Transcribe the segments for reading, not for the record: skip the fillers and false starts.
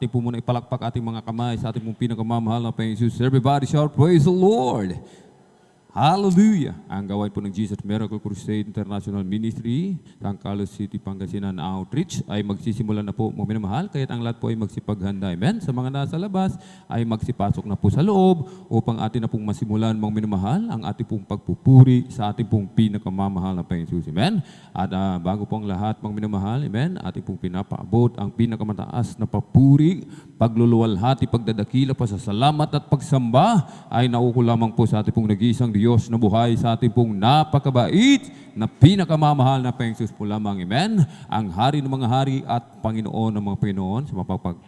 Ating po muna ipalakpak ating mga kamay sa ating pong pinakamamahal na Panginoon Jesus. Everybody shout, praise the Lord! Hallelujah! Ang gawain po ng Jesus Miracle Crusade International Ministry, Tangkalos City, Pangasinan Outreach ay magsisimula na po mga minamahal, kaya't ang lahat po ay magsipaghanda. Amen? Sa mga nasa labas ay magsipasok na po sa loob upang atin na pong masimulan mga minamahal ang ating pong pagpupuri sa ating pong pinakamamahal na Panginoon Jesus. Amen? At bago po ang lahat mga minamahal, amen, ating pong pinapaabot ang pinakamataas na papuri, pagluluwalhati, pagdadakila, pasasalamat at pagsamba ay nauko lamang po sa ating pong nag-iisang Diyos na buhay, sa ating pong napakabait na pinakamamahal na Panginoon Jesus po lamang. Amen? Ang Hari ng mga hari at Panginoon ng mga Panginoon,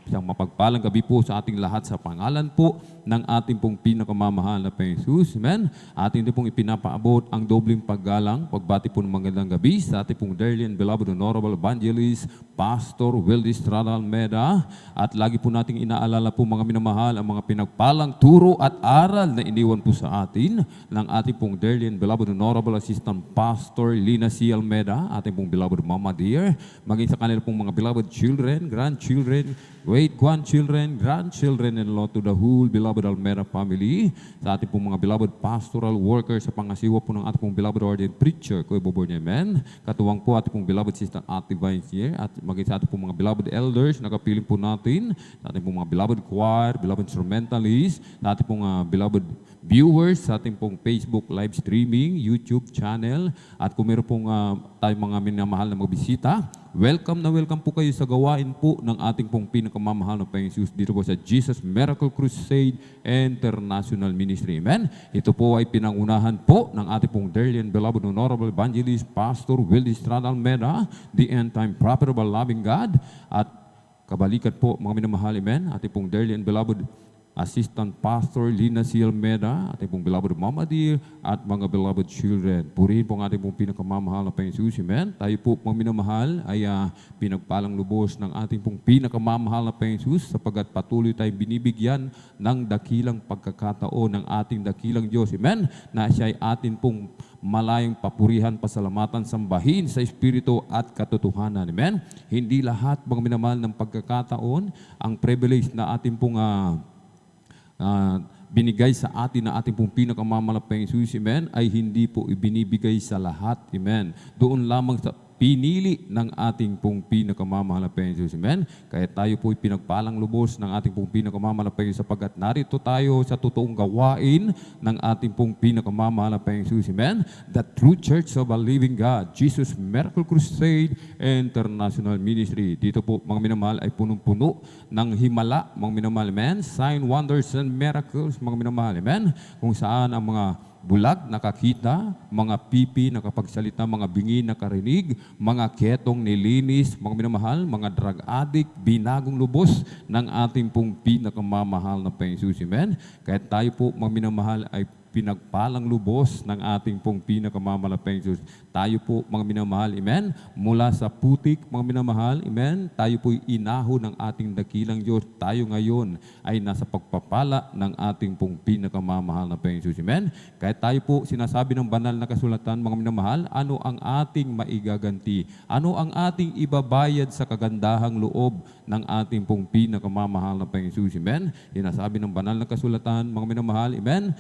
sa mapagpalang gabi po sa ating lahat sa pangalan po ng ating pong pinakamamahal na Panginoon Jesus. Amen? Ating din pong ipinapaabot ang dobleng paggalang, pagbati po ng magandang gabi sa ating pong dearly and beloved Honorable Evangelist, Pastor Wildy Estrada Almeida. At lagi po nating inaalala po mga minamahal ang mga pinagpalang turo at aral na iniwan po sa atin ng ating pong dearly and beloved Honorable Assistant Pastor Lina C. Almeida, ating pong beloved Mama Dear, maging sa kanila pong mga beloved children, grandchildren, great-grandchildren, grandchildren, and Lord to the whole beloved Almeida family, sa ating pong mga beloved pastoral workers sa pangasiwa po ng ating pong beloved ordained preacher, Kuya Bobo Amen. Katuwang po ating pong beloved Sister Ate Vines here, at maging sa ating pong mga beloved elders, nakapiling po natin, sa ating pong mga beloved choir, beloved instrumentalists, sa ating pong beloved viewers, sa ating pong Facebook live streaming, YouTube channel, at kung meron pong tayong mga minamahal na magbisita, welcome na welcome po kayo sa gawain po ng ating pong pinakamamahal na Panginoon Jesus dito po sa Jesus Miracle Crusade International Ministry. Amen? Ito po ay pinangunahan po ng ating pong dearly and beloved Honorable Evangelist Pastor Wildy Estrada Almeida, the end-time prophet of our loving God, at kabalikan po mga minamahal, amen, ating pong dearly and beloved Assistant Pastor Lina C. Almeida, ating pong beloved Mama Dear, at mga beloved children. Purihin po ang ating pong pinakamamahal na Panginoon Jesus. Amen? Tayo po, mga minamahal, ay pinagpalang lubos ng ating pong pinakamamahal na Panginoon Jesus, sapagat patuloy tayong binibigyan ng dakilang pagkakataon ng ating dakilang Diyos. Amen? Na siya ay atin pong malayang papurihan, pasalamatan, sambahin sa Espiritu at katotohanan. Amen? Hindi lahat, mga minamahal, ng pagkakataon, ang privilege na ating pong binigay sa atin na ating pong pinakamamahal Jesus, amen, ay hindi po ibinibigay sa lahat, amen. Doon lamang sa pinili ng ating pong pinakamamahal na Panginoon, amen. Kaya tayo po pinagpalang lubos ng ating pong pinakamamahal na Panginoon, sapagat narito tayo sa totoong gawain ng ating pong pinakamamahal na Panginoon, amen. The True Church of a Living God, Jesus Miracle Crusade International Ministry. Dito po, mga minamahal, ay punong-puno ng himala, mga minamahal, amen. Sign, wonders, and miracles, mga minamahal, amen. Kung saan ang mga bulag nakakita, mga pipi nakapagsalita, mga bingi nakarinig, mga ketong nilinis, mga minamahal, mga drug addict, binagong lubos ng ating pong pinakamamahal na Panginoon. Amen? Kaya tayo po, mga minamahal, ay pinagpalang lubos ng ating pong pinakamamahal na Panginoon. Tayo po, mga minamahal, amen, mula sa putik, mga minamahal, amen, tayo po inaho ng ating dakilang Diyos. Tayo ngayon ay nasa pagpapala ng ating pong pinakamamahal na Panginoon. Amen? Kaya tayo po, sinasabi ng banal na kasulatan, mga minamahal, ano ang ating maigaganti? Ano ang ating ibabayad sa kagandahang loob ng ating pong pinakamamahal na Panginoon? Amen? Sinasabi ng banal na kasulatan, mga minamahal, amen,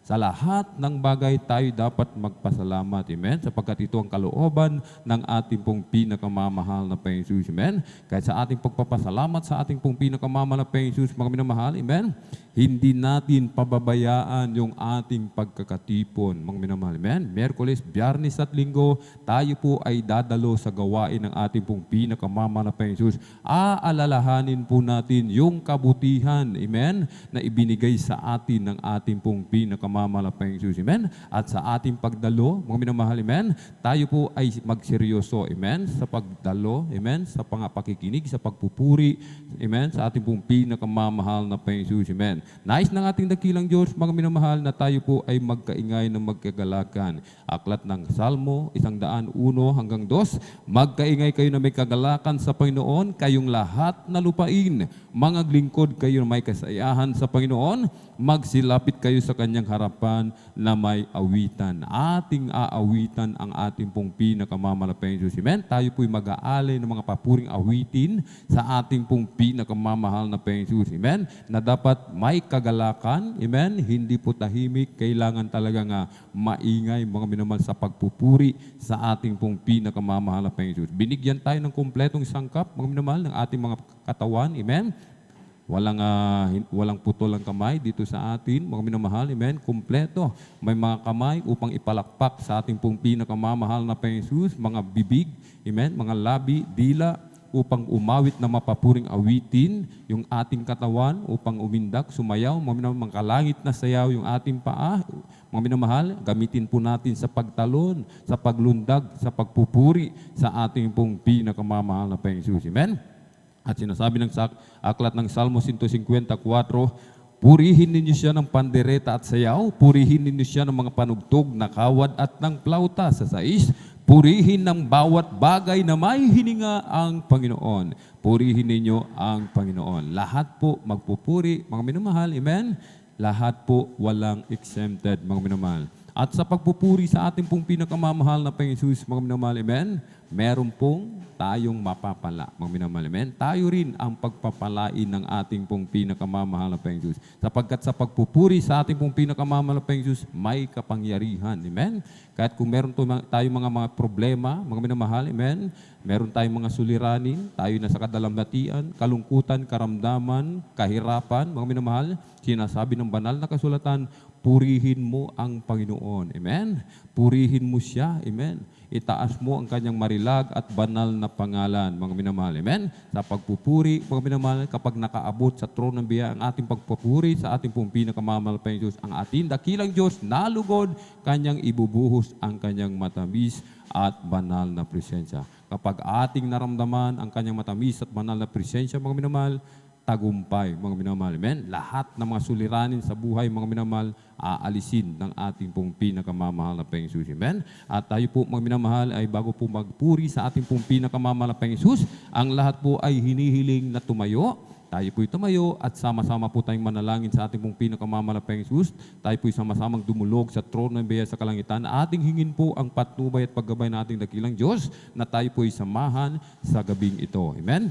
sa lahat ng bagay tayo dapat magpasalamat. Amen? Sapagkat ito ang kalooban ng ating pong pinakamamahal na Panginoon. Amen? Kaya sa ating pagpapasalamat sa ating pong pinakamamahal na Panginoon, mga minamahal, amen? Hindi natin pababayaan yung ating pagkakatipon, mga minamahal. Amen? Miyerkules, Biyernes at Linggo, tayo po ay dadalo sa gawain ng ating pong pinakamamahal na Panginoon. Aalalahanin po natin yung kabutihan, amen, na ibinigay sa atin ng ating pong pinakamamahal na Panginoon. Amen? At sa ating pagdalo, mga minamahal, amen, tayo po ay magseryoso, amen, sa pagdalo, amen, sa pakikinig, sa pagpupuri, amen, sa ating pong pinakamamahal na Panginoon. Amen? Nais ng ating dakilang Diyos, mga minamahal, na tayo po ay magkaingay ng magkagalakan. Aklat ng Salmo 101 hanggang 2, magkaingay kayo na may kagalakan sa Panginoon, kayong lahat na lupain. Mga lingkod kayo na may kasayahan sa Panginoon, magsilapit kayo sa kanyang harapan na may awitan. Ating aawitan ang ating pong pinakamamalapang Diyos. Amen? Tayo po'y mag-aalay ng mga papuring awitin sa ating pong pinakamamahal na Panginoon. Amen? Na dapat may kagalakan. Amen? Hindi po tahimik. Kailangan talaga nga maingay, mga minamahal, sa pagpupuri sa ating pong pinakamamahal na Panginoon. Binigyan tayo ng kumpletong sangkap, mga minamahal, ng ating mga katawan. Amen? Walang putol ang kamay dito sa atin, mga minamahal. Amen? Kumpleto. May mga kamay upang ipalakpak sa ating pong pinakamamahal na Panginoon, mga bibig, amen? Mga labi, dila, upang umawit na mapapuring awitin yung ating katawan, upang umindak, sumayaw, mga minamahal, mangkalangit na sayaw yung ating paa. Mga minamahal, gamitin po natin sa pagtalon, sa paglundag, sa pagpupuri sa ating pong pinakamamahal na Panginoon. Amen? At sinasabi ng aklat ng Salmo 154, purihin ninyo siya ng pandereta at sayaw, purihin ninyo siya ng mga panugtog na kawad at ng plauta. Sa 6, purihin ng bawat bagay na may hininga ang Panginoon. Purihin ninyo ang Panginoon. Lahat po magpupuri, mga minamahal. Amen? Lahat po walang exempted, mga minamahal. At sa pagpupuri sa ating pong pinakamamahal na Panginoon, mga minamahal, amen, meron pong tayong mapapala, mga minamahal, amen. Tayo rin ang pagpapalain ng ating pong pinakamamahal na Panginoon. Sapagkat sa pagpupuri sa ating pong pinakamamahal na Panginoon, may kapangyarihan, amen. Kahit kung meron tayong mga problema, mga minamahal, amen, meron tayong mga suliranin, tayo na sa kadalamhatian, kalungkutan, karamdaman, kahirapan, mga minamahal, sinasabi ng banal na kasulatan, purihin mo ang Panginoon. Amen? Purihin mo siya. Amen? Itaas mo ang kanyang marilag at banal na pangalan, mga minamahal. Amen? Sa pagpupuri, mga minamahal, kapag nakaabot sa trono ng biyaya ang ating pagpupuri sa ating pong pinakamamahal na Diyos, ang ating dakilang Diyos, nalugod, kanyang ibubuhos ang kanyang matamis at banal na presensya. Kapag ating naramdaman ang kanyang matamis at banal na presensya, mga minamahal, tagumpay, mga minamahal. Amen? Lahat ng mga suliranin sa buhay, mga minamahal, aalisin ng ating pong pinakamamahal na Panginoon. Amen? At tayo po, mga minamahal, ay bago po magpuri sa ating pong pinakamamahal na Panginoon, ang lahat po ay hinihiling na tumayo. Tayo po'y tumayo at sama-sama po tayong manalangin sa ating pong pinakamamahal na Panginoon. Tayo po'y sama-samang dumulog sa trono ng biyaya sa kalangitan. Ating hingin po ang patnubay at paggabay na ating dakilang Diyos na tayo po'y samahan sa gabing ito. Amen?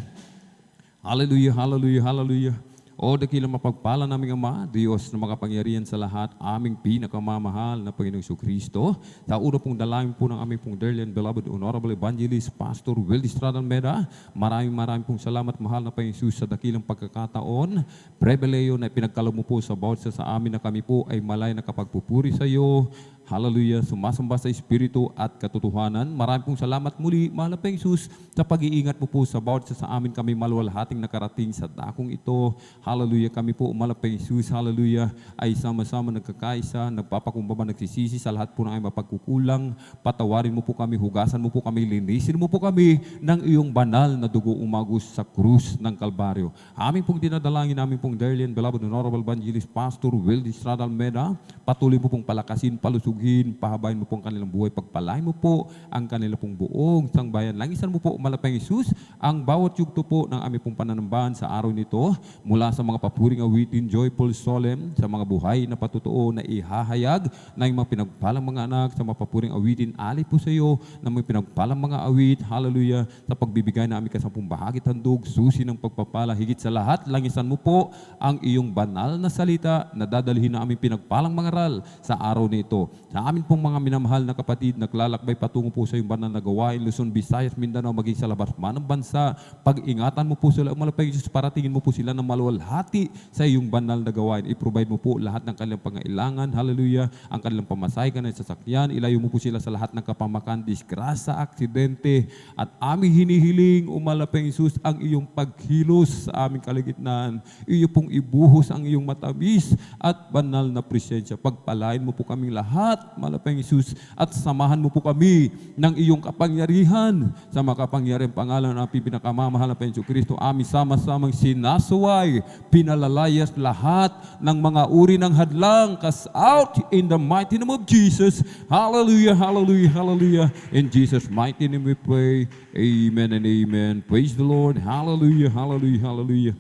Hallelujah, hallelujah, hallelujah. O dakilang mapagpala naming Ama, Diyos na makapangyarihan sa lahat, aming pinakamamahal na Panginoong Kristo. Sa una pong dalangin po ng aming pong dearly and beloved Honorable Evangelist Pastor Will Estrada Almeida, maraming pong salamat, mahal na Panginoon, sa dakilang pagkakataon, pribileyo na pinagkaloob mo po sa bawat sa amin na kami po ay malay na kapagpupuri sa iyo. Hallelujah, sumasamba sa Espiritu at katotohanan. Maraming pong salamat muli, mahal na Panginoon, sa pag-iingat mo po sa bawat sa amin kami maluwalhating nakarating sa dakong ito. Hallelujah, kami po, mahal na Panginoon, hallelujah, ay sama-sama nagkakaisa, nagpapakumbaba, nagsisisi sa lahat po ng aming mapagkukulang. Patawarin mo po kami, hugasan mo po kami, linisin mo po kami ng iyong banal na dugo umagos sa krus ng Kalbaryo. Aming pong dinadalangin, namin pong dearly and beloved Honorable Evangelist Pastor Will Estrada Almeida, patuloy mo pong palakasin, palusugin, pahabain mo po ang kanilang buhay, pagpalain mo po ang kanilang pong buong sangbayan. Langisan mo po, malapang Isus, ang bawat yugto po ng aming pong pananambahan sa araw nito, mula sa mga papuring awitin, joyful, solemn, sa mga buhay na patutuo na ihahayag na yung mga pinagpalang mga anak, sa mga papuring awitin, alay po sa iyo, na may pinagpalang mga awit, hallelujah, sa pagbibigay na aming kasampung bahagi handog, susi ng pagpapala, higit sa lahat, langisan mo po ang iyong banal na salita na dadalhin na aming pinagpalang mga aral sa araw nito. Sa amin pong mga minamahal na kapatid, naglalakbay patungo po sa iyong banal na gawain, Luzon, Visayas, Mindanao, maging sa labas man ng bansa, pag-ingatan mo po sila, umalapay Jesus, paratingin mo po sila ng maluwalhati sa iyong banal na gawain. I-provide mo po lahat ng kanilang pangailangan, hallelujah, ang kanilang pamasay, kanilang sasakyan, ilayo mo po sila sa lahat ng kapamakan, disgrasya, aksidente, at aming hinihiling, umalapay Jesus, ang iyong paghilos sa aming kaligitnaan, iyo pong ibuhos ang iyong matamis at banal na presensya. Pagpalain mo po kaming lahat mahal na Panginoong Isus, at samahan mo po kami ng iyong kapangyarihan sa makapangyarihang pangalan ng aming pinakamamahal na Panginoong Kristo. Aming sama-samang sinasuway, pinalalayas lahat ng mga uri ng hadlang, cast out in the mighty name of Jesus. Hallelujah, hallelujah, hallelujah. In Jesus' mighty name we pray. Amen and amen. Praise the Lord. Hallelujah, hallelujah, hallelujah.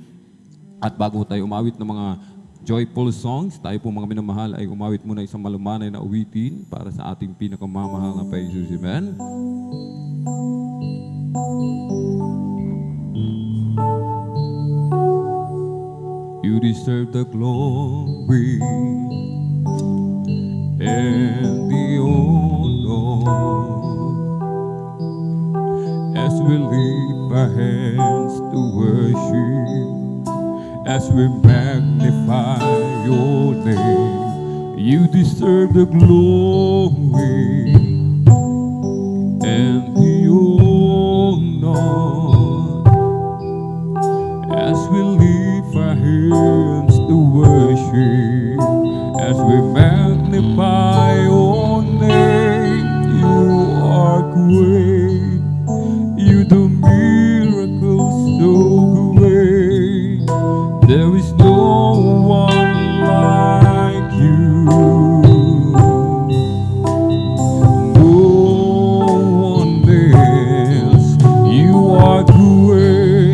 At bago tayo umawit ng mga joyful songs, tayo po mga minamahal ay umawit muna isang malumanay na awitin para sa ating pinakamamahal na Panginoon. Amen. You deserve the glory and the honor as we lift our hands to worship, as we magnify your name. You deserve the glory and the honor as we lift our hands to worship, as we magnify your name. You are great, you do miracles so great. There is no one like you, no one else. You are great,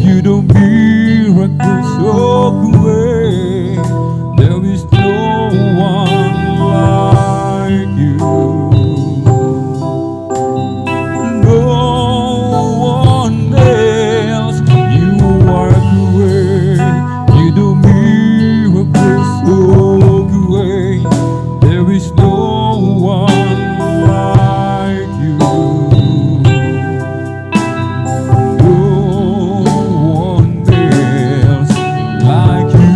you do miracles so great. There is no one like you, no one else. You are great, you do miracles so great. There is no one like you, no one else like you.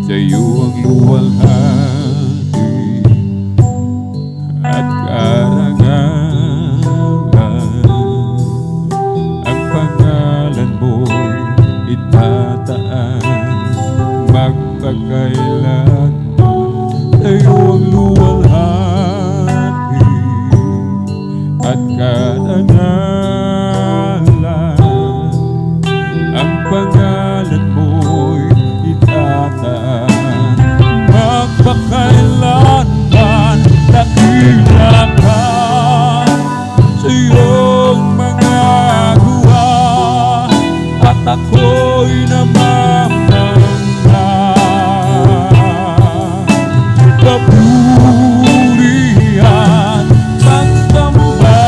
Sa iyo ang luwalhati at karangalan, ang pangalan mo'y itataas magpakailanman. Sa iyo ang luwalhati at karangalan, ang pangalan mo'y itataas magpakailanman. Dakila ka sa iyong mga gawa, at ako'y namamangha. Papurihan, pagsamba,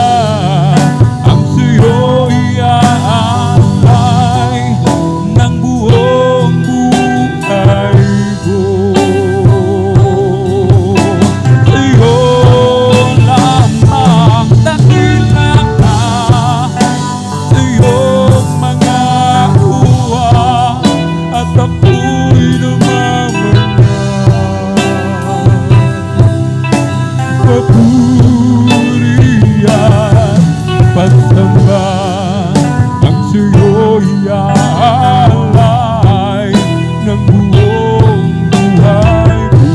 ang sa'yo'y aalay ng buong buhay ko. Sa'yo lamang dakila ka sa iyong mga uwa, at ako'y namamangha. Papurihan, pagsamba, ang sa'yo'y aalay ng buong buhay ko.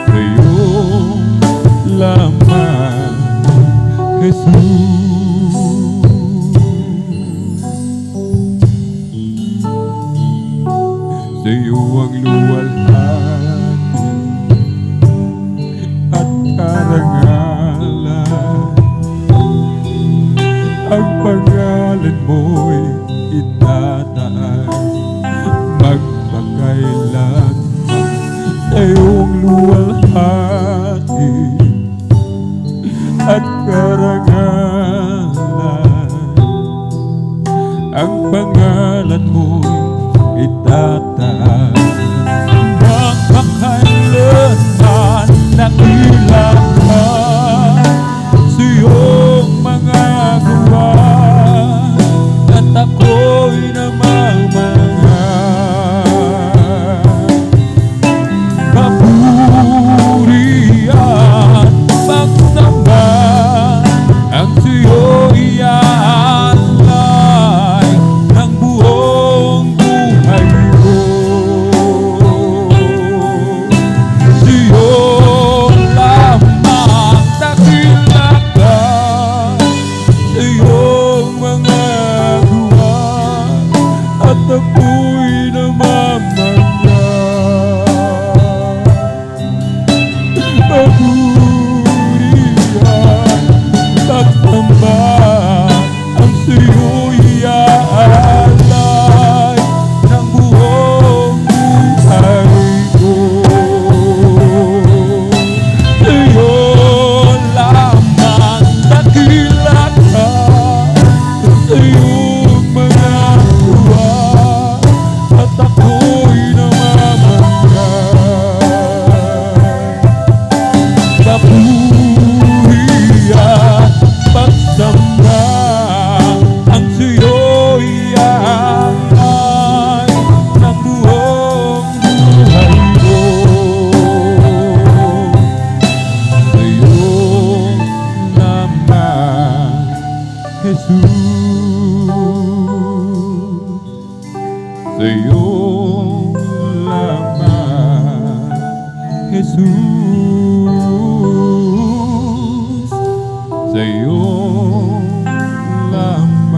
Sa'yo lamang, Jesus. Sa'yo ang luwalhati at karangalan, ang pangalan mo'y itataas magpakailanman. Sa'yo ang luwalhati at karangalan, ang pangalan mo'y itataas magpakailanman. Dakila ka sa iyong mga gawa, at ako'y namamangha. Papurihan, pagsamba, ang sa'yo'y aalay ng buong buhay ko. sa iyong mga buwan at ako'y namamangha. Kapuhi at pagsamba ang sa'yo'y aanay ng buong buhay ko. Sa'yo naman, Jesus. Sa'yo naman, Jesus. Sa'yo naman,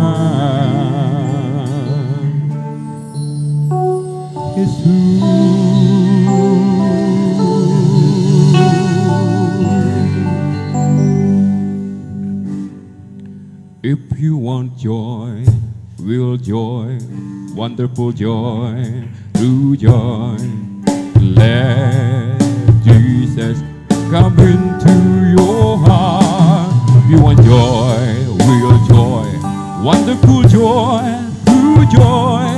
Jesus. If you want joy, real joy, wonderful joy, true joy, let Jesus come into your heart. If you want joy, real joy, wonderful joy, true joy,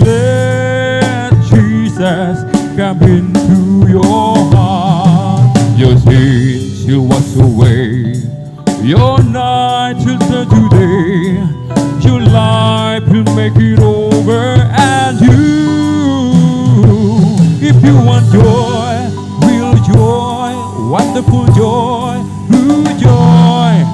let Jesus come into your heart. Your sins will wash away, your night will turn to day, your life will make it over. And you, if you want joy, real joy, wonderful joy, true joy,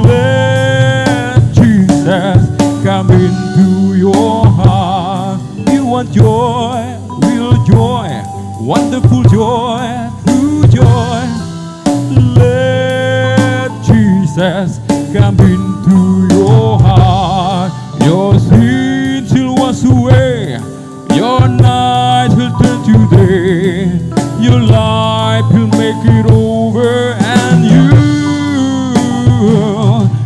let Jesus come into your heart. You want joy, real joy, wonderful joy, true joy, let Jesus come into your heart. Your sins will wash away, your night will turn to day, your life will make it over. And you,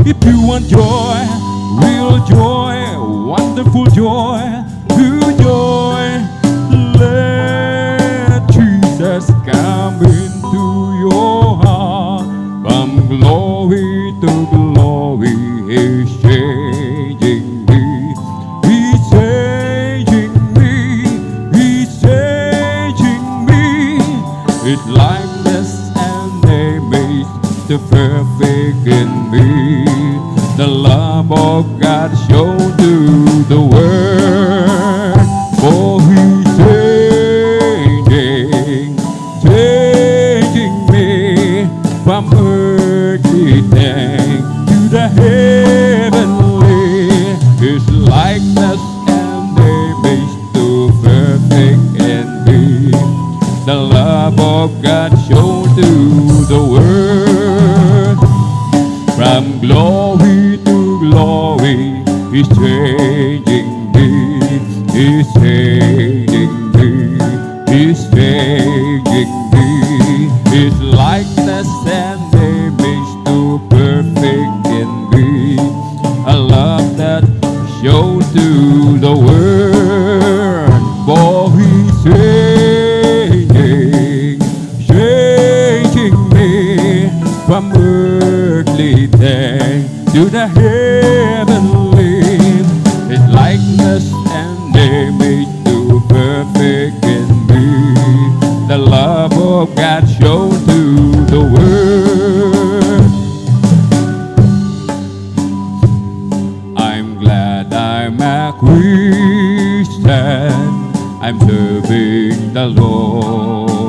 if you want joy, real joy, wonderful joy, true joy, let Jesus come into your heart. From glory to glory, He's changing me, He's changing me, He's changing me. His likeness and image, the perfect in me. The love of God shown to the world, for He's changing me from earthly things to the heavenly. His likeness and image too perfect in me. The love of God shown to the world. From glory to glory, He's changing me, He's changing me, He's changing me. His likeness and image too perfect in me. A love that shown to the world, for He's changing me from earthly things to the heavenly. His likeness and image too perfect in me. The love of God shown to the world. I'm glad I'm a Christian, I'm serving the Lord.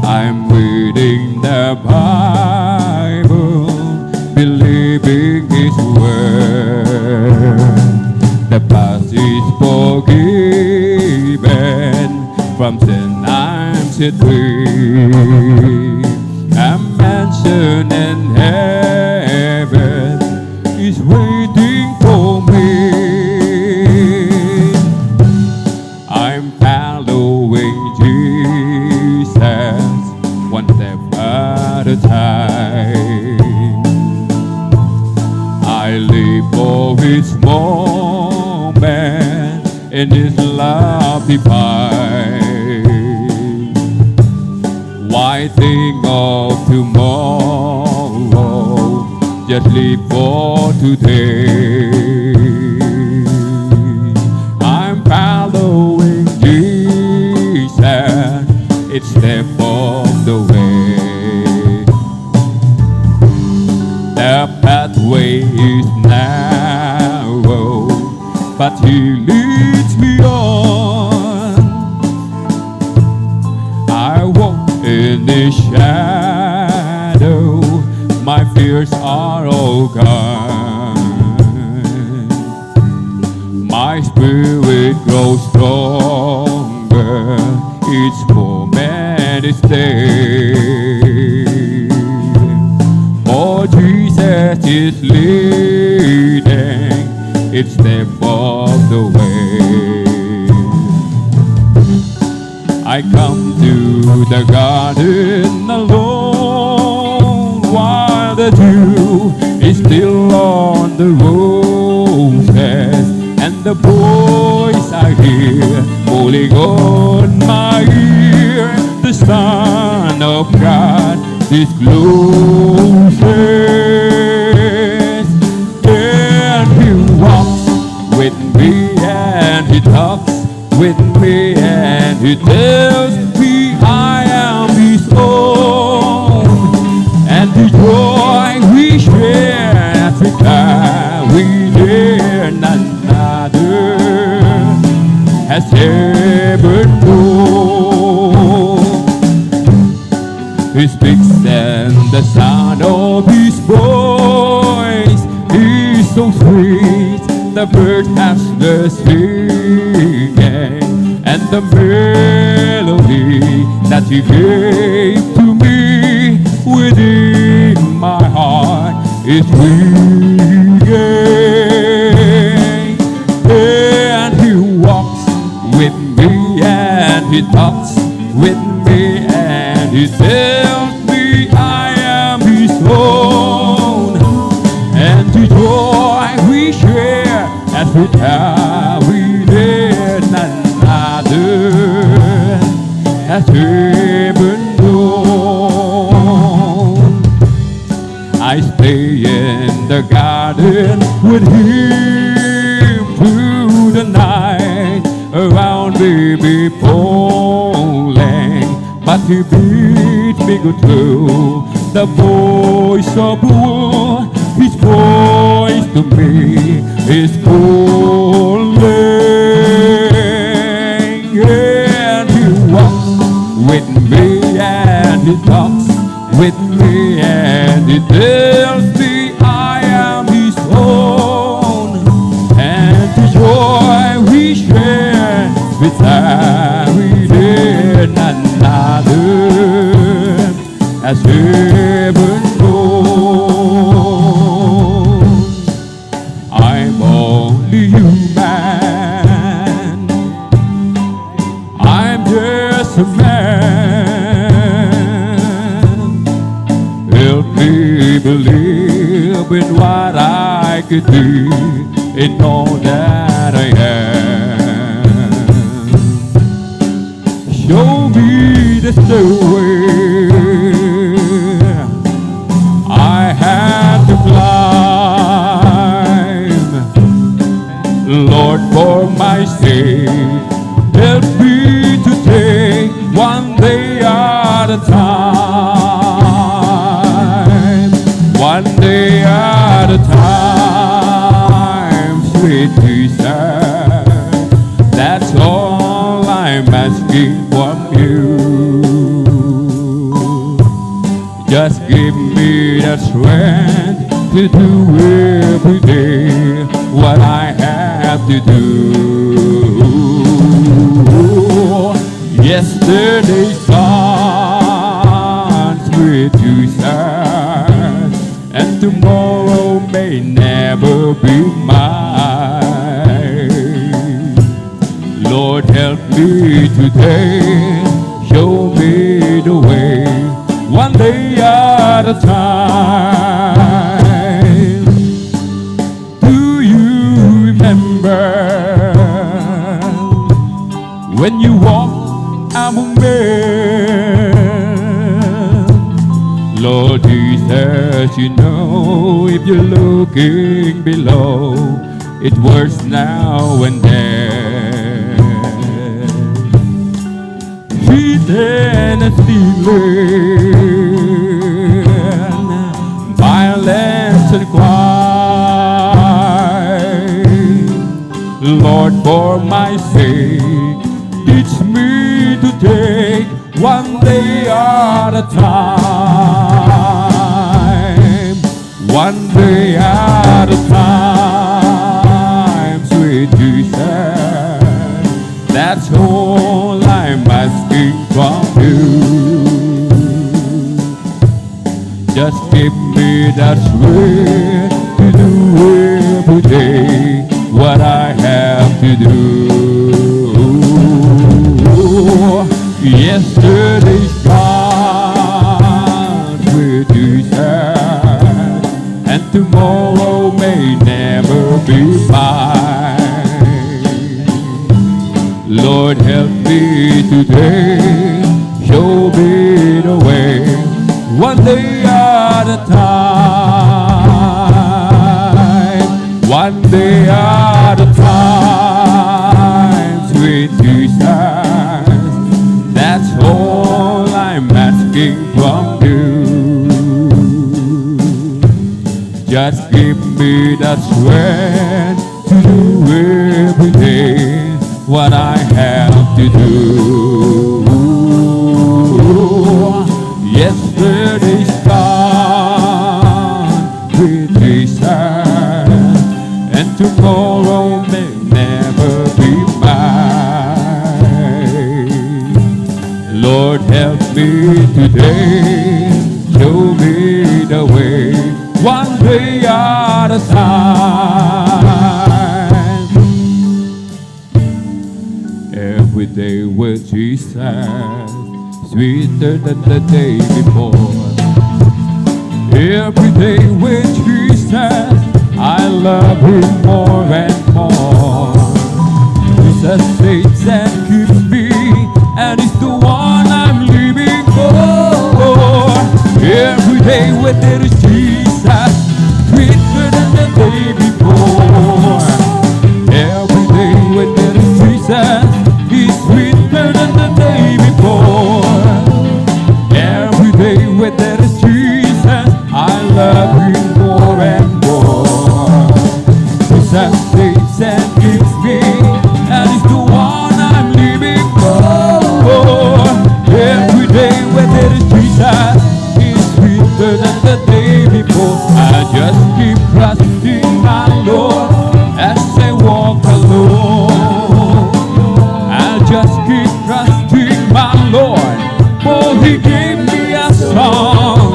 I'm reading the Bible, believing His word. The past is forgiven, from sin I'm set free. A mansion in heaven is waiting for me. I'm following Jesus, one step at a time. I live for His moment in His love divine. Why think of tomorrow? just live for today. I'm following Jesus, each step of the way. The pathway is narrow, but He leads me on. I walk in the shadow, my fears are all gone. My spirit grows stronger each moment each day. Oh, Jesus is leading each step of the way. I come to the garden alone while the dew is still on the roses, and the voice I hear falling on my ear, the Son of God discloses, and He walks with me and He talks with me and He tells me I am His own, and the joy we share as we carry near none other has ever known. He speaks and the sound of His voice is so sweet. The bird has the singing, and the melody that He gave to me within my heart is ringing. And He walks with me and He talks with me and He tells me I am His own, and the joy we share as we carry near none other has ever known. I stay in the garden with Him through the night, around me be falling, but He bids me go through. The voice of the world, His voice to me is calling, and He walks with me and He talks with me and He tells me I am His own, and the joy we share with we did none other has ever known. I'm only human, I'm just a man. Help me believe in what I could do, in all that I am. Show me the stairway I had to climb, Lord, for my sake. Help me to take one day at a time, one day at a time, sweet Jesus. That's all I'm asking from you. Just give me the strength to do every day what I have to do. Yesterday's gone, sweet Jesus, and tomorrow may never be mine. Lord, help me today, show me the way, one day at a time. Do you remember when you walked among men? Lord Jesus 'cause you know if you're looking below, it's worse now and then. Cheating and stealing, violence and crime. Lord, for my sake, teach me to take one day at a time. One day at a time, sweet Jesus. That's all I'm asking from you. Just give me that strength to do every day what I have to do. Yesterday's gone with Jesus, and tomorrow may never be mine. Lord, help me today, show me the way, one day at a time, one day at a time, sweet Jesus. That's all I'm asking from you. Just give me that strength to do every day what I have to do. Yesterday's gone with Jesus, and tomorrow may never be mine. Lord, help me today, show me the way, one day at a time. Every day with Jesus, sweeter than the day before. Every day with Jesus, I love Him more and more. Jesus saves and keeps me, and He's the one I'm living for. Every day with there is Jesus, sweeter than the day before. Every day with there is Jesus, He's sweeter than the day before. Every day with there is Jesus, I love Him more and more. Jesus saves and gives me, and He's the one I'm living for. Every day with there is Jesus, He's sweeter than the day before. I just keep trusting my Lord as I walk alone. I'll just keep trusting my Lord, for He gave me a song.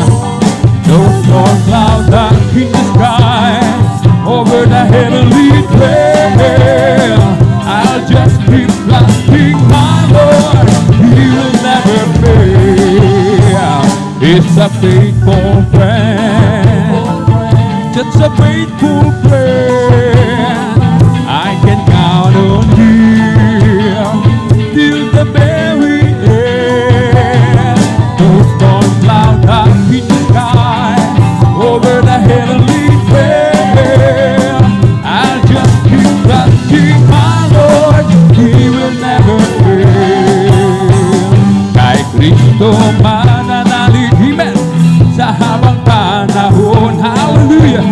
No storm clouds are in the sky over the heavenly trail. I'll just keep trusting my Lord, He will never fail. He's a faithful friend, just a faithful friend. I can count on Him till the very end. No storm cloud up in the sky over the heavenly trail. I'll just keep trusting my Lord, He will never fail. Kay Kristo mananaligiman sa habang panahon. Hallelujah!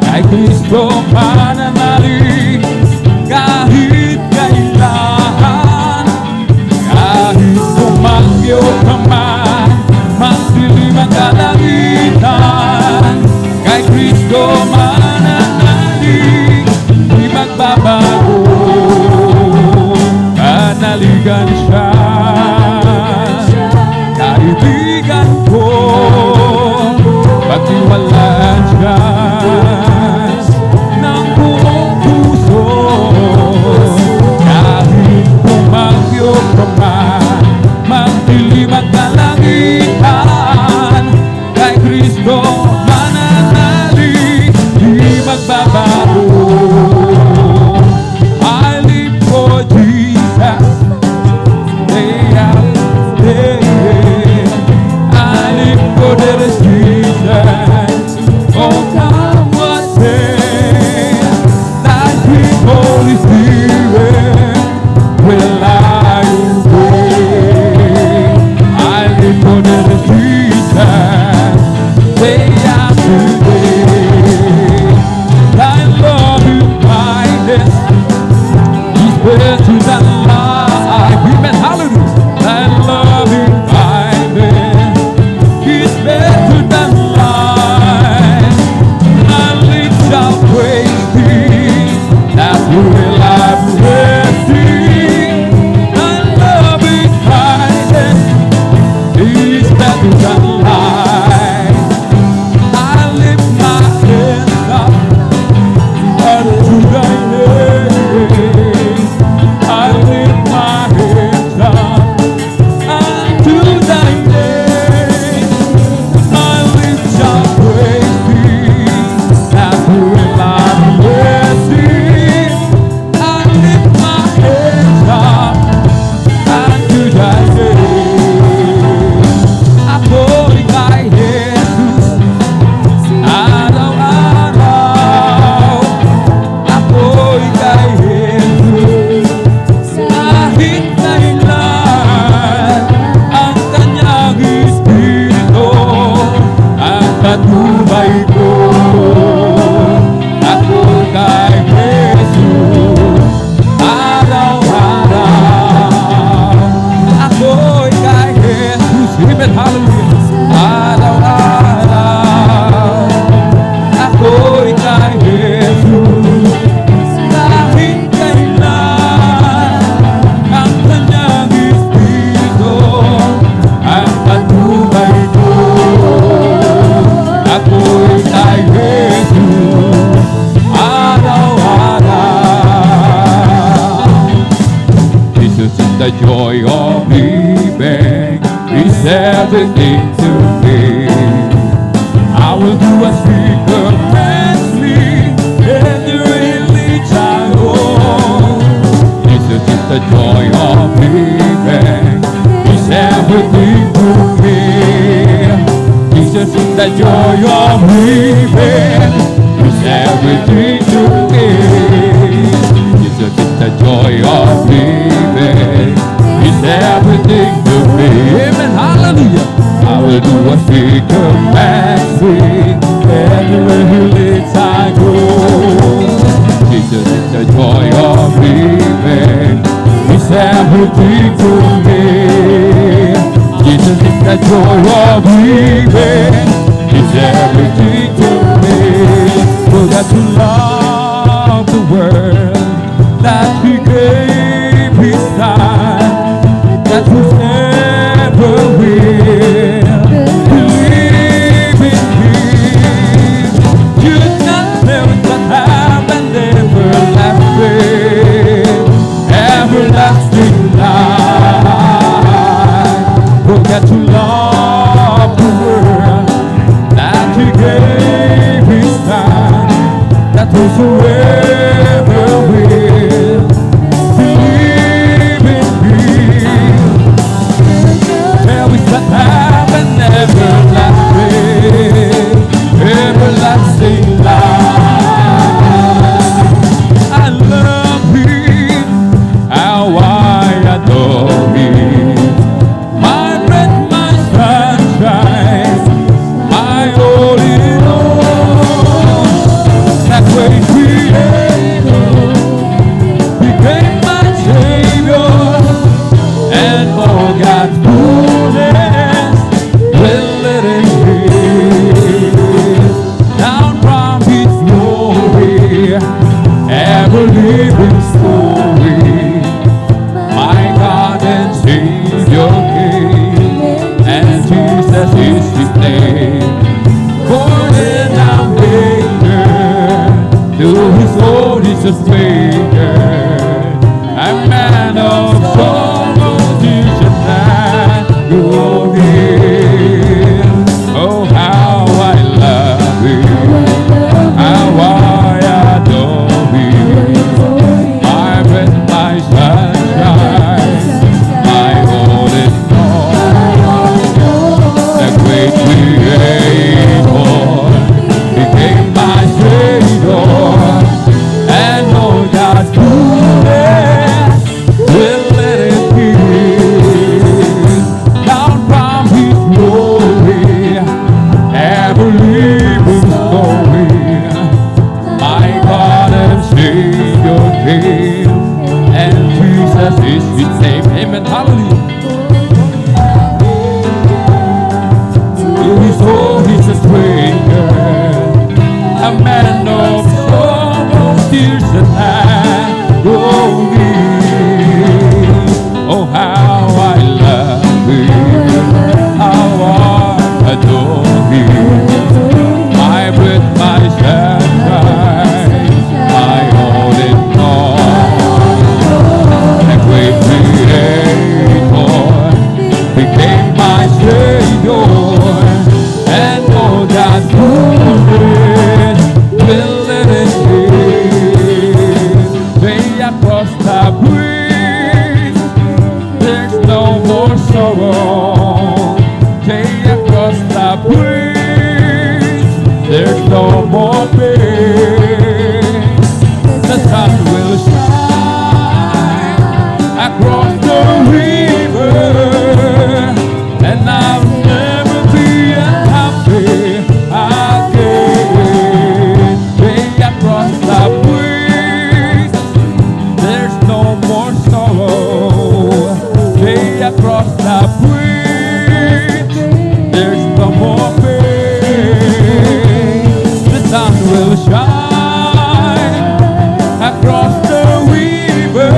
Kay Kristo mananalig kahit kailan, kahit bumagyo ka man, magdilim ang kalangitan. Kay Kristo mananalig, di magbabago, panaligan siya. Kaibigan ko, pagtiwalaan siya ng buong puso. Kahit bumagyo ka man, magdilim ang kalangitan. Kay Kristo mananalig, di the joy of living is everything to me. I will do as He commands me, everywhere which I go. Jesus is the joy of living, is everything to me. Jesus is the joy of living, is everything to me. Jesus is the joy of living, is everything to me. Amen, hallelujah. I will do what He commands me, everywhere He leads I go. Jesus is the joy of living, is everything to me. Jesus is the joy of living, is everything to me. For that to love the world, that He gave His Son, that whosoever will believe in Him should not perish but have an everlasting life. Forget to love the world, that He gave His Son, that whosoever will believe in Him perish but have an everlasting life. I love Him, how I adore Him, my breath, my sunshine, my all in all. That great Creator became my Savior, and all God's goodness will let Him live down from His glory, ever living story. My God and Savior came, and Jesus is His name. Born in a manger, to His own is a stranger, a man of sorrows, tears and agony. Oh, how I love Him, how I adore Him, my breath, my sunshine, my all in all. The great Creator became my Savior, and all God's goodness will let it be down from His glory, ever living story. My God and Savior came, and Jesus is His name. Amen, hallelujah. To His own He's a stranger, a man of sorrow, tears and agony. Oh, how I love Him, how I adore Him, my breath, my sunshine, my all in all. The great Creator became my Savior, and all God's goodness will let it live. Way across the bridge, there's no more sorrow. Way across the bridge, there's no more pain. The sun will shine across the river, and I'll never be unhappy again. Way across the bridge, there's no more sorrow. Way across the bridge, there's no more pain. The sun will shine across the river,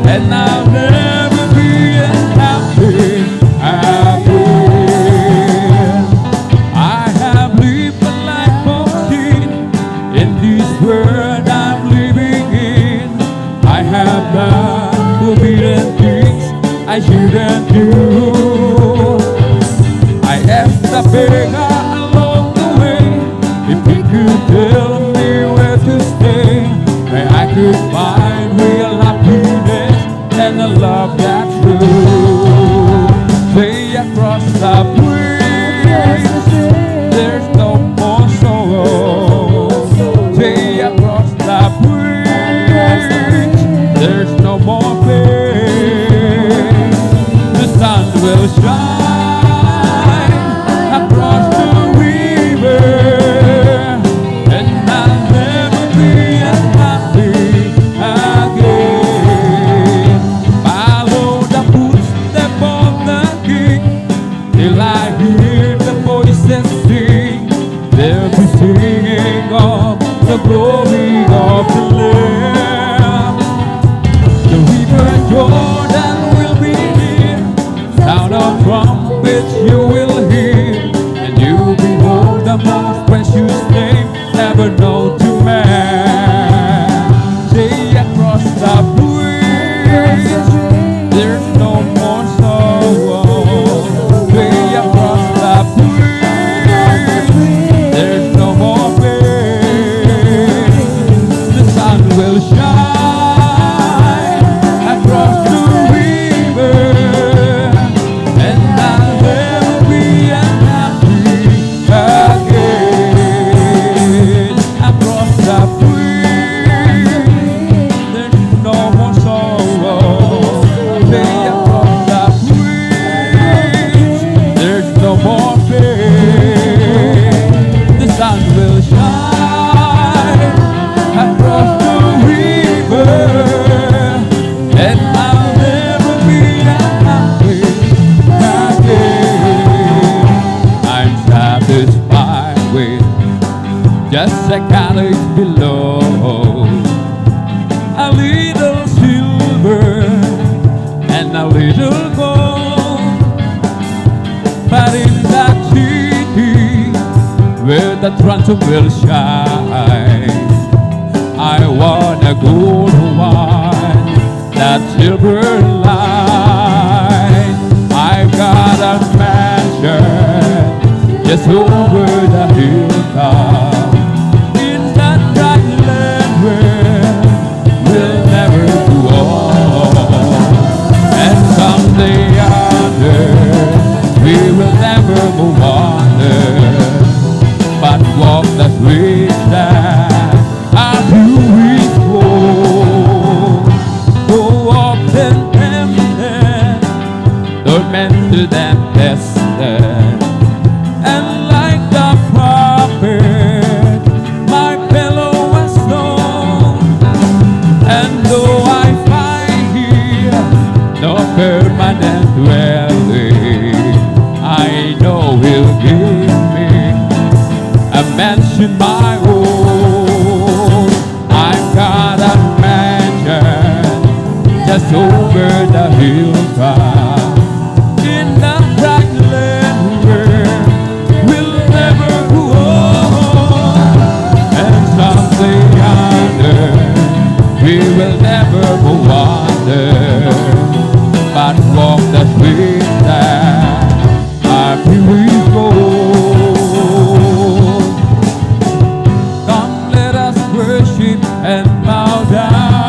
and I'll never be unhappy again. I have lived a life of sin in this world I'm living in. I have done to be the I shouldn't do. I asked the beggar along the way if he could tell me where to stay, where I could find real happiness and a love that's true. Say across the bridge, there's no more sorrow. Say across the bridge, there's no more pain. The sun will shine across the river, and I'll never be unhappy again. Follow the footsteps of the King till I hear the voices sing. They'll be singing of the glory of the Lamb. The river Jordan will be near, sound of trumpets you will hear, and you behold the most precious name ever known to man. Say across the bridge, there's no more sorrow. Say across the bridge, there's no more pain. The sun will shine across the river, and I'll never be unhappy again. Across the bridge, there's no more sorrow. Say across the bridge, there's no more pain. The sun will shine across the river, and I'll never be unhappy again. I'm satisfied with just a cottage below, a little silver and a little gold. But in that city where the transom will shine, I want a gold wine, that silver line. I've got a mansion just over the hilltop, in that bright land where we'll never grow old. And someday yonder we will never move on, but walk the streets that our beauties go. Go up and empty, tormented and tested, and like the prophet, my pillow was stone. And though I find here no permanent dwelling, I know He'll give me a mansion my own. I've got a mansion just over the hilltop, in the bright land where we'll never grow old. And someday yonder we will never go under, but walk the streets that our beauties go. Come, let us worship and bow down.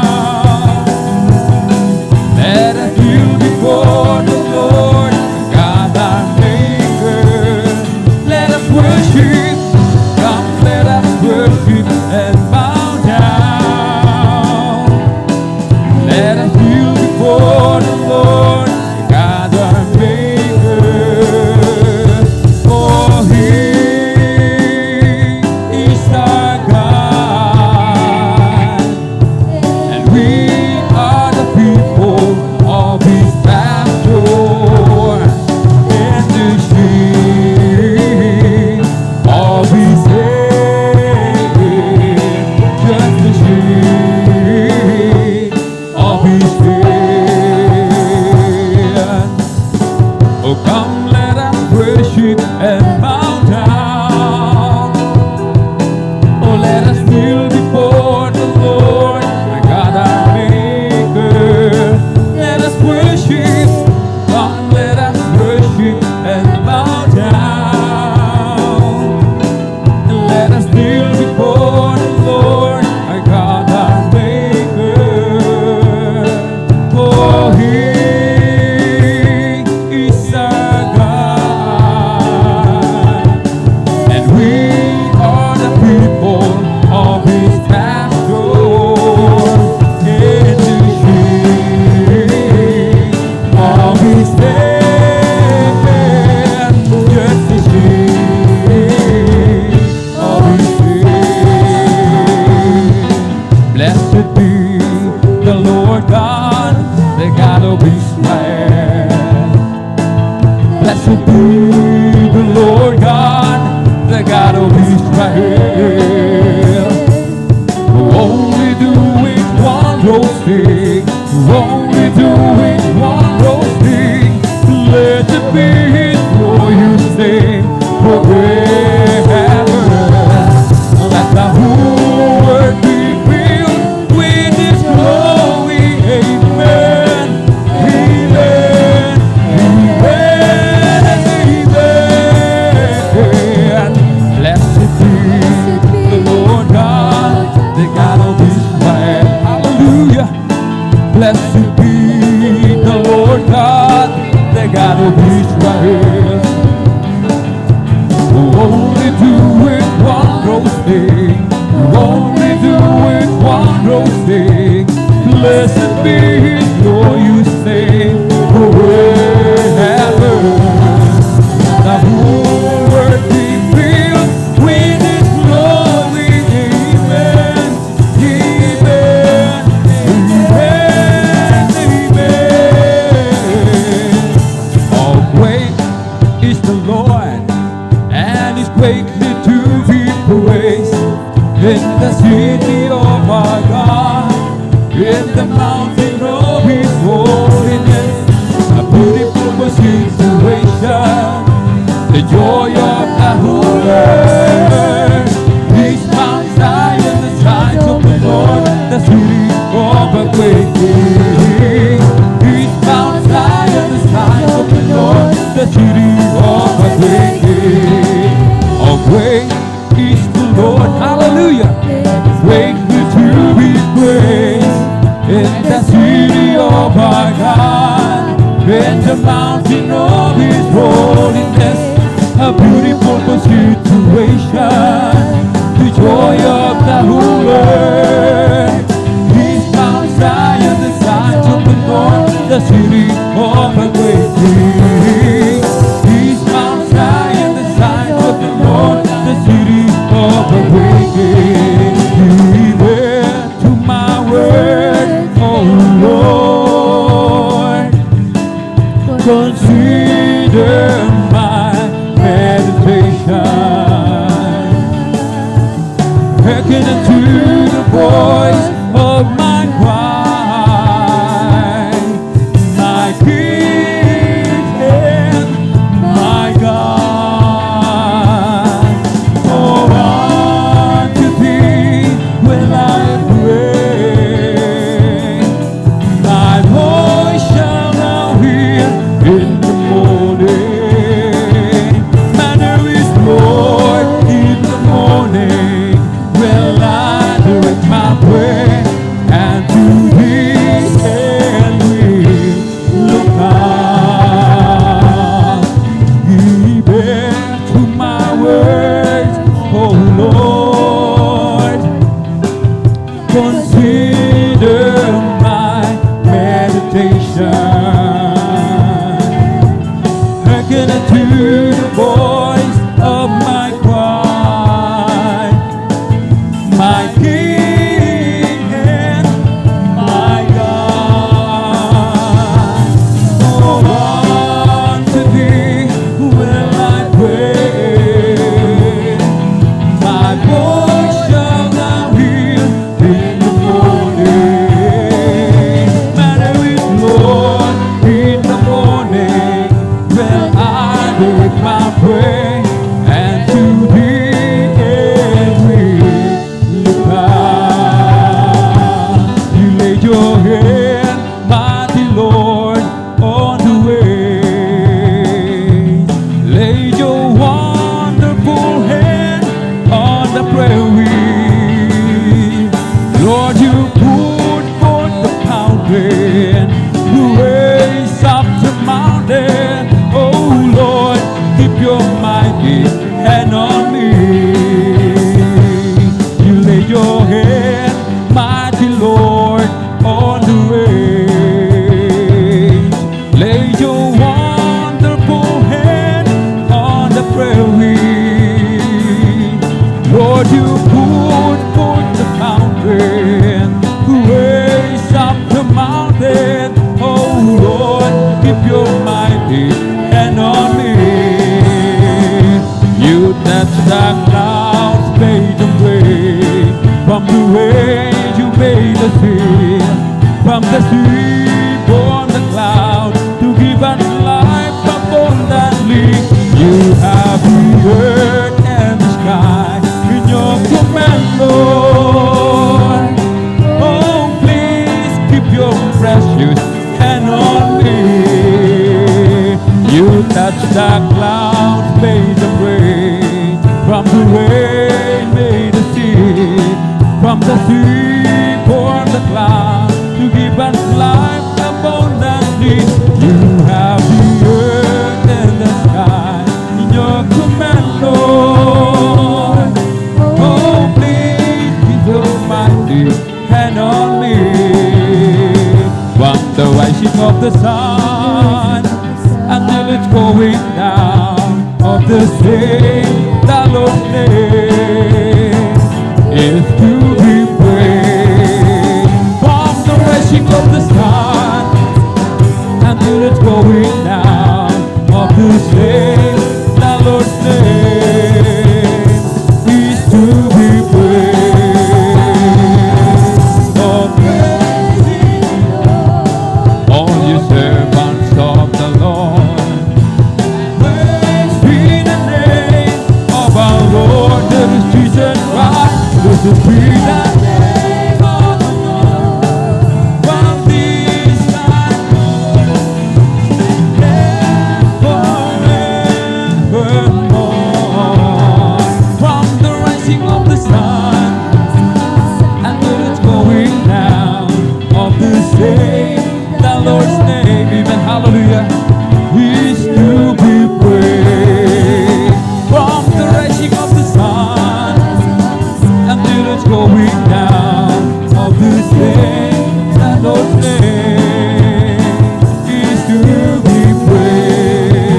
Let us kneel before the Lord, God our Maker. Let us worship. Come, let us worship and bow down. of Israel. Blessed be the Lord God, the God of Israel. Only doing wondrous things, only doing wondrous things. Blessed be His glorious name forever. Let the whole earth be filled with His glory. Amen. Amen. Amen. Amen. Blessed be the Lord God, the God of Israel. Hallelujah. Blessed be the Lord God, the God of Israel. Who only doeth wondrous things, who only doeth wondrous things. Blessed be His glorious name forever. The whole earth be filled with His glory. Amen. Amen. Amen. Amen. Oh, great is the Lord, and He's greatly to be praised. In the city of our God, in the mountain of His holiness, a beautiful situation, the joy of the whole earth. This Mount Zion, the sight of the Lord, the city of a great King. This Mount Zion, the sight of the Lord, the city of a great King. Oh, great is the Lord, hallelujah, greatly to be praised. In the city of our God, in the mountain of His holiness, a beautiful situation, the joy of the whole earth. This Mount Zion, the sight of the Lord, the city of a great King. This Mount Zion, the sight of the Lord, the city of a great King. Even to my word, oh Lord, consider my meditation. Hearken unto the voice of my cry, my King and my God. Oh, unto Thee will I pray. My voice shall thou hear in the morning. Manner is Lord in the morning. Will I direct my way, and to Thee can we look up. Even to my words, oh Lord, consider my meditation. Hearken unto the voice of my cry, my King and my God. Oh, unto Thee will I pray. My voice shall thou hear in the morning. Manner is Lord from the way you made the sea, from the sea, born the cloud, to give us life abundantly. You have the earth and the sky in your command, Lord. Oh, please keep your precious hand on me. You touch the clouds, made them rain, from the rain made the sea, from the sea form the cloud, to give us life abundantly. You have the earth and the sky in your command, Lord. Oh, please keep your mighty hand on me. From the rising of the sun until it's going down of the same, the Lord's name is to be praised. From the rising of the sun until it's going down of the same, the Lord's name is to be praised. Oh, all you servants of the Lord, praise be the name of our Lord, there is Jesus Christ. This is be the name of the Lord, from this time forevermore. From the rising of the sun until it's going down of the same, the Lord's name, even hallelujah, is to be praised. From the rising of the sun until it's going down of the same, the Lord's name is to be praised.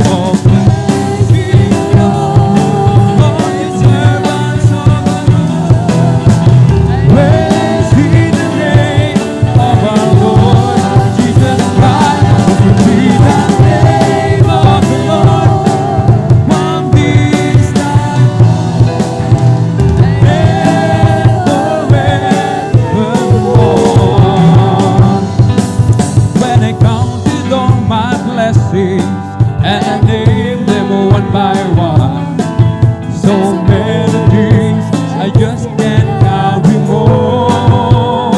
Oh, praise ye the Lord, all ye servants of the Lord. Praise ye the name of our Lord Jesus Christ. This will be the name of the Lord from this time forevermore. When I counted all my blessings and I named them one by one, so many things I just can't count them all.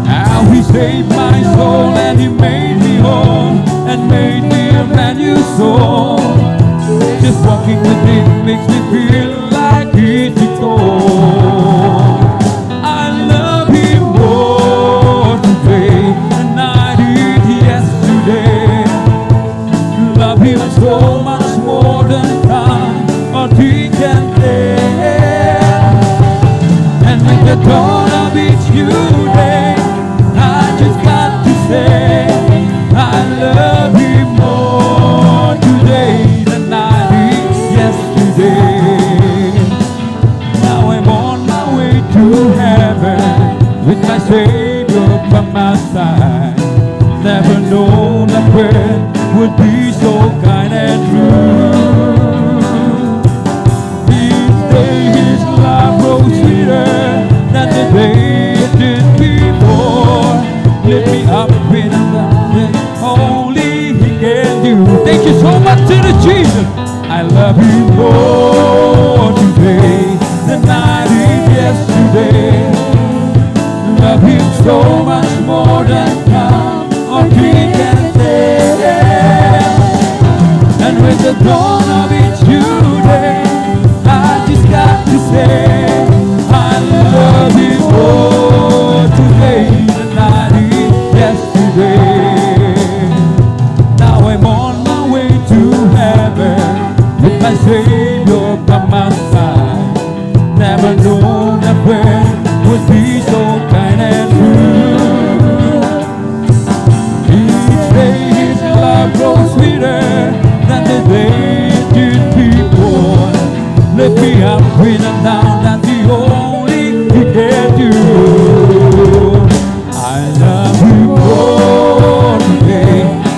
How He saved my soul and He made me whole and made me a brand new soul. Just walking with Him makes me feel like easy gold. I love Him more today than I did yesterday. Love Him so much more than time or He can bear. And with the dawn of each new day, I just got to say, I love Him more today than I did yesterday. Now I'm on my way to heaven with my Savior by my side. Never known a friend would be so kind and true. Each day His love grows sweeter than the day it did before. Lift me up when I'm down, only He can do. Thank you so much to the Jesus. I love Him more today than I did yesterday. Love Him so much more than time or He can bear. And with the dawn of each new day, I just got to say, I love Him more today than I did yesterday. Now I'm on my way to heaven with my Savior by my side. Never known a friend would be so kind and true. Each day His love grows sweeter than the day it did before. Lift me up when I'm down, that's the only He can do. I love You more today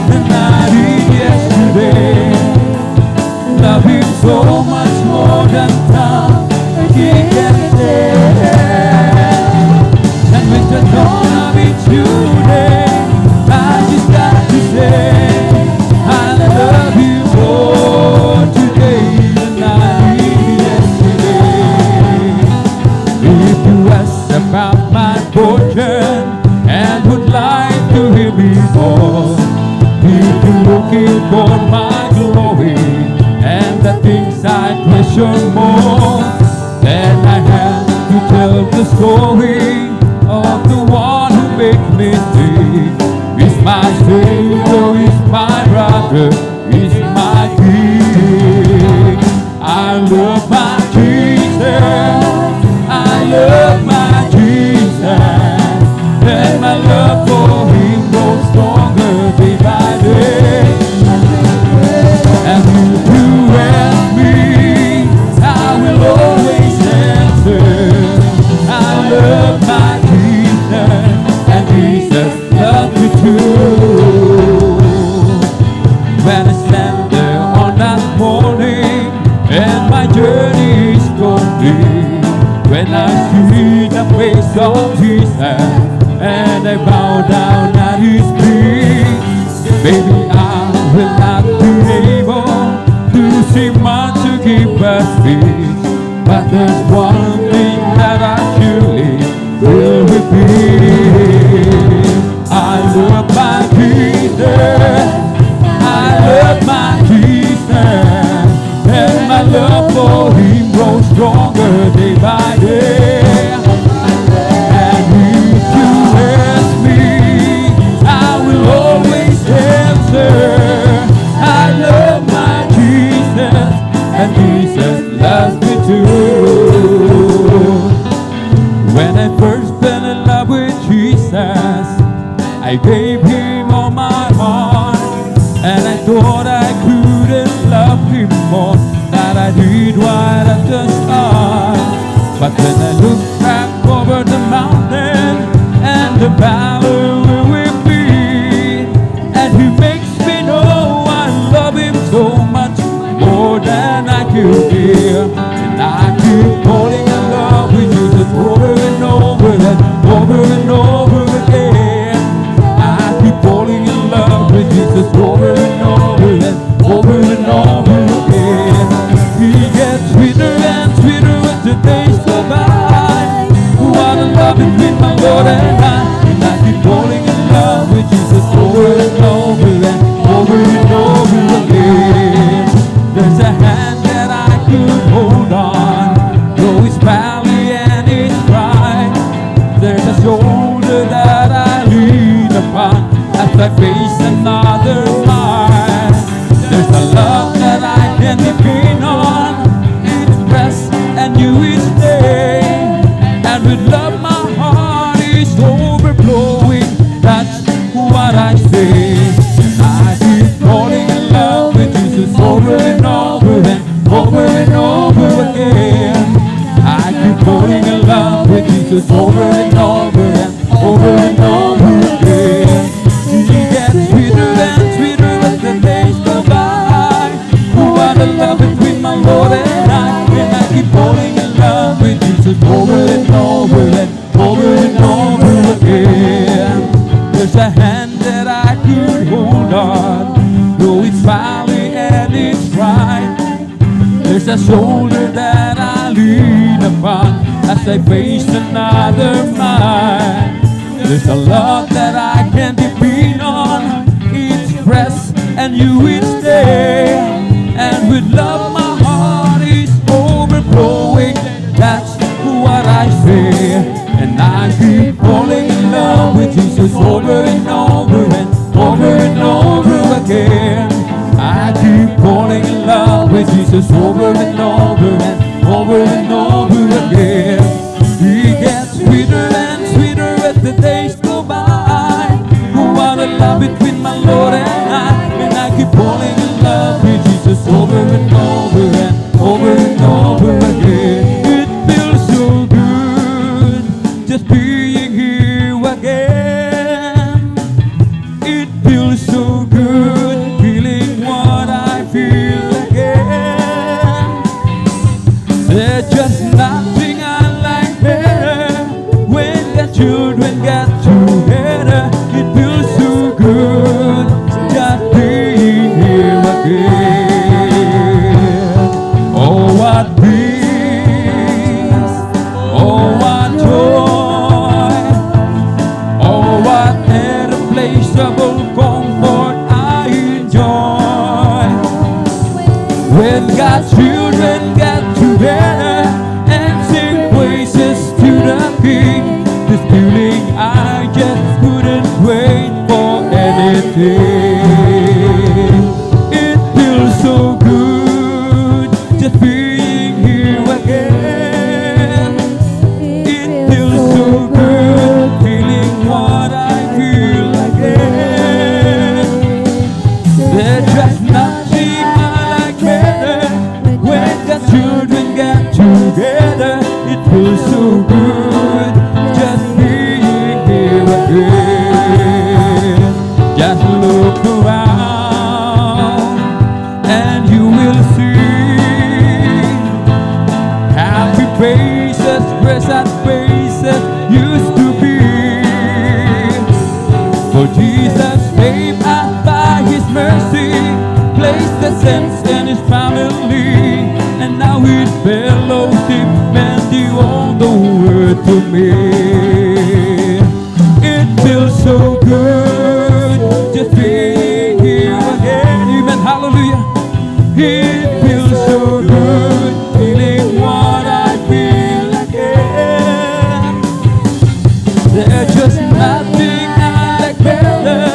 than I did yesterday. Love Him so much more than time. for my glory, and the things I treasure more. Then I have to tell the story of the one who made me sing. He's my Savior, he's my brother, he's my King. I love my Jesus, I love my Jesus, and my love for him grows stronger day by day. And if you ask me, I will always answer. I love my Jesus, and Jesus loves me too. When I stand there on that morning, and my journey is complete, when I see the face of Jesus, and I bow down at his feet, baby, I will not be able to see much to keep a speech, but there's one thing that I surely will repeat. I love my Jesus, I love my Jesus, and my love for him grows stronger day by day. And if you ask me, I will always answer. I love my Jesus, and Jesus loves me too. When I first fell in love with Jesus, I gave him all my heart, and I thought I couldn't love him more than I did right at the start. But then I looked back over the mountain and the valley where we've been, and he makes me know I love him so much more than I could hear. And I keep falling in love with Jesus over and over and over again. I keep falling in love with Jesus over and over again. He gets sweeter and sweeter as the days go by. What a love between my Lord and I keep falling in love with Jesus over and over again. There's a hand that I could hold on, though it's valley and it's dry. There's a shoulder that I lean upon as I face another fight. There's a love that I can depend on, it's rest and you will stay. And with love my heart is overflowing, that's what I say. I keep falling in love with Jesus over and over again. I keep falling in love with Jesus over and over again. He gets sweeter and sweeter as the days go by. What a love between my Lord and I keep falling in love with Jesus over and over again. There's a hand that I could hold on, though it's valley and it's dry. There's a shoulder that I lean upon as I face another fight. There's a love that I can depend on, it's rest and you will stay. And with love my heart is overflowing, that's what I say. And I keep falling in love with Jesus over and over again. I keep falling in love with Jesus over and over again. He gets sweeter and sweeter as the days go by. What a love between my Lord and I keep falling in love with Jesus over and over again. It feels so good just being here again. It feels so good feeling what I feel again. There's just I just couldn't wait for anything. It feels so good just being here again. It feels so good feeling what I feel again. There's just nothing I like better when the children get together. It feels so good just being here again. Just look around and you will see happy faces, present faces used to be. For Jesus saved us by His mercy, placed the saints in His family, and now His fellowship meant all the world to me. It feels so good just being here again. Amen, hallelujah. It feels so good feeling what I feel again. There's just nothing I like better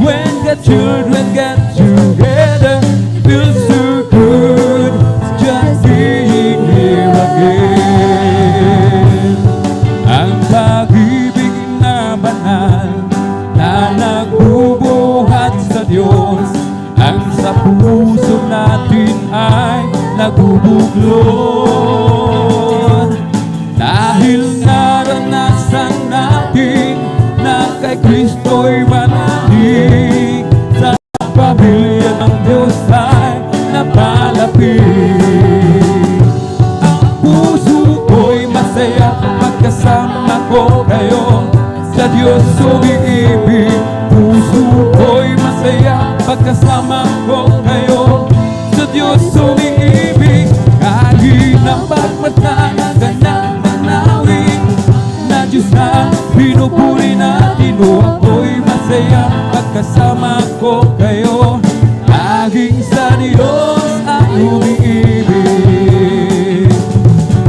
when the children get together. Feels so good just being here again. Ang pag-ibig na banal na nagbubuhat sa Diyos, ang sa puso natin ay nagubuglod. Dahil naranasan natin na kay Kristo'y manalig, sa pamilya ng Diyos ay napalapit. Ang puso ko'y masaya magkasama ko kayo, sa Diyos umiibig. Puso ko'y masaya pagkasama ko kayo, sa Diyos umiibig. Kahit ang pagmata ng kanyang manawin, na Diyos na pinupuri natin, o ako'y masaya pagkasama ko kayo. Laging sa Diyos ang umiibig.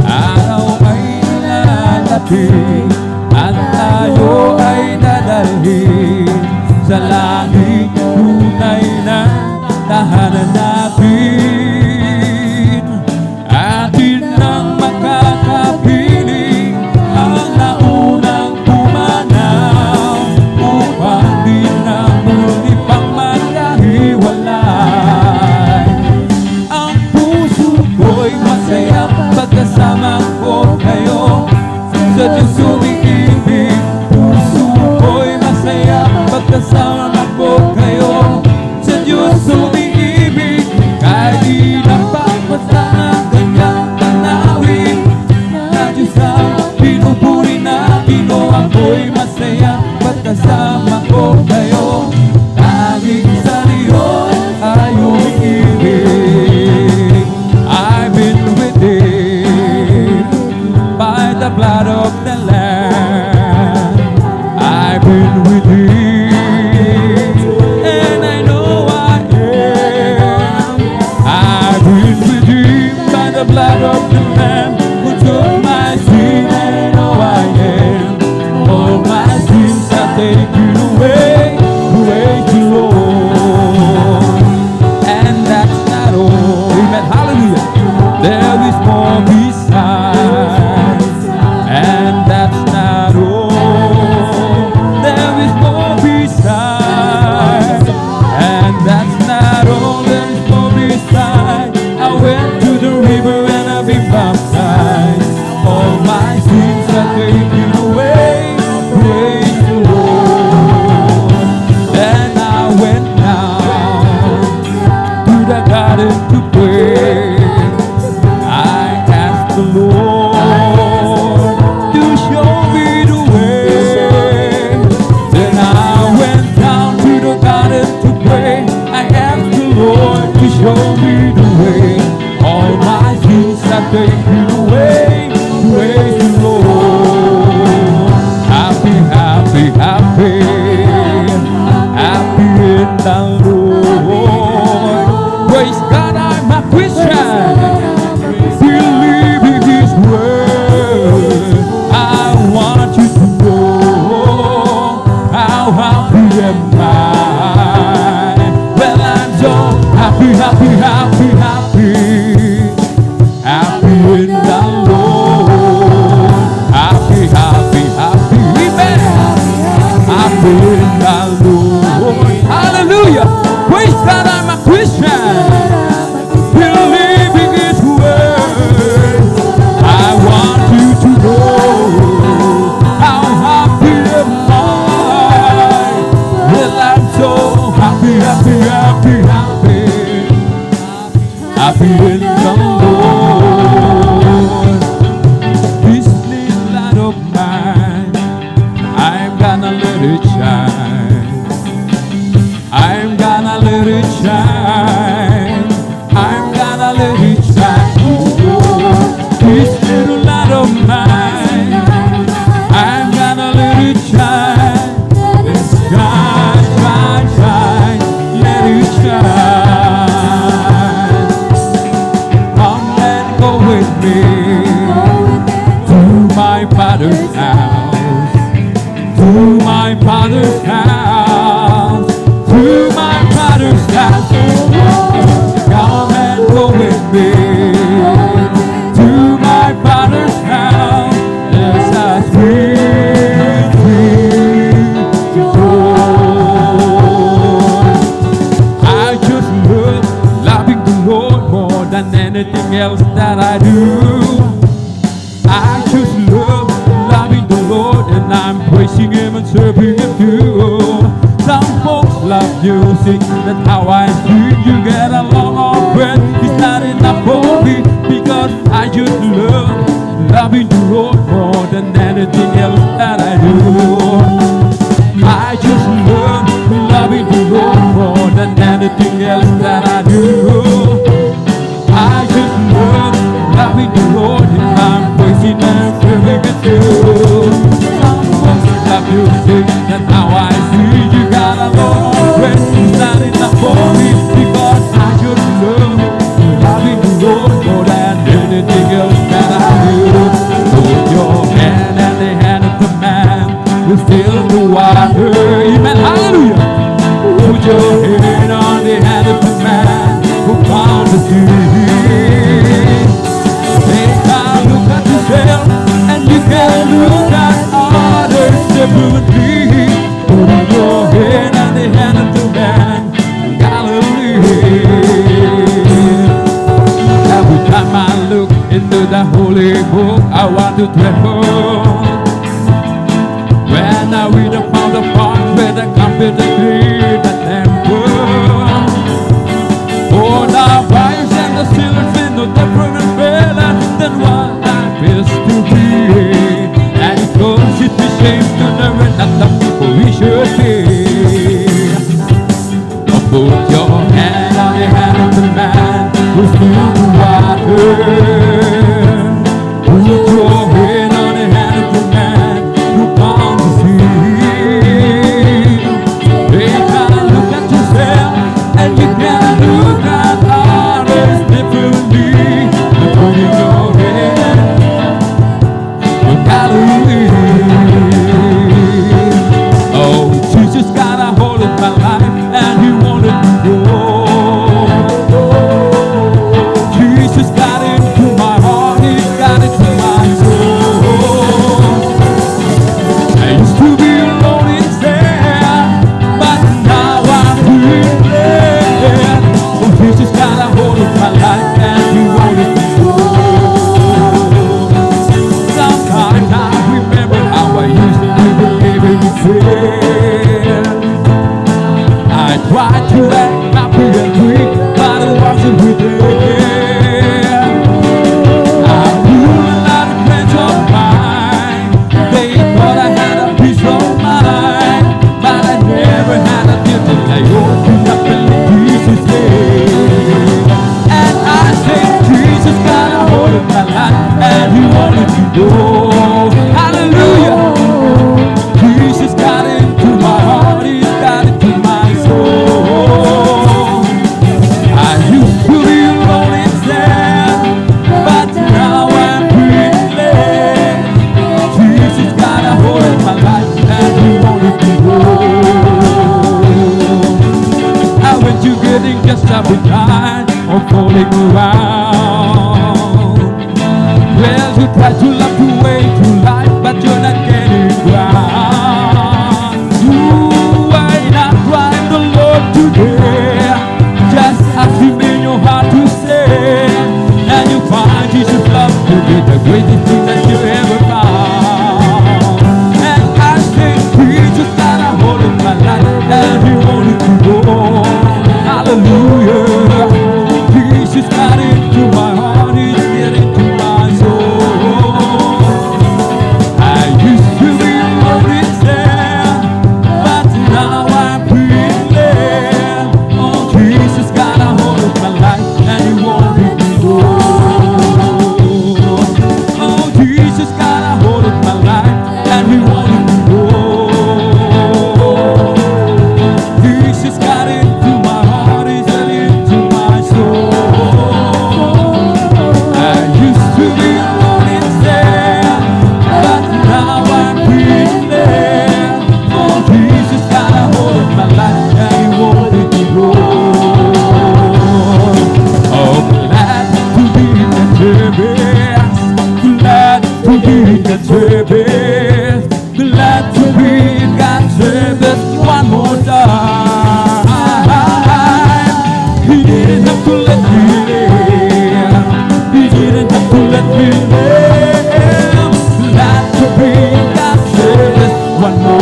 Araw ay nalalating at tayo ay dadalhin sa langit, tunay na tahanan natin. Atin ang makakapiling ang naunang pumanaw, upang di na muli pang magkahiwalay. Ang puso ko'y masaya pagkasama ko kayo, sa Diyos umiibig. Puso ko'y masaya pagkasama ko kayo, sa Diyos umiibig. Kahit di na pagmata ng kanyang tanawin, na Diyos ang pinupuri natin, o ako'y masaya pagkasama ko kayo. Laging sa Diyos ay umiibig. I've been redeemed by the blood of the Lamb. I've been redeemed, and I know I am. I've been redeemed by the blood of the Lamb, who took my sin, and I know I am. All my sins are taken away, praise the Lord. And that's not all. Amen, hallelujah. There is more besides. praising Him and serving Him too. Some folks love music, that's how I feel. You get along all great, it's not enough for me, because I just love loving the Lord more than anything else that I do. I just love loving the Lord more than anything else that I do. I just love loving the Lord, and I'm praising and serving Him too. Some folks love music, that's how I feel. You got a long way, it's not enough for me, because I just love loving the Lord more than anything else that I do. Put your hand in the hand of the man who still the water. Amen. Hallelujah. Put your hand on the hand of the man who found the sea. Take a look at yourself, and you can look at others differently. Put your hand on the hand of the man in Galilee. Every time I look into the holy book, I want to tremble. When I read about the part where the comfort agreed the temple. Oh, the fires and the silence in no different and better than what life is to be. And it goes it to shame to never not the people we should be. Put your hand on the hand of the man who's still the water. Put your hand on the hand of the man who calms the sea. Take a look at yourself, and you can look at others differently. Put your hand on Galilee. Oh, Jesus got a hold of my life, and He wanted to go. Jesus got into my heart, He got into my soul. I used to be alone inside, but now I'm free. Oh, Jesus got a hold of my life, and He wanted to go. Sometimes I remember how I used to believe in prayer. I tried to act happy and free, but it wasn't within. I knew a lot of friends of mine, they thought I had a peace of mind, but I never had a difference. I opened up and let Jesus in. And I said, Jesus got a hold of my life, and He wanted to go. Hallelujah. Jesus got into my heart, He got into my soul. I used to be alone inside, but now I'm free. Jesus got a hold of my life, and He wanted to go. I went to getting just up in time or falling around. Well, you try to love your way through life, but you're not getting ground. Why not try the Lord today? Just ask Him in your heart to say, and you find Jesus' love to be the greatest thing that you ever found. And I say, Jesus got a hold of my life, and He wanted to go. Hallelujah. Jesus got into my heart, He's getting to my soul. I used to be alone inside, but now I'm free. Oh, Jesus got a hold of my life, and He wanted to go. Oh, Jesus got a hold of my life, and He wanted to go. Jesus got into my heart, He's getting into my soul. I used to be alone inside, but now I'm free. Oh, Jesus got a hold of my life, and He wanted to go. Oh, glad to be in the service, glad to be in the service, glad to be in God's service one more time. He didn't have to let me live, He didn't have to let me live. Glad to be in God's service one more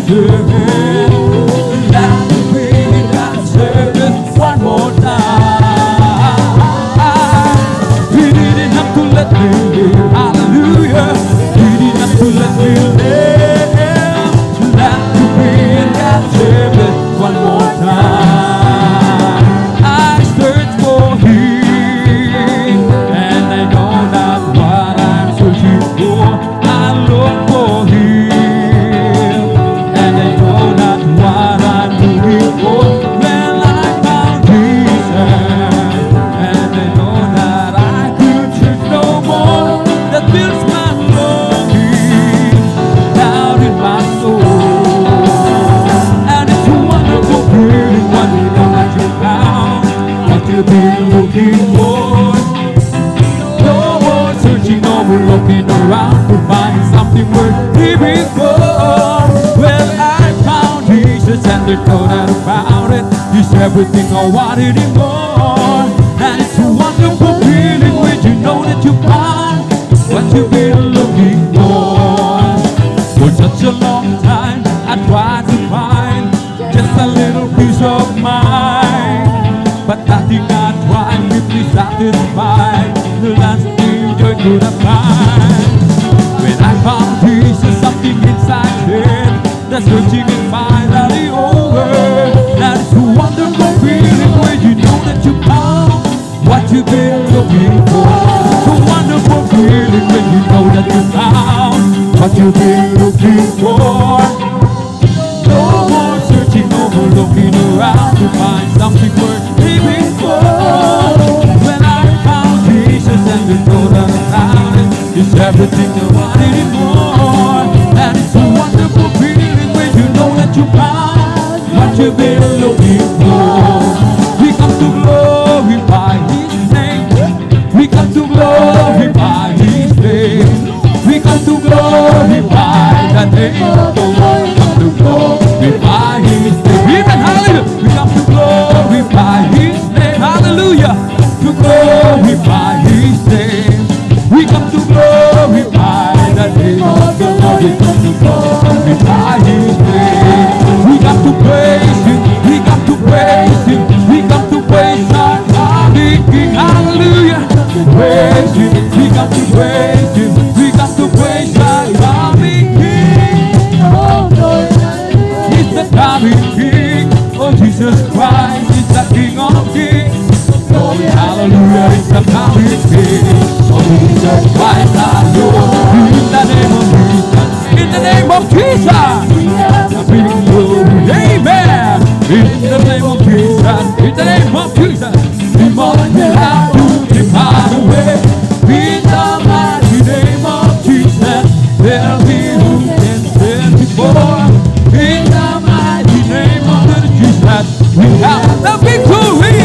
service. Let me be in that service one more time. He didn't have to let me live, hallelujah. He didn't have to let me live. Let me be in that service one more time. I search for Him, and I know not what I'm searching for. I look for Him, and I know not what I'm looking for. Well, I found Jesus, and I know that I could search no more. That fills my longing down in my soul. And it's a wonderful feeling when you know that you found what you've been looking for. No more searching, no more looking around to find something worth living for. Well, I found Jesus, and there's no doubt about it. He's everything I wanted and more. And it's a wonderful feeling when you know that you found what you've been looking for. For such a long time, I tried to find just a little peace of mind, but nothing I tried could be satisfied. The lasting joy could I find. When I found Jesus, something inside said the searching is finally over. That is a wonderful feeling when you know that you found what you've been looking for. It's a wonderful feeling when you know that you found what you've been looking for. No more searching, no more looking around to find something worth living for. When I found Jesus, and you know that I found it, it's everything I wanted and more. And it's a wonderful feeling when you know that you found what you've been looking for. We come to glorify His name. We come to glorify His name. We come to glorify the name of the Lord. Come to glorify His name. Amen, hallelujah. We come to glorify His name. Hallelujah. To glorify His name. We come to glorify the name of the Lord. We come to glorify His name. We come to praise Him. We come to praise Him. We come to praise our Holy King. Hallelujah. Praise Him. We come to praise Him. We come to praise our Holy King. He's the coming King. Oh, Jesus Christ is the King of Kings. Glory, hallelujah, is the coming King. So Jesus Christ our Lord. In the name of Jesus. In the name of Jesus. The big glory. Amen. In the name of Jesus. In the name of Jesus. Demons will have to depart away. In the mighty name of Jesus. There'll be who can stand before. In the mighty name of Jesus. We have the victory.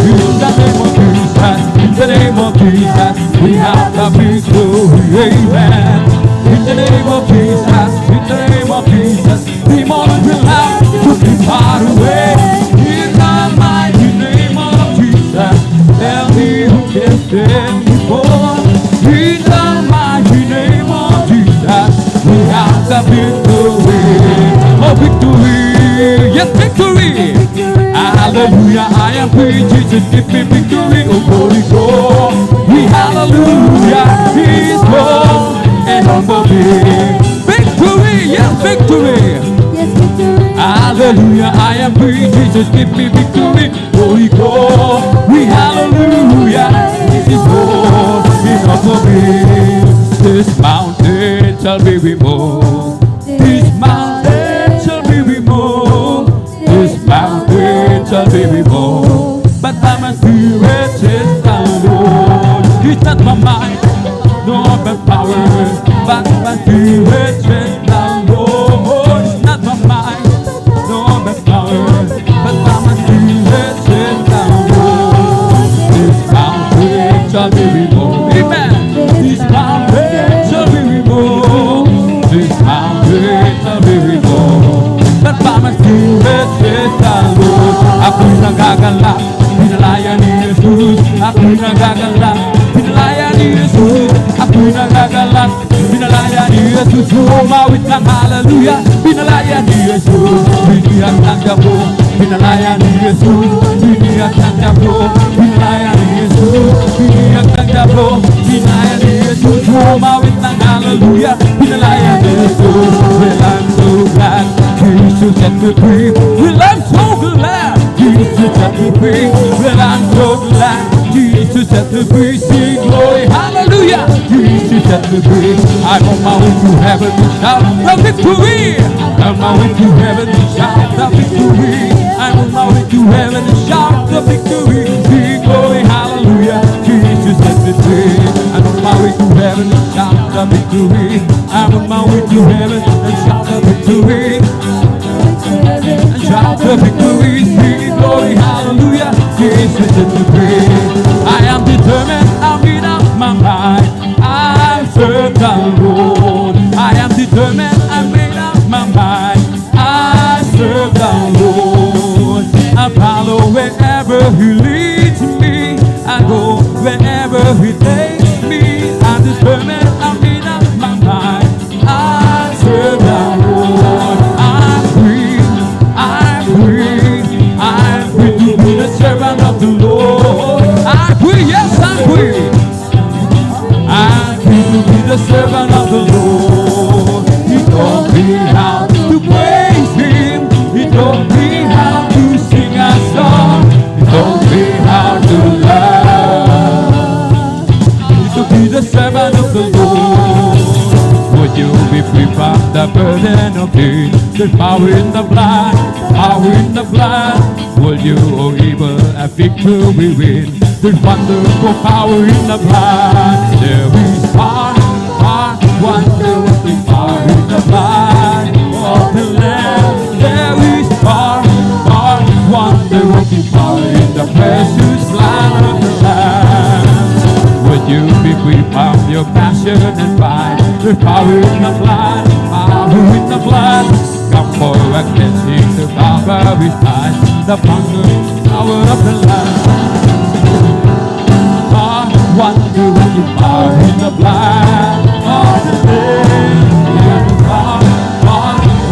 In the name of Jesus. In the name of Jesus. We have the victory. Amen. In the name of Jesus. In the name of Jesus. Demons will have to depart away. In the mighty name of Jesus. Tell me who can stand before. In the mighty name of Jesus. We have the victory. Oh, victory. Yes, victory. Hallelujah. I am free. Jesus, give me victory. Oh, Holy God. We hallelujah. He is Lord and humble me. Victory. Yes, victory. Hallelujah, I am free. Jesus, give me victory. Holy God, we hallelujah. This is Lord, enough for me. This mountain shall be removed. This mountain shall be removed. This mountain shall be removed. But by my spirit says the Lord. It's not my mind, nor my power, but my spirit says the Lord. It's not my mind. Shall be removed. Amen. This mountain shall be removed. This mountain shall be removed. But by my spirit says the Lord. Ako'y nagagalak, pinalaya ni Jesus. Ako'y nagagalak, pinalaya ni Jesus. Ako'y nagagalak, pinalaya ni Jesus. Umawit ng hallelujah, pinalaya ni akan jatuh melayani Yesus, ini akan jatuh melayani Yesus, ini akan jatuh melayani Yesus. Oh mau bintang haleluya melayani Yesus. Well I'm so glad Jesus set me free. Well I'm so glad Jesus set me free. Well I'm so glad Jesus set me free. Sing glory hallelujah, Jesus set me free. I'm on my way to heaven to shout the victory. I'm on my way to heaven to shout the victory. I'm on my way to heaven to shout the victory. Sing glory hallelujah, Jesus set me free. I'm on my way to heaven to shout the victory. I'm on my way to heaven and shout the victory. And shout the victory, sing glory hallelujah, Jesus set me free. I am determined, I'll made up my mind. I serve the Lord. I am determined, I made up my mind. I serve the Lord. I follow wherever He leads me. I go wherever He takes me. I'm determined, I made up my mind. I serve the Lord. I'm free, I'm free, I'm free to be the servant of the Lord. I'm free, yes I'm free. I'm free to be the servant of the Lord. He taught me how to praise Him. He taught me how to sing a song. He taught me how to love. To be the servant of the Lord. Would you be free from the burden of sin? There's power in the blood, power in the blood. Will you, O evil, a victory win? There's wonderful power in the blood. There is power, wonderful power in the blood of the Lamb. There is power, wonderful power in the precious blood of the Lamb. Would you be free from your passion and pride? There's power in the blood, power in the blood. Come forward and sing the Calvary's tide, the power of the Lamb. Wonderful power in the blood of the Lamb.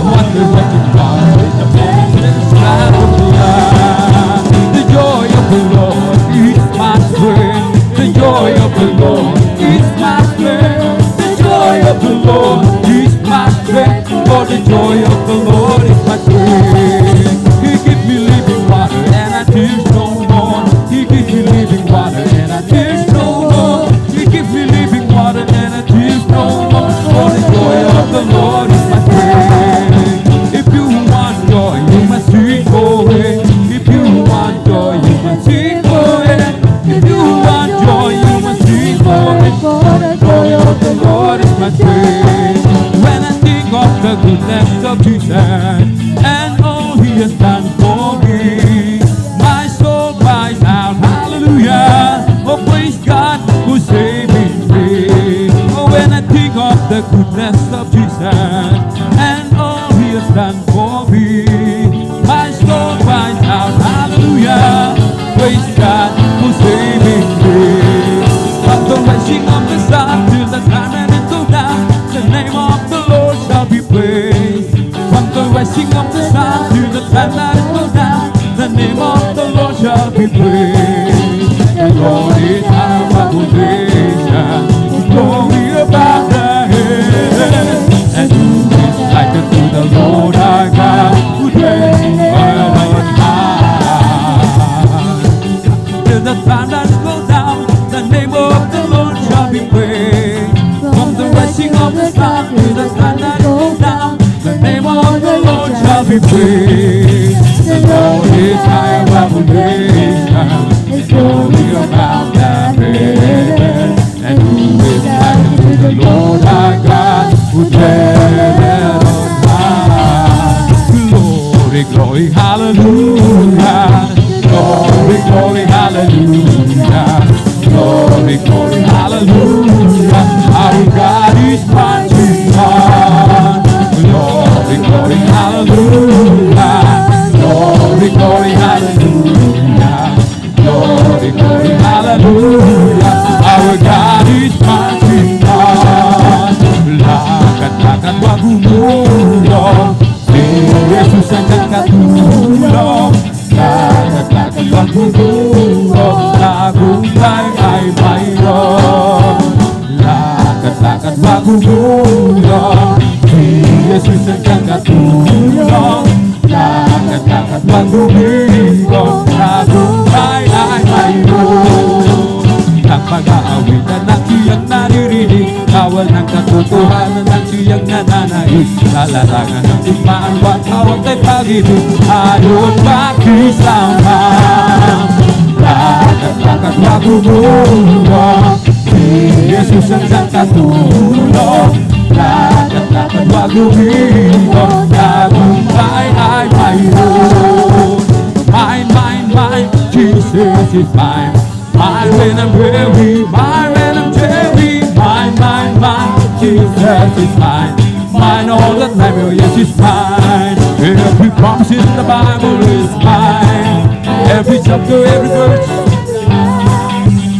Wonderful power in the precious blood of the Lamb. The joy of the Lord is my strength. The joy of the Lord is my strength. The joy of the Lord is my strength. For the joy of the Lord is my strength. He gives me living water and I thirst no more. He gives me living water and I thirst no more. He gives me living water and I thirst no more. For the joy of the Lord is my strength. If you want joy, you must sing for it. If you want joy, you must sing for it. If you want joy, you must sing for it. For the joy of the Lord is my strength. When I think of the goodness of Jesus and all He has done for me, my soul cries out, hallelujah. Oh, praise God who saved me free. Oh, when I think of the goodness of Jesus and all He has done for me, my soul cries out, hallelujah. Praise God who saved me free. From the rising of the sun till the time when it goes down, the name of the Lord shall be praised. From the rising of the sun till the time that it goes down, the name of the Lord shall be praised. The Lord is our foundation, glory above the heavens, and who is like unto the Lord our God, who dwelleth on high. Till the thunders go down, the name of the Lord shall be praised. From the rising of the sun till the thunders go down, the name of the Lord shall be praised. The Lord is our foundation, His glory above the heavens, and who is like unto the Lord our God, who dwelleth on high. Glory, glory, hallelujah. Glory, glory, hallelujah. Glory, glory, hallelujah. Our God is mighty God. Glory, glory, hallelujah. Glory, glory, hallelujah. Glory, glory, hallelujah. Our God is mighty God. Lakad-lakad wag umulo, si Yesus yang angkat tulung, lagat-lagat lagu tulung, lagu ai mayroon. Lagat-lagat lagu tulung, Yesus yang angkat tulung, lagat-lagat lagu tulung, lagu ai mayroon. Ang pag-aawitan ng siyang naririnig, awal ng katotohanan ng siyang nananais. Lalarangan ng digmaan, watawag ay pag-ibig, ayon makisama. Lagat-lagat magumulong, si Jesus ang siyang katulong. Lagat-lagat magumulong, tagumpay ay mayroon. Mine, mine, mine, Jesus is mine. Mine when I'm weary, mine when I'm dreary, mine, mine, mine, Jesus is mine. Mine all the time, oh yes, it's mine. Every promise in the Bible is mine. Every chapter, every verse,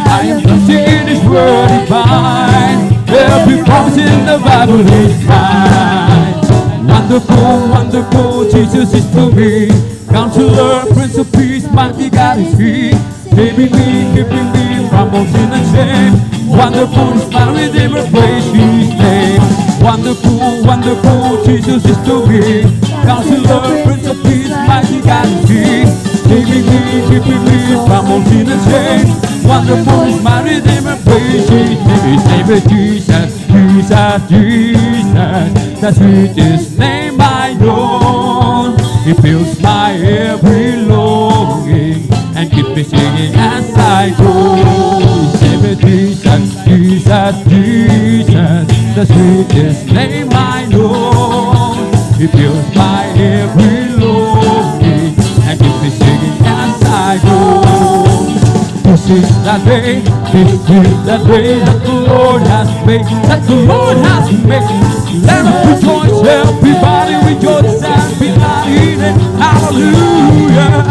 I am trusting in His word divine. Every promise in the Bible is mine. Wonderful, wonderful, Jesus is to me. Counselor, Prince of Peace, mighty God is He. Keeping me from all sin and shame. Wonderful is my Redeemer, praise His name. Wonderful, wonderful, Jesus is to me. Counselor, Prince of Peace, mighty God is He. Keeping me from all sin and shame. Wonderful is my Redeemer, praise His name. His name is Jesus, Jesus, Jesus. The sweetest name I know. He fills my every longing and keep me singing as I go. His name is Jesus, Jesus, Jesus, the sweetest name I know. He fills my every longing and keep me singing as I go. This is the day, this is the day that the Lord has made, that the Lord has made. Let us rejoice, everybody rejoice and be glad in it. Hallelujah.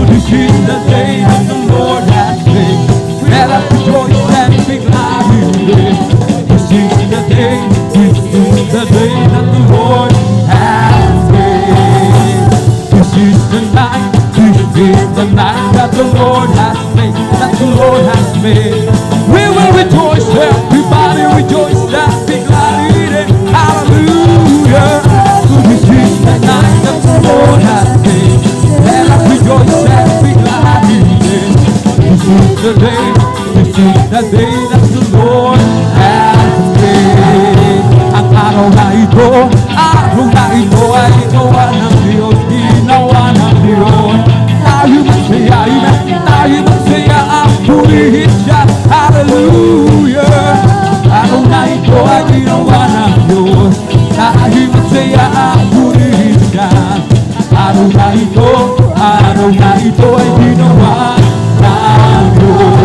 This is the day that the Lord has made. Let us rejoice and be glad in it. This is the day, this is the day that the Lord has made. This is the night, this is the night that the Lord has made, that the Lord has made. We will rejoice, everybody rejoice and be glad in it. Hallelujah. This is the night that the Lord has made. Let us rejoice and be glad in it. This is the day, this is the day that the Lord has made. Ang araw na ito ay ginawa ng Diyos, ginawa ng Diyos. Tayo magsaya, ang purihin siya. Hallelujah. Araw na ito ay ginawa ng Diyos. Tayo magsaya, ang purihin siya. Araw na ito ay ginawa ng Diyos.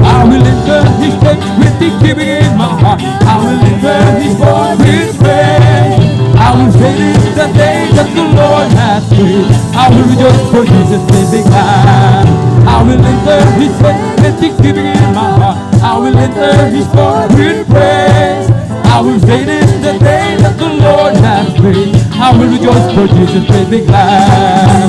I will enter His gate with thanksgiving in my heart. I will enter His court with praise. I will say this is the day that the Lord has made. I will rejoice for Jesus may be glad. I will enter His gate with thanksgiving in my heart. I will enter His court with praise. I will say this is the day that the Lord has made. I will rejoice for Jesus may be glad.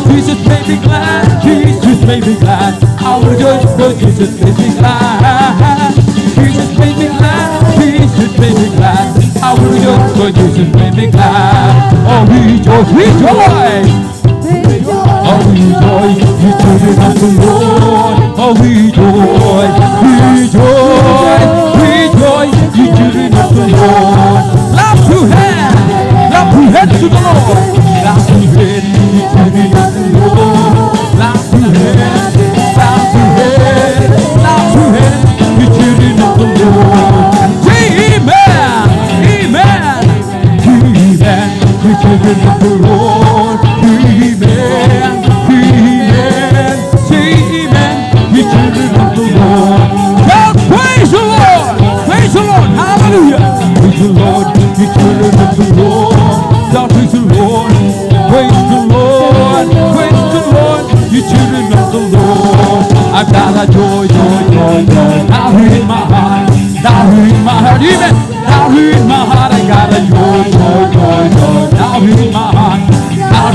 Jesus may be glad, Jesus may be glad. I will rejoice for Jesus may be glad. Jesus may be glad, Jesus may be glad. I will rejoice for Jesus may be glad. Oh rejoice, rejoice. Oh rejoice, you children of the Lord. Oh rejoice, rejoice, rejoice, you children of the Lord. Clap your hands to the Lord. Clap your hands, you children of the Lord. Clap your hands, clap your hands, clap your hands, you children of the Lord. Amen, amen, amen, you children of the Lord. Amen, amen, say amen, you children of the Lord. Shout praise the Lord, hallelujah. Praise the Lord, you children of the Lord. Shout praise the Lord, praise the Lord, praise the Lord, you children of the Lord. I've got a joy, joy, joy, joy, now in my heart, now in my heart, even now in my heart, I got a joy, joy, joy, joy, now in my heart, now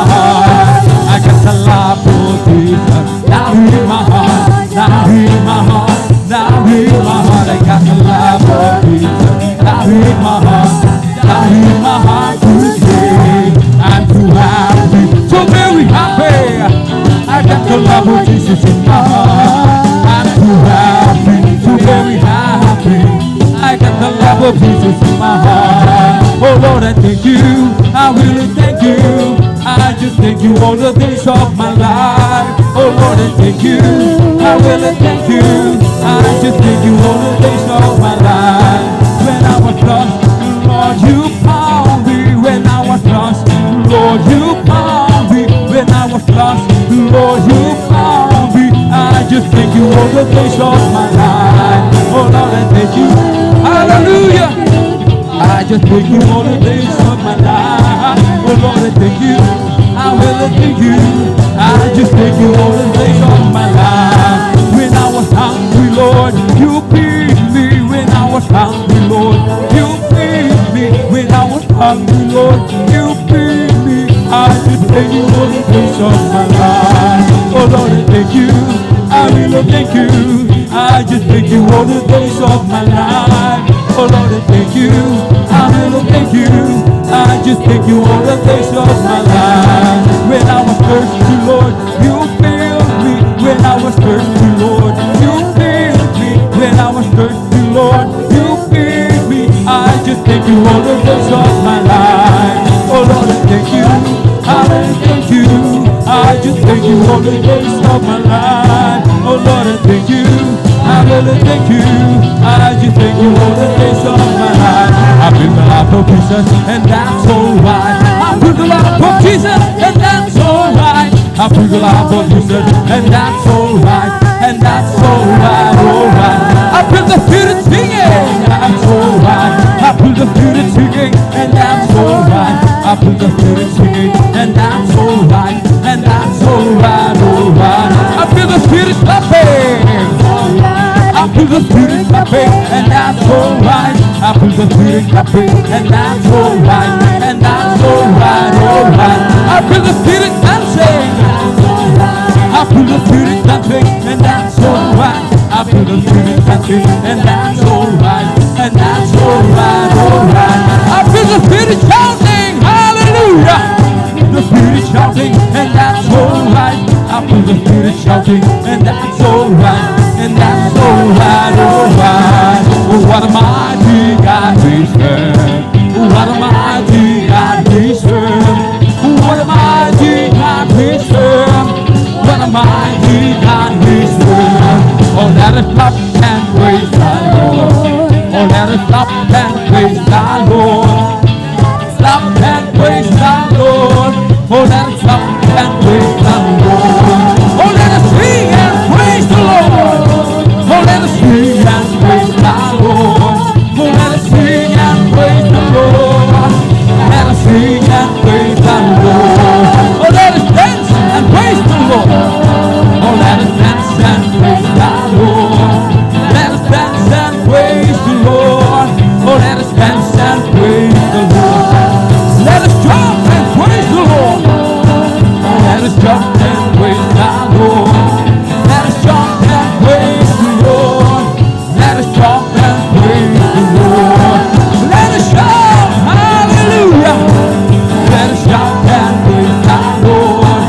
heart. I got the love for Jesus. Now in my heart, now in my heart, now in my heart. I got the love for Jesus. Now in my heart, now in my heart to say I'm too happy, so very happy. I got the love of Jesus in my heart. I'm too happy, so very happy. I got the love of Jesus in my heart. Oh Lord, I thank you. I really thank you. I just thank you all the days of my life. Oh Lord, I thank you. I really thank you. I just thank you all the days of my life. When I was lost, Lord, you found me. When I was lost, Lord, you found me. When I was lost, Lord, you found me. I just thank you all the days of my life. Oh Lord, I thank you. Hallelujah. I just thank you all the days of my life. Oh Lord, I thank you. I will thank you. I just thank you all the days of my life. When I was hungry, Lord, you feed me. When I was hungry, Lord, you feed me. When I was hungry, Lord, you feed me. I just thank you all the days of my life. Oh Lord, I thank you. I will thank you. I just thank you all the days of my life. Oh Lord, I thank you. I will thank you. I just thank you all the days of my life. When I was thirsty, Lord, you filled me. When I was thirsty, Lord, you filled me. When I was thirsty, Lord, you filled me. I just thank you all the days of my life. Oh Lord, I thank you. I will thank you. I just thank you all the days of my life. Oh Lord, I thank you. I really thank you. I just thank you all the days of my life. I feel the love of Jesus, and that's alright. I feel the love of Jesus, and that's alright. I feel the love of Jesus, and that's alright. And that's alright, alright. I feel the Spirit singing, that's alright. I feel the Spirit singing, and that's alright. I feel the Spirit singing, and that's alright. And that's alright, alright. I feel the Spirit clapping. I feel the Spirit clapping, and that's alright. I feel the Spirit clapping, and that's alright. And that's alright, alright. I feel the Spirit dancing. I feel the Spirit dancing, and that's alright. I feel the Spirit dancing, and that's alright. And that's alright, alright. I feel the Spirit shouting, hallelujah. The Spirit shouting, and that's alright. I feel the Spirit shouting, and that's alright. And that's alright, alright. Oh, what a mighty God we serve. Oh, what a mighty God we serve. Oh, what a mighty God we serve. What a mighty God we serve. Oh, let us clap and praise the Lord. Oh, let us clap and praise the Lord. Clap and praise the Lord. Oh, let us clap and praise the Lord. Oh, let us sing and praise the Lord. Oh, let us sing and praise the Lord. Oh, let us sing and praise the Lord. Let us sing and praise the Lord. Oh, let us dance and praise the Lord. Oh, let us dance and praise the Lord. Let us dance and praise the Lord. Oh, let us dance and praise the Lord. Let us jump and praise the Lord. Oh, let us jump and praise the Lord. Let us jump and praise the Lord. Let us jump and praise the Lord. Let us shout, hallelujah. Let us shout and praise the Lord.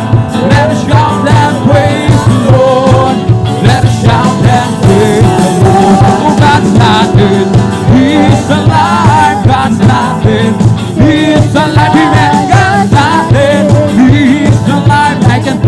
Let us shout and praise the Lord. Let us shout and praise the Lord. Oh, God's not dead. He's alive. God's not dead. He's alive. Amen. God's not dead. He's alive. I can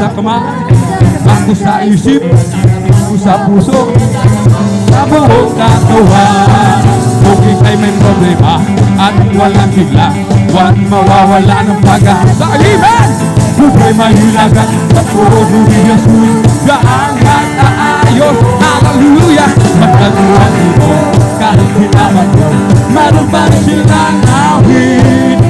sa kamay, ako sa isip, ako sa puso, sa buong katawan. Kung ika'y may problema at walang sigla, huwag mawawala ng pag-asa. Amen! Buhay mahilagan sa puro ni Jesus, gaan at aayos. Hallelujah! Magkaguhan mo kahit hinaman mo, meron pa rin silang awit.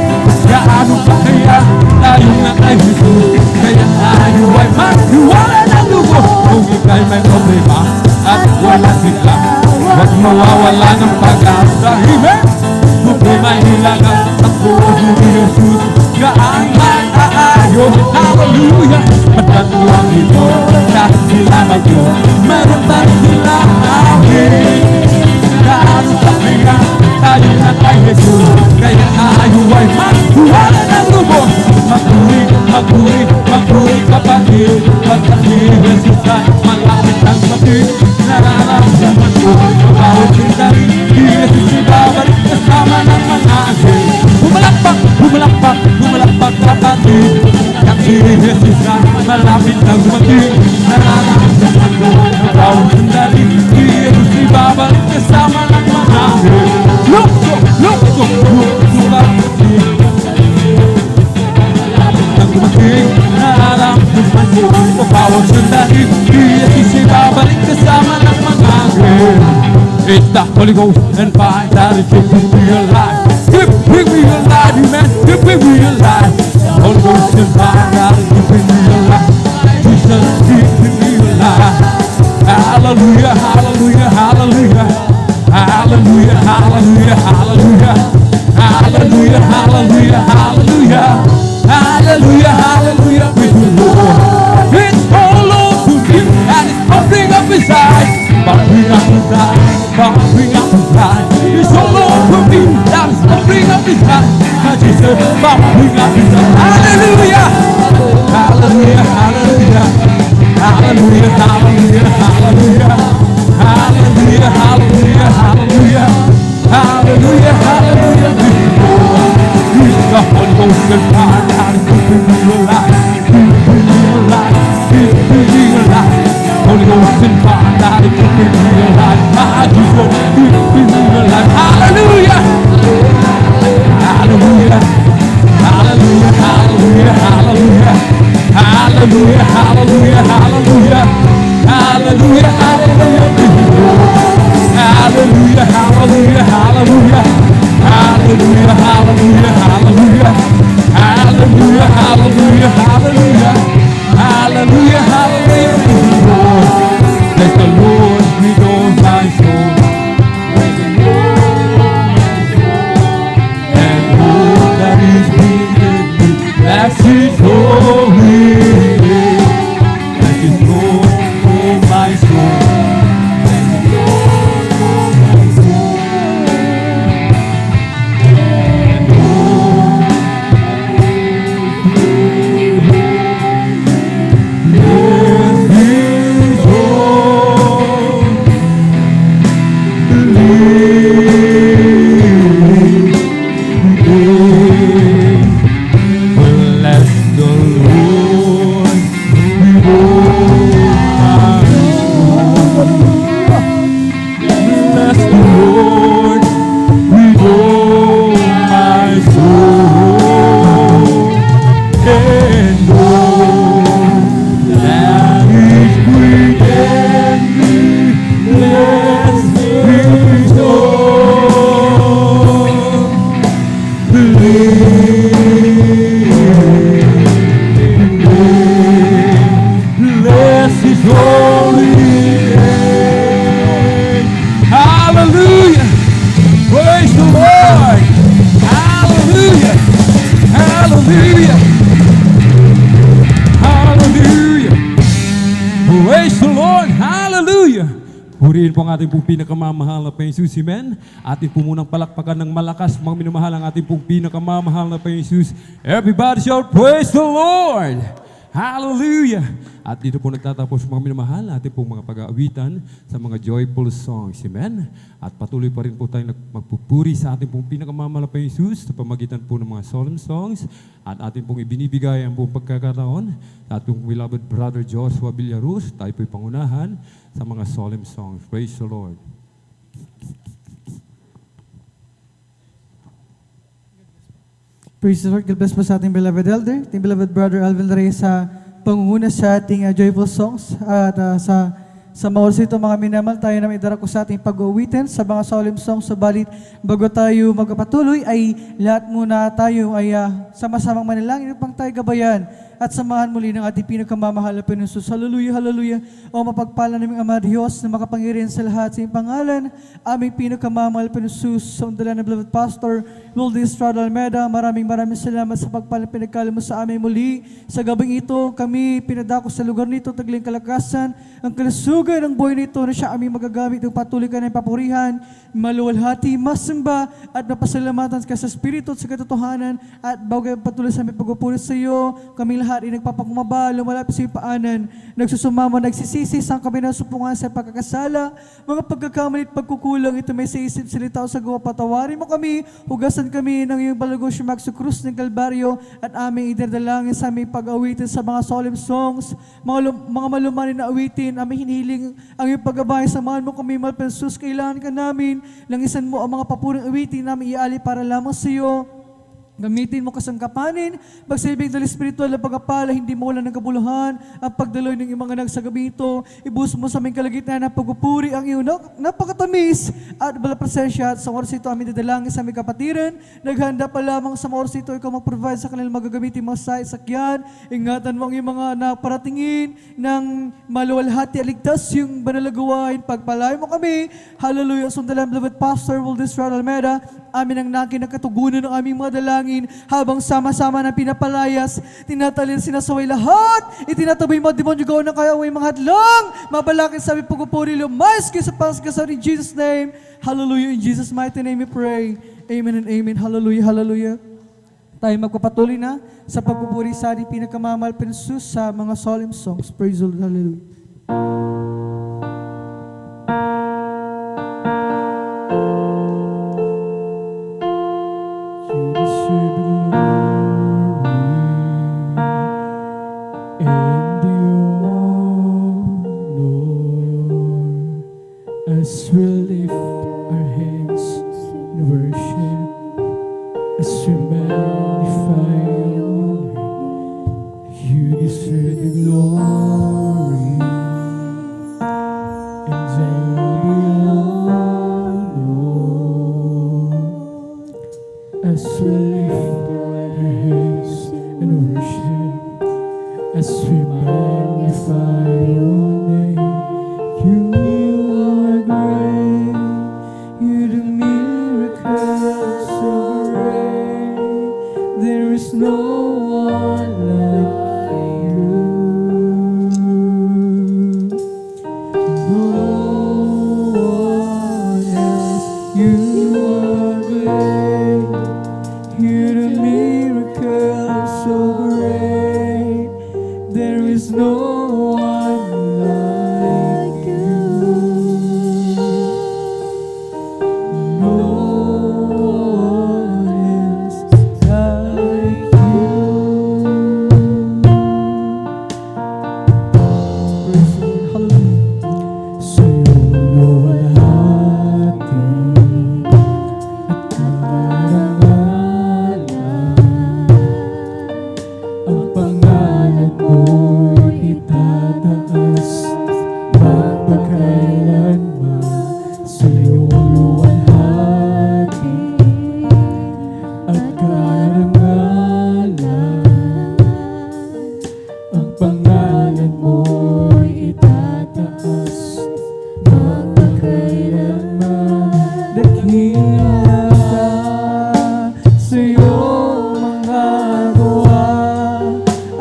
Gaano pa kaya tayo na kay Jesus, kaya tayo ay maghiwala ng lubo. Kung ika'y may problema at walang sigla, huwag mawawala ng pag-asa. Amen! Buhay mahilagan sa puro ni Jesus, gaan at aayos. Hallelujah! Magkaguhan ito kahit hinaman mo, meron pa rin silang awit. Gaano pa kaya tayo na kay Jesus, kaya tayo ay maghiwala ng lubos. Magpuri kapatid, pagka si Jesus ay malapit ang matid. Nararamdaman ko, bawat sandali, si Jesus ay babalik kasama ng mga anghel. Bumalakpak kapatid, pagka si Jesus ay malapit ang matid. Nararamdaman ko, bawat sandali, si Jesus ay babalik kasama ng mga anghel. Look, nararamdaman ko, bawat sandali, si Jesus ay babalik kasama ng mga anghel. It's the Holy Ghost and fire that is keeping me alive. Keeping me alive, amen. Keeping me alive. Holy Ghost and fire that is keeping me alive. Jesus keeping me alive. Hallelujah, hallelujah, hallelujah. Hallelujah, hallelujah, hallelujah. Hallelujah, hallelujah, hallelujah. Hallelujah, hallelujah, with the Lord. It's all over me and it's pumping up inside. Pumping up inside, pumping up inside. It's all over me and it's pumping up inside. Jesus, pumping up inside. Hallelujah, hallelujah, hallelujah. Hallelujah, hallelujah, hallelujah. Hallelujah, hallelujah, hallelujah. Hallelujah, hallelujah, with the Lord. He's the Holy Ghost and fire that is keeping me alive. Keeping me alive, keeping me alive. Holy Ghost and fire that is keeping me alive. My Jesus, keeping me alive. Hallelujah, hallelujah, hallelujah, hallelujah, hallelujah. Hallelujah, hallelujah, hallelujah. Hallelujah, hallelujah, hallelujah, hallelujah, hallelujah. Hallelujah, hallelujah, hallelujah. Hallelujah, hallelujah, hallelujah. Hallelujah, hallelujah, bless the Lord with all my soul. Bless the Lord, and all that is within me. Bless His holy name. Bless His Lord, oh my soul. Bless the Lord, oh my soul. And all Purihin po ang ating pong pinakamamahal na Panginoon Jesus, amen. Atin po munang palakpakan ng malakas, mga minamahal ang ating pong pinakamamahal na Panginoon Jesus. Everybody shout, praise the Lord! Hallelujah! At dito po nagtatapos mga minamahal ating pong mga pag-aawitan sa mga joyful songs. Amen? At patuloy pa rin po tayong magpupuri sa ating pong pinakamamahal na Jesus sa pamagitan po ng mga solemn songs at ating pong ibinibigay ang buong pagkakataon sa ating beloved brother Joshua Villaruz. Tayo po'y pangunahan sa mga solemn songs. Praise the Lord. Praise the Lord. God bless po sa ating beloved elder, ating beloved brother Alvin Reyes sa pangunguna sa ating joyful songs. At sa mga oras ito, mga minamahal, tayo naman idarako sa ating pag-uwitin sa mga solemn songs. Subalit, bago tayo magpatuloy, ay lahat muna tayo ay sama-samang manalangin upang tayo gabayan at samahan muli ng ating pinakamamahal na Panginoon. Hallelujah, hallelujah. O mapagpala naming Ama Diyos na makapangyarihan sa lahat sa iyong pangalan, aming pinakamamahal Panginoon, sa undalan ng beloved pastor, Wildy Estrada Almeida, maraming salamat sa pagpala pinagkala mo sa amin muli. Sa gabing ito, kami pinadako sa lugar nito, tagling kalakasan, ang kalusugan ng buhay nito na siya aming magagamit ng patuloy ka ng papurihan, maluwalhati, masamba, at mapasalamatan ka sa Espiritu at sa katotohanan, at bagay patuloy sa aming pagpupuri sa iyo, kami lahat ay nagpapakumaba, lumalapit sa iyong paanan, nagsusumama, nagsisisi, sang kami nasupungan sa pagkakasala, mga pagkakamali at pagkukulang, ito may sa isip, salita o sa gawa, patawarin mo kami, hugasan kami ng iyong balagos yung sa krus ng Kalbaryo, at aming idadalangin sa aming pag-awitin sa mga solemn songs, mga malumanin na awitin, aming hinihiling ang iyong pag-abay, samahan mo kami, malpensus, kailangan ka namin, langisan mo ang mga papuring awitin namin iali para lamang sa iyo. Gamitin mo kasangkapanin, magsilbing dali spiritual na pagkapala, hindi mo wala ng kabuluhan, ang pagdaloy ng mga anak sa gabi ito, ibuhos mo sa aming kalagitnaan ng pagpupuri ang iyong napakatamis at bala presensya. At sa oras ito, aming dadalangin sa aming kapatiran, naghanda pa lamang sa oras ito, ikaw mag-provide sa kanilang magagamitin mga sakyan, ingatan mo ang iyong mga naparatingin ng maluwalhati aligtas yung banalagawain, pagpalain mo kami, hallelujah, sundalan beloved pastor Wildy Estrada Almeida, amin ang nakin ng katugunan ng aming mga dalangin habang sama-sama na pinapalayas, tinatalin, sinasaway lahat, itinatabay mga demonyo gawin ng kaya mga hadlang, mabalakid sa aming pagpupuri, lumayas kayo sa pangkasan in Jesus' name. Hallelujah, in Jesus' mighty name we pray. Amen and amen. Hallelujah, hallelujah. Tayo magpapatuloy na sa pagpupuri sa ating pinakamamahal Panginoon sa mga solemn songs. Praise the Lord, hallelujah. As we lift our hands in worship, as we magnify your name, you deserve the glory and honor. As we lift our hands in worship, as we magnify your name, you no one like you. No one else. You are great. You're the miracle so great. There is no one like you. No one else like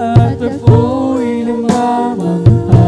at ako'y namamangha.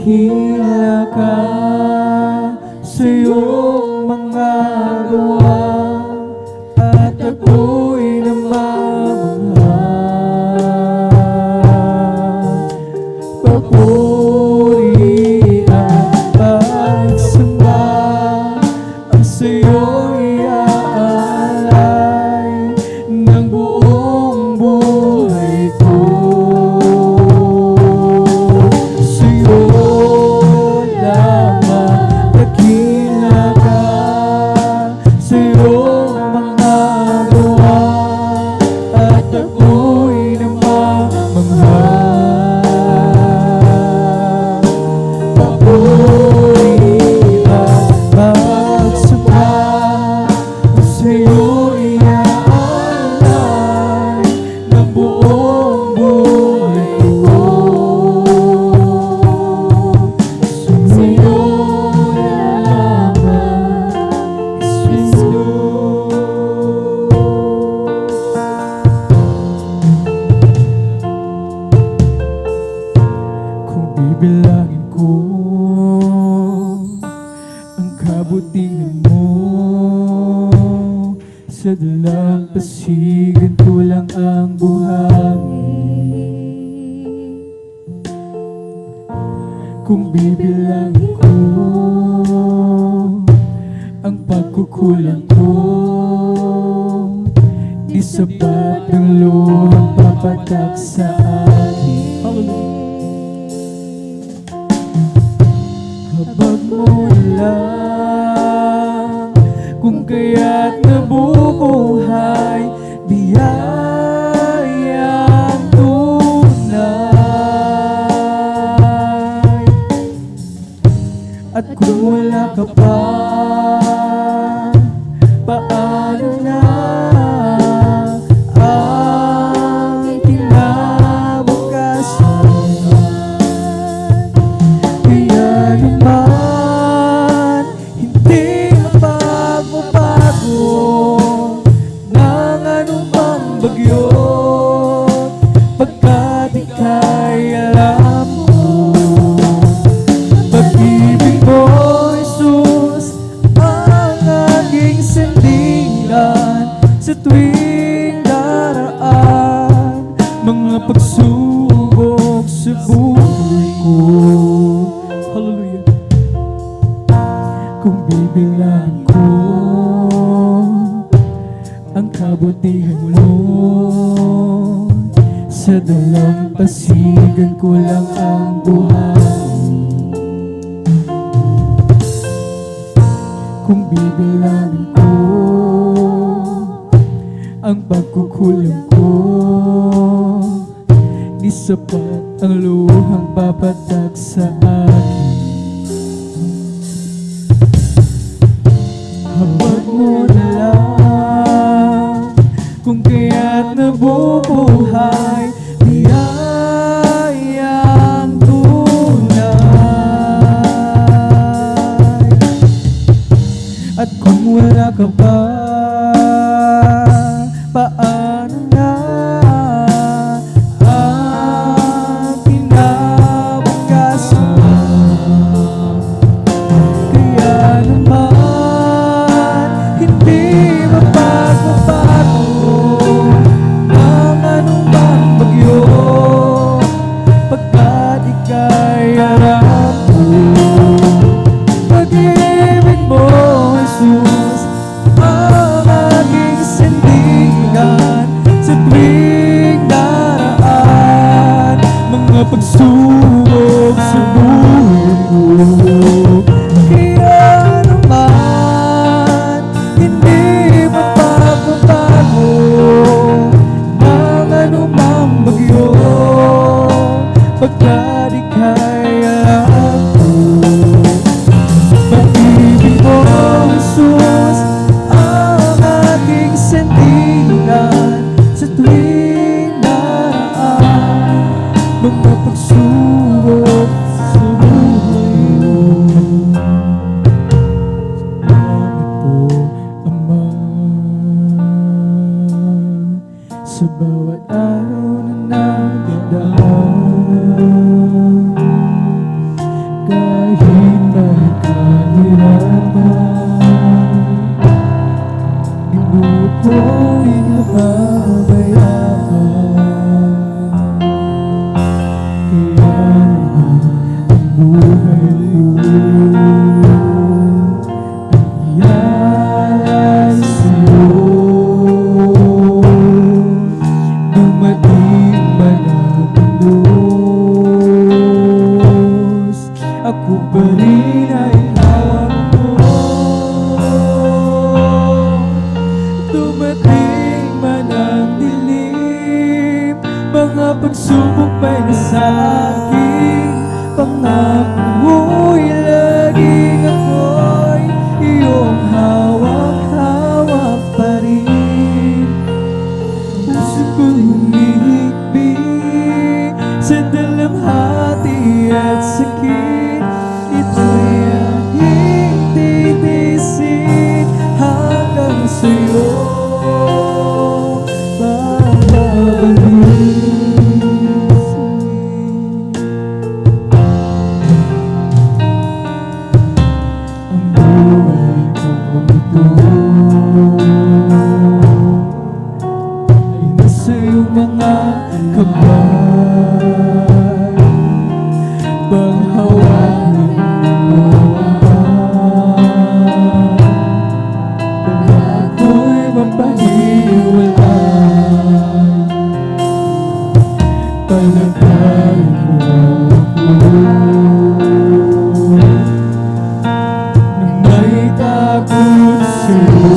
dakila ka sa iyong mga gawa, at ako'y namamangha. Papuri at pagsamba ang sa'yo'y aalay ng buong buhay ko. Sa'yo lamang dakila ka sa iyong mga gawa, at ako'y namamangha. Papuri at pagsamba ang sa'yo'y aalay ng buong buhay ko. Sa'yo lamang, Jesus. Kung bibilangin ko ang kabutihan mo, sa dalampasigan ko lang ang buhangin. Kung bibilangin ko ang pagkukulang ko, di sapat ang luhang papatak sa akin. Habag mo lang kung kaya't nabubuhay, biyayang tunay. At kung wala ka pa, paano na ang kinabukasan? Kaya naman hindi mapagpapago ng anumang bagyo, pagkat ika'y alam mo. Pag-ibig mo, Jesus, ang aking sandigan sa tuwing daraan mga pagsubok sa buhay ko. Hallelujah. Kung bibilang ko ang kabutihan mo, sa dalampasigan ko lang ang buhay. Kung bibilangin ko ang pagkukulang ko, di sapat ang luhang papatak sa akin. Habag mo na lang kung kaya't nabubuhay, biyayang tunay. At kung wala ka pa, paano na ang kinabukasan? Kaya naman hindi mapagpapago ng anumang bagyo, pagkat ika'y harap ko. Pag-ibig mo, Jesus, ang aking sandigan sa tuwing daraan mga pagsubok sa buhay ko. Kaya naman hindi mapagpapago ng anumang bagyo, pagkat ika'y alam ko. Pag-ibig mo, Jesus, ang aking sandigan sa tuwing daraan mga pagsubok sa buhay ko. Salamat po, Ama, sa bawat araw na nagdadaan. Mga pagsubok may nasa akin, pangako'y laging ako'y iyong hawak-hawak pa rin. Puso ko'y humihikbi sa dalamhati at sakit. Ito'y aking titiisin hanggang sa'yo babalik. Ang buhay kong ito ay nasa iyong mga kamay. Panghawakan mo pag ako'y mapahiwalay. Palagayin mo ako na may takot sa'yo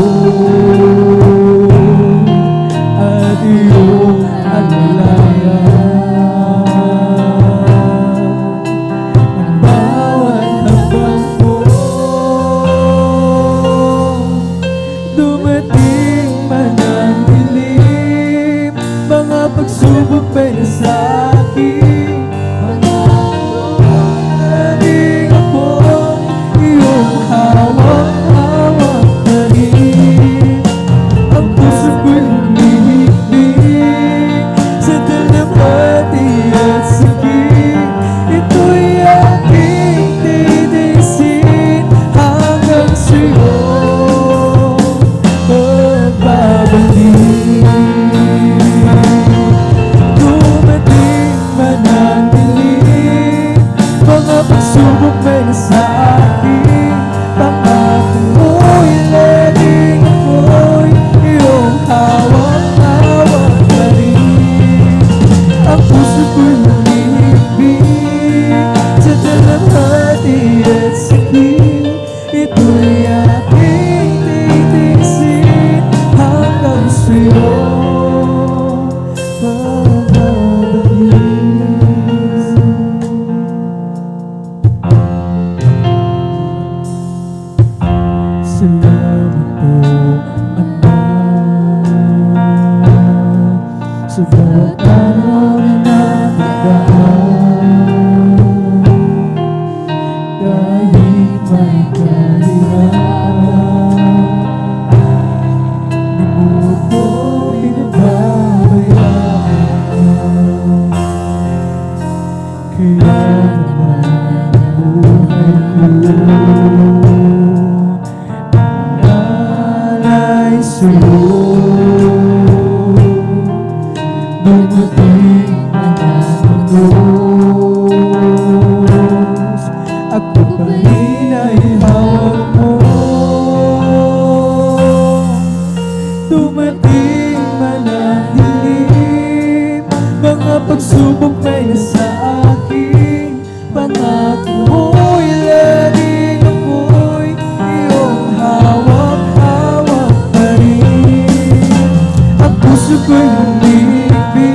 at iyong alalayan. Ang bawat habang ko dumating man ang dilim, mga pagsubok ay nasa akin, laging ako'y iyong hawak-hawak pa rin. Ang puso ko'y humihikbi sa dalamhati at sakit. Ito'y aking titiisin hanggang sa'yo pagbabalik. Dumating man ang dilim, mga pagsubok may nasa akin, pangako mo'y laging ako'y iyong hawak-hawak pa rin. Ang puso ko'y humihikbi sa dalamhati at sakit. Ito'y aking titiisin hanggang sa'yo babalik. Salamat po, Ama, sa bawat araw na nagdaan. Kahit may kahirapan, di mo ako pinababayaan. Kaya naman ang buhay ko alay sa'yo. Dumating ang agos, ako pa rin ay hawak mo. Dumating man ang dilim, mga pagsubok may nasa akin, pangako mo'y laging ako'y iyong hawak-hawak pa rin. Ang puso ko'y humihikbi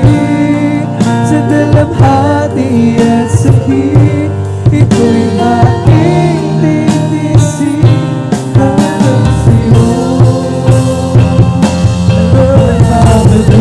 sa dalamhati at sakit. Ito'y aking titiisin hanggang sa'yo babalik.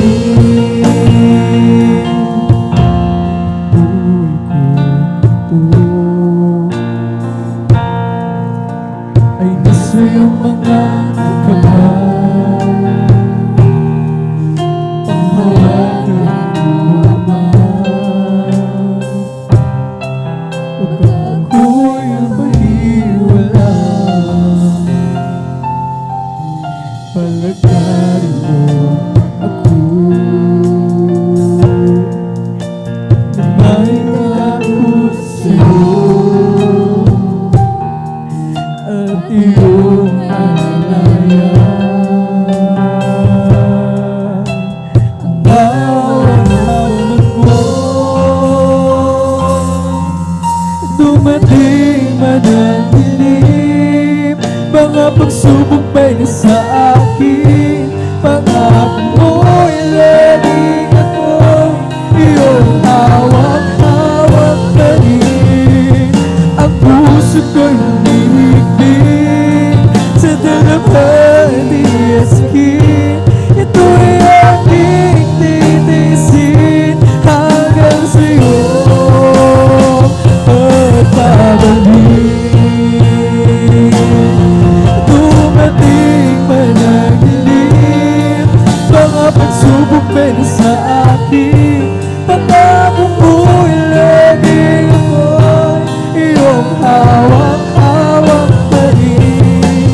sa akin. Pangako mo'y laging ako'y iyong hawak-hawak pa rin.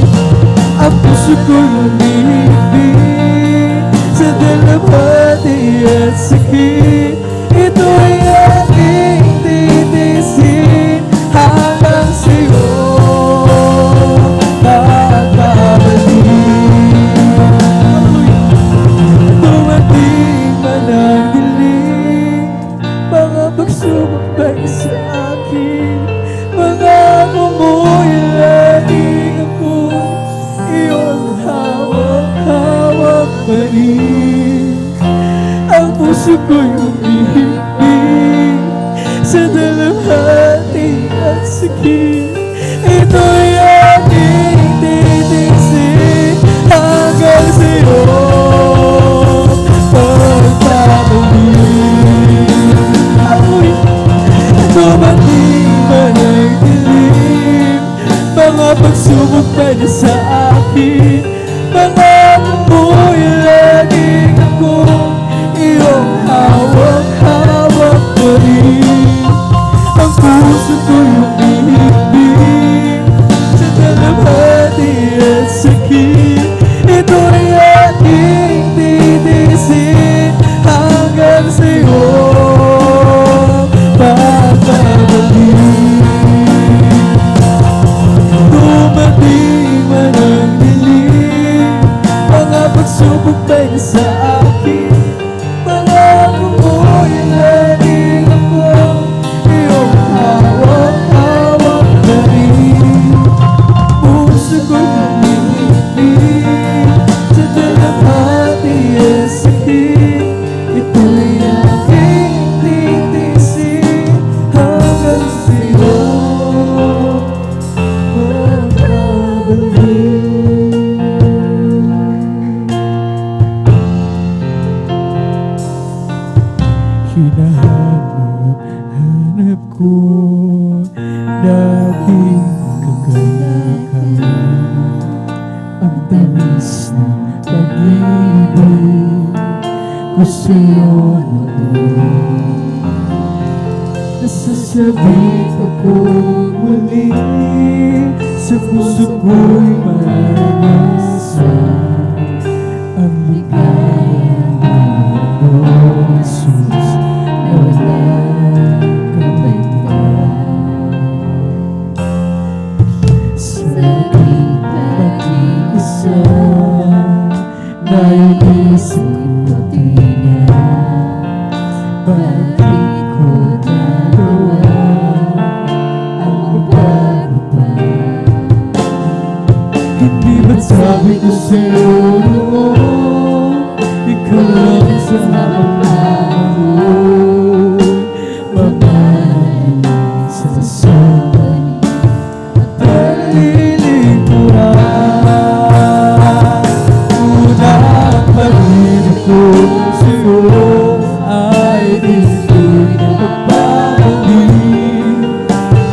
Ang puso ko'y lumilipin sa dalamhati at sakit. Ito'y aking titisin hanggang sa'yo makakabalik. Dumating man ang dilim, mga pagsubok ba'y sa akin. Pangako mo'y laging ako'y iyong hawak-hawak pa rin. Ang puso ko'y umihibig sa dalamhati at sakit. Ito'y aking titisin hanggang sa'yo pagpapabalik. Ako'y dumating man ang dilim, mga pagsubok pa na sa akin. Pangako mo'y laging ako'y iyong hawak-hawak pa rin. Ang puso ko'y umihibig sa dalamhati at sakit. Ito'y aking titisin hanggang sa'yo pagpapabalik. Dumating man ang dilim, mga pagsubok ba'y nasa akin. Pangako mo'y laging ako iyong hawak-hawak pa rin. Puso ko'y umihibig sa dalamhati at sakit. Ito'y aking titisin hanggang sa'yo pagpapabalik. Hinahanap ko dating kagalakan, ang tamis ng pag-ibig ko sa'yo noon. Nasasabit ako muli sa puso ko'y maranasan ang ligaya mo, Jesus, na walang kabalikan. Sa aking pag-iisa, naiisip ko din yan, bakit ko nagawa ang magbago? Hindi ba't sabi ko sa'yo noon, ikaw lang sa habang panahon, mamahalin sa sandali at palilikuran. Unang pag-ibig ko sa'yo ay di ko'y napapabalik.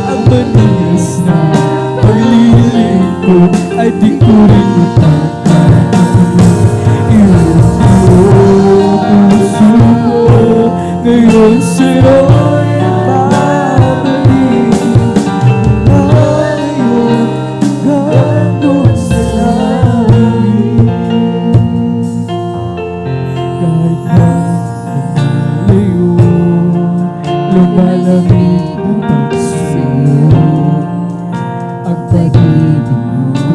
Ang manalas na paglilingkod ay di ko rin matatapos. Iyong puso ko ngayon sa'yo'y babalik. Ngayon hanggang sa langit. Kahit na lumalayo, lumalamig ang pagsayo, ang pag-ibig ko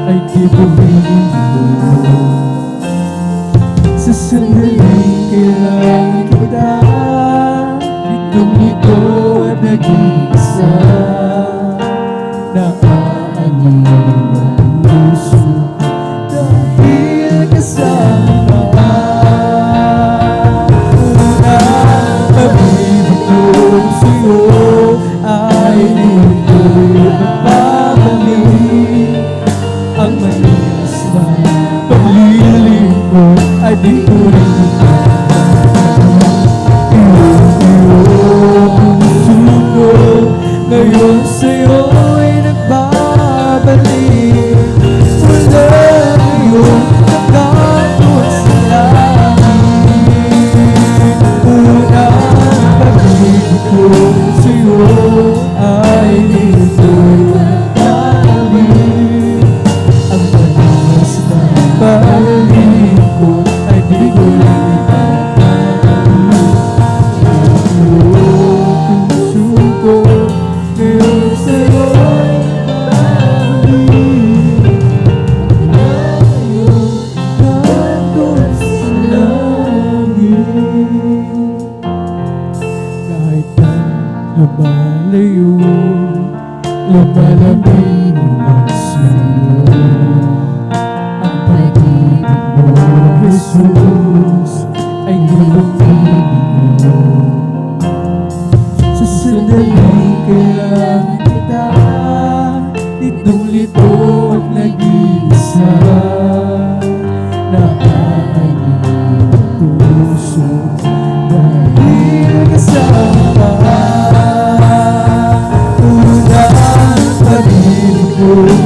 ay di bumili. Sa sandaling kailangan kita, itong-ito at nag-iisa, naaaniw ang puso ko dahil kasama ka. Unang pag-ibig ko sa'yo ay di ko'y mapapabalik. Ang malinis na paglilingkod ay di ko rin matatapos. Puso ko ngayon sa'yo'y babalik. Ngayon nandun sa langit. Kahit na lumalayo, lumalamig ang sa'yo. Ang pag-ibig mo, Jesus, ay nilong-ibig mo. Sa sandaling kailangan kita, itong lito at nag-iisa. Nakakainin ang puso dahil kasama. Una ang pag-ibig mo,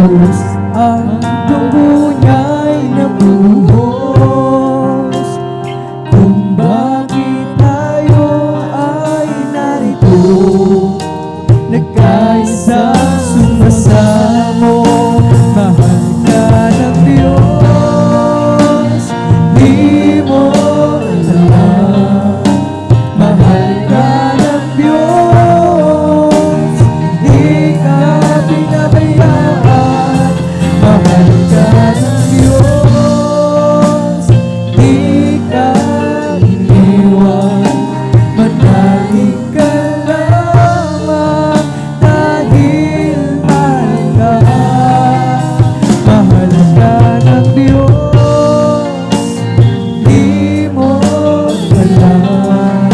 krus, ang dugo niya'y nabuhos. Kung bakit tayo ay narito, nagkaisa sumasamo, mahal ka ng Diyos, di mo alam. Mahal ka ng Diyos, di ka pinabayaan. Mahal ka ng Diyos, di ka iniwan. Manalig ka lamang dahil mahal ka. Mahal ka ng Diyos, di mo alam.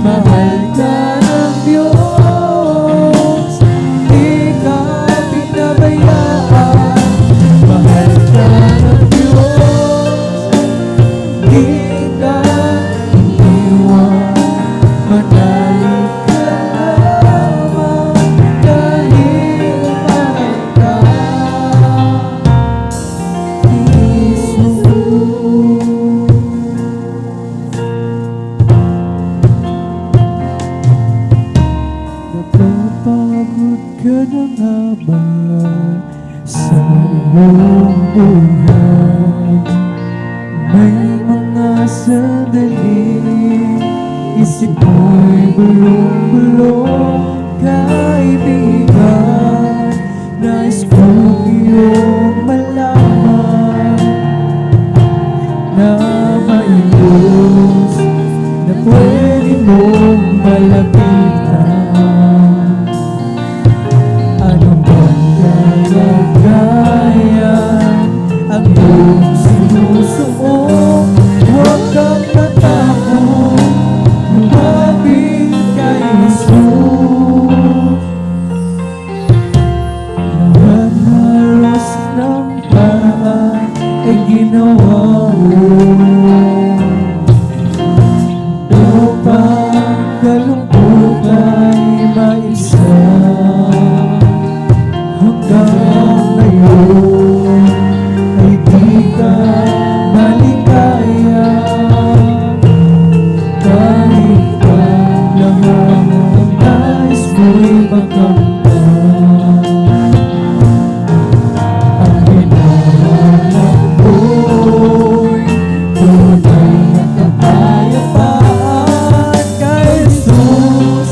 Mahal ka ng Diyos, di ka pinabayaan. Mahal ka ng Diyos, di ka iniwan. Manalig ka lamang dahil mahal ka. Jesus. Napapagod ka na nga ba sa iyong buhay? May mga sandali, isip mo'y bulong-bulong. Kaibigan, nais kong iyong malaman na may Diyos na pwede mong malapitan. Ano bang kalagayan ang iyong sinusuot? Huwag kang matakot, lumapit kay Jesus. Lahat halos ng paraan ay ginawa mo upang kalungkutan ay maisa. Hanggang ngayon ay di ka maligaya. Kahit pa lahat ng nais mo'y makamtan. Ang hinahanap ko'y tunay na kapayapaan. Kay Jesus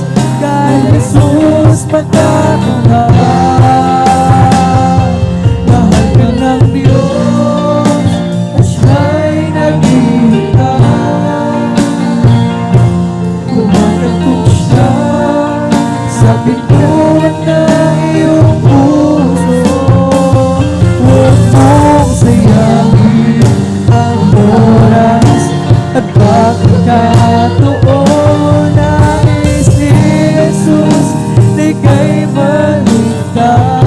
magkakaroon. Mahal ka ng Diyos at siya'y naghihintay. Kumakatok siya sa pintuan ng iyong puso. Huwag mong sayangin ang oras at pagkakataon. Nais ni Jesus na ika'y maligtas.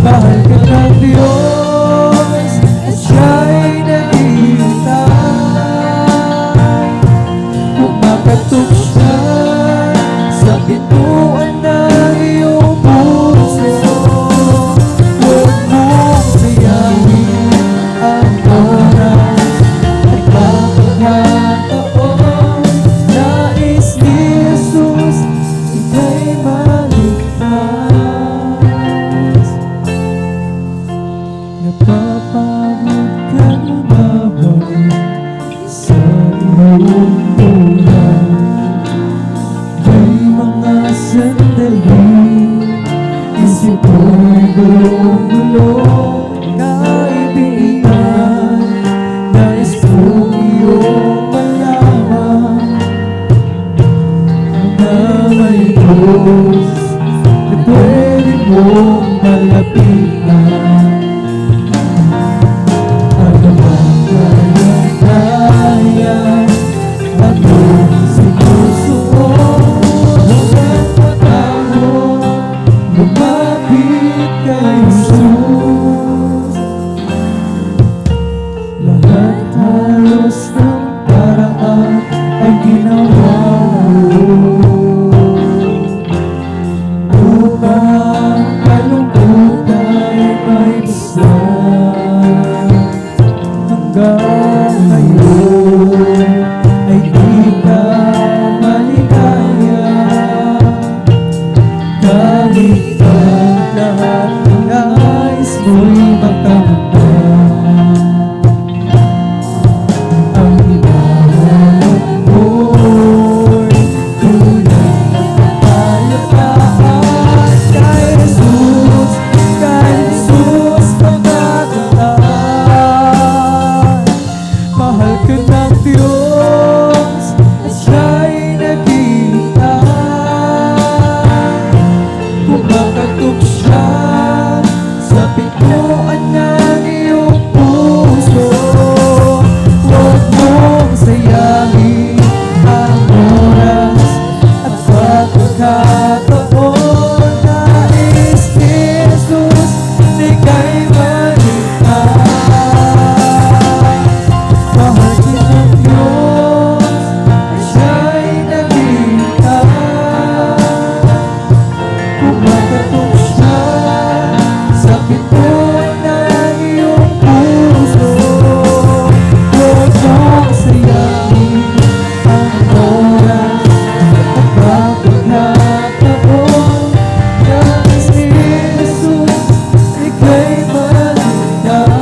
Mahal ka ng Diyos at siya'y naghihintay. Kumakatok siya sa pintuan ng iyong puso. Huwag mong sayangin ang oras at pagkakataon. Nais ni Jesus ika'y maligtas. Napapagod ka na ba sa iyong buhay? May mga sandali, isip ko'y gulong-gulong. Kaibigan, nais kong iyong malaman na may Diyos na pwede mong malapitan. Ano bang kalagayan ang iyong sinusuot? Huwag matakot, lumapit kay Jesus. Lahat halos ng paraan ay ginawa mo upang lahat ng nais mo'y makamtan. Ang hinahanap mo'y tunay na kapayapaan. Kay Jesus pagkakuntaan. Mahal ka ng Diyos at siya'y naghihintay. Kumakatok siya sa pintuan ng iyong puso. Huwag mong sayangin ang oras at pagkakataon. Nais ni Jesus ika'y maligtas. Mahal ka ng Diyos at siya'y naghihintay. Kumakatok siya sa pintuan ng iyong puso. Huwag mong sayangin ang oras at pagkakataon. Nais ni Jesus ika'y maligtas.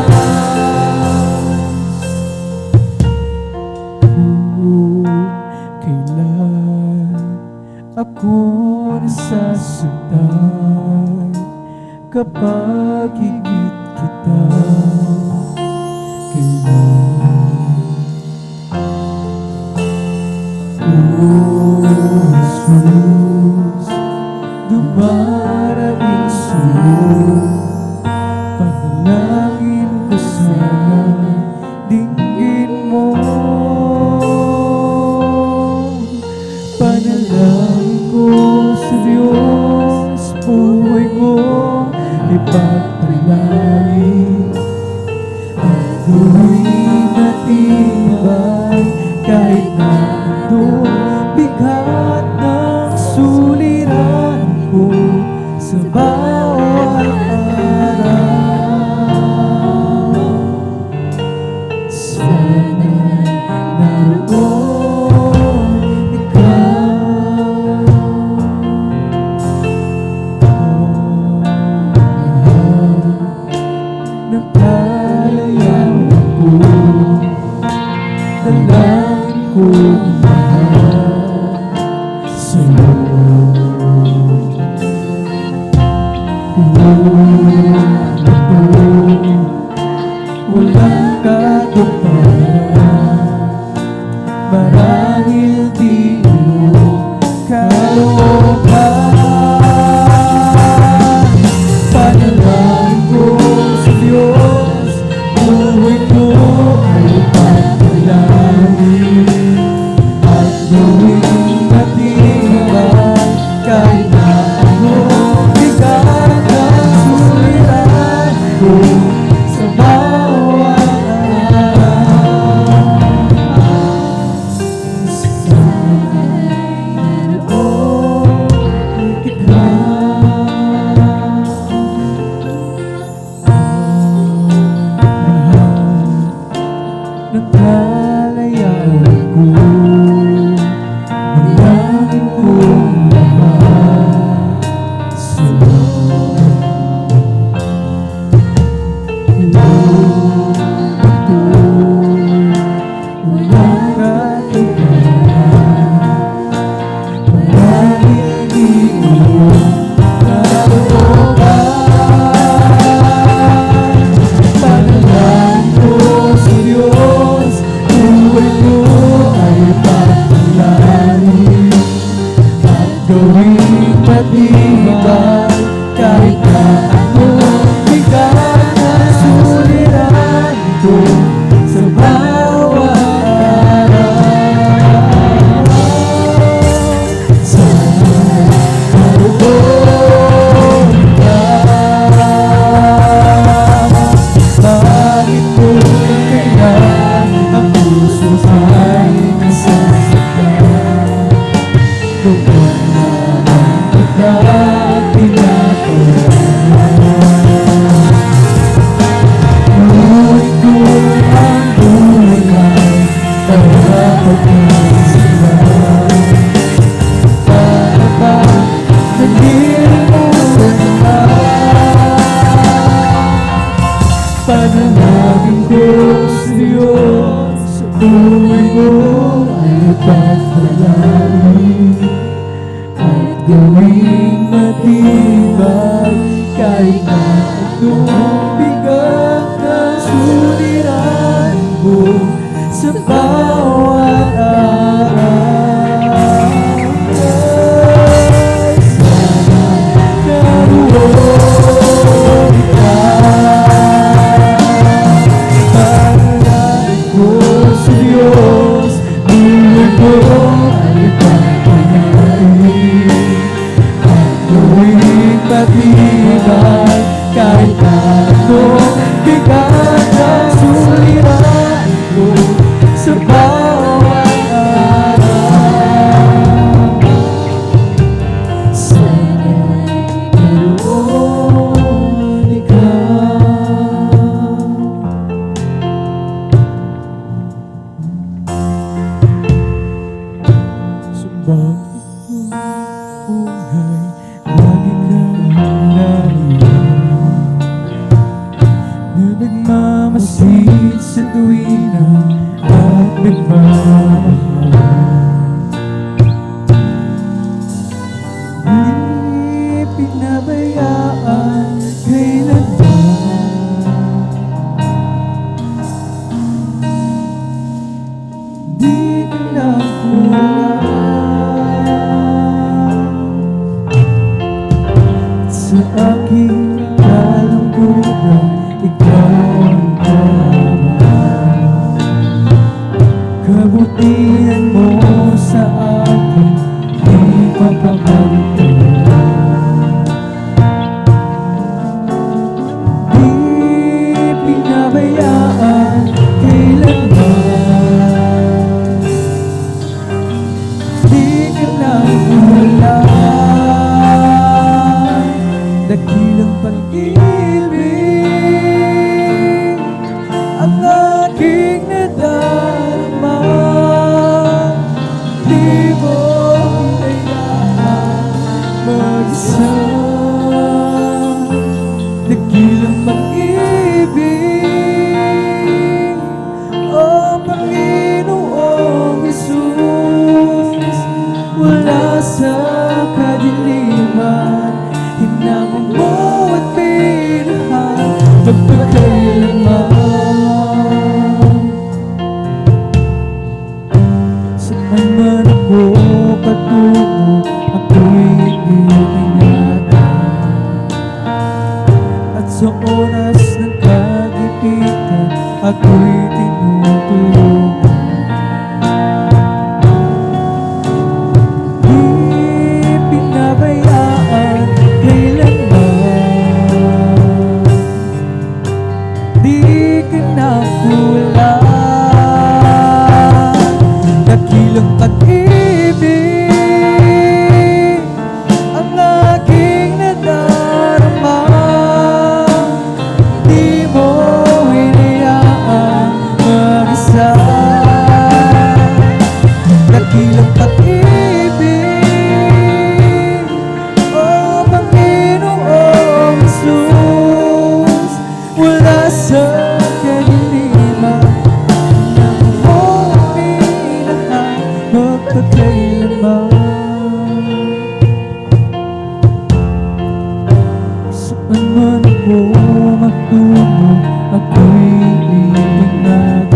Kailan ako nasasaktan kapag higit kita? Kailan? Oh, Jesus, dumarating sa'yo. Panalangin ko sana, dinggin mo. Panalangin ko sa Diyos, buhay ko ipagpalangin. At tuwing matibay, kahit na ito bigat ng suliran ko sa bawat araw. Sana naroon ikaw. Ng kalayawan ko, dalangin ko mahal sa'yo. Walang katuparan, marahil di mo kalooban. Panalangin ko sa Diyos, buhay ko ay pagpalangin. At gawing matibay, kahit na anong bigat ang suliran ko sa bawat araw. Sana naroon ikaw. Ng kalayawan ko, dalangin ko mahal sa'yo. Buhay mo ay pagpalain at gawing matibay kahit na itong bigat ng suliran mo sa bawat araw. Sana naroon ka, panalangin ko sa Diyos, buhay ko ay pagpalain at gawing matibay kahit na itong bigat ng suliran mo sa bawat araw. Sana naroon ikaw. Sumbang buhay, lagi kang nariyan na nagmamasid sa tuwina at nagmamahal. Di pinabayaan kailanman, di ka nakulang. Sa aking kalungkutan, ikaw ang tama. Kabutihan mo sa akin, di mapapalitan. Di pinabayaan kailanman, di ka nakulang. Dakilang pag-ibig ang aking nadarama, di mo hinayaan mag-isa. Dakilang pag-ibig, oh Panginoong Jesus, wala sa kadiliman, hinamon mo at pinahal magpakailanman. Saan man ako patungo, ako'y iingatan. At sa oras ng kagipitan, ako'y tinutulungan. Di pinabayaan kailanman, di ka nakulang. Dakilang pag-ibig ang aking nadarama, di mo hinayaan mag-isa. Dakilang pag-ibig, oh Panginoong Jesus, wala sa kadiliman, hinamon mo at pinahal magpakailanman. Saan man ako magtungo, ako'y iingatan.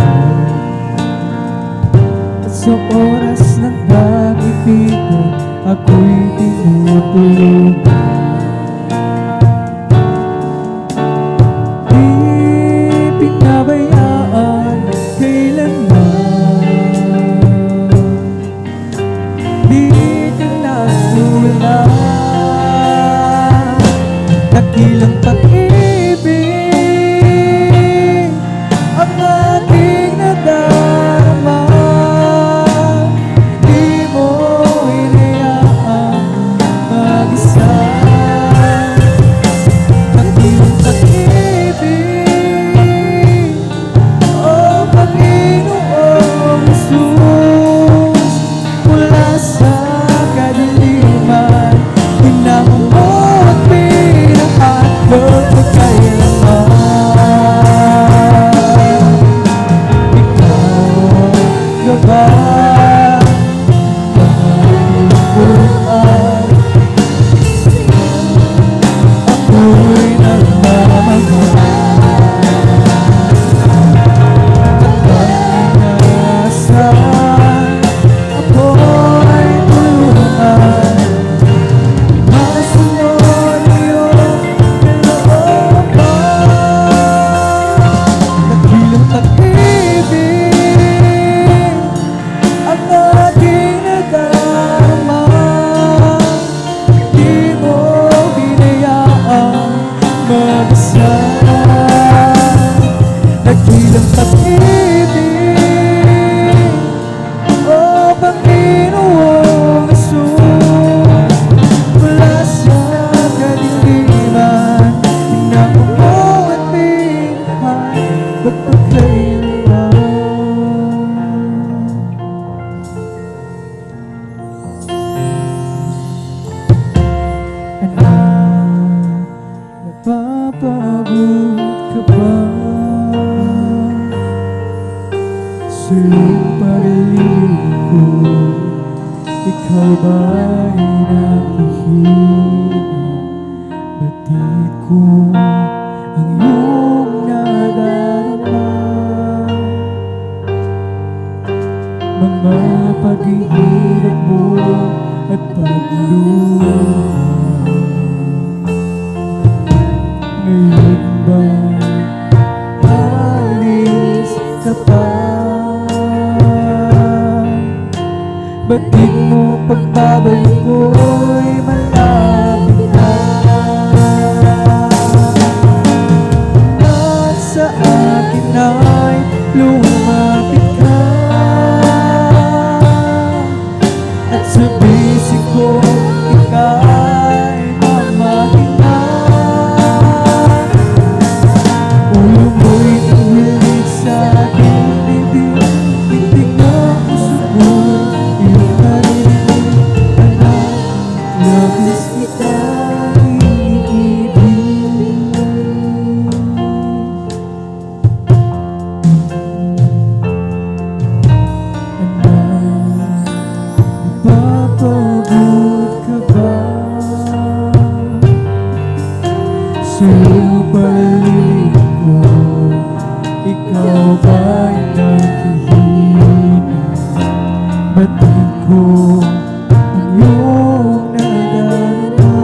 At sa oras ng kagipitan, ako'y tinutulungan. Di pinabayaan kailanman, di ka nakulang. Dakilang pag-ibig ang aking nadarama, di mo hinayaan mag-isa. Dakilang pag-ibig, oh Panginoong Jesus, mula sa kadiliman, hinamon mo at pinahal ikaw ba'y nakihina? Batid ko ang iyong nadarama, mga paghihirap mo at pagluha. Ngayon ba alis ka pa? Batid mo pagbabalik ko'y malapit na. At sa akin ay lumapit ka, at sa bisig ko ika'y mamahin na. Ulo mo'y tumilig sa aking bibig, pitig na puso ko'y iyong narinig. Anak, labis kitang iniibig. Anak, napapagod ka ba? Sa iyong paligid ko, ikaw ba'y nakihina? Batid ko ang iyong nadarama,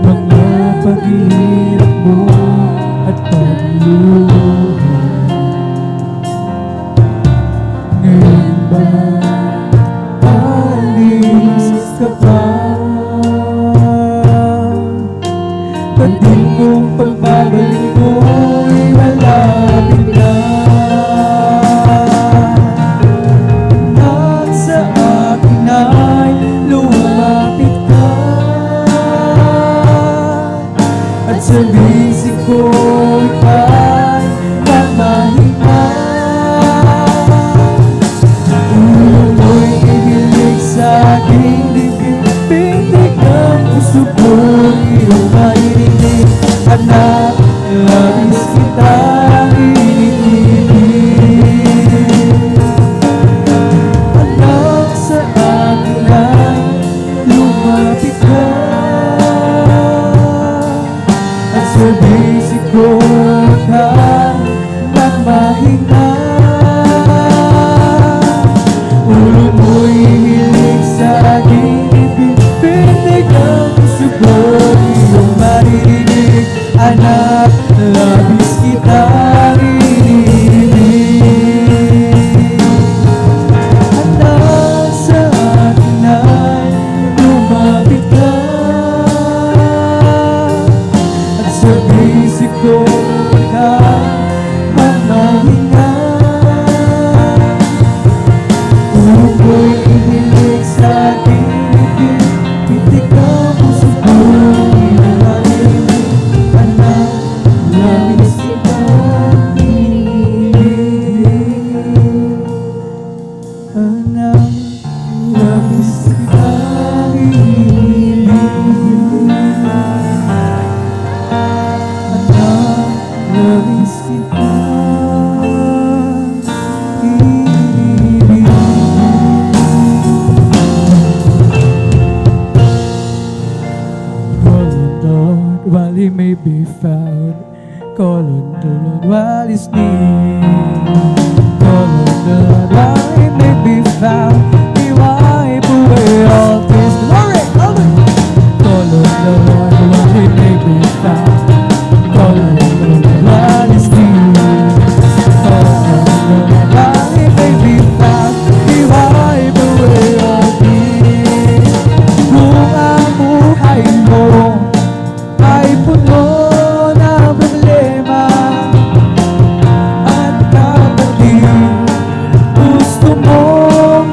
mga paghihirap mo at pagluha. Ngayon ba alis ka pa? Batid mong pagbabalik mo'y malapit na. At sa akin ay lumapit ka, at sa bisig ko ika'y mamahinga. Ulo mo'y ihilig sa aking dibdib, pitig ng puso ko'y iyong marinig. Anak, labis kitang iniibig. Anak, sa akin ay lumapit ka, at sa bisig ko ika'y magmahinga. Ulo mo'y hihilig sa aking ibig, pitig ang puso ko'y iyong maririnig. Anak, labis kitang iniibig. Anak, sa akin ay lumapit ka, at sa bisig ko ika'y mamahinga. Ulo ko'y ihilig sa aking ibig, pitig ang puso ko'y iyong marinig. Anak, labis kitang iniibig. Anak, labis kitang iniibig. Anak, labis kitang iniibig. Call on the Lord while he may be found. Call on the Lord while he's near. Call on the Lord while he may be found. He wipe away all tears. Glory, glory. Call on the Lord while he may be found. Call on the Lord while he's near. Call on the Lord while he may be found. He wipe away all tears. Kung ang buhay mo ay puno ng problema at kapatid, gusto mong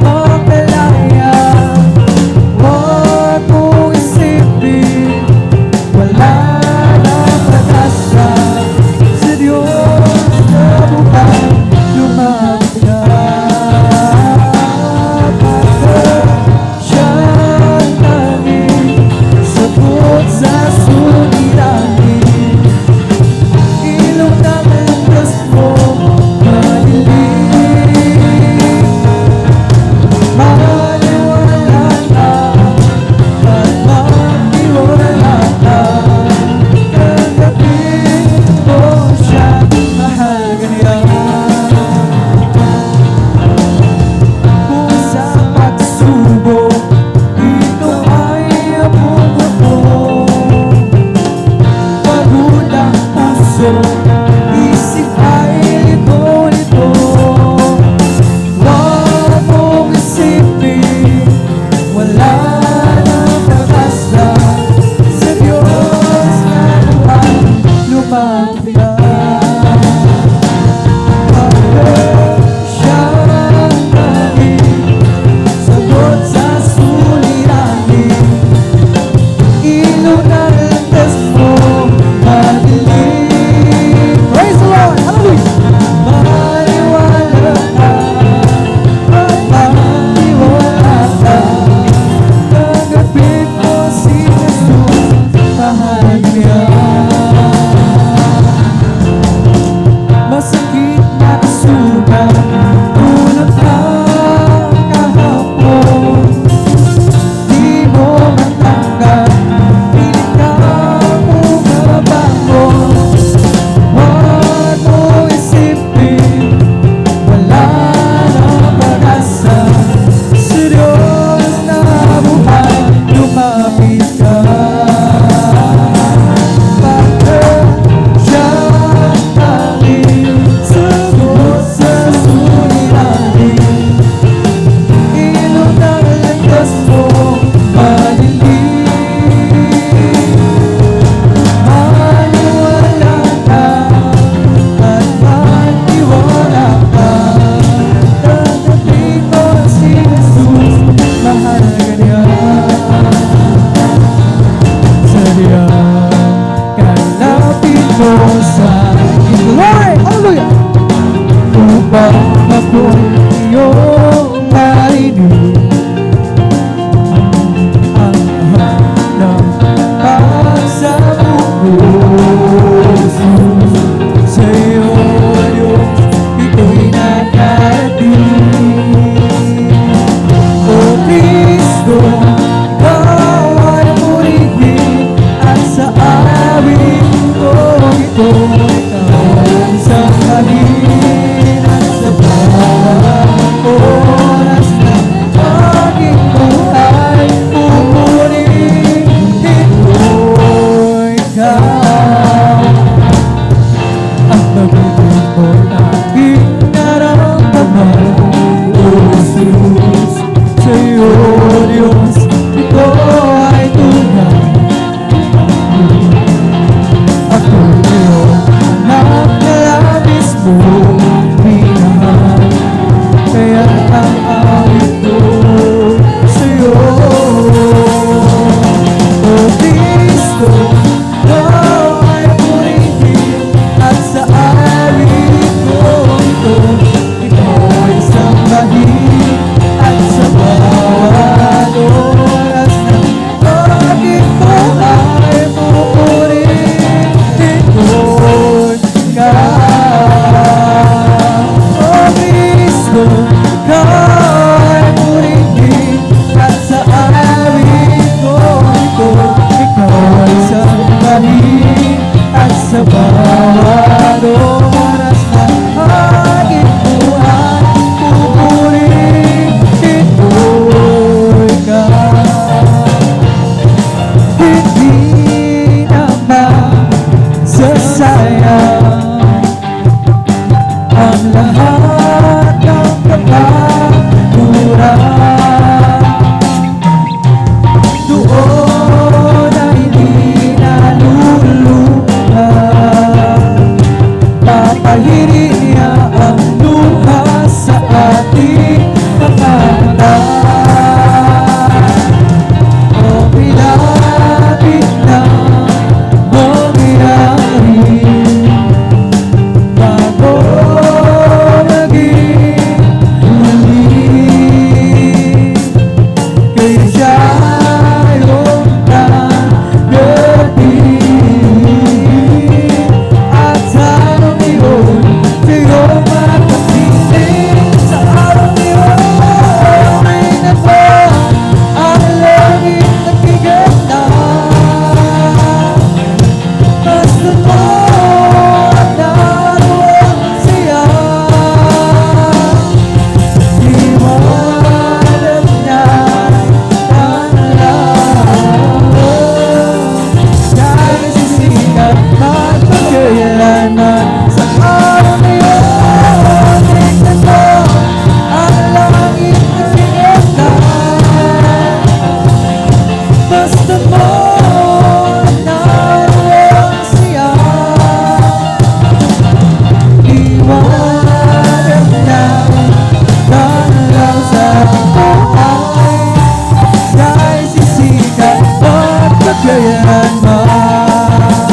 and mine.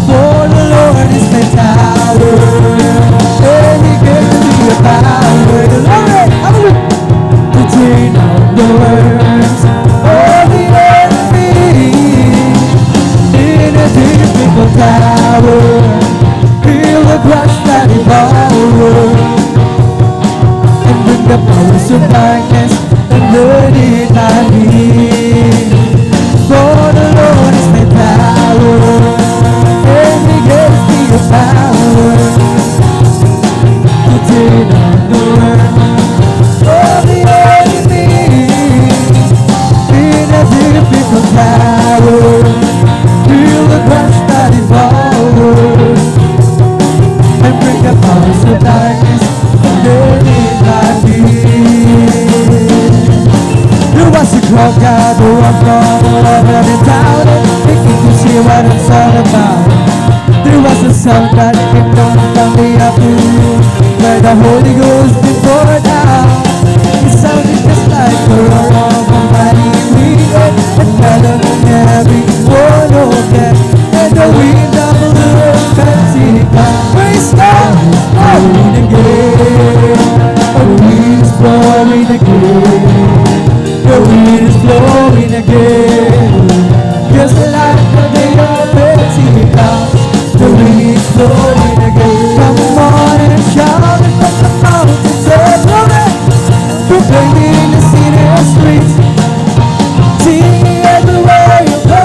For the Lord is my tower, and He gives me the power. Lord, to chain out the works of the enemy. In a difficult hour, feel the crush that devour, and bring the powers of darkness and learn it I need. For the Lord is my power, and He gives me the power to turn on the world of the enemy. In a difficult hour, feel the crush that devours, and bring the powers of darkness and learn it I need. You was a crowd guy, who I'm from all over the town, thinking to see what it's all about. There was a sound that came down from the afternoon, where the Holy Ghost been poured out. It sounded just like a roar of a mighty wind, and better than every one of them. And the wind of the Lord fancy praise God, blowing again. The wind is blowing again. The wind is blowing again. Just like the day of Pentecost, the wind is blowing again. Come on and shout it from the mountains of glory, proclaiming the city of streets. Sing everywhere you go,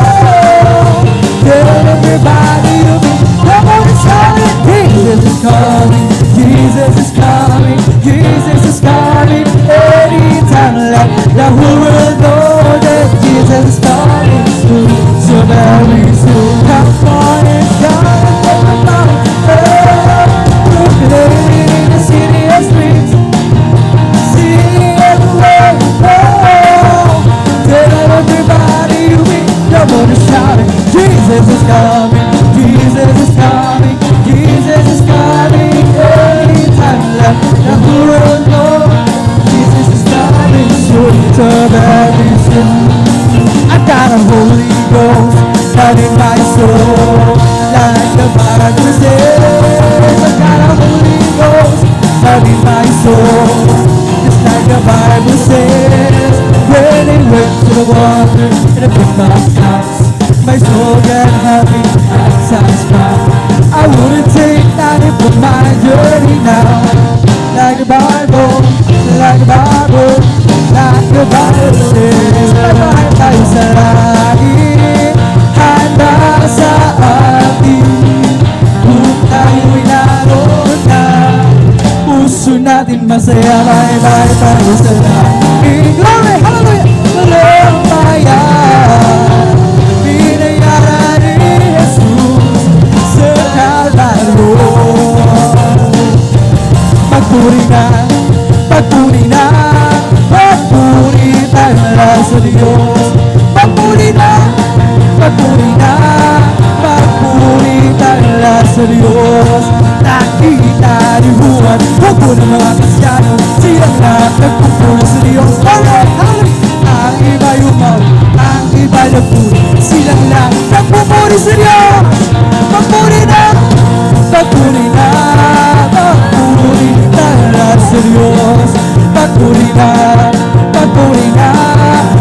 tell everybody you meet. Come on and shout it. Jesus is coming, Jesus is coming, Jesus is coming. Anytime, let the whole world know that Jesus is coming soon, so very soon. Come on and shout it from the mountains, proclaiming the city of streets. Sing everywhere you go, tell everybody you meet. Come on and shout it. Jesus is coming, Jesus is coming, Jesus is coming. Anytime, let the whole world know Jesus is coming soon, so very soon. I got a Holy Ghost down in my soul, like the Bible says. I got a Holy Ghost down in my soul, just like the Bible says. When it went to the water in a big house, my soul got happy and satisfied. I wouldn't take nothing for my journey now. Like the Bible, like the Bible, like the Bible says. May tayo sa langit, handa sa atin. Kung tayo'y naroon na, puso natin masaya. May tayo sa langit. Glory, hallelujah! Walang bayan, binayaran ni Jesus sa Kalbaryo. Pagpuri na, pagpuri na, pagpuri tayo sa Diyos. Pagpuri na, pagpuri na, pagpuri tayo sa Diyos. Nakita ni Juan, huwag ng mga Kristyano, silang lahat nagpupuri sa Diyos. Alright, ang iba yumaw, ang iba nagpuri, silang lahat nagpupuri sa Diyos. Pagpuri na, pagpuri na, pagpuri tayo sa Diyos. Pagpuri na, pagpuri na,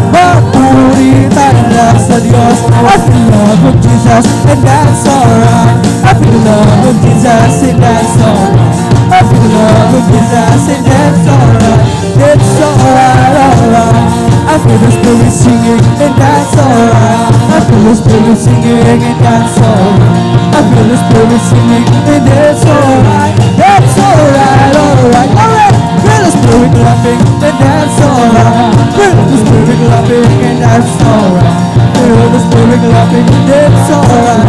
pagpuri tayo sa Diyos. I feel the love of Jesus and that's alright. I feel the love of Jesus and that's alright. I feel the love of Jesus and that's alright. It's alright, alright. I feel the Spirit singing and that's alright. I feel the Spirit singing and that's alright. I feel the Spirit singing and it's alright. That's alright, alright, alright. Feel the Spirit clapping and that's alright. Feel the Spirit clapping and that's alright. Feel the Spirit clapping, it's alright.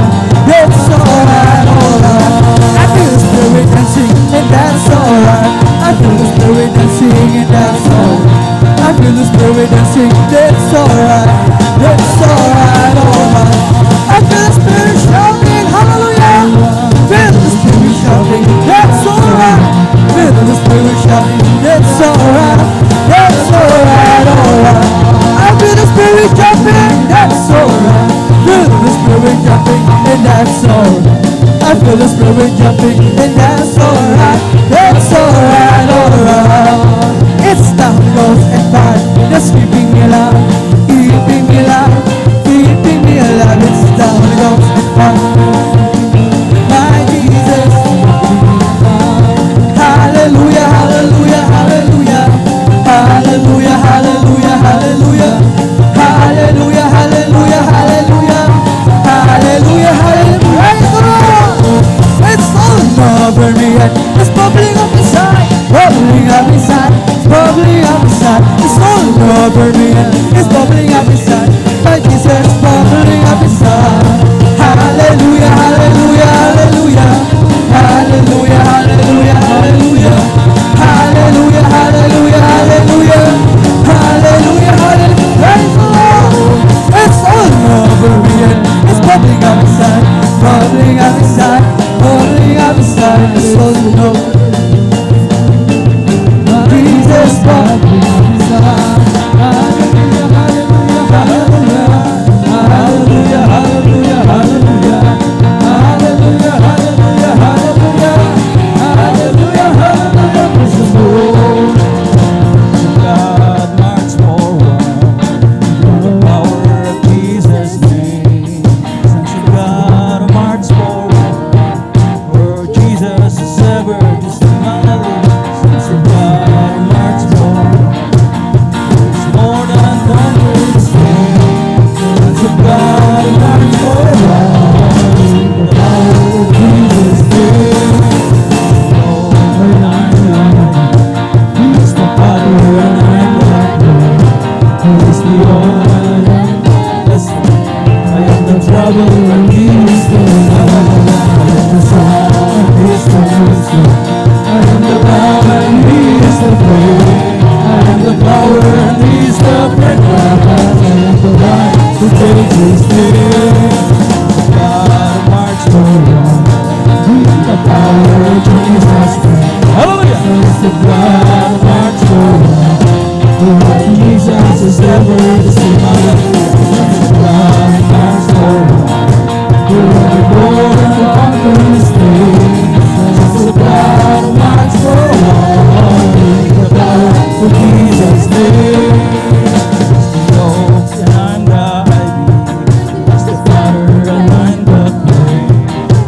It's alright, alright. I feel the Spirit dancing and that's alright. I feel the Spirit dancing and that's alright. I feel the Spirit dancing, it's alright. It's alright, alright. I feel the Spirit shouting, hallelujah. Feel the Spirit shouting, that's alright. Feel the Spirit shouting, it's alright. It's alright, alright. I feel the Spirit jumping, that's alright. Feel spirit jumping, and that's alright. I feel the spirit jumping, and that's alright. That's alright, alright. It's the Holy Ghost and fire that's keeping me alive, keeping me alive, keeping me alive. It's the Holy Ghost and fire, my Jesus. Hallelujah, hallelujah, hallelujah, hallelujah, hallelujah, hallelujah, hallelujah, hallelujah, hallelujah, hallelujah, hallelujah. Praise the Lord. It's all over me and it's bubbling up inside, bubbling up inside, it's bubbling up inside. It's all over me and it's bubbling up inside. My Jesus, bubbling up inside. Hallelujah, hallelujah, hallelujah, hallelujah, hallelujah, hallelujah, hallelujah, hallelujah, hallelujah, hallelujah, hallelujah. Praise the Lord. It's all over me and it's bubbling up inside, bubbling up inside, bubbling up inside. It's all over. Jesus, bubbling up inside. Hallelujah, hallelujah, hallelujah, hallelujah, hallelujah, hallelujah, hallelujah, hallelujah, hallelujah, hallelujah, hallelujah. Praise the Lord. God march forward in the power of Jesus' name. Sons of God march forward, for Jesus is ever distant. Sons of God march forward. It's more than conquerors name. Sons of God march forward in the power of Jesus' name. Lord, He's the Father and I'm the Lord. He's the oil and blessing. I am the trouble and He is the love. I am the song and He is the music. I am the love and He is the flame. I am the power and He is the fragrance. I am the light who takes His name. God march forward in the power of Jesus' name. Hallelujah! Sons of God march forward, for Jesus is ever the same. Hallelujah! Sons of God march forward, for the Lord and conquerors name. Sons of God march forward in the power of Jesus' name. The oak and I'm the ivy, He's the Father and I'm the clay.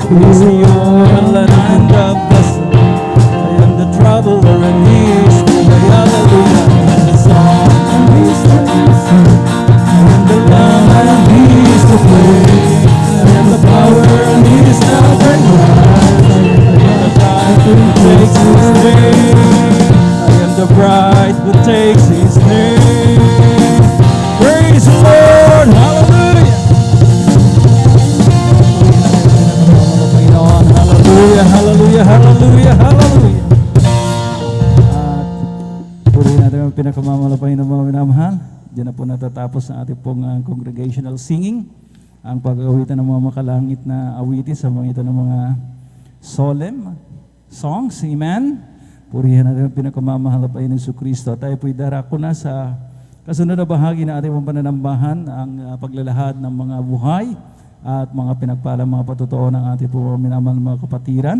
He's the oil and I'm the vessel. I am the traveler and He is the way. Hallelujah. I am the song and He's the answer. I am the lamb and He is the flame. I am the power and He is the fragrance. I am the bride who takes His name. I am the bride who takes His name. Praise the Lord. Hallelujah. Hallelujah, hallelujah, hallelujah, hallelujah. At purihin natin ang pinakamamalapain ng mga minamahal. Diyan na po natatapos ang ating pong congregational singing. Ang pag-awitan ng mga makalangit na awitin sa mga ito ng mga solemn songs. Amen. Purihin natin ang pinakamamalapain ng Kristo. Tayo po'y darako na sa kasunod na bahagi na ating pananambahan, ang paglalahad ng mga buhay at mga pinagpalang mga patotoo ng ating po minamahal mga kapatiran.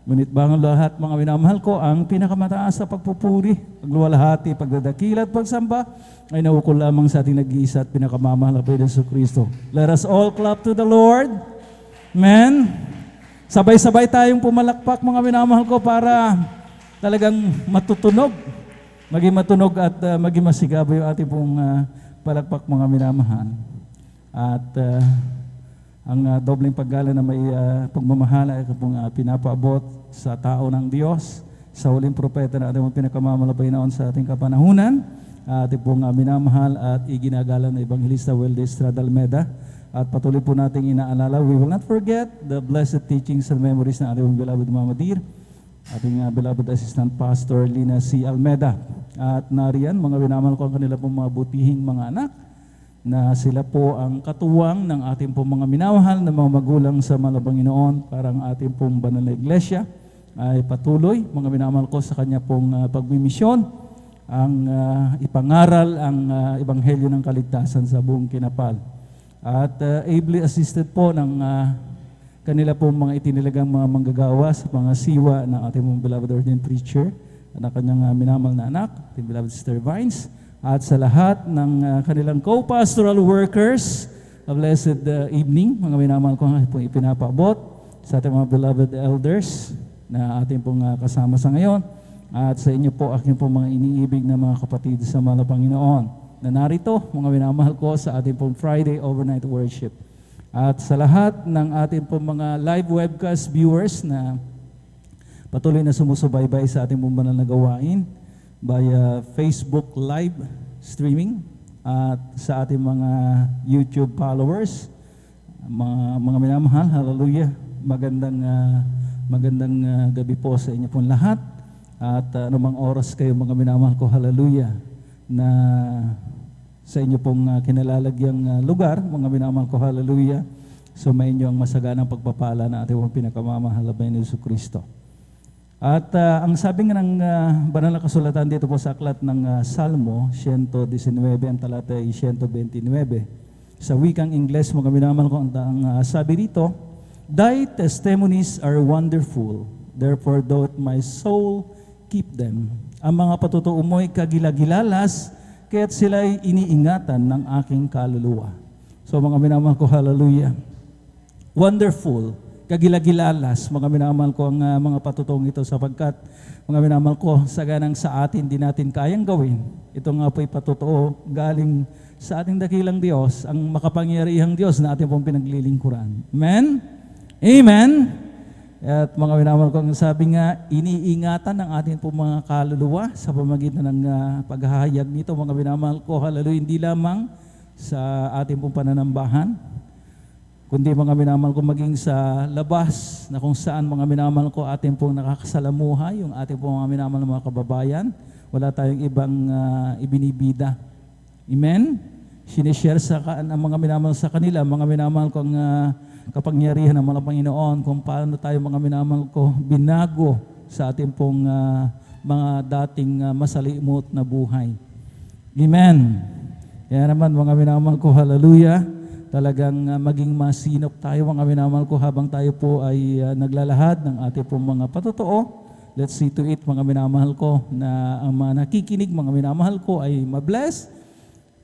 Ngunit bago lahat mga minamahal ko, ang pinakamataas na pagpupuri, pagluwalhati, pagdadakila at pagsamba ay naukol lamang sa ating nag-iisa at pinakamamahal na Panginoon Kristo. Let us all clap to the Lord. Amen. Sabay-sabay tayong pumalakpak mga minamahal ko para talagang matutunog. Maging matunog at maging masigabo yung ating pong palakpak mga minamahal. At ang dobleng paggala na may pagmamahala ay pong pinapaabot sa tao ng Diyos, sa huling propeta na ating pinakamamalapay naon sa ating kapanahunan, ating pong minamahal at iginagalang na Evangelista Welde Estrada Almeda. At patuloy po nating inaalala, we will not forget the blessed teachings and memories ng ating beloved Mama Dear, ating beloved Assistant Pastor Lina C. Almeda. At nariyan, mga minamahal ko ang kanila pong mga butihing mga anak, na sila po ang katuwang ng ating pong mga minamahal na mga magulang sa Malabanginoon, parang ating pong banal na iglesia ay patuloy, mga minamahal ko, sa kanya pong pagmimisyon, ang ipangaral ang ebanghelyo ng kaligtasan sa buong kinapal. at ably assisted po ng kanila po mga itinilagang mga manggagawa sa mga siwa ng ating mong beloved ordained preacher at ang kanyang minamahal na anak, ating beloved Sister Vines, at sa lahat ng kanilang co-pastoral workers. A blessed evening, mga minamahal ko nga po ipinapaabot sa ating mga beloved elders na ating pong kasama sa ngayon, at sa inyo po aking pong mga iniibig na mga kapatid sa mahal na Panginoon na narito, mga minamahal ko, sa ating pong Friday overnight worship. At sa lahat ng ating pong mga live webcast viewers na patuloy na sumusubaybay sa ating pong banal na gawain via Facebook live streaming at sa ating mga YouTube followers, mga minamahal, hallelujah, magandang gabi po sa inyo pong lahat, at anumang oras kayo mga minamahal ko, hallelujah, na sa inyo pong kinalalagyang lugar, mga minamahal ko, hallelujah, sumayin niyo ang masaganang pagpapala na ating pong pinakamamahal na Panginoon Jesucristo. At ang sabi nga ng banal na kasulatan dito po sa aklat ng Salmo 119, ang talata ay 129. Sa wikang Ingles, mga minamahal ko, ang sabi dito, "Thy testimonies are wonderful, therefore doth my soul keep them." Ang mga patutuo mo'y kagilagilalas, kaya't sila'y iniingatan ng aking kaluluwa. So mga minamahal ko, hallelujah. Wonderful, kagilagilalas, mga minamahal ko, ang mga patutong ito, sapagkat mga minamahal ko, saganang sa atin di natin kayang gawin. Ito nga po'y patutoo galing sa ating dakilang Diyos, ang makapangyarihang Diyos na ating pong pinaglilingkuran. Amen? Amen? At mga minamahal ko, ang sabi nga, iniingatan ng ating pong mga kaluluwa sa pamagitan ng paghahayag nito, mga minamahal ko, hallelujah, hindi lamang sa ating pong pananambahan, kundi mga minamahal ko maging sa labas na kung saan mga minamahal ko ating pong nakakasalamuhay, yung ating pong mga minamahal na mga kababayan, wala tayong ibang ibinibida. Amen? Sinishare ang mga minamahal sa kanila, mga minamahal ko, ang kapangyarihan ng mga Panginoon, kung paano tayo mga minamahal ko binago sa ating pong mga dating masalimot na buhay. Amen. Kaya naman mga minamahal ko, hallelujah, talagang maging masinop tayo mga minamahal ko habang tayo po ay naglalahad ng ating pong mga patotoo. Let's see to it mga minamahal ko na ang mga nakikinig mga minamahal ko ay mabless,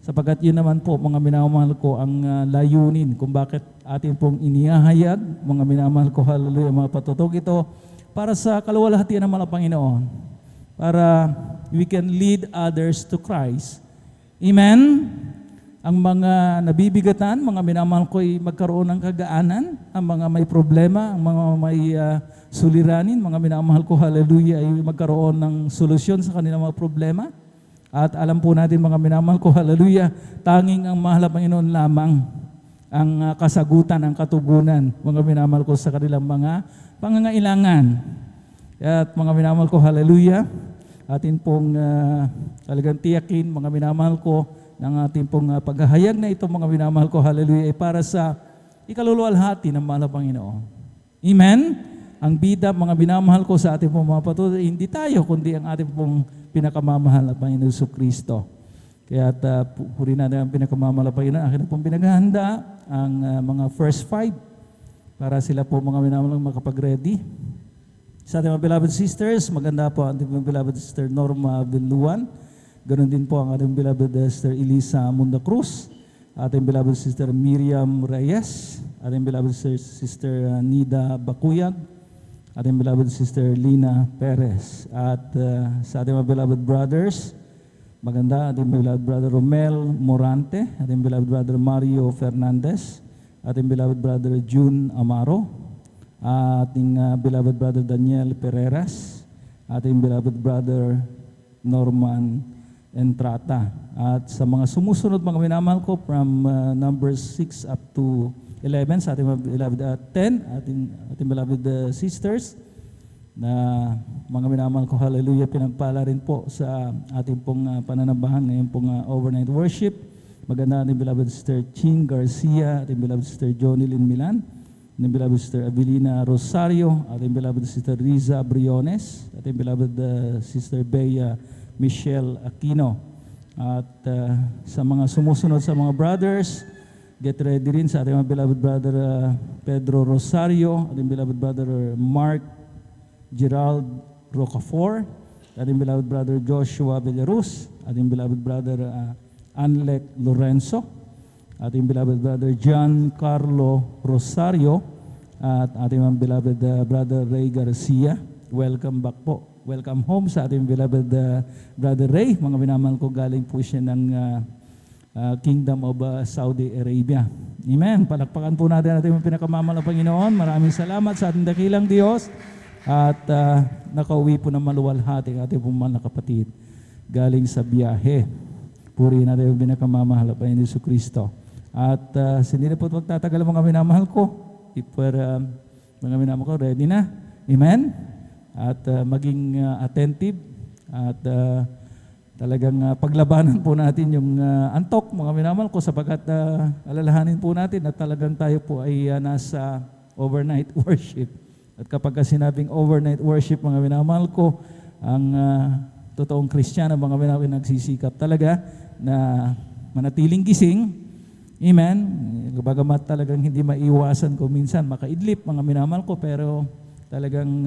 sapagkat yun naman po mga minamahal ko ang layunin kung bakit atin pong inihahayag mga minamahal ko, hallelujah, mga patutog ito para sa kaluwalhatian ng mga Panginoon, para we can lead others to Christ. Amen? Ang mga nabibigatan, mga minamahal ko, ay magkaroon ng kagaanan. Ang mga may problema, ang mga may suliranin, mga minamahal ko, hallelujah, ay magkaroon ng solusyon sa kanilang mga problema. At alam po natin mga minamahal ko, hallelujah, tanging ang mahal na Panginoon lamang ang kasagutan, ang katugunan, mga minamahal ko, sa kanilang mga pangangailangan. At mga minamahal ko, hallelujah, atin pong talagang tiyakin, mga minamahal ko, ng ating pong paghahayag na ito, mga minamahal ko, hallelujah, ay para sa ikaluluwalhati ng mahal na Panginoon. Amen? Ang bida, mga minamahal ko, sa ating pong mga patuloy, hindi tayo, kundi ang ating pong pinakamamahal na Panginoon Jesucristo. Kaya puri natin ang pinakamamahal na Panginoon. Akin na pong pinaghahanda ang mga first 5 para sila po mga minamahal makapag-ready. Sa ating mga beloved sisters, maganda po ang ating mga beloved sister Norma Villuan. Ganon din po ang ating beloved sister Elisa Munda Cruz, ating beloved sister Miriam Reyes, ating beloved sister Nida Bakuyag, ating beloved sister Lina Perez. At sa ating mga beloved brothers, maganda ating beloved brother Romel Morante, ating beloved brother Mario Fernandez, ating beloved brother June Amaro, ating beloved brother Daniel Pereras, ating beloved brother Norman Entrata. At sa mga sumusunod mga minamahal ko from numbers 6 up to 11 sa ating beloved 10, ating beloved sisters na mga minamahal ko, hallelujah, pinagpala rin po sa ating pong pananambahan ngayon pong overnight worship. Maganda ating beloved sister Ching Garcia, ating beloved sister Johnny Lynn Milan, ating beloved sister Avelina Rosario, ating beloved sister Riza Briones, ating beloved sister Bea Michelle Aquino. At sa mga sumusunod sa mga brothers, get ready rin sa ating mga beloved brother Pedro Rosario, ating beloved brother Mark Gerald Rocafor, ating beloved brother Joshua Villarus, ating beloved brother Anlec Lorenzo, ating beloved brother John Carlo Rosario, at ating mga beloved brother Ray Garcia. Welcome back po. Welcome home sa ating beloved brother Ray. Mga minamahal ko, galing po siya ng Kingdom of Saudi Arabia. Amen. Palakpakan po natin ating pinakamamahal na Panginoon. Maraming salamat sa ating dakilang Diyos. At nakauwi po ng maluwalhati ang ating pumahal na kapatid galing sa biyahe. Purihin natin ang pinakamamahal na Panginoon Yesu Kristo. At hindi na po magtatagal mga minamahal ko. Mga minamahal ko, ready na? Amen? At maging attentive at talagang paglabanan po natin yung antok, mga minamahal ko, sapagkat alalahanin po natin at talagang tayo po ay nasa overnight worship. At kapag sinabing overnight worship, mga minamahal ko, ang totoong Kristiyano, mga minamahal, nagsisikap talaga na manatiling gising. Amen? Bagamat talagang hindi maiwasan ko minsan makaidlip, mga minamahal ko, pero talagang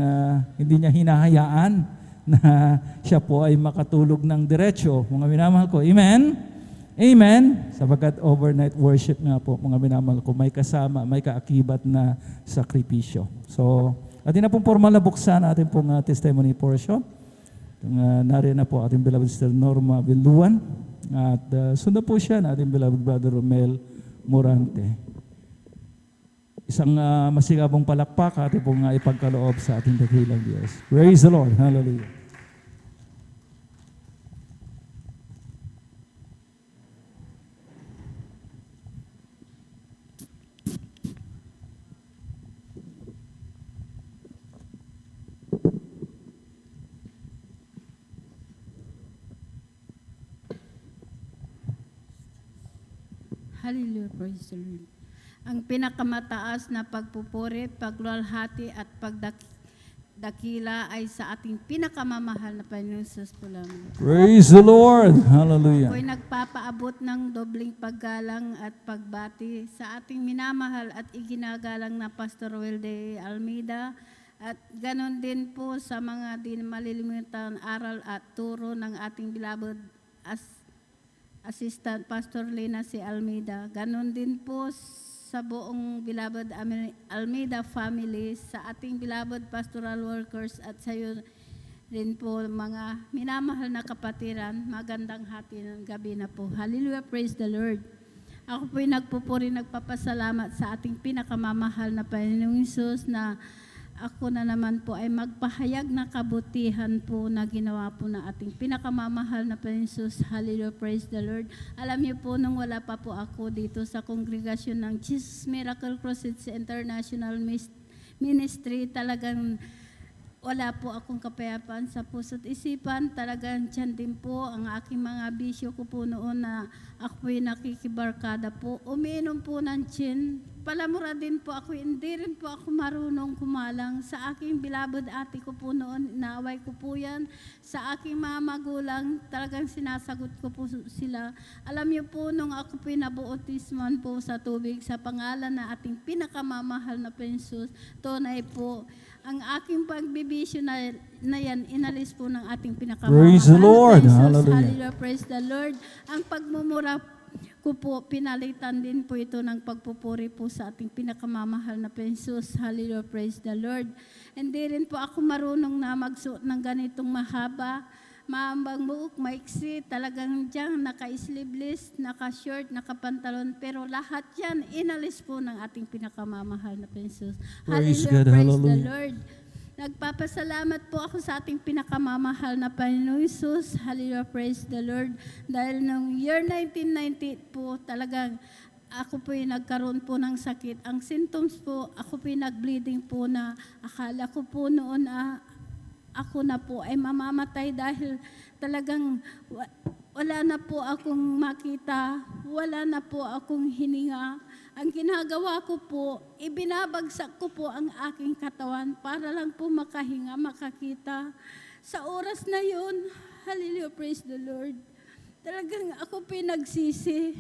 hindi niya hinahayaan na siya po ay makatulog ng diretsyo, mga minamahal ko. Amen? Amen? Sapagkat overnight worship nga po, mga minamahal ko, may kasama, may kaakibat na sakripisyo. So, atin na pong formal na buksan ating pong testimony portion. Nariyan na po ating beloved Sister Norma Villuan. At sundan po siya na ating beloved Brother Romel Morante. Isang masigabong palakpak ating pong ipagkaloob sa ating dakilang Diyos. Praise the Lord. Hallelujah. Hallelujah, praise the Lord. Ang pinakamataas na pagpupuri, pagluwalhati at pagdakila ay sa ating pinakamamahal na Panginoon Jesus po lamang. Praise the Lord. Hallelujah. Ako'y nagpapaabot ng dobling paggalang at pagbati sa ating minamahal at iginagalang na Pastor Wilde Almeida, at ganon din po sa mga di malilimutan aral at turo ng ating beloved Assistant Pastor Lina C. Almeida. Ganon din po sa buong beloved Almeida family, sa ating beloved pastoral workers at sa iyo rin po mga minamahal na kapatiran. Magandang hati ng gabi na po. Hallelujah, praise the Lord. Ako po'y nagpupuri, nagpapasalamat sa ating pinakamamahal na Panginoong Hesus na ako na naman po ay magpahayag na kabutihan po na ginawa po na ating pinakamamahal na Panginoon Hesus. Hallelujah, praise the Lord. Alam niyo po, nung wala pa po ako dito sa kongregasyon ng Jesus Miracle Crusade International Ministry, talagang wala po akong kapayapaan sa puso't isipan. Talagang tiyan din po ang aking mga bisyo ko po noon na ako po'y nakikibarkada po. Umiinom po ng gin. Palamura din po ako, hindi rin po ako marunong kumalang. Sa aking beloved ate ko po noon, inaaway ko po yan. Sa aking mga magulang, talagang sinasagot ko po sila. Alam niyo po, nung ako pinabautisman po sa tubig sa pangalan na ating pinakamamahal na Panginoon, tunay po, ang aking pagbibisyo na yan, inalis po ng ating pinakamamahal. Praise the Lord. Hallelujah. Hallelujah. Praise the Lord. Ang pagmumura ko po, pinalitan din po ito ng pagpupuri po sa ating pinakamamahal na Jesus. Hallelujah, praise the Lord. Hindi rin po ako marunong na magsuot ng ganitong mahaba, maambang buhok, maiksi, talagang dyan, naka-sleeveless, naka-short, naka-pantalon, pero lahat yan, inalis po ng ating pinakamamahal na Jesus. Praise Hallelujah, God, praise hallelujah. the Lord. Nagpapasalamat po ako sa ating pinakamamahal na Panginoong Hesus. Hallelujah, praise the Lord. Dahil noong year 1998 po, talagang ako po'y nagkaroon po ng sakit. Ang symptoms po, ako po'y nag-bleeding po na akala ko po noon ako na po ay mamamatay dahil talagang wala na po akong makita, wala na po akong hininga. Ang ginagawa ko po, ibinabagsak ko po ang aking katawan para lang po makahinga, makakita. Sa oras na yun, hallelujah, praise the Lord. Talagang ako pinagsisi.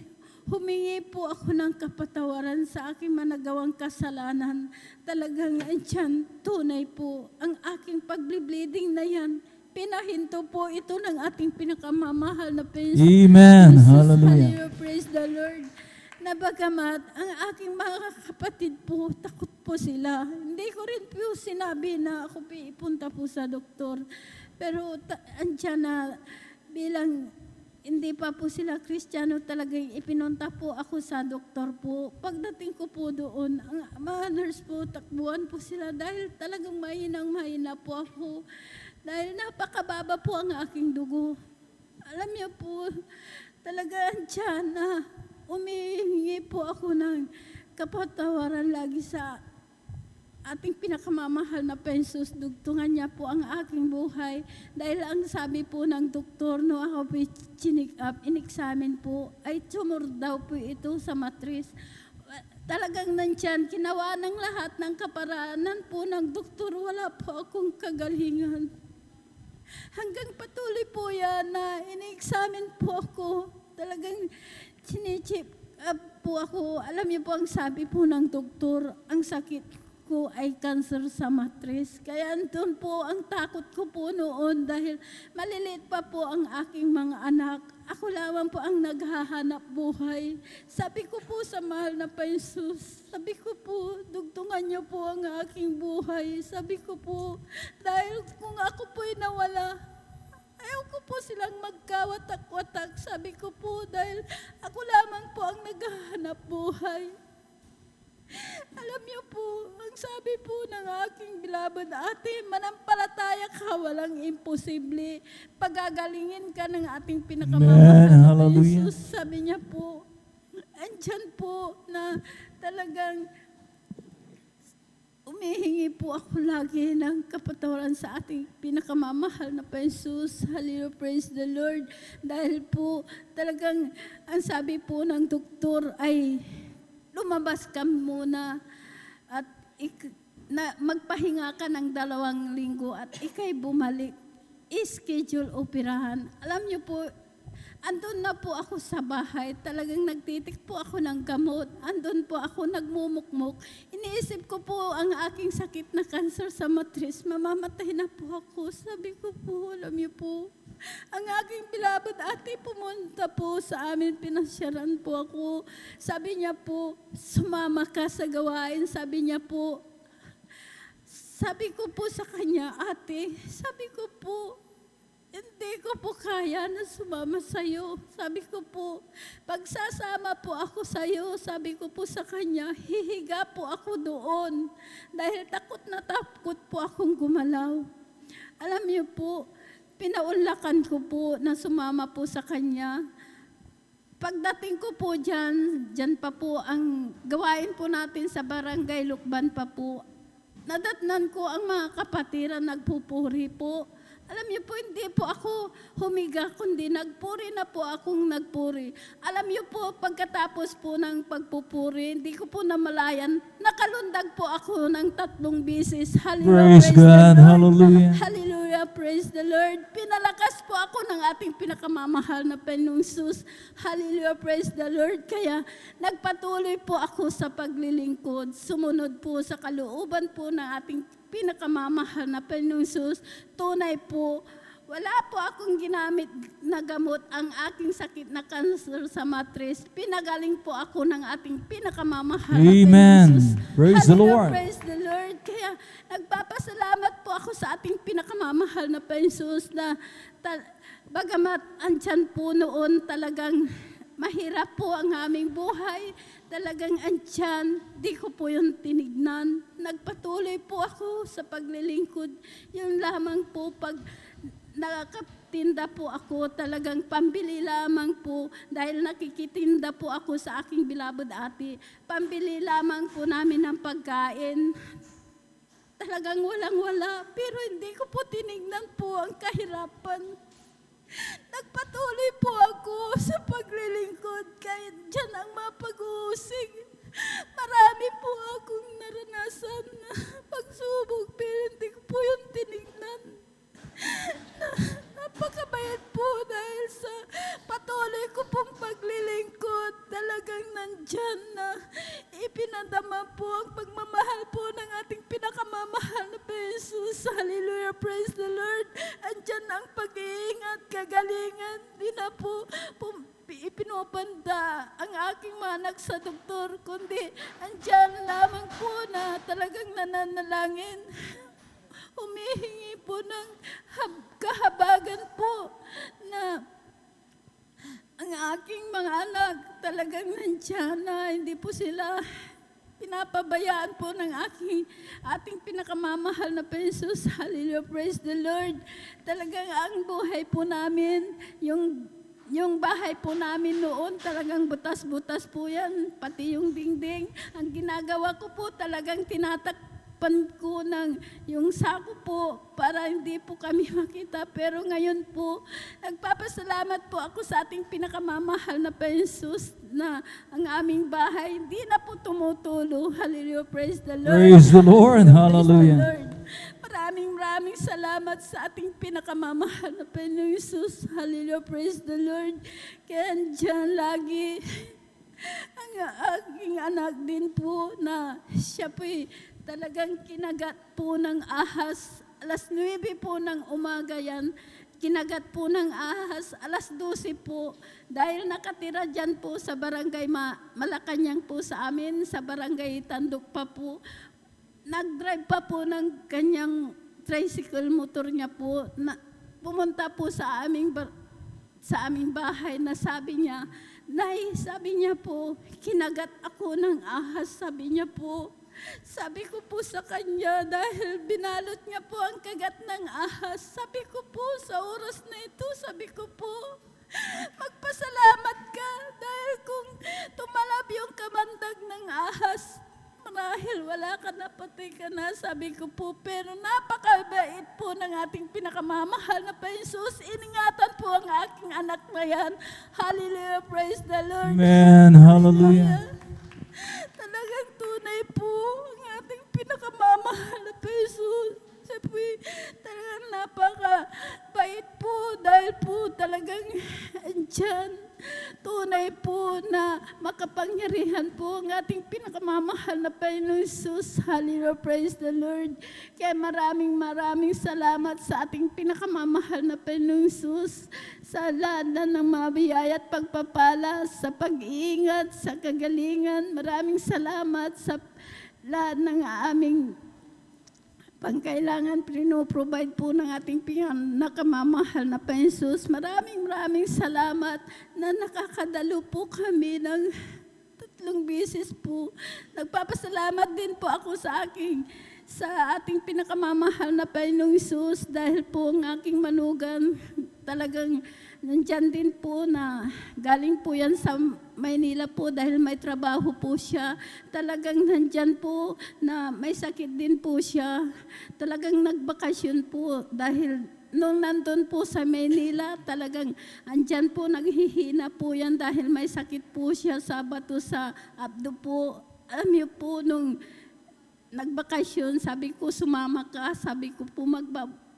humingi po ako ng kapatawaran sa aking managawang kasalanan. Talagang andyan, tunay po, ang aking pagble-bleeding na yan. Pinahinto po ito ng ating pinakamamahal na Panginoon. Amen. Jesus, Hallelujah. Praise the Lord. Na bagamat ang aking mga kapatid po, takot po sila. Hindi ko rin po sinabi na ako ipunta po sa doktor. Pero andyan na bilang hindi pa po sila Kristiyano, talagang ipinunta po ako sa doktor po. Pagdating ko po doon, ang mga nurse po, takbuhan po sila dahil talagang mahina po ako. Dahil napakababa po ang aking dugo. Alam niyo po, talagang andyan na umihingi po ako ng kapatawaran lagi sa ating pinakamamahal na Pensos. Dugtungan niya po ang aking buhay. Dahil ang sabi po ng doktor, no ako po chinik up, in-examine po, ay tumor daw po ito sa matris. Talagang nandyan, ginawa ng lahat ng kaparaanan po ng doktor, wala po akong kagalingan. Hanggang patuloy po yan na in-examine po ako. Talagang chinichip up po ako. Alam niyo po ang sabi po ng doktor, ang sakit ko ay cancer sa matris. Kaya andun po ang takot ko po noon dahil maliliit pa po ang aking mga anak. Ako lamang po ang naghahanap buhay. Sabi ko po sa mahal na Panginoon, sabi ko po, dugtungan niyo po ang aking buhay. Sabi ko po, dahil kung ako po'y nawala, ayaw ko po silang magkawatak-watak. Sabi ko po, dahil ako lamang po ang naghahanap buhay. Alam niyo po, ang sabi po ng aking beloved ate, manampalataya ka, walang imposible. Pagagalingin ka ng ating pinakamamahal na Hallelujah. Jesus. Sabi niya po, andyan po na talagang umihingi po ako lagi ng kapatawaran sa ating pinakamamahal na Jesus. Hallelujah, praise the Lord. Dahil po talagang ang sabi po ng doktor ay lumabas ka muna at magpahinga ka ng 2 linggo at ikay bumalik. I-schedule operahan. Alam niyo po, andun na po ako sa bahay. Talagang nagtitik po ako ng gamot. Andun po ako nagmumukmuk. Iniisip ko po ang aking sakit na cancer sa matris. Mamamatay na po ako. Sabi ko po, alam niyo po, ang aking beloved ate pumunta po sa amin, pinasyaran po ako. Sabi niya po, sumama ka sa gawain. Sabi ko po sa kanya, ate, sabi ko po, hindi ko po kaya na sumama sa'yo. Sabi ko po, pagsasama po ako sa'yo, sabi ko po sa kanya, hihiga po ako doon. Dahil takot na takot po akong gumalaw. Alam niyo po, pinaunlakan ko po na sumama po sa kanya. Pagdating ko po dyan pa po ang gawain po natin sa barangay Lukban pa po. Nadatnan ko ang mga kapatiran nagpupuri po. Alam niyo po, hindi po ako humiga, kundi nagpuri na po akong nagpuri. Alam niyo po, pagkatapos po ng pagpupuri, hindi ko po namalayan, nakalundag po ako ng 3 beses. Hallelujah, Praise God. the Lord. Hallelujah. Hallelujah, praise the Lord. Pinalakas po ako ng ating pinakamamahal na Panginoong Jesus. Hallelujah, praise the Lord. Kaya nagpatuloy po ako sa paglilingkod. Sumunod po sa kalooban po ng ating pinakamamahal na Panginoong Jesus. Tunay po, wala po akong ginamit na gamot ang aking sakit na cancer sa matris. Pinagaling po ako ng ating pinakamamahal na Amen. Panginoong Jesus. Praise the Hallelujah, Lord. praise the Lord. Kaya nagpapasalamat po ako sa ating pinakamamahal na Panginoong Jesus na bagamat andyan po noon talagang mahirap po ang aming buhay. Talagang andyan, di ko po yung tinignan. Nagpatuloy po ako sa paglilingkod. Yun lamang po pag nakakatinda po ako, talagang pambili lamang po dahil nakikitinda po ako sa aking beloved ate. Pambili lamang po namin ng pagkain. Talagang walang-wala, pero hindi ko po tinignan po ang kahirapan. Nagpatuloy po ako sa paglilingkod kahit dyan ang mapag-uusig. Marami po akong naranasan na pagsubok pero hindi ko po yung tinignan. Napakabayad po dahil sa patuloy ko pong paglilingkod. Talaga pagmamahal po ng ating pinakamamahal na Jesus. Hallelujah, praise the Lord. Andyan ang pag-iingat, kagalingan. Di na po ipinupanda ang aking mga anak sa doktor, kundi andyan lamang po na talagang nananalangin. Humihingi po ng kahabagan po na ang aking mga anak talagang nandiyan na hindi po sila pinapabayaan po ng ating pinakamamahal na Jesus. Hallelujah, praise the Lord. Talagang ang buhay po namin, yung bahay po namin noon, talagang butas-butas po yan, pati yung dingding. Ang ginagawa ko po talagang tinatakpan ko ng yung sako po para hindi po kami makita. Pero ngayon po, nagpapasalamat po ako sa ating pinakamamahal na Jesus na ang aming bahay hindi na po tumutulo. Hallelujah, praise the Lord. Praise the Lord. Praise the Hallelujah. Lord. Maraming salamat sa ating pinakamamahal na Panginoong Jesus. Hallelujah, praise the Lord. Kaya dyan lagi ang aking anak din po na siya po'y talagang kinagat po ng ahas. Alas 9 po ng umaga yan. Kinagat po ng ahas. Alas 12 po. Dahil nakatira dyan po sa barangay Malacanang po sa amin. Sa barangay Tandok pa po. Nag-drive pa po ng kanyang tricycle motor niya po. Pumunta po sa aming bahay na sabi niya, Nay, sabi niya po, kinagat ako ng ahas. Sabi niya po. Sabi ko po sa kanya, dahil binalot niya po ang kagat ng ahas, sabi ko po sa oras na ito, sabi ko po, magpasalamat ka dahil kung tumalab yung kamandag ng ahas, marahil wala ka na, patay ka na, sabi ko po. Pero napakabait po ng ating pinakamamahal na Jesus. Iningatan po ang aking anak na yan. Hallelujah, praise the Lord. Amen. Hallelujah. Talagang tunay po ang ating pinakamamahal na Jesus. Siya po talagang napakabait po dahil po talagang andyan. Tunay po na makapangyarihan po ang ating pinakamamahal na Panginoong Jesus. Hallelujah, praise the Lord. Kaya maraming salamat sa ating pinakamamahal na Panginoong Jesus sa lahat ng mga biyaya at pagpapala, sa pag-iingat, sa kagalingan. Maraming salamat sa lahat ng aming pangkailangan provide po ng ating pinakamamahal na Jesus. Maraming salamat na nakakadalo po kami ng 3 beses po. Nagpapasalamat din po ako sa ating pinakamamahal na Panginoong Jesus dahil po ang aking manugang talagang nandyan din po na galing po yan sa Maynila po dahil may trabaho po siya. Talagang nandyan po na may sakit din po siya. Talagang nagbakasyon po dahil nung nandun po sa Maynila, talagang andyan po naghihina po yan dahil may sakit po siya sa bato sa abdo po. Alam niyo po, nung nagbakasyon, sabi ko sumama ka, sabi ko po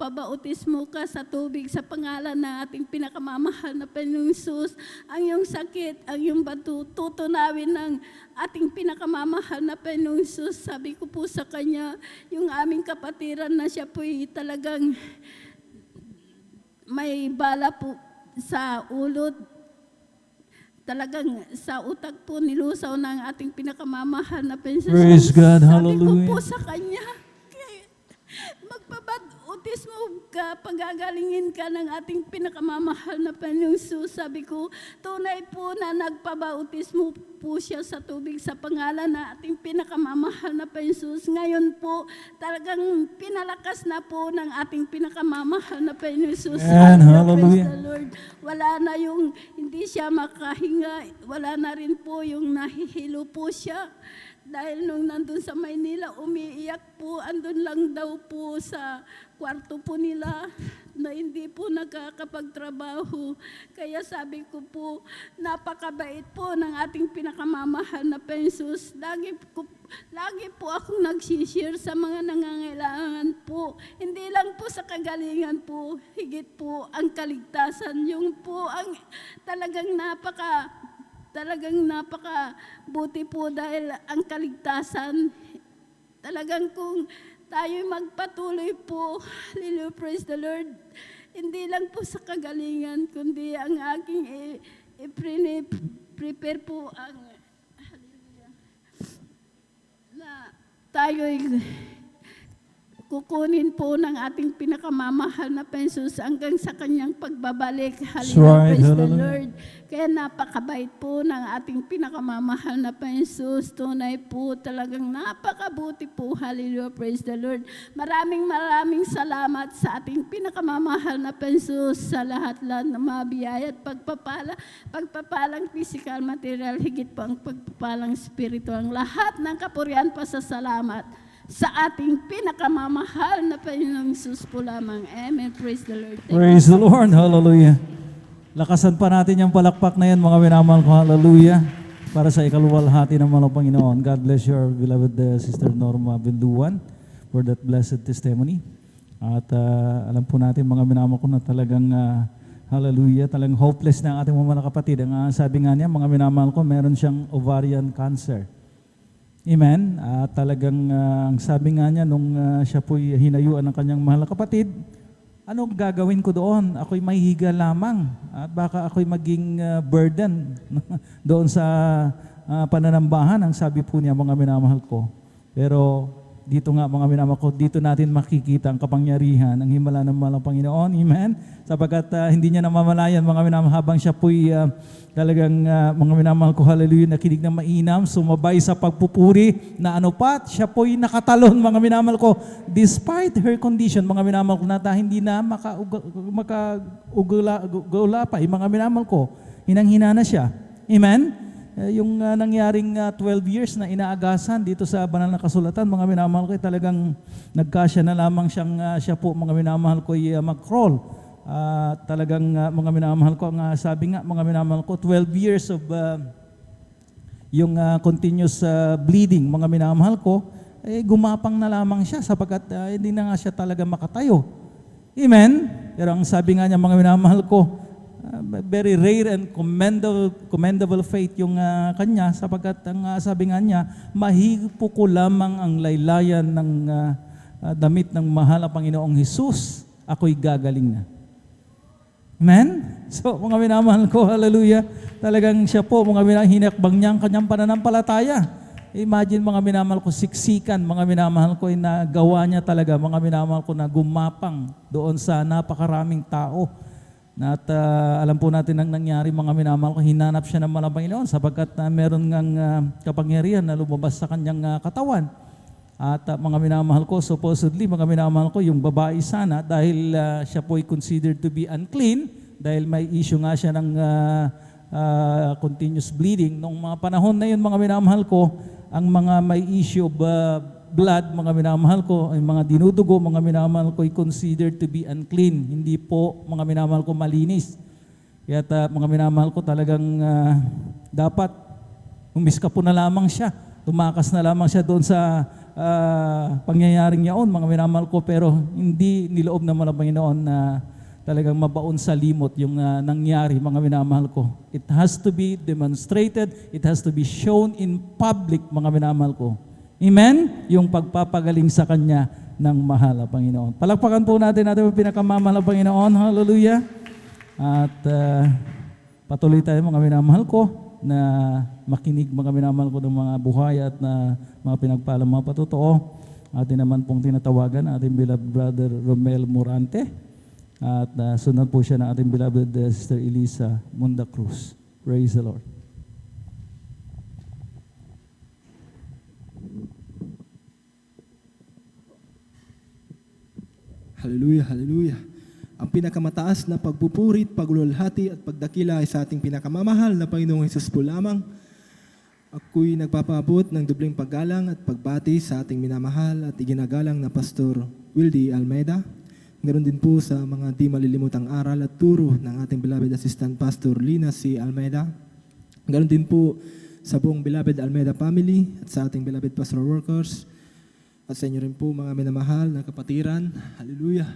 pabautismo ka sa tubig sa pangalan ng ating pinakamamahal na Panginoong Jesus. Ang iyong sakit, ang iyong bato, tutunawin ng ating pinakamamahal na Panginoong Jesus. Sabi ko po sa kanya, yung aming kapatiran na siya po talagang may bala po sa ulot. Talagang sa utak po nilusaw ng ating pinakamamahal na Panginoong Jesus. Praise God. Sabi ko Hallelujah. po sa kanya, magpabautismo ka, pagagalingin ka ng ating pinakamamahal na Panginoong Jesus. Sabi ko, tunay po na nagpabautismo po siya sa tubig sa pangalan na ating pinakamamahal na Panginoong Jesus. Ngayon po, talagang pinalakas na po ng ating pinakamamahal na Panginoong Jesus. Amen. Praise Hallelujah. the Lord. Wala na yung hindi siya makahinga, wala na rin po yung nahihilo po siya. Dahil nung nandun sa Maynila, umiiyak po, andun lang daw po sa kwarto po nila na hindi po nakakapagtrabaho. Kaya sabi ko po, napakabait po ng ating pinakamamahal na Jesus. Lagi po akong nagsishare sa mga nangangailangan po. Hindi lang po sa kagalingan po, higit po ang kaligtasan. Yung po ang talagang napakabuti po dahil ang kaligtasan Talagang kung tayo'y magpatuloy po, hallelujah, praise the Lord, hindi lang po sa kagalingan, kundi ang aking prepare po ang, hallelujah, na tayo'y kukunin po ng ating pinakamamahal na pensos hanggang sa kanyang pagbabalik. Hallelujah, right, praise the hallelujah. Lord. Kaya napakabait po ng ating pinakamamahal na pensos. Tunay po, talagang napakabuti po. Hallelujah, praise the Lord. Maraming salamat sa ating pinakamamahal na pensos sa lahat-lahat na mabiyaya at pagpapalang physical, material, higit po ang pagpapalang spiritual. Ang lahat ng kapurian pa sa salamat sa ating pinakamamahal na Panginoong Jesus po lamang. Amen. Praise the Lord. Thank Praise the Lord. Hallelujah. Lakasan pa natin yung palakpak na yan, mga minamahal ko. Hallelujah. Para sa ikaluwalhati ng mga Panginoon. God bless your beloved Sister Norma Binduan for that blessed testimony. At alam po natin, mga minamahal ko, na talagang hallelujah, talagang hopeless na ang ating mga kapatid. Ang sabi nga niya, mga minamahal ko, meron siyang ovarian cancer. Amen. Talagang ang sabi nga niya nung siya po'y hinayuan ng kanyang mahal na kapatid, anong gagawin ko doon? Ako'y mahihiga lamang at baka ako'y maging burden doon sa pananambahan, ang sabi po niya, mga minamahal ko. Pero dito nga, mga minamahal ko, dito natin makikita ang kapangyarihan, ang himala ng mahal ng Panginoon. Amen. Sapagkat hindi niya namamalayan, mga minamahal, habang siya po'y talagang mga minamahal ko, hallelujah, nakinig ng mainam, sumabay sa pagpupuri na ano pa, siya po'y nakatalon, mga minamahal ko, despite her condition, mga minamahal ko, na hindi na makaugula pa, mga minamahal ko, hinang-hina na siya. Amen? Yung nangyaring 12 years na inaagasan dito sa banal na kasulatan, mga minamahal ko, talagang nagkasya na lamang siya po, mga minamahal ko, mag-crawl. Talagang mga minamahal ko, ang sabi nga, mga minamahal ko, 12 years of yung continuous bleeding, mga minamahal ko, gumapang na lamang siya sapagkat hindi na nga siya talaga makatayo. Amen? Pero ang sabi nga niya, mga minamahal ko, very rare and commendable faith yung kanya sapagkat ang sabi nga niya, mahipo ko lamang ang laylayan ng damit ng mahal na Panginoong Hesus, ako'y gagaling na. Amen? So, mga minamahal ko, hallelujah, talagang siya po, mga minamahal, hinakbang niya ang kanyang pananampalataya. Imagine, mga minamahal ko, siksikan, mga minamahal ko, nagawa niya talaga, mga minamahal ko, na gumapang doon sa napakaraming tao. At alam po natin ang nangyari, mga minamahal ko, hinanap siya ng malang Panginoon sapagkat meron ngang kapangyarihan na lumabas sa kanyang katawan. At mga minamahal ko, supposedly, mga minamahal ko, yung babae sana, dahil siya po'y considered to be unclean, dahil may issue nga siya ng continuous bleeding. Noong mga panahon na yun, mga minamahal ko, ang mga may issue of blood, mga minamahal ko, ay mga dinudugo, mga minamahal ko, ay considered to be unclean. Hindi po, mga minamahal ko, malinis. Kaya mga minamahal ko, talagang dapat umiska po na lamang siya. Tumakas na lamang siya doon sa pangyayaring yaon, mga minamahal ko, pero hindi niloob naman ng Panginoon na talagang mabaon sa limot yung nangyari, mga minamahal ko. It has to be demonstrated, it has to be shown in public, mga minamahal ko. Amen? Yung pagpapagaling sa Kanya ng mahal na Panginoon. Palakpakan po natin yung pinakamamahal na Panginoon. Hallelujah. At patuloy tayo, mga minamahal ko, na makinig, mga minamahal ko, ng mga buhay at na mga pinagpalang mga patotoo. Atin naman pong tinatawagan ating beloved brother Romel Morante at sunod po siya ng ating beloved Sister Elisa Munda Cruz. Praise the Lord. Hallelujah, hallelujah. Ang pinakamataas na pagpupuri, paglulhati at pagdakila ay sa ating pinakamamahal na Panginoong Hesus po lamang. Ako'y nagpapabot ng dubling paggalang at pagbati sa ating minamahal at iginagalang na Pastor Wildy Almeida. Ngayon din po sa mga di malilimutang aral at turo ng ating beloved Assistant Pastor Lina C. Almeida. Ngayon din po sa buong beloved Almeida family at sa ating beloved pastoral workers. At sa inyo rin po, mga minamahal na kapatiran. Hallelujah.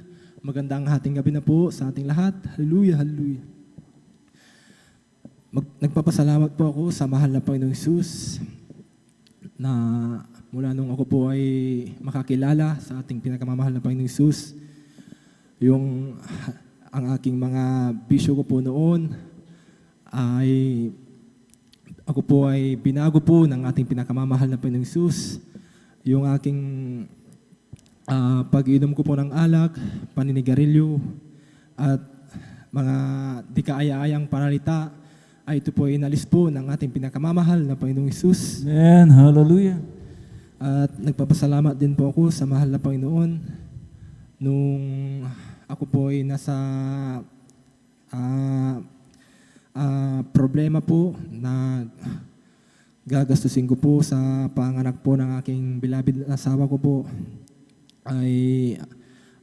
Magandang hating gabi na po sa ating lahat. Hallelujah, hallelujah. Nagpapasalamat po ako sa mahal na Panginoong Hesus na mula nung ako po ay makakilala sa ating pinakamamahal na Panginoong Hesus. Ang aking mga bisyo ko po noon ay ako po ay binago po ng ating pinakamamahal na Panginoong Hesus. Yung aking pag-inom ko po ng alak, paninigarilyo, at mga di kaaya-ayang panalita, ay ito po ay inalis po ng ating pinakamamahal na Panginoong Hesus. Amen. Hallelujah. At nagpapasalamat din po ako sa mahal na Panginoon nung ako po ay nasa problema po na gagastusin ko po sa panganak po ng aking beloved na asawa ko po, ay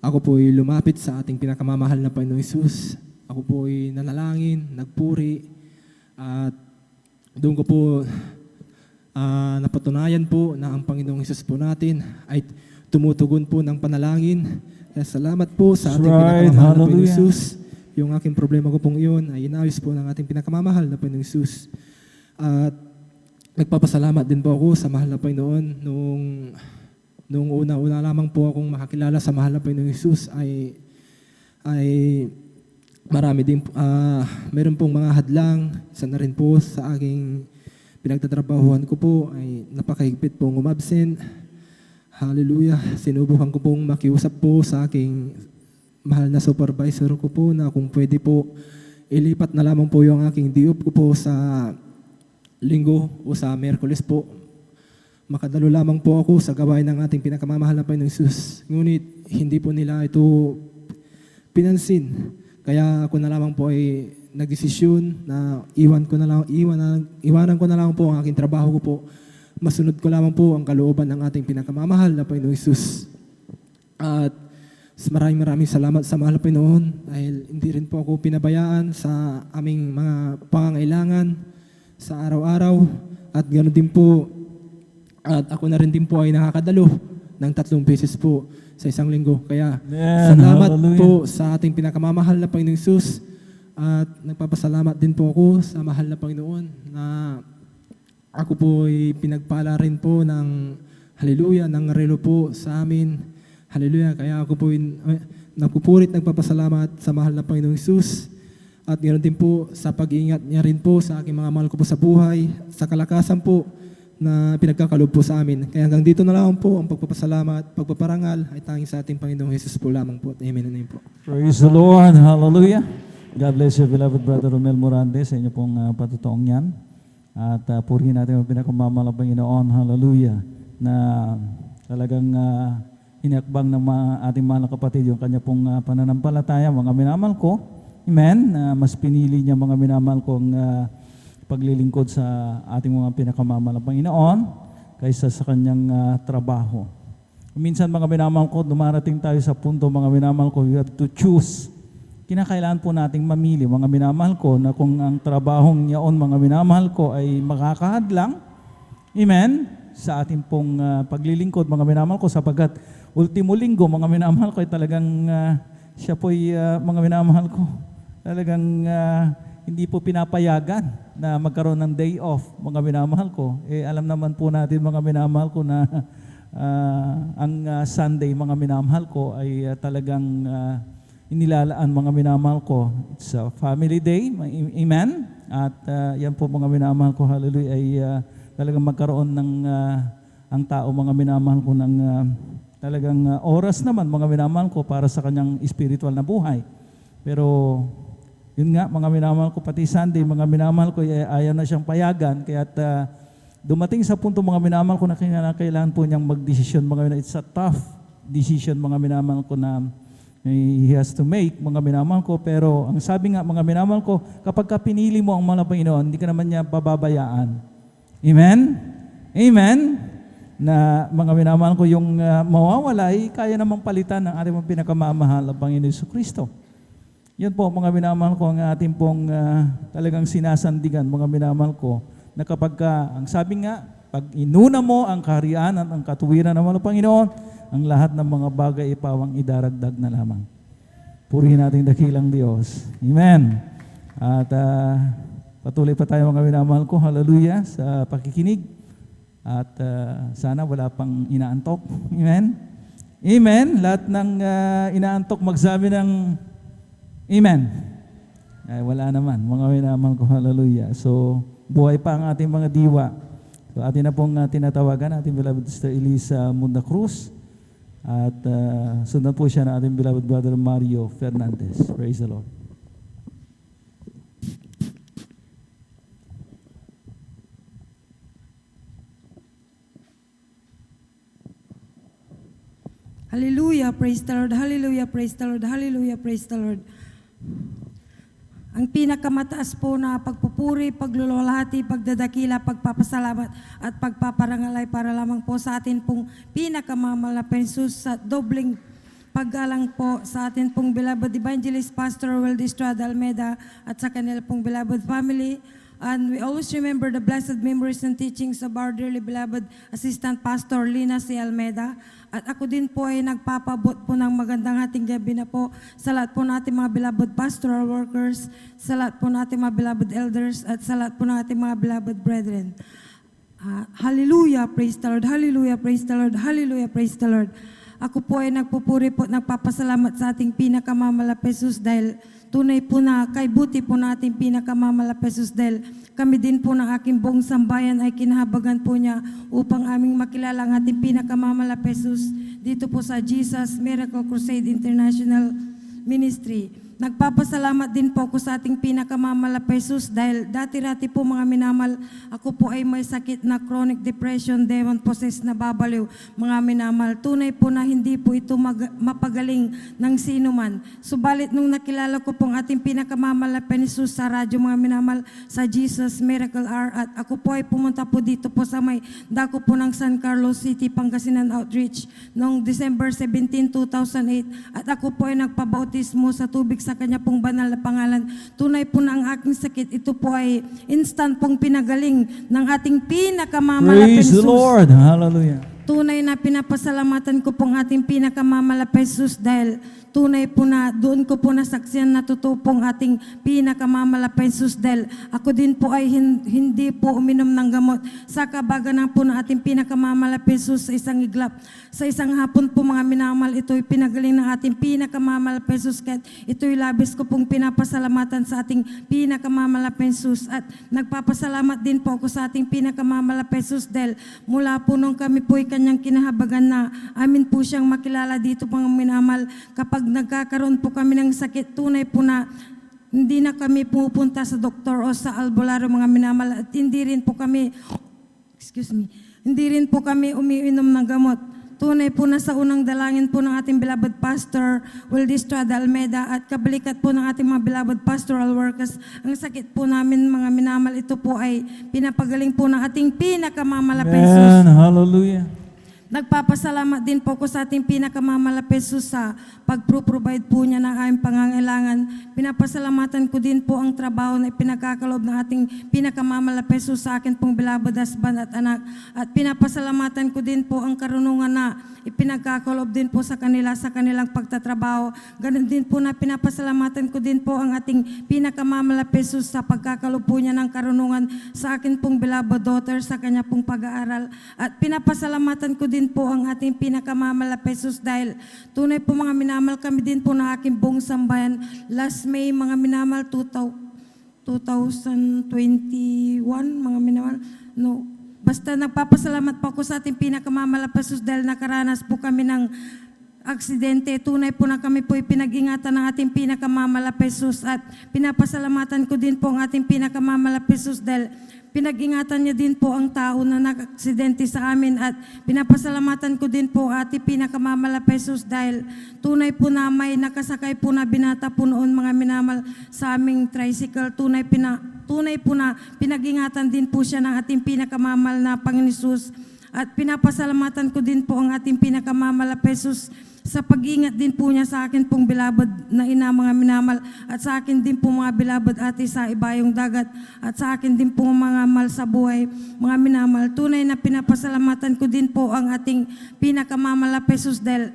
ako po ay lumapit sa ating pinakamamahal na Panginoong Hesus. Ako po ay nanalangin, nagpuri, at doon ko po napatunayan po na ang Panginoong Hesus po natin ay tumutugon po ng panalangin. Kaya salamat po sa ating pinakamamahal na Panginoong Hesus. Yung aking problema ko pong iyon ay inayos po ng ating pinakamamahal na Panginoong Hesus. At nagpapasalamat din po ako sa mahal na Panginoon nung una-una lamang po akong makakilala sa mahal na Panginoong Hesus ay marami din, meron pong mga hadlang. Isa na rin po sa aking pinagtatrabahuhan ko po ay napakahigpit pong umabsent. Hallelujah. Sinubukan ko pong makiusap po sa aking mahal na supervisor ko po na kung pwede po ilipat na lamang po yung aking diop ko po sa Linggo o sa Miyerkules po. Makadalo lamang po ako sa gawain ng ating pinakamamahal na Panginoong Hesus. Ngunit hindi po nila ito pinansin. Kaya ako na lamang po ay nagdesisyon na iwanan ko na lang po ang aking trabaho ko po. Masunod ko lamang po ang kalooban ng ating pinakamamahal na Panginoong Hesus. At maraming salamat sa mahal na Panginoon dahil hindi rin po ako pinabayaan sa aming mga pangangailangan sa araw-araw. At ganoon din po, at ako na rin din po ay nakakadalo ng 3 beses po sa isang linggo. Kaya salamat po sa ating pinakamamahal na Panginoong Hesus. At nagpapasalamat din po ako sa mahal na Panginoon na ako po ay pinagpala rin po ng hallelujah, ng relo po sa amin. Hallelujah. Kaya ako po nagpupurit, nagpapasalamat sa mahal na Panginoong Hesus. At ganoon din po sa pag-iingat niya rin po sa aking mga mahal ko po sa buhay, sa kalakasan po na pinagkakalob po sa amin. Kaya hanggang dito na lang po ang pagpapasalamat, pagpaparangal ay tanging sa ating Panginoong Hesus po lamang po. Amen and amen po. Praise the Lord. Hallelujah. God bless you, beloved Brother Romel Morante, sa inyo pong patutuong yan. At purihin natin ang pinakamamahal na Panginoon. Hallelujah. Na talagang inakbang ng ating mahal na kapatid yung kanya pong pananampalataya, mga minamahal ko. Amen. Mas pinili niya mga minamahal kong paglilingkod sa ating mga pinakamamahal na Panginoon kaysa sa kanyang trabaho. Minsan mga minamahal ko, dumarating tayo sa punto mga minamahal ko, you have to choose. Kinakailangan po nating mamili mga minamahal ko na kung ang trabahong niyaon mga minamahal ko ay makakahadlang, amen, sa ating pong paglilingkod mga minamahal ko sapagkat ultimo linggo mga minamahal ko ay talagang siya po ay mga minamahal ko talagang hindi po pinapayagan na magkaroon ng day off mga minamahal ko. Alam naman po natin mga minamahal ko na ang Sunday mga minamahal ko ay talagang inilalaan mga minamahal ko. It's a family day, amen. At yan po mga minamahal ko, hallelujah, ay talagang magkaroon ng ang tao mga minamahal ko ng talagang oras naman mga minamahal ko para sa kanyang spiritual na buhay. Pero yun nga mga minamahal ko, pati Sunday mga minamahal ko ayaw na siyang payagan. Kaya dumating sa punto mga minamahal ko na kailangan po niyang magdesisyon mga minamahal. It's a tough decision mga minamahal ko na he has to make mga minamahal ko. Pero ang sabi nga mga minamahal ko, kapag ka pinili mo ang mga Panginoon, hindi ka naman niya pababayaan. Amen? Amen? Na mga minamahal ko, yung mawawala ay kaya namang palitan ng ating pinakamamahal na Panginoon Jesucristo. Yan po mga minamahal ko, ang ating pong talagang sinasandigan mga minamahal ko, na kapag ang sabi nga, pag inuna mo ang kaharian at ang katuwiran ng mga Panginoon, ang lahat ng mga bagay ipawang idaragdag na lamang. Purihin natin dakilang Diyos. Amen. At patuloy pa tayo mga minamahal ko, hallelujah, sa pakikinig At sana wala pang inaantok. Amen? Amen? Lahat ng inaantok magsabi ng Amen. Ay, wala naman. Mga minamahal ko, hallelujah. So, buhay pa ang ating mga diwa. So, atin na pong tinatawagan ating beloved Sister Elisa Munda Cruz. At sundan po siya ng ating beloved brother Mario Fernandez. Praise the Lord. Hallelujah, praise the Lord, hallelujah, praise the Lord, hallelujah, praise the Lord. Ang pinakamataas po na pagpupuri, pagluluwalhati, pagdadakila, pagpapasalamat at pagpaparangalay para lamang po sa atin pong pinakamamalaking Jesus sa dobling paggalang po sa atin pong beloved Evangelist Pastor Weldy Estrada Almeida at sa kanila pong beloved family. And we always remember the blessed memories and teachings of our dearly beloved Assistant Pastor Lina C. Almeida. At ako din po ay nagpapabot po ng magandang ating gabi na po sa lahat po nating mga beloved pastoral workers, sa lahat po nating mga beloved elders, at sa lahat po nating mga beloved brethren. Hallelujah, praise the Lord, hallelujah, praise the Lord, hallelujah, praise the Lord. Ako po ay nagpupuri po, nagpapasalamat sa ating pinakamamalapit Jesus dahil tunay po na kay buti po natin pinakamamalapit Jesus dahil kami din po ng aking buong sambayan ay kinahabagan po niya upang aming makilala ang ating pinakamamalapit Jesus dito po sa Jesus Miracle Crusade International Ministry. Nagpapasalamat din po ako sa ating pinakamamalapit Jesus dahil dati-rati po mga minamal, ako po ay may sakit na chronic depression, demon possessed na babaliw, mga minamal. Tunay po na hindi po ito mapagaling ng sino man. Subalit nung nakilala ko pong ating pinakamamalapit Jesus sa radyo mga minamal sa Jesus Miracle Hour at ako po ay pumunta po dito po sa may dako po ng San Carlos City, Pangasinan Outreach noong December 17, 2008 at ako po ay nagpabautismo sa tubig sa kanya pong banal na pangalan. Tunay po na ang aking sakit, ito po ay instant pong pinagaling ng ating pinakamamalapit Praise the Jesus. Lord. Hallelujah. Tunay na pinapasalamatan ko pong ating pinakamamalapit Jesus dahil tunay po na doon ko po nasaksiyan na totoo pong ating pinakamamalapit Jesus dahil ako din po ay hindi po uminom ng gamot sa kabaganan po ng ating pinakamamalapit Jesus sa isang iglap. Sa isang hapon po mga minamal, ito'y pinagaling ng ating pinakamamalapit Jesus kahit ito'y labis ko pong pinapasalamatan sa ating pinakamamalapit Jesus at nagpapasalamat din po ako sa ating pinakamamalapit Jesus dahil mula po nung kami po'y kanyang kinahabagan na amin po siyang makilala dito pang minamal kapag nagkakaroon po kami ng sakit, tunay po na hindi na kami pupunta sa doktor o sa albularyo mga minamal at hindi rin po kami umiinom ng gamot. Tunay po na sa unang dalangin po ng ating beloved Pastor Weldy Estrada Almeida at kabalikat po ng ating mga beloved pastoral workers, ang sakit po namin mga minamal, ito po ay pinapagaling po ng ating pinakamamalapit Jesus. Amen. Hallelujah. Nagpapasalamat din po ko sa ating pinakamamalapit Jesus sa pag-provide po niya ng aming pangangailangan. Pinapasalamatan ko din po ang trabaho na ipinagkakaloob ng ating pinakamamalapit Jesus sa akin pong beloved husband at anak. At pinapasalamatan ko din po ang karunungan na ipinagkakaloob din po sa kanila sa kanilang pagtatrabaho. Ganun din po na pinapasalamatan ko din po ang ating pinakamamalapit Jesus sa pagkakaloob po niya ng karunungan sa akin pong beloved daughter sa kanya pong pag-aaral. At pinapasalamatan ko din po ang ating pinakamamalapit Jesus dahil tunay po mga minamal kami din po ng aking buong sambayan. Last May mga minamal 2021 mga minamal. No, basta nagpapasalamat po ako sa ating pinakamamalapit Jesus dahil nakaranas po kami ng aksidente. Tunay po na kami po pinag-ingatan ng ating pinakamamalapit Jesus at pinapasalamatan ko din po ang ating pinakamamalapit Jesus dahil pinag-ingatan niya din po ang tao na nag-aksidente sa amin at pinapasalamatan ko din po ating pinakamamalapit Jesus dahil tunay po na may nakasakay po na binata po noon mga minamal sa aming tricycle. Tunay po na pinag-ingatan din po siya ng ating pinakamamal na Panginoon Jesus at pinapasalamatan ko din po ang ating pinakamamalapit Jesus sa pag-ingat din po niya sa akin pong beloved na ina mga minamal at sa akin din po mga beloved ate sa ibayong dagat at sa akin din po mga mal sa buhay mga minamal. Tunay na pinapasalamatan ko din po ang ating pinakamamalapit Jesus dahil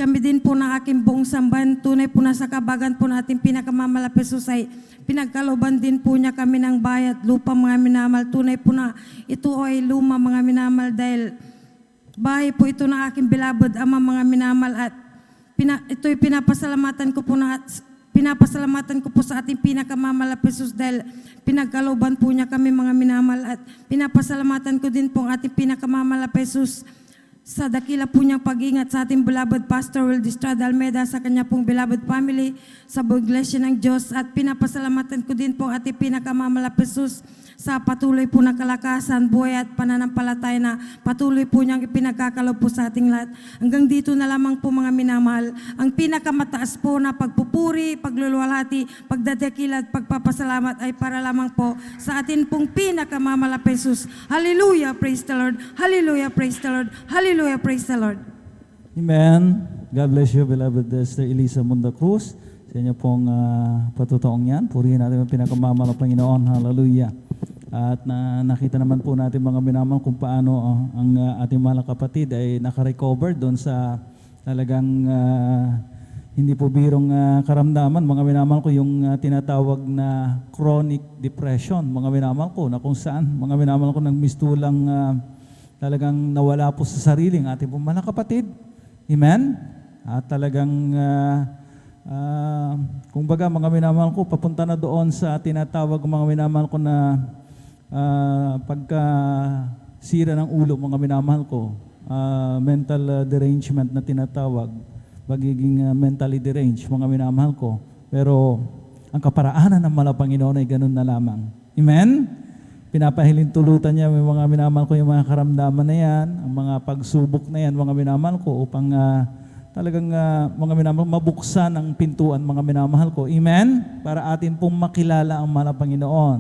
kami din po ng aking buong sambahan, tunay po na sa kabagan po natin pinakamamalapis ay pinagkalooban din po niya kami ng bayat lupa mga minamahal. Tunay po na ito ay luma mga minamahal dahil bahay po ito ng aking beloved ama mga minamahal at ito'y pinapasalamatan ko po sa ating pinakamamalapis dahil pinagkalooban po niya kami mga minamahal at pinapasalamatan ko din po ang ating pinakamamalapis sa dakila po niyang pag-ingat sa ating beloved Pastor Will Estrada Almeida, sa kanya pong beloved family, sa buong iglesia ng Diyos at pinapasalamatan ko din po ang ating pinakamamalapis sa patuloy po na kalakasan, buhay at pananampalataya na patuloy po niyang ipinagkakalob po sa ating lahat. Hanggang dito na lamang po mga minamahal, ang pinakamataas po na pagpupuri, pagluluwalhati, pagdadakila at pagpapasalamat ay para lamang po sa atin pong pinakamamalapis. Hallelujah, praise the Lord. Hallelujah, praise the Lord. Hallelujah, praise the Lord. Amen. God bless you, beloved Sister Elisa Munda Cruz. Sa inyo pong patutuong yan. Purihin natin ang pinakamamahal ng Panginoon. Hallelujah. At nakita naman po natin mga minamahal kung paano ang ating mga kapatid ay nakarecover doon sa talagang hindi po birong karamdaman. Mga minamahal ko yung tinatawag na chronic depression. Mga minamahal ko na kung saan mga minamahal ko nagmistulang talagang nawala po sa sariling ating po mga kapatid. Amen? At talagang kung baga mga minamahal ko, papunta na doon sa tinatawag mga minamahal ko na pagka sira ng ulo mga minamahal ko, mental derangement na tinatawag, magiging mentally deranged mga minamahal ko. Pero ang kaparaanan ng mahal na Panginoon ay ganun na lamang. Amen? Pinapahilin tulutan niya mga minamahal ko yung mga karamdaman na yan, ang mga pagsubok na yan mga minamahal ko upang talagang mga minamahal, mabuksan ang pintuan mga minamahal ko. Amen? Para atin pong makilala ang mahal na Panginoon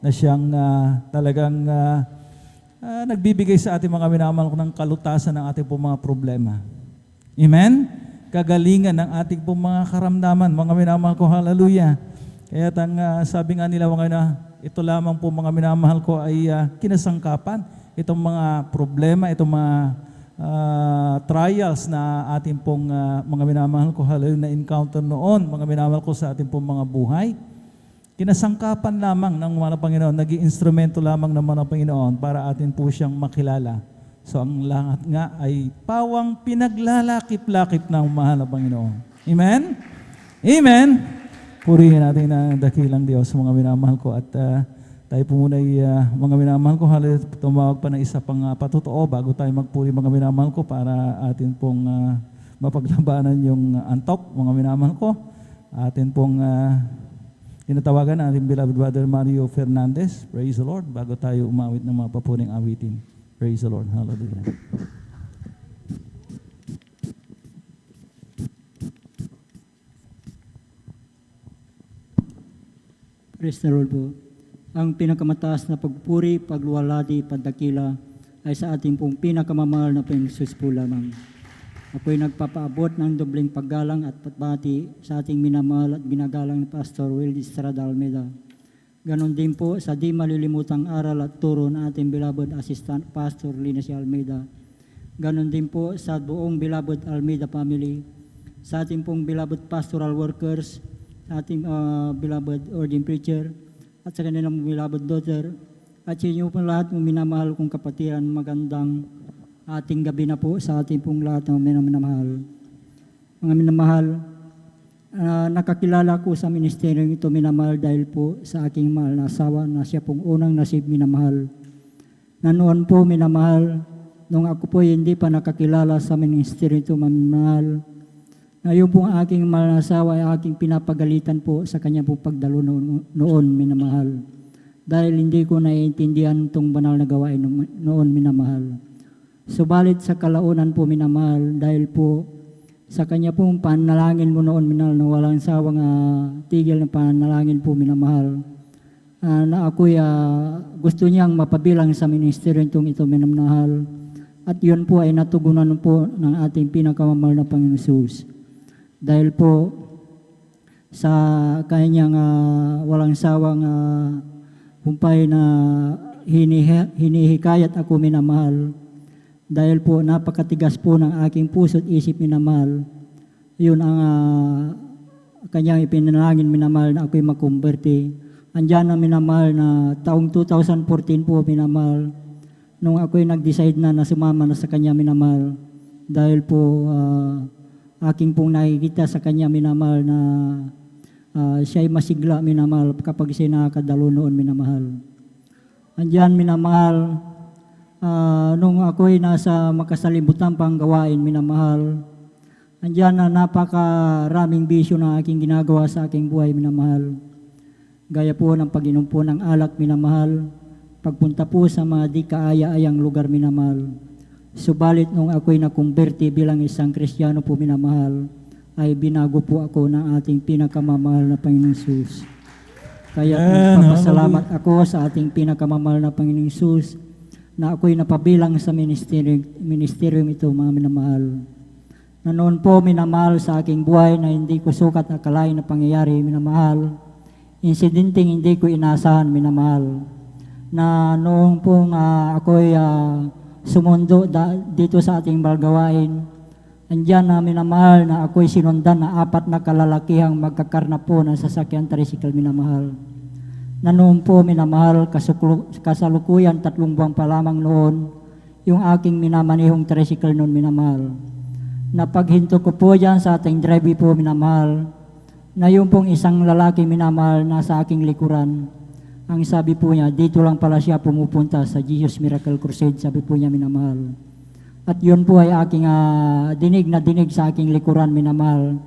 na siyang talagang nagbibigay sa ating mga minamahal ko ng kalutasan ng ating pong mga problema. Amen? Kagalingan ng ating pong mga karamdaman, mga minamahal ko, hallelujah. Kaya sabi nga nila ito lamang po mga minamahal ko ay kinasangkapan. Itong mga problema, itong mga trials na ating pong mga minamahal ko, hallelujah, na encounter noon, mga minamahal ko sa ating pong mga buhay. Kinasangkapan lamang ng mga Panginoon, naging instrumento lamang ng mga Panginoon para atin po siyang makilala. So ang lahat nga ay pawang pinaglalakip-lakip ng mahal na Panginoon. Amen? Amen? Purihin natin ang dakilang Diyos, mga minamahal ko. At tayo po muna mga minamahal ko, tumawag pa ng isa pang patutuo bago tayo magpuri mga minamahal ko para atin pong mapaglabanan yung antok, mga minamahal ko. Atin pong tinatawagan ang ating beloved brother Mario Fernandez. Praise the Lord. Bago tayo umawit ng mga papuring awitin. Praise the Lord. Hallelujah. Praise the Lord po. Ang pinakamataas na pagpuri, pagluwalhati, pagdakila ay sa ating pong pinakamamahal na Panginoon Jesus po lamang. Ako'y nagpapaabot ng dobling paggalang at patbati sa ating minamahal at ginagalang na Pastor Will Estrada Almeida. Ganon din po sa di malilimutang aral at turo ng ating beloved Assistant Pastor Lina C. Almeida. Ganon din po sa buong beloved Almeida family, sa ating pong beloved pastoral workers, sa ating beloved ordained preacher, at sa kanilang beloved daughter, at sa inyo pong lahat ng minamahal kong kapatiran, magandang ating gabi na po sa ating pong lahat ng minamahal. Mga minamahal, nakakilala ko sa ministeryong ito minamahal dahil po sa aking mahal na asawa na siya pong unang nasib minamahal. Na noon po minamahal, nung ako po hindi pa nakakilala sa ministeryong ito minamahal, na yung pong aking mahal na asawa ay aking pinapagalitan po sa kanya pong pagdalo noon minamahal. Dahil hindi ko naiintindihan itong banal na gawain noon minamahal. Subalit sa kalaunan po minamahal, dahil po sa kanya pong panalangin mo noon minamahal na walang sawang tigil na panalangin po minamahal, na ako'y gusto niyang mapabilang sa ministeryo ito minamahal. At yun po ay natugunan po ng ating pinakamamahal na Panginoon Jesus. Dahil po sa kanyang walang sawang humpay na hinihikayat ako minamahal. Dahil po napakatigas po ng aking puso at isip minamahal. Yun ang kanyang ipinalangin, minamahal, na ako'y makumberte. Andyan na minamahal na taong 2014 po, minamahal, nung ako'y nag-decide na sumama na sa kanya, minamahal, dahil po aking pong nakikita sa kanya, minamahal, na siya'y masigla, minamahal, kapag siya nakakadalo noon, minamahal. Andyan, minamahal, nung ako'y nasa makasalimutan pang gawain, minamahal, andyan na napakaraming bisyo na aking ginagawa sa aking buhay, minamahal. Gaya po ng pag-inom po ng alak, minamahal, pagpunta po sa mga di kaaya-ayang lugar, minamahal. Subalit nung ako'y nakumberte bilang isang Kristiyano po, minamahal, ay binago po ako ng ating pinakamamahal na Panginoong Hesus. Kaya nagpapasalamat ako sa ating pinakamamahal na Panginoong Hesus na ako'y napabilang sa ministeryong ito, mga minamahal. Na noon po, minamahal, sa aking buhay na hindi ko sukat akalain na pangyayari, minamahal. Insidenteng hindi ko inasahan, minamahal. Na noong pong ako'y sumundo dito sa ating balgawain, andyan na, minamahal, na ako'y sinundan na 4 na kalalakihang magkakarna po ng sasakyan tricycle, minamahal. Na noon po, minamahal, kasalukuyan 3 buwan pa lamang noon, yung aking minamanihong tricycle noon, minamahal. Na paghinto ko po dyan sa ating drive po, minamahal, na yung pong isang lalaki, minamahal, nasa aking likuran. Ang sabi po niya, dito lang pala siya pumupunta sa Jesus Miracle Crusade, sabi po niya, minamahal. At yun po ay aking dinig na dinig sa aking likuran, minamahal,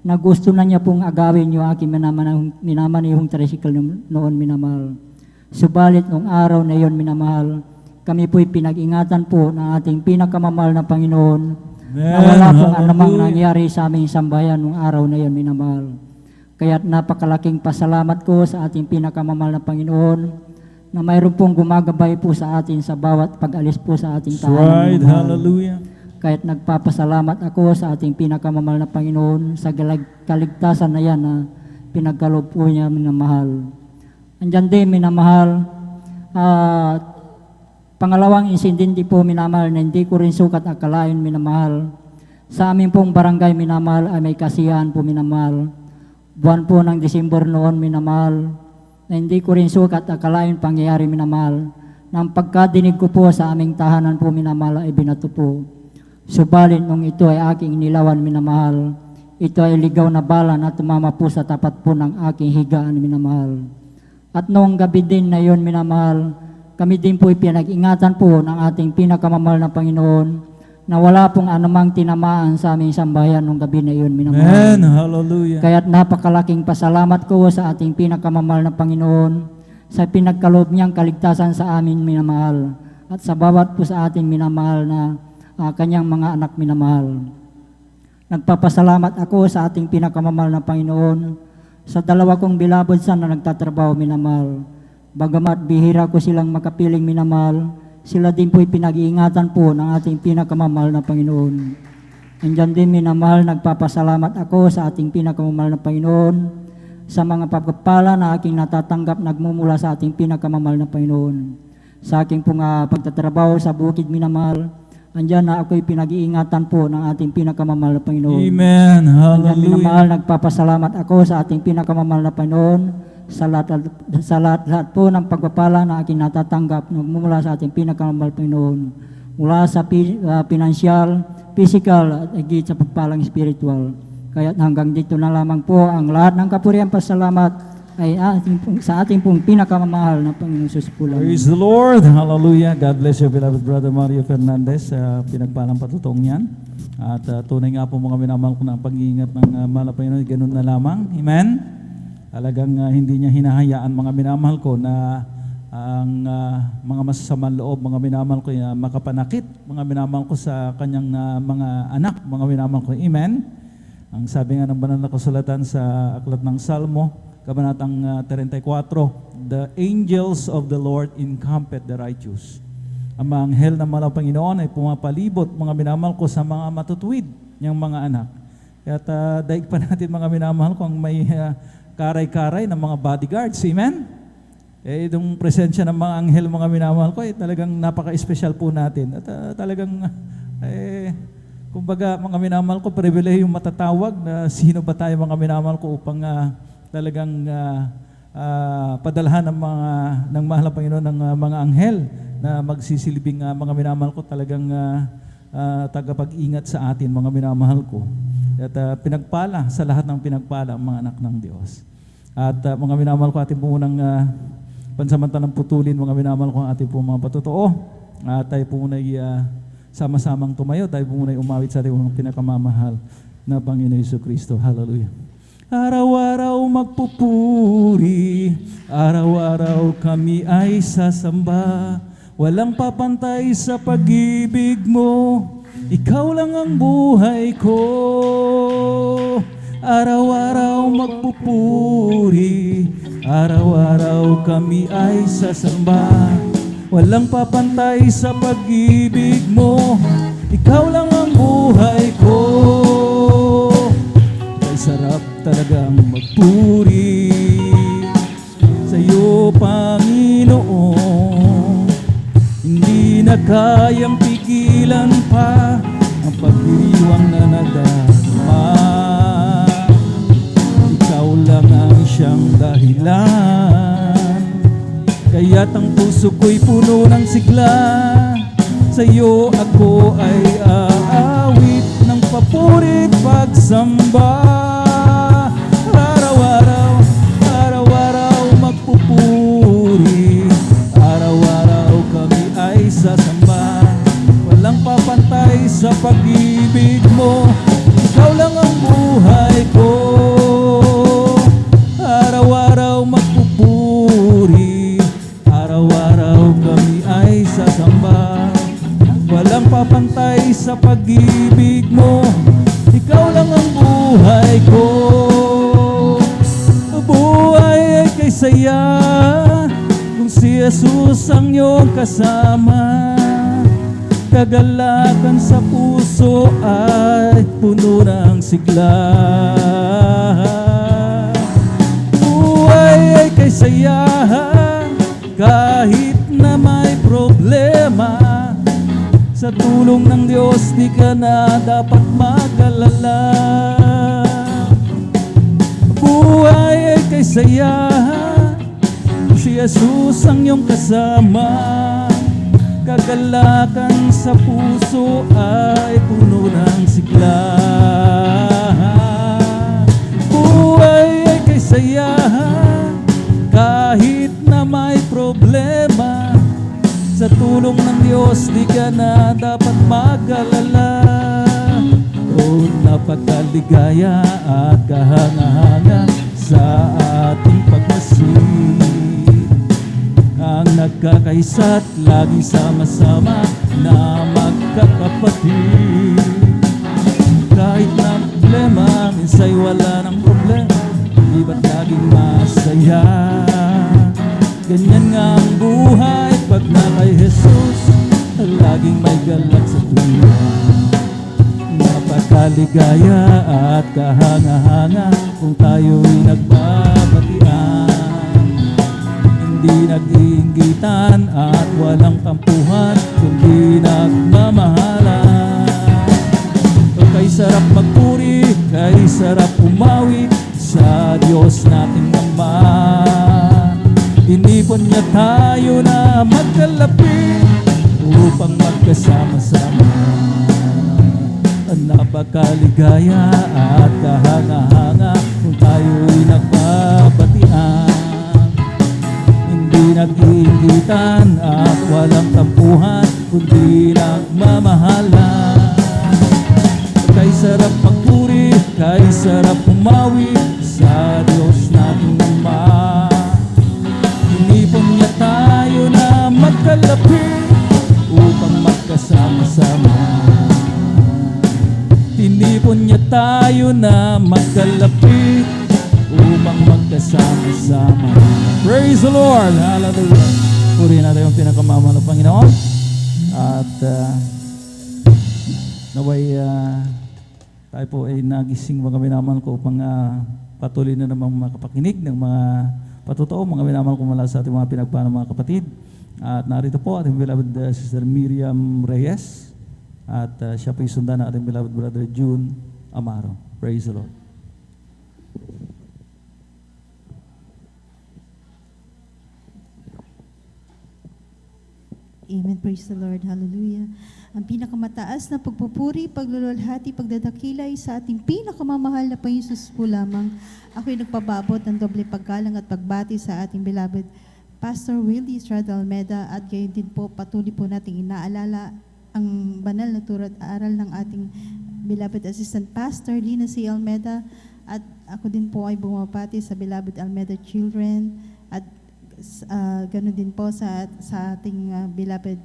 na gusto na niya pong agawin yung aking minamanihong tricycle noon, minamahal. Subalit nung araw na yun, minamahal, kami po'y pinag-ingatan po ng ating pinakamamahal na Panginoon, na wala pong anumang nangyari sa aming sambayan nung araw na yun, minamahal. Kaya't napakalaking pasalamat ko sa ating pinakamamahal na Panginoon na mayroon pong gumagabay po sa atin sa bawat pag-alis po sa ating tahanan, minamahal. Hallelujah. Kaya't nagpapasalamat ako sa ating pinakamamahal na Panginoon sa kaligtasan na yan na pinagkaloob po niya, minamahal. Andyan din, minamahal, pangalawang insidente po, minamahal, na hindi ko rin sukat akalain, minamahal. Sa amin pong barangay, minamahal, ay may kasiyahan po, minamahal. Buwan po ng Disyembre noon, minamahal, na hindi ko rin sukat akalain pangyayari, minamahal. Nang pagkadinig ko po sa aming tahanan po, minamahal, ay binato po. Subalit nung ito ay aking nilawan, minamahal, ito ay ligaw na bala na tumama po sa tapat po ng aking higaan, minamahal. At noong gabi din na yon, minamahal, kami din po pinag-ingatan po ng ating pinakamamahal na Panginoon na wala pong anumang tinamaan sa aming sambayan nung gabi na iyon, minamahal. Amen. Hallelujah. Kaya't napakalaking pasalamat ko sa ating pinakamamahal na Panginoon sa pinagkaloob niyang kaligtasan sa amin, minamahal, at sa bawat po sa ating minamahal na kanyang mga anak, minamahal. Nagpapasalamat ako sa ating pinakamamahal na Panginoon sa 2 kong beloved son na nagtatrabaho, minamahal. Bagamat bihira ko silang makapiling, minamahal, sila din po'y pinag-iingatan po ng ating pinakamamahal na Panginoon. Andyan din, minamahal, nagpapasalamat ako sa ating pinakamamahal na Panginoon sa mga pagpapala na aking natatanggap nagmumula sa ating pinakamamahal na Panginoon. Sa aking pong pagtatrabaho sa bukid, minamahal, andyan na ako'y pinag-iingatan po ng ating pinakamamahal na Panginoon. Amen. Andyan, Hallelujah. minamahal, nagpapasalamat ako sa ating pinakamamahal na Panginoon sa lahat po ng pagpapala na aking natatanggap mula sa ating pinakamamahal Panginoon. Mula sa pinansyal, physical, at higit sa pagpalang spiritual. Kaya hanggang dito na lamang po ang lahat ng kapurihan, pasalamat ay sa ating pong pinakamamahal na Panginoon Hesus po lamang. Praise the Lord. Hallelujah. God bless you, beloved Brother Mario Fernandez, sa pinagpalang patutong yan. At tunay nga po mga minamahal ko na ang pag-iingat ng mahal na Panginoon, ganun na lamang. Amen. Talagang hindi niya hinahayaan, mga minamahal ko, na ang mga masasamang loob, mga minamahal ko, makapanakit, mga minamahal ko sa kanyang mga anak, mga minamahal ko. Amen. Ang sabi nga ng banal na kasulatan sa aklat ng Salmo, kabanatang 34, the angels of the Lord encampeth the righteous. Ang mga anghel ng mahal na Panginoon ay pumapalibot, mga minamahal ko, sa mga matutuwid niyang mga anak. At daig pa natin, mga minamahal ko, ang may karay-karay ng mga bodyguards. Amen? Itong presensya ng mga anghel, mga minamahal ko, talagang napaka-espesyal po natin. At talagang kumbaga mga minamahal ko, pribilehiyong matatawag na sino ba tayo mga minamahal ko upang talagang padalhan ng mahal na Panginoon ng mga anghel na magsisilbing mga minamahal ko talagang tagapag-ingat sa atin mga minamahal ko. At pinagpala sa lahat ng pinagpala ang mga anak ng Diyos. At mga minamahal ko, ating po munang pansamantalang putulin mga minamahal ko ang ating po mga patotoo. At tayo po muna'y sama-samang tumayo, tayo po muna'y umawit sa ating mga pinakamamahal na Panginoon Jesucristo. Hallelujah. Araw-araw magpupuri, araw-araw kami ay sasamba, walang papantay sa pag-ibig mo, ikaw lang ang buhay ko. Araw-araw magpupuri, araw-araw kami ay sasamba, walang papantay sa pag-ibig mo, ikaw lang ang buhay ko. Kay sarap talagang magpuri sa iyo, Panginoon. Hindi na kayang pigilan pa ang pagdiriwang na nadama. Ikaw lang ang siyang dahilan, kaya't ang puso ko'y puno ng sigla. Sa iyo ako ay aawit ng papuri't pagsamba. Araw-araw magpupuri, araw-araw kami ay sasamba, walang papantay sa pag-ibig mo, ikaw lang ang buhay ko. Araw-araw magpupuri, araw-araw kami ay sasamba, walang papantay sa pag-ibig mo, ikaw lang ang buhay ko. Buhay ay kay saya kung si Jesus ang iyong kasama. Kagalakan sa puso ay puno ng sigla. Buhay ay kay saya kahit na may problema. Sa tulong ng Diyos di ka na dapat mag-alala. Buhay ay kay saya, si Jesus ang iyong kasama. Kagalakan sa puso ay puno ng sigla. Buhay ay kay saya kahit na may problema. Sa tulong ng Diyos di ka na dapat mag-alala. O napakaligaya at kahanga-hanga sa ating pagmasid, ang nagkakaisa't laging sama-sama na magkakapatid. Kahit na problema, minsay wala ng problema, di ba't laging masaya? Ganyan nga ang buhay pag na kay Jesus, laging may galak sa tuwa. Napakaligaya at kahanga-hanga kung tayo'y nagbabatian. Hindi nag-iinggitan at walang tampuhan, kundi nagmamahalan. Kay sarap magpuri, kay sarap umawi sa Diyos nating Ama. Inipon niya tayo na magkalapit upang magkasama-sama. Napakaligaya at kahanga-hanga kung tayo'y nagbabatian. Hindi nag-iinggitan at walang tampuhan, kundi nagmamahalan. Kay sarap magpuri, kay sarap umawi sa Diyos nating Ama. Inipon niya tayo na magkalapit upang magkasama-sama. Tinipon niya tayo na magkalapit upang magkasama-sama. Praise the Lord! Hallelujah! Purihin natin yung pinakamamahal na Panginoon. At naway tayo po ay nagising mga minamahal ko upang patuloy na namang makapakinig ng mga patotoo, mga minamahal ko mula sa ating mga pinagpala mga kapatid. At narito po ating beloved Sister Miriam Reyes. At siya po isundan ng ating beloved brother June Amaro. Praise the Lord. Amen. Praise the Lord. Hallelujah. Ang pinakamataas na pagpupuri, paglululhati, pagdadakilay sa ating pinakamamahal na Panginoon po lamang. Ako'y nagpababot ng doble paggalang at pagbati sa ating beloved Pastor Willie Estrada Almeida at gayon din po patuloy po nating inaalala ang banal na turo at aral ng ating beloved Assistant Pastor Lina C. Almeida at ako din po ay bumabati sa beloved Almeida children at ganoon din po sa ating beloved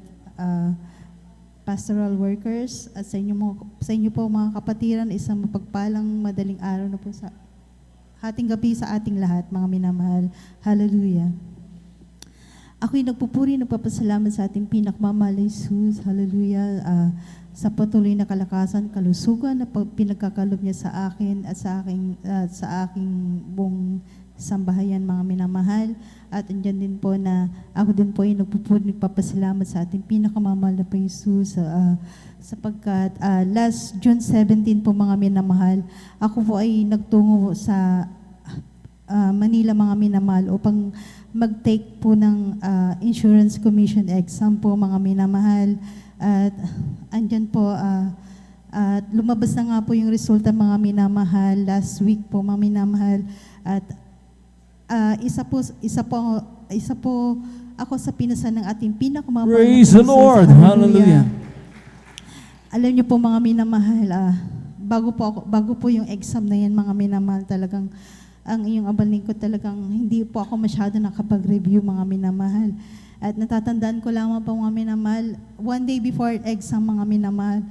pastoral workers at sa inyo po mga kapatiran, isang mapagpalang madaling araw na po sa hating gabi sa ating lahat, mga minamahal. Hallelujah. Ako'y nagpupuri, nagpapasalamat sa ating pinakmamahal na Jesus. Hallelujah. Sa patuloy na kalakasan, kalusugan na pinagkakalob niya sa akin at sa aking buong sambahayan, mga minamahal. At andyan din po na ako din po ay nagpapasalamat sa ating pinakamamahal na Jesus sapagkat last June 17 po, mga minamahal, ako po ay nagtungo sa Manila, mga minamahal, upang mag-take po ng Insurance Commission exam po, mga minamahal. At andyan po, at lumabas na nga po yung resulta, mga minamahal, last week po, mga minamahal. At isa po ako sa pinasa ng ating pinakamamahal. Praise the Lord. Hallelujah. Alam niyo po, mga minamahal, bago po yung exam na yan, mga minamahal, talagang ang iyong abalin ko talagang hindi po ako masyado nakapag-review, mga minamahal. At natatandaan ko lamang po, mga minamahal, one day before exam, mga minamahal,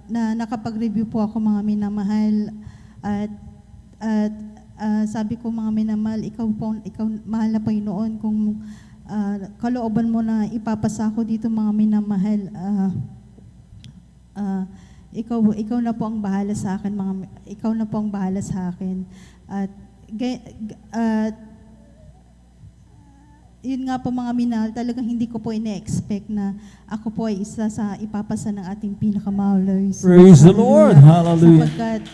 na nakapag-review po ako, mga minamahal. At sabi ko, mga minamahal, ikaw mahal na Panginoon, kung kalooban mo na ipapasa ko dito, mga minamahal, ikaw na po ang bahala sa akin, ikaw na po ang bahala sa akin. At yun nga po, mga minahal, talagang hindi ko po ine-expect na ako po ay isa sa ipapasa ng ating pinakamahal. Praise the Lord. Hallelujah. Sapagkat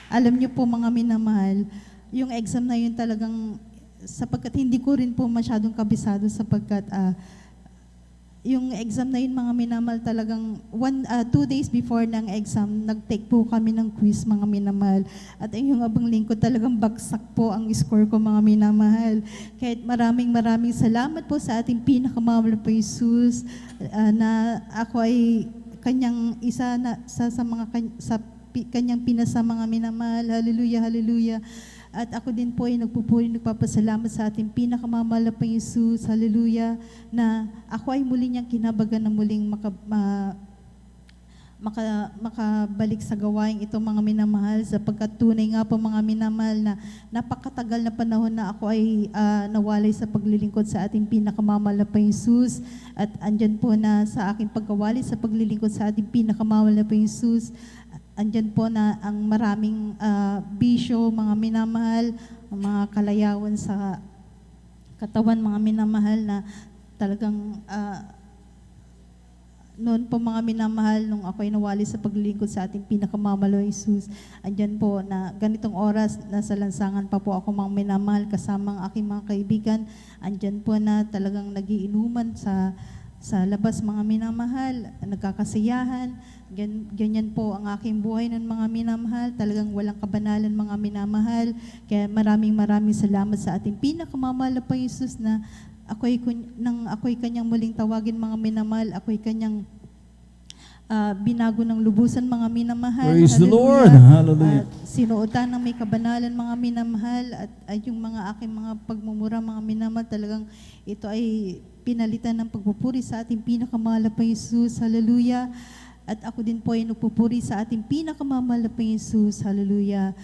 alam niyo po, mga minamahal, yung exam na yun talagang, sapagkat hindi ko rin po masyadong kabisado, sapagkat yung exam na yun, mga minamahal, talagang 2 days before ng exam, nag-take po kami ng quiz, mga minamahal. At yung abang lingkod, talagang bagsak po ang score ko, mga minamahal. Kahit maraming salamat po sa ating pinakamahal po, Jesus, na ako ay kanyang isa na sa mga kanyang pinasa, mga minamahal. Hallelujah, hallelujah. At ako din po ay nagpapasalamat sa ating pinakamamahal na Jesus, hallelujah, na ako ay muli niyang kinabagan na muling makabalik sa gawain ito, mga minamahal, sapagkat tunay nga po, mga minamahal, na napakatagal na panahon na ako ay nawalay sa paglilingkod sa ating pinakamamahal na Jesus. At andyan po na sa aking pagkawali sa paglilingkod sa ating pinakamamahal na Jesus, andyan po na ang maraming bisyo, mga minamahal, mga kalayawan sa katawan, mga minamahal, na talagang noon po, mga minamahal, nung ako ay nawali sa paglilingkod sa ating pinakamamahal na Jesus, andyan po na ganitong oras, nasa lansangan pa po ako, mga minamahal, kasama ang aking mga kaibigan. Andyan po na talagang nagiinuman sa labas, mga minamahal, nagkakasiyahan. Ganyan po ang aking buhay ng mga minamahal, talagang walang kabanalan, mga minamahal. Kaya maraming salamat sa ating pinakamamahal na Jesus, na ako'y kanyang muling tawagin, mga minamahal, ako'y kanyang binago ng lubusan, mga minamahal. Praise the Lord. Hallelujah. Sinuotan ng may kabanalan, mga minamahal, at yung mga aking mga pagmumura, mga minamahal, talagang ito ay pinalitan ng pagpupuri sa ating pinakamahal na Jesus. Hallelujah. At ako din po ay nagpupuri sa ating pinakamamahal na Jesus. Hallelujah.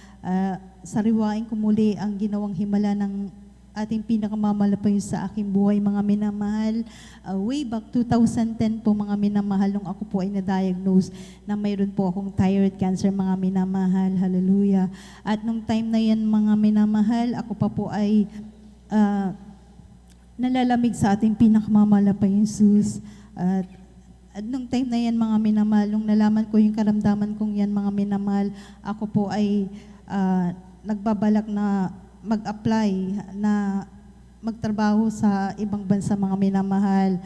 Sariwain ko muli ang ginawang himala ng ating pinakamamahal na sa aking buhay, mga minamahal. Way back 2010 po, mga minamahal, nung ako po ay na-diagnose na mayroon po akong thyroid cancer, mga minamahal. Hallelujah. At nung time na yan, mga minamahal, ako pa po ay nalalamig sa ating pinakamamahal na Jesus. At At nung time na yan, mga minamahal, nung nalaman ko yung karamdaman kong yan, mga minamahal, ako po ay nagbabalak na mag-apply, na magtrabaho sa ibang bansa, mga minamahal.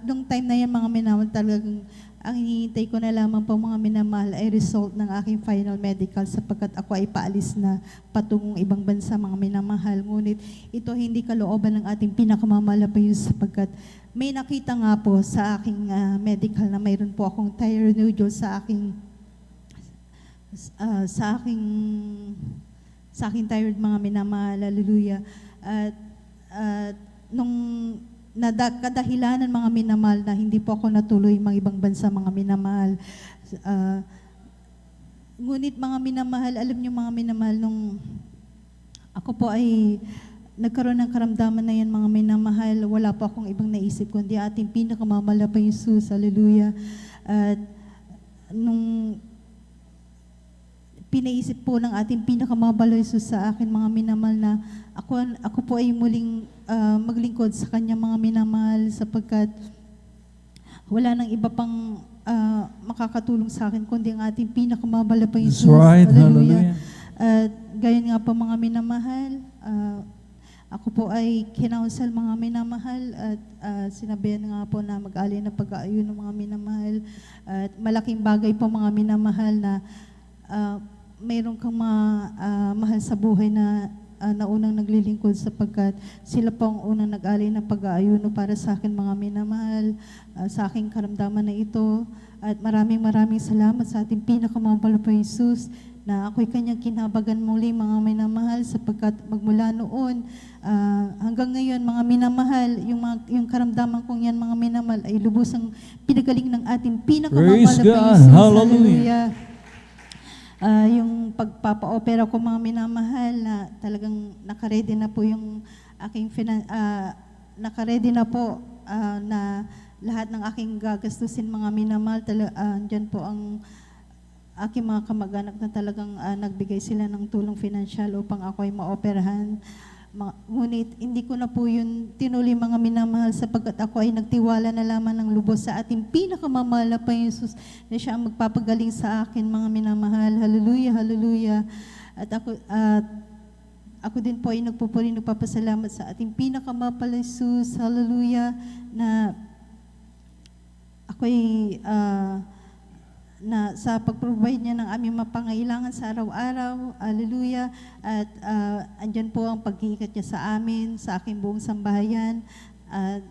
Nung time na yan, mga minamahal, talagang ang hinihintay ko na lamang po, mga minamahal, ay result ng aking final medical, sapagkat ako ay paalis na patungong ibang bansa, mga minamahal. Ngunit ito hindi kalooban ng ating pinakamamahal na Diyos, sapagkat may nakita nga po sa aking medical na mayroon po akong thyroid nodule sa aking thyroid, mga minamahal. Hallelujah. At nung kadahilanan, mga minamahal, na hindi po ako natuloy mga ibang bansa, mga minamahal. Ngunit mga minamahal, alam niyo, mga minamahal, nung ako po ay nagkaroon ng karamdaman na yan, mga minamahal, wala po akong ibang naisip kundi ating pinakamamahal na Jesus. Hallelujah. At nung pinaisip po ng ating pinakamamahal na Jesus sa akin, mga minamahal, na ako po ay muling maglingkod sa Kanya, mga minamahal, sapagkat wala nang iba pang makakatulong sa akin kundi ang ating pinakamamahal na Jesus. That's right. Hallelujah. At gayon nga po, mga minamahal, ako po ay kinounsel, mga minamahal, at sinabihan nga po na mag-alay na pag-aayun ng mga minamahal. At malaking bagay po, mga minamahal, na mayroon kang mahal sa buhay na unang naglilingkod, sapagkat sila po ang unang nag-alay ng pag-aayuno para sa akin, mga minamahal, sa aking karamdaman na ito. At maraming salamat sa ating pinakamamahal na Jesus, na ako'y Kanyang kinabagan muli, mga minamahal, sapagkat magmula noon hanggang ngayon, mga minamahal, yung karamdaman kong yan, mga minamahal, ay lubusang pinagaling ng ating pinakamamahal na Jesus. Hallelujah. Yung pagpapa-opera ko, mga minamahal, na talagang nakaredy na po yung aking nakaredy na po na lahat ng aking gagastusin, mga minamahal. Andyan po ang aking mga kamag-anak na talagang nagbigay sila ng tulong financial upang ako ay maoperahan. Ngunit hindi ko na po yun tinuloy, mga minamahal, sapagkat ako ay nagtiwala na lamang ng lubos sa ating pinakamamahal na Jesus, na siya ang magpapagaling sa akin, mga minamahal. Hallelujah, hallelujah. At ako din po ay nagpapasalamat sa ating pinakamamahal na Jesus. Hallelujah. Na ako ay na sa pag-provide niya ng aming mapangailangan sa araw-araw. Hallelujah. At andyan po ang pag-iikat niya sa amin, sa aking buong sambahayan. At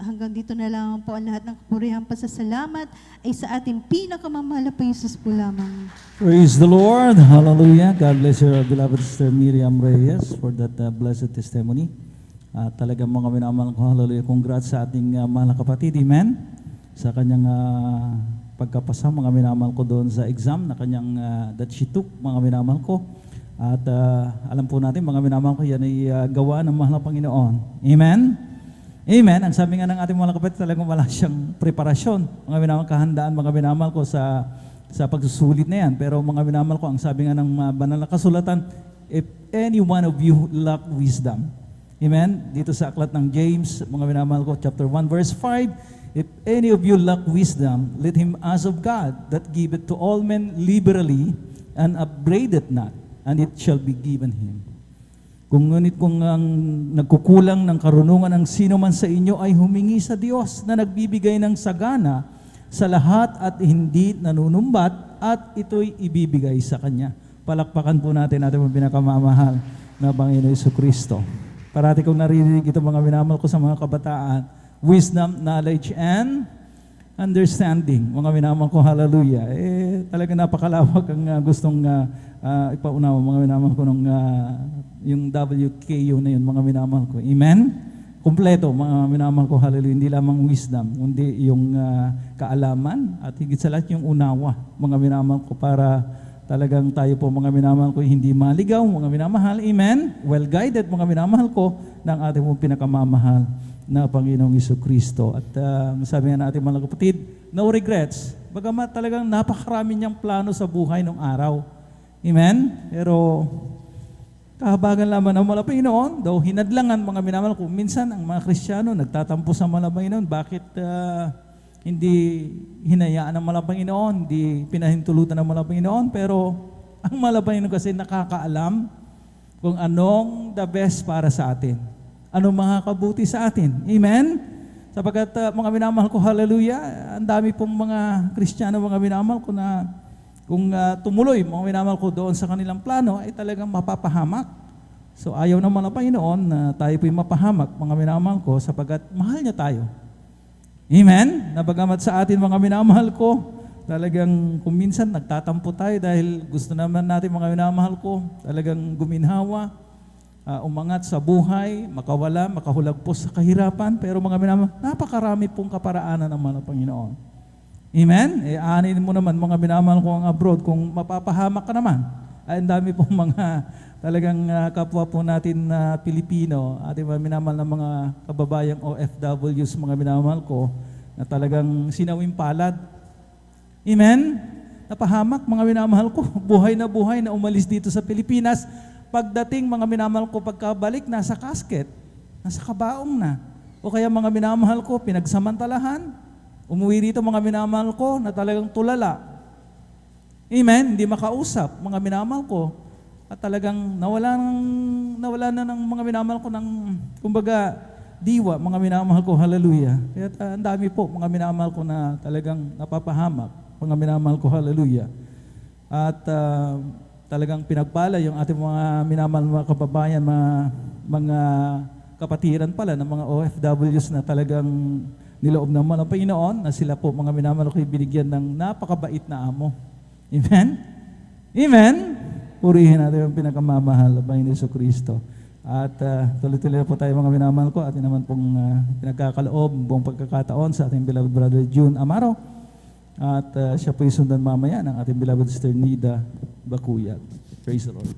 hanggang dito na lang po ang lahat ng kapurihan, pasasalamat ay sa ating pinakamamahal na Jesus po lamang. Praise the Lord. Hallelujah. God bless your beloved Sister Miriam Reyes for that blessed testimony. Talagang mga minamahal ko, hallelujah. Congrats sa ating mahal na kapatid. Amen. Sa kanyang pagkapasa, mga minamahal ko, doon sa exam na kanyang that she took, mga minamahal ko. At alam po natin, mga minamahal ko, yan ay gawa ng mahal na Panginoon. Amen? Amen. Ang sabi nga ng ating mga kapatid, talagang wala siyang preparasyon. Mga minamahal, kahandaan, mga minamahal ko, sa pagsusulit na yan. Pero mga minamahal ko, ang sabi nga ng banal na kasulatan, if any one of you lack wisdom. Amen? Dito sa aklat ng James, mga minamahal ko, chapter 1, verse 5, if any of you lack wisdom, let him ask of God, that giveth to all men liberally, and upbraideth not, and it shall be given him. Kung ang nagkukulang ng karunungan ng sino man sa inyo ay humingi sa Diyos na nagbibigay ng sagana sa lahat at hindi nanunumbat, at ito'y ibibigay sa Kanya. Palakpakan po natin ang pinakamamahal na Panginoon Jesucristo. Parati kong narinig ito, mga minamahal ko, sa mga kabataan. Wisdom, knowledge, and understanding. Mga minamahal ko, hallelujah. Talaga napakalawak ang gustong ipaunawa, mga minamahal ko, nung yung WKU na yun, mga minamahal ko. Amen? Kompleto, mga minamahal ko, hallelujah. Hindi lamang wisdom, kundi yung kaalaman, at higit sa lahat yung unawa, mga minamahal ko, para talagang tayo po, mga minamahal ko, hindi maligaw, mga minamahal. Amen? Well-guided, mga minamahal ko, ng ating mong pinakamamahal na Panginoong Jesucristo. At sabi nga natin, mga kapatid, no regrets. Bagamat talagang napakarami niyang plano sa buhay ng araw. Amen? Pero kahabagan lamang ng mga Panginoon, daw hinadlangan mga minamahal ko. Minsan ang mga Kristiyano nagtatampo sa mga Panginoon, bakit hindi hinayaan ng mga Panginoon, hindi pinahintulutan ng mga Panginoon, pero ang mga Panginoon kasi nakakaalam kung anong the best para sa atin. Anong makakabuti sa atin. Amen? Sapagkat mga minamahal ko, hallelujah, ang dami pong mga Kristiyano, mga minamahal ko na kung tumuloy, mga minamahal ko doon sa kanilang plano, ay talagang mapapahamak. So ayaw naman ng Panginoon na tayo po'y mapahamak, mga minamahal ko, sapagkat mahal niya tayo. Amen? Nabagamat sa atin, mga minamahal ko, talagang kung minsan nagtatampo tayo dahil gusto naman natin, mga minamahal ko, talagang guminhawa, umangat sa buhay, makawala, makahulagpos sa kahirapan, pero mga minamahal, napakarami pong kaparaanan naman ng Panginoon. Amen? Aanin mo naman mga minamahal ko ang abroad kung mapapahamak ka naman. Ay, ang dami pong mga talagang kapwa po natin na Pilipino, ating mga minamahal na mga kababayang OFWs, mga minamahal ko, na talagang sinawing palad. Amen? Napahamak mga minamahal ko, buhay na umalis dito sa Pilipinas. Pagdating mga minamahal ko, pagkabalik, nasa casket, nasa kabaong na. O kaya mga minamahal ko, pinagsamantalahan. Umuwi dito mga minamahal ko na talagang tulala. Amen? Hindi makausap mga minamahal ko. At talagang nawala na ng mga minamahal ko ng, kumbaga, diwa, mga minamahal ko, hallelujah. Kaya ang dami po mga minamahal ko na talagang napapahamak, mga minamahal ko, hallelujah. At talagang pinagpala yung ating mga minamahal mga kababayan, mga kapatiran pala ng mga OFWs na talagang niloob ng mga Panginoon na sila po mga minamahal ko binigyan ng napakabait na amo. Amen? Amen? Purihin natin ang pinakamamahal na Panginoon Jesucristo. At tuloy-tuloy po tayo mga minamahal ko, atin naman pong pinagkakaloob buong pagkakataon sa ating beloved brother June Amaro. At siya po isundan mamaya ng ating beloved sister Nida Bakuyat. Praise the Lord.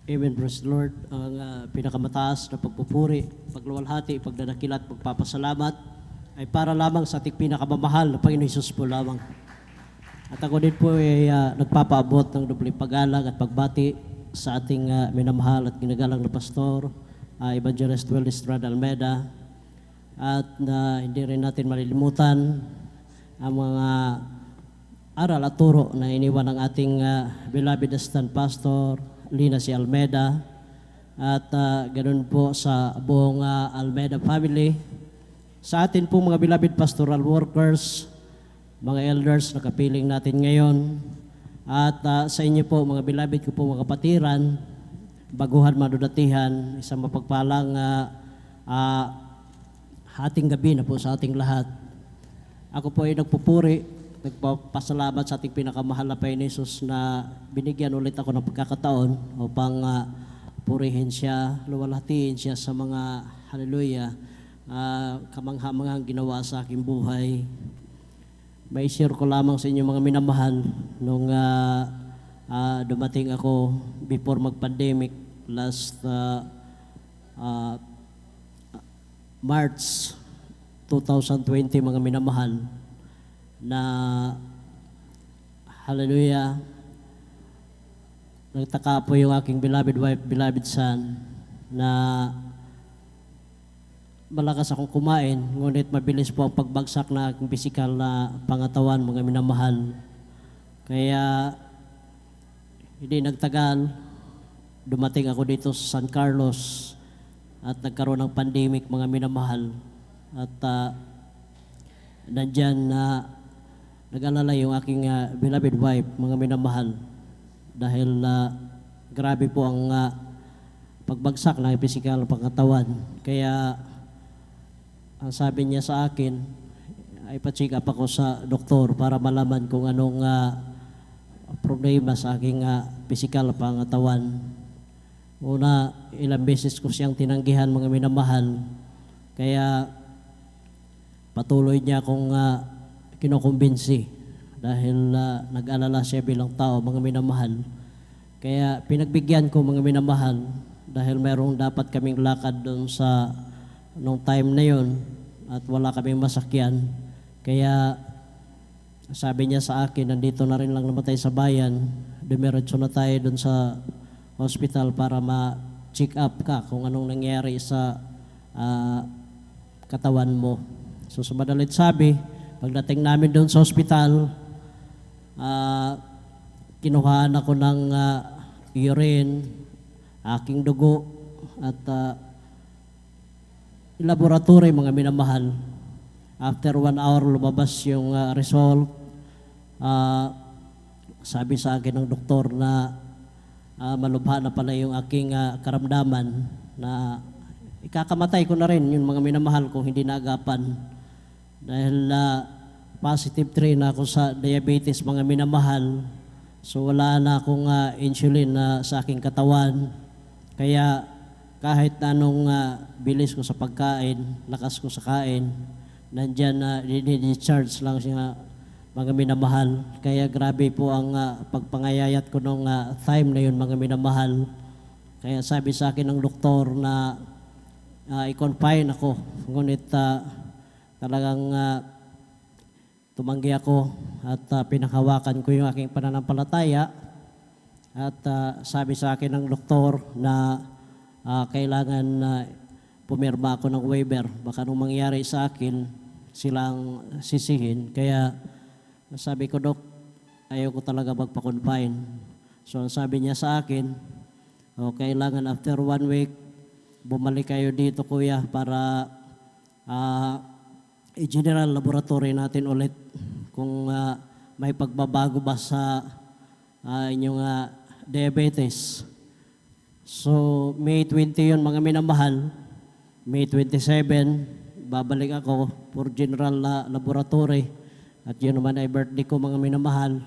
Amen, praise the Lord. Ang pinakamataas na pagpupuri, pagluwalhati, pagdadakila at pagpapasalamat ay para lamang sa ating pinakamamahal na Panginoon Hesus po lamang. At ako din po ay nagpapaabot ng dobleng paggalang at pagbati sa ating minamahal at ginagalang na pastor, Evangelist Will Estrada Almeida. At hindi rin natin malilimutan ang mga aral at turo na iniwan ng ating beloved assistant pastor, Lina C. Almeida, at ganoon po sa buong Almeida family. Sa atin po mga beloved pastoral workers, mga elders na kapiling natin ngayon, at sa inyo po mga beloved ko po mga kapatiran, baguhan madudatihan, isang mapagpalang hating gabi na po sa ating lahat. Ako po ay nagpupuri, nagpapasalamat sa ating pinakamahal na Panginoon Hesus na binigyan ulit ako ng pagkakataon upang purihin siya, luwalhatiin siya sa mga hallelujah, kamangha-manghang ginawa sa aking buhay. May share ko lamang sa inyo mga minamahal nung dumating ako before mag-pandemic last March 2020 mga minamahal, na hallelujah, nagtaka po yung aking beloved wife, beloved son, na malakas akong kumain, ngunit mabilis po ang pagbagsak na aking pisikal na pangatawan, mga minamahal. Kaya hindi nagtagal, dumating ako dito sa San Carlos at nagkaroon ng pandemic, mga minamahal. At nandyan na nag-alala yung aking beloved wife, mga minamahal, dahil grabe po ang pagbagsak ng pisikal na pangatawan. Kaya ang sabi niya sa akin, ay pa-check up ako sa doktor para malaman kung anong problema sa aking pisikal na pangatawan. Una, ilang beses ko siyang tinanggihan, mga minamahal. Kaya patuloy niya akong kinukumbinsi dahil nag-alala siya bilang tao, mga minamahal. Kaya pinagbigyan ko, mga minamahal, dahil mayroong dapat kaming lakad doon sa nung time na yon at wala kaming masakyan. Kaya sabi niya sa akin, nandito na rin lang namatay sa bayan, dumiretso na tayo doon sa hospital para ma-check up ka kung anong nangyari sa katawan mo. So sa madalit sabi, pagdating namin doon sa hospital, kinuhaan ako ng urine, aking dugo, at laboratory, mga minamahal. After 1 hour, lumabas yung result. Sabi sa akin ng doktor na malubha na pala yung aking karamdaman, na ikakamatay ko na rin yung mga minamahal kung hindi naagapan. Dahil positive 3 na ako sa diabetes, mga minamahal. So wala na akong insulin sa aking katawan. Kaya kahit anong bilis ko sa pagkain, lakas ko sa kain, nandyan discharge lang siya, mga minamahal. Kaya grabe po ang pagpangayayat ko nung time na yun, mga minamahal. Kaya sabi sa akin ng doktor na i-confine ako. Ngunit talagang tumanggi ako at pinakawakan ko yung aking pananampalataya. At sabi sa akin ng doktor na kailangan pumirma ako ng waiver. Baka nung mangyari sa akin, silang sisihin. Kaya sabi ko, Dok, ayaw ko talaga magpa-confine. So sabi niya sa akin, kailangan after 1 week, bumalik kayo dito, kuya, para i-general laboratory natin ulit kung may pagbabago ba sa inyong diabetes. So, May 20 yun, mga minamahal. May 27, babalik ako for general laboratory. At yun naman ay birthday ko, mga minamahal.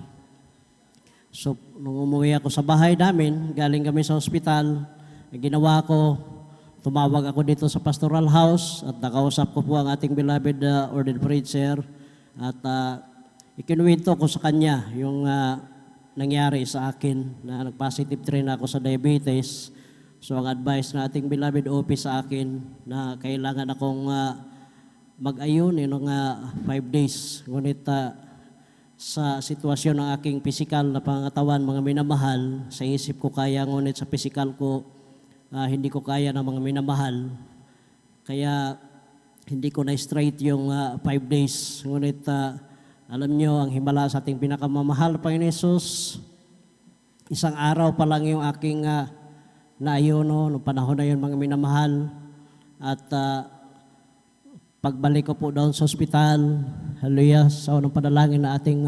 So, nung umuwi ako sa bahay namin, galing kami sa ospital, ginawa ko, tumawag ako dito sa pastoral house at nakausap ko po ang ating beloved ordained preacher at ikinuwento ko sa kanya yung nangyari sa akin na nag-positive 3 na ako sa diabetes. So ang advice na ating beloved OP sa akin na kailangan akong mag-ayun ng 5 days. Ngunit sa sitwasyon ng aking physical na pangatawan, mga minamahal, sa isip ko kaya, ngunit sa physical ko, hindi ko kaya ng mga minamahal. Kaya hindi ko na-straight yung 5 days. Ngunit alam nyo, ang himala sa ating pinakamamahal, Panginoon Jesus, isang araw pa lang yung aking naayuno, noong panahon na yun, mga minamahal. At pagbalik ko po doon sa ospital, hallelujah, sa unang panalangin na ating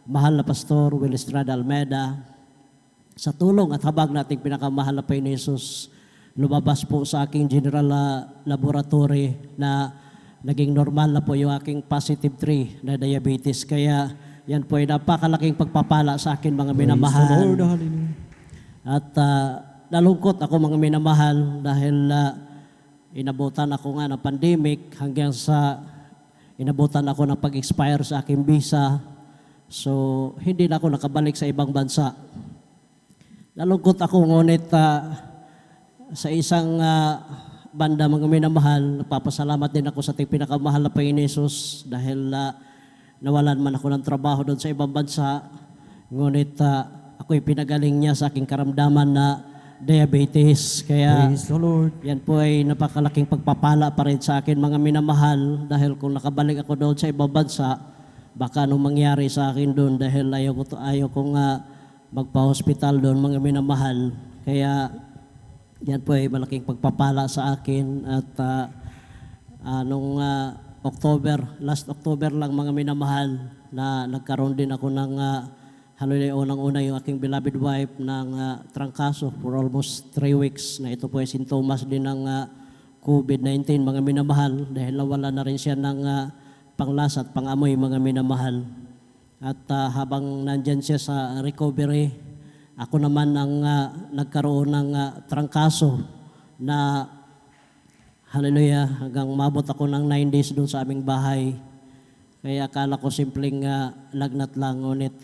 mahal na pastor, Will Estrada Almeida, sa tulong at habag na ating pinakamahal na Panginoon Jesus, lumabas po sa aking general laboratory na naging normal na po yung aking positive 3 na diabetes. Kaya yan po ay napakalaking pagpapala sa akin, mga minamahal. At nalungkot ako, mga minamahal, dahil inabutan ako nga ng pandemic hanggang sa inabutan ako ng pag-expire sa aking visa. So hindi na ako nakabalik sa ibang bansa. Nalungkot ako, ngunit sa isang banda, mga minamahal, napapasalamat din ako sa ating pinakamahal na Panginoon Jesus dahil nawalan man ako ng trabaho doon sa ibang bansa. Ngunit ako'y pinagaling niya sa aking karamdaman na diabetes. Kaya Praise the Lord. yan po ay napakalaking pagpapala pa rin sa akin, mga minamahal, dahil kung nakabalik ako doon sa ibang bansa, baka anong mangyari sa akin doon dahil ayaw kong magpa-hospital doon, mga minamahal. Kaya yan po ay malaking pagpapala sa akin. At nung last October lang, mga minamahal, na nagkaroon din ako ng hallelujah, unang-una yung aking beloved wife ng trangkaso for almost 3 weeks, na ito po ay sintomas din ng COVID-19, mga minamahal, dahil nawala na rin siya ng panglasa at pangamoy, mga minamahal. At habang nandyan siya sa recovery, ako naman ang nagkaroon ng trangkaso na hallelujah, hanggang mabot ako ng 9 days doon sa aming bahay. Kaya akala ko simpleng lagnat lang, ngunit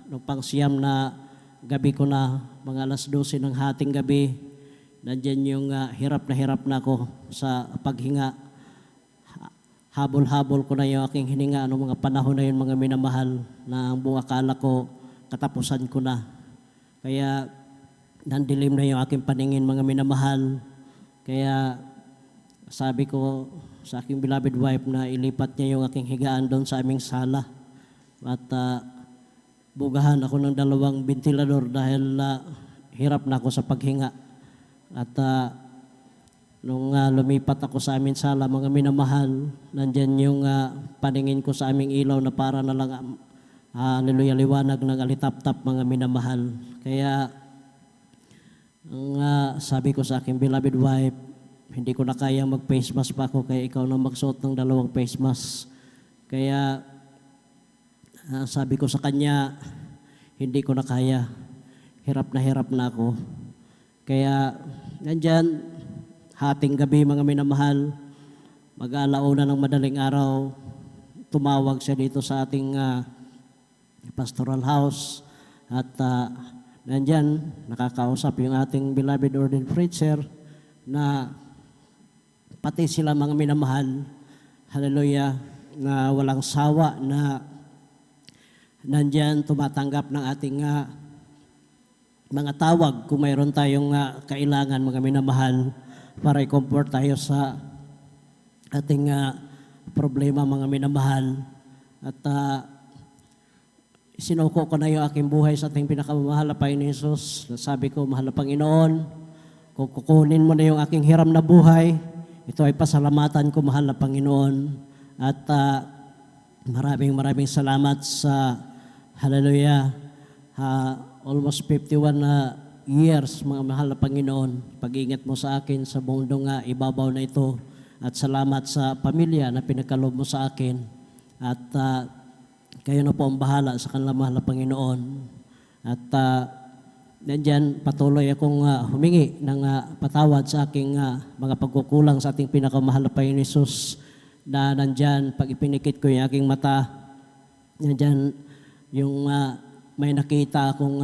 nung pang-siyam na gabi ko na, mga alas 12 ng hating gabi, nandyan yung hirap na ako sa paghinga. Habol-habol ko na yung aking hininga noong mga panahon na yun, mga minamahal, na ang buong akala ko katapusan ko na. Kaya nandilim na yung aking paningin, mga minamahal. Kaya sabi ko sa aking beloved wife na ilipat niya yung aking higaan doon sa aming sala. At bugahan ako ng 2 ventilador dahil hirap na ako sa paghinga. At nung lumipat ako sa aming sala, mga minamahal, nandyan yung paningin ko sa aming ilaw na para na lang hallelujah, liwanag ng alitap-tap, mga minamahal. Kaya ang sabi ko sa aking beloved wife, hindi ko na kaya mag-face mask pa ako, kaya ikaw na magsuot ng 2 face mask. Kaya sabi ko sa kanya, hindi ko na kaya. Hirap na ako. Kaya nandyan, hating gabi, mga minamahal, mag-alauna ng madaling araw, tumawag siya dito sa ating pastoral house. At nandyan, nakakausap yung ating beloved ordained preacher na pati sila, mga minamahal, hallelujah, na walang sawa na nandyan tumatanggap ng ating mga tawag kung mayroon tayong kailangan, mga minamahal, para i-comfort tayo sa ating problema, mga minamahal. At sinuko ko na yung aking buhay sa ating pinakamamahal na Panginoon Jesus. Sabi ko, mahal na Panginoon, kung kukunin mo na yung aking hiram na buhay, ito ay pasalamatan ko, mahal na Panginoon. At maraming salamat sa, hallelujah, almost 51 years, mga mahal na Panginoon. Pag-ingat mo sa akin sa mundong ibabaw na ito. At salamat sa pamilya na pinagkaloob mo sa akin. At kayo na po ang bahala sa kanila, mahal na Panginoon. At nandyan, patuloy akong humingi ng patawad sa aking mga pagkukulang sa ating pinakamahal na Panginoon Jesus, na nandyan, pag ipinikit ko yung aking mata, nandyan yung may nakita akong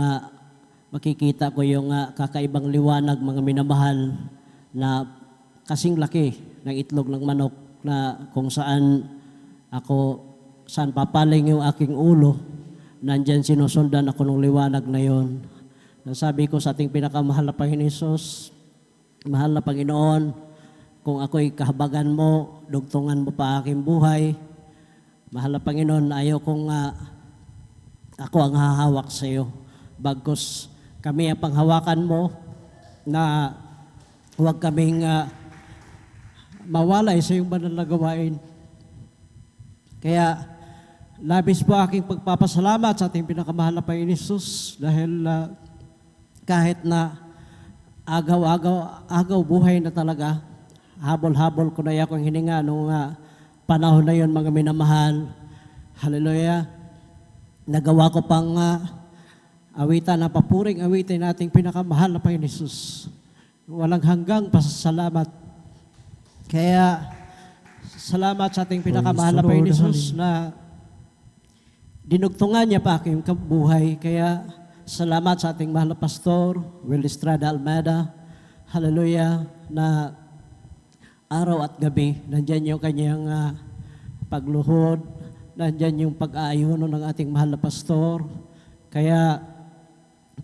makikita ko yung kakaibang liwanag, mga minamahal, na kasing laki ng itlog ng manok, na kung saan papaling yung aking ulo, nandyan sinusundan ako ng liwanag na yon. Nasabi ko sa ating pinakamahal na Panginoon Jesus, mahal na Panginoon, kung ako'y kahabagan mo, dugtungan mo pa aking buhay. Mahal na Panginoon, ayaw kong ako ang hahawak sa iyo. Bagkus kami ang panghawakan mo, na huwag kaming mawalay sa iyong banal na gawain. Kaya labis po aking pagpapasalamat sa ating pinakamahal na Panginoon Jesus, dahil kahit na agaw buhay na talaga, habol-habol ko na akong hininga nung panahon na yon, mga minamahal. Hallelujah. Nagawa ko pang awitan na papuring awitin nating pinakamahal na Panginoon Jesus. Walang hanggang pasasalamat. Kaya salamat sa ating pinakamahal na Panginoon Jesus na dinugtungan niya pa aking buhay. Kaya salamat sa ating mahal na pastor, Will Estrada Almeida. Hallelujah, na araw at gabi, nandyan yung kanyang pagluhod, nandyan yung pag-aayuno ng ating mahal na pastor. Kaya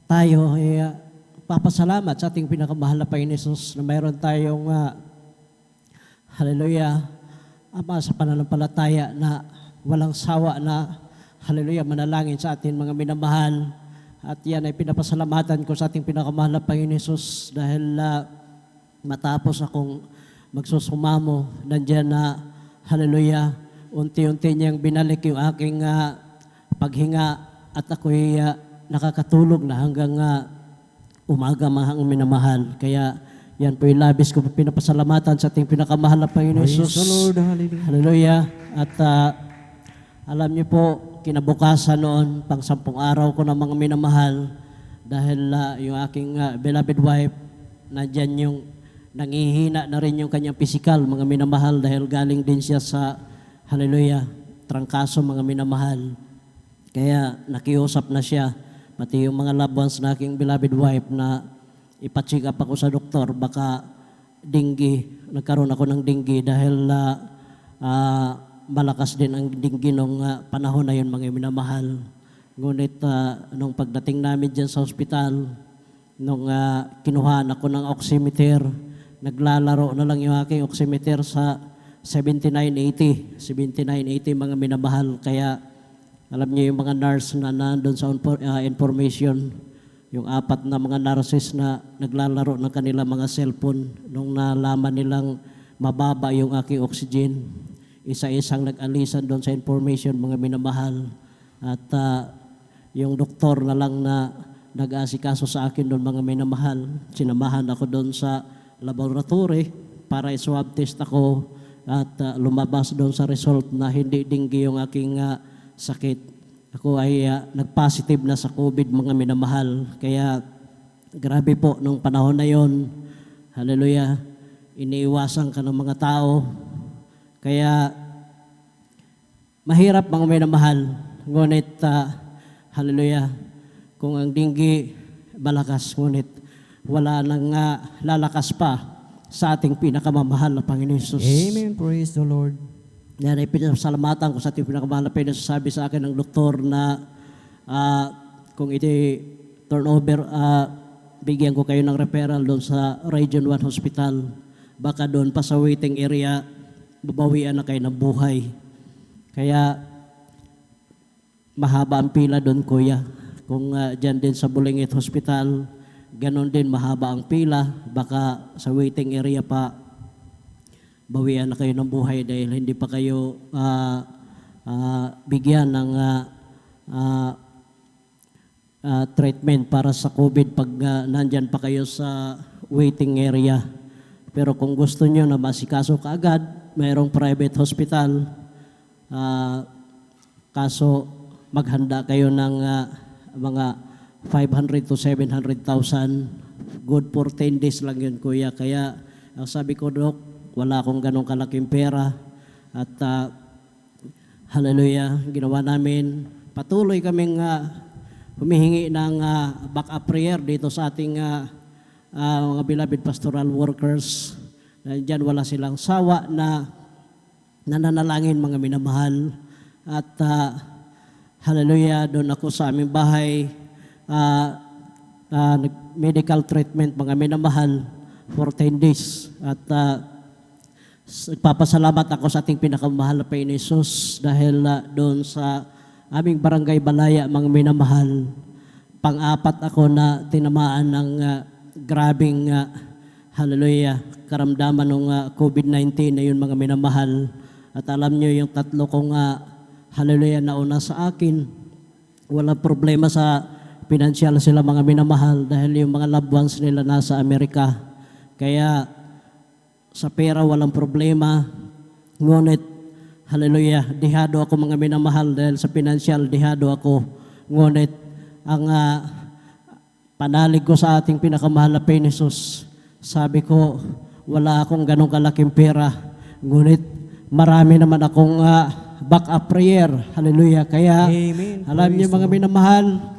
tayo ay papasalamat sa ating pinakamahal na Panginoon Jesus na mayroon tayong hallelujah, Ama, sa pananampalataya na walang sawa na hallelujah, manalangin sa atin, mga minamahal. At yan ay pinapasalamatan ko sa ating pinakamahal na Panginoon Jesus, dahil matapos akong magsusumamo, nandyan na hallelujah, unti-unti niyang binalik yung aking paghinga, at ako'y nakakatulog na hanggang umaga, mga minamahal. Kaya yan po yung labis ko pinapasalamatan sa ating pinakamahal na Panginoon Jesus. Praise the Lord, hallelujah. Hallelujah. At alam niyo po, kinabukasan noon, pang 10 araw ko na, mga minamahal, dahil yung aking beloved wife, nandyan yung nangihina na rin yung kanyang physical, mga minamahal, dahil galing din siya sa, hallelujah, trangkaso, mga minamahal. Kaya nakiusap na siya, pati yung mga loved ones na aking beloved wife, na ipa-check up ako sa doktor, baka dinggi, nagkaroon ako ng dinggi, dahil malakas din ang dinggi nung panahon na yun, mga minamahal. Ngunit nung pagdating namin dyan sa ospital, nung kinuhaan ako ng oximeter. Naglalaro na lang yung aking oximeter sa 7980. 7980 mga minamahal. Kaya alam niyo yung mga nurse na nandun sa information, yung 4 na mga nurses na naglalaro ng kanilang mga cellphone nung nalaman nilang mababa yung aking oxygen. Isa-isang nag-alisan doon sa information mga minamahal. At yung doktor na lang na nag-aasikaso sa akin doon mga minamahal, sinamahan ako doon sa laboratory para i-swab test ako at lumabas doon sa result na hindi dinggi yung aking sakit. Ako ay nag-positive na sa COVID mga minamahal. Kaya grabe po nung panahon na yon. Hallelujah. Iniiwasan ka ng mga tao. Kaya mahirap mga minamahal. Ngunit hallelujah. Kung ang dinggi malakas, ngunit wala nang lalakas pa sa ating pinakamamahal na Panginoon Jesus. Amen. Praise the Lord. Yan ay pinasalamatan ko sa ating pinakamahal na pinasasabi sa akin ng doktor na kung ito turnover, bigyan ko kayo ng referral doon sa Region 1 Hospital. Baka doon pa sa waiting area, babawian na kayo ng buhay. Kaya mahaba ang pila doon, kuya. Kung dyan din sa Bulingit Hospital, ganon din mahaba ang pila. Baka sa waiting area pa, bawian na kayo ng buhay dahil hindi pa kayo bigyan ng treatment para sa COVID pag nandyan pa kayo sa waiting area. Pero kung gusto nyo na masikaso kaagad, mayroong private hospital. Kaso maghanda kayo ng mga 500 to 700,000. Good for 10 days lang yun, kuya. Kaya ang sabi ko, Dok, wala akong ganong kalaking pera. At hallelujah, ginawa namin. Patuloy kaming humihingi ng backup prayer dito sa ating mga beloved pastoral workers. Diyan wala silang sawa na nananalangin mga minamahal. At hallelujah, doon ako sa aming bahay, medical treatment mga minamahal for 10 days. At nagpapasalamat ako sa ating pinakamahal na Panginoon Jesus dahil doon sa aming barangay Balaya, mga minamahal, pang-apat ako na tinamaan ng grabing hallelujah, karamdaman ng COVID-19 na yun mga minamahal. At alam nyo yung 3 kong hallelujah nauna sa akin, walang problema sa financial sila mga minamahal dahil yung mga loved ones nila nasa Amerika. Kaya sa pera walang problema. Ngunit, hallelujah, dihado ako mga minamahal dahil sa financial dihado ako. Ngunit, ang panalig ko sa ating pinakamahal na Panginoon Jesus, sabi ko, wala akong ganong kalaking pera. Ngunit, marami naman akong backup prayer. Hallelujah. Kaya, Amen. alam niyo mga minamahal,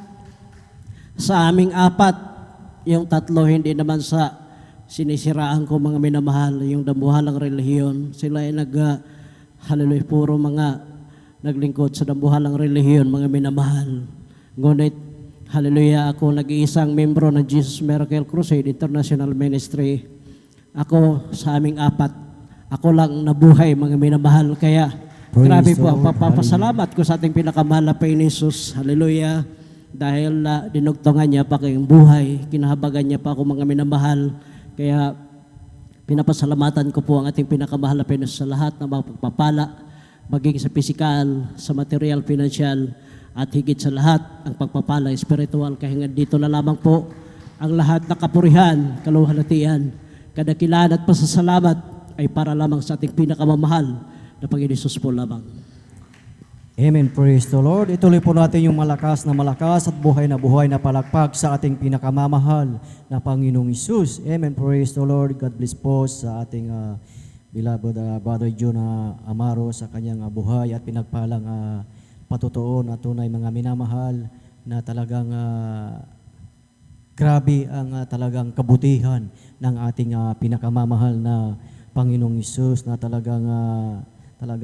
sa aming 4, yung 3 hindi naman sa sinisiraan ko mga minamahal, yung dambuhalang relihiyon. Sila ay hallelujah, puro mga naglingkod sa dambuhalang relihiyon, mga minamahal. Ngunit, hallelujah, ako nag-iisang membro ng Jesus Miracle Crusade International Ministry. Ako sa aming 4, ako lang nabuhay mga minamahal. Kaya, grabe po ang papasalamat ko sa ating pinakamahal na Panginoon Jesus. Hallelujah. Dahil dinugtungan niya pa kayong buhay, kinahabagan niya pa ako mga minamahal. Kaya pinapasalamatan ko po ang ating pinakamahal na Panginoon sa lahat ng mga pagpapala, maging sa pisikal, sa material, financial, at higit sa lahat ang pagpapala spiritual. Kaya dito na lamang po ang lahat na kapurihan, kaluhalatian, kadakilaan at pasasalamat ay para lamang sa ating pinakamamahal na Panginoon Jesus po lamang. Amen. Praise the Lord. Ituloy po natin yung malakas at buhay na palakpak sa ating pinakamamahal na Panginoong Isus. Amen. Praise the Lord. God bless po sa ating beloved Brother John Amaro sa kanyang buhay at pinagpalang patutuon at tunay mga minamahal na talagang grabe ang talagang kabutihan ng ating pinakamamahal na Panginoong Isus na talagang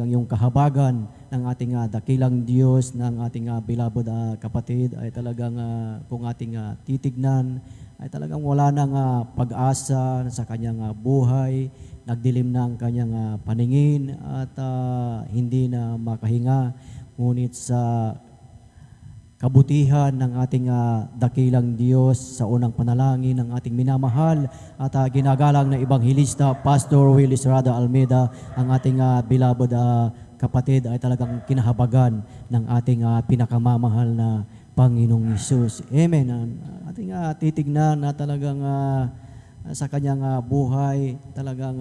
yung kahabagan ng ating dakilang Diyos, ng ating beloved kapatid ay talagang kung ating titignan ay talagang wala nang pag-asa sa kanyang buhay, nagdilim na ang kanyang paningin at hindi na makahinga. Ngunit sa kabutihan ng ating dakilang Diyos, sa unang panalangin ng ating minamahal at ginagalang na Ebanghilista, Pastor Willis Rada Almeida, ang ating beloved kapatid ay talagang kinahabagan ng ating pinakamamahal na Panginoong Hesus. Amen. Ating titignan na talagang sa kanyang buhay, talagang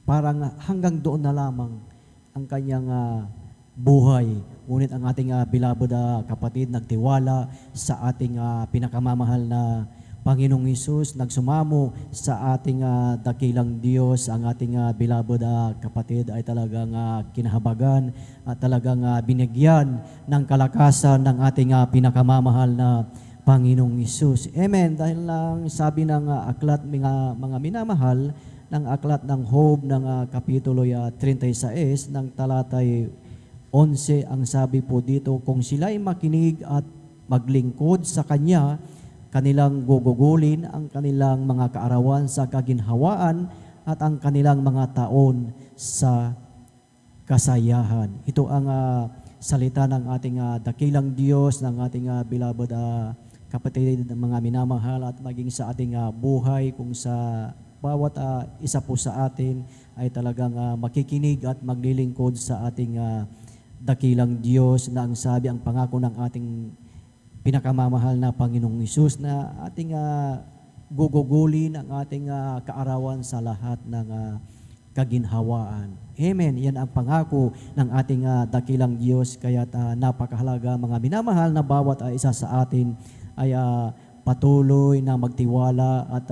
parang hanggang doon na lamang ang kanyang buhay. Ngunit ang ating beloved kapatid nagtiwala sa ating pinakamamahal na Panginoong Hesus, nagsumamo sa ating dakilang Diyos. Ang ating beloved kapatid ay talagang kinahabagan at talagang binigyan ng kalakasan ng ating pinakamamahal na Panginoong Hesus. Amen. Dahil lang sabi ng aklat, mga minamahal, ng aklat ng Job ng kapitulo 36 ng talatay 11, ang sabi po dito, kung sila'y makinig at maglingkod sa Kanya, kanilang gugugulin ang kanilang mga kaarawan sa kaginhawaan at ang kanilang mga taon sa kasayahan. Ito ang salita ng ating dakilang Diyos, ng ating beloved kapatid, mga minamahal, at maging sa ating buhay, kung sa bawat isa po sa atin ay talagang makikinig at maglilingkod sa ating dakilang Diyos, na ang sabi, ang pangako ng ating pinakamamahal na Panginoong Hesus, na ating gugugulin ang ating kaarawan sa lahat ng kaginhawaan. Amen. Yan ang pangako ng ating dakilang Diyos. Kaya napakahalaga, mga minamahal, na bawat isa sa atin ay patuloy na magtiwala at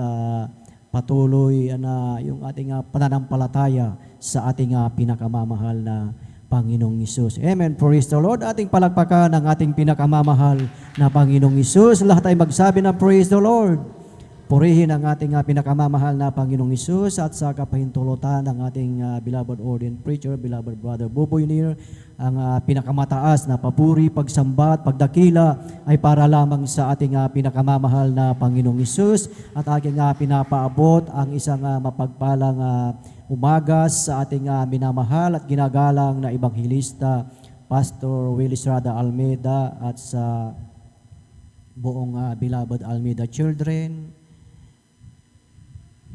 patuloy na yung ating pananampalataya sa ating pinakamamahal na Panginoong Hesus. Amen. Praise the Lord. Ating palakpakan ang ating pinakamamahal na Panginoong Hesus. Lahat ay magsabi na praise the Lord. Purihin ang ating pinakamamahal na Panginoong Hesus, at sa kapahintulutan ng ating beloved ordained preacher, beloved brother Buboy Nir, ang pinakamataas na papuri, pagsambat, pagdakila ay para lamang sa ating pinakamamahal na Panginoong Hesus, at aking pinapaabot ang isang mapagpalang umaga sa ating minamahal at ginagalang na Ebanghilista, Pastor Willis Rada Almeida, at sa buong beloved Almeida children,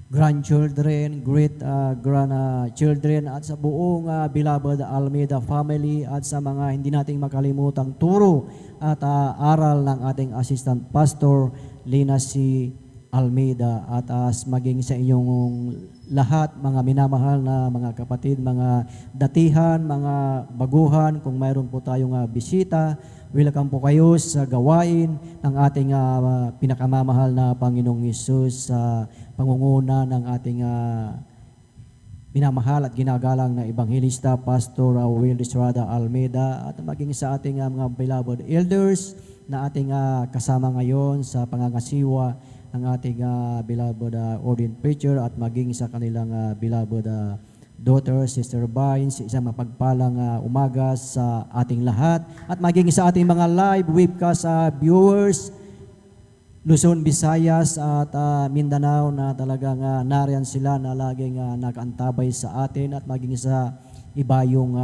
grandchildren, great grandchildren, at sa buong beloved Almeida family, at sa mga hindi nating makalimutang turo at aral ng ating assistant pastor Lina C. Almeida, at maging sa inyong lahat, mga minamahal na mga kapatid, mga datihan, mga baguhan, kung mayroon po tayong bisita, welcome po kayo sa gawain ng ating pinakamamahal na Panginoong Hesus, sa pangunguna ng ating minamahal at ginagalang na Ebanghilista, Pastor Willis Rada Almeida, at maging sa ating mga beloved elders na ating kasama ngayon sa pangangasiwa ng ating beloved ordained preacher, at maging sa kanilang beloved daughter, Sister Vines, isang mapagpalang umaga sa ating lahat, at maging sa ating mga live webcast viewers, Luzon, Visayas at Mindanao, na talagang nariyan sila na laging nakaantabay sa atin, at maging sa ibayong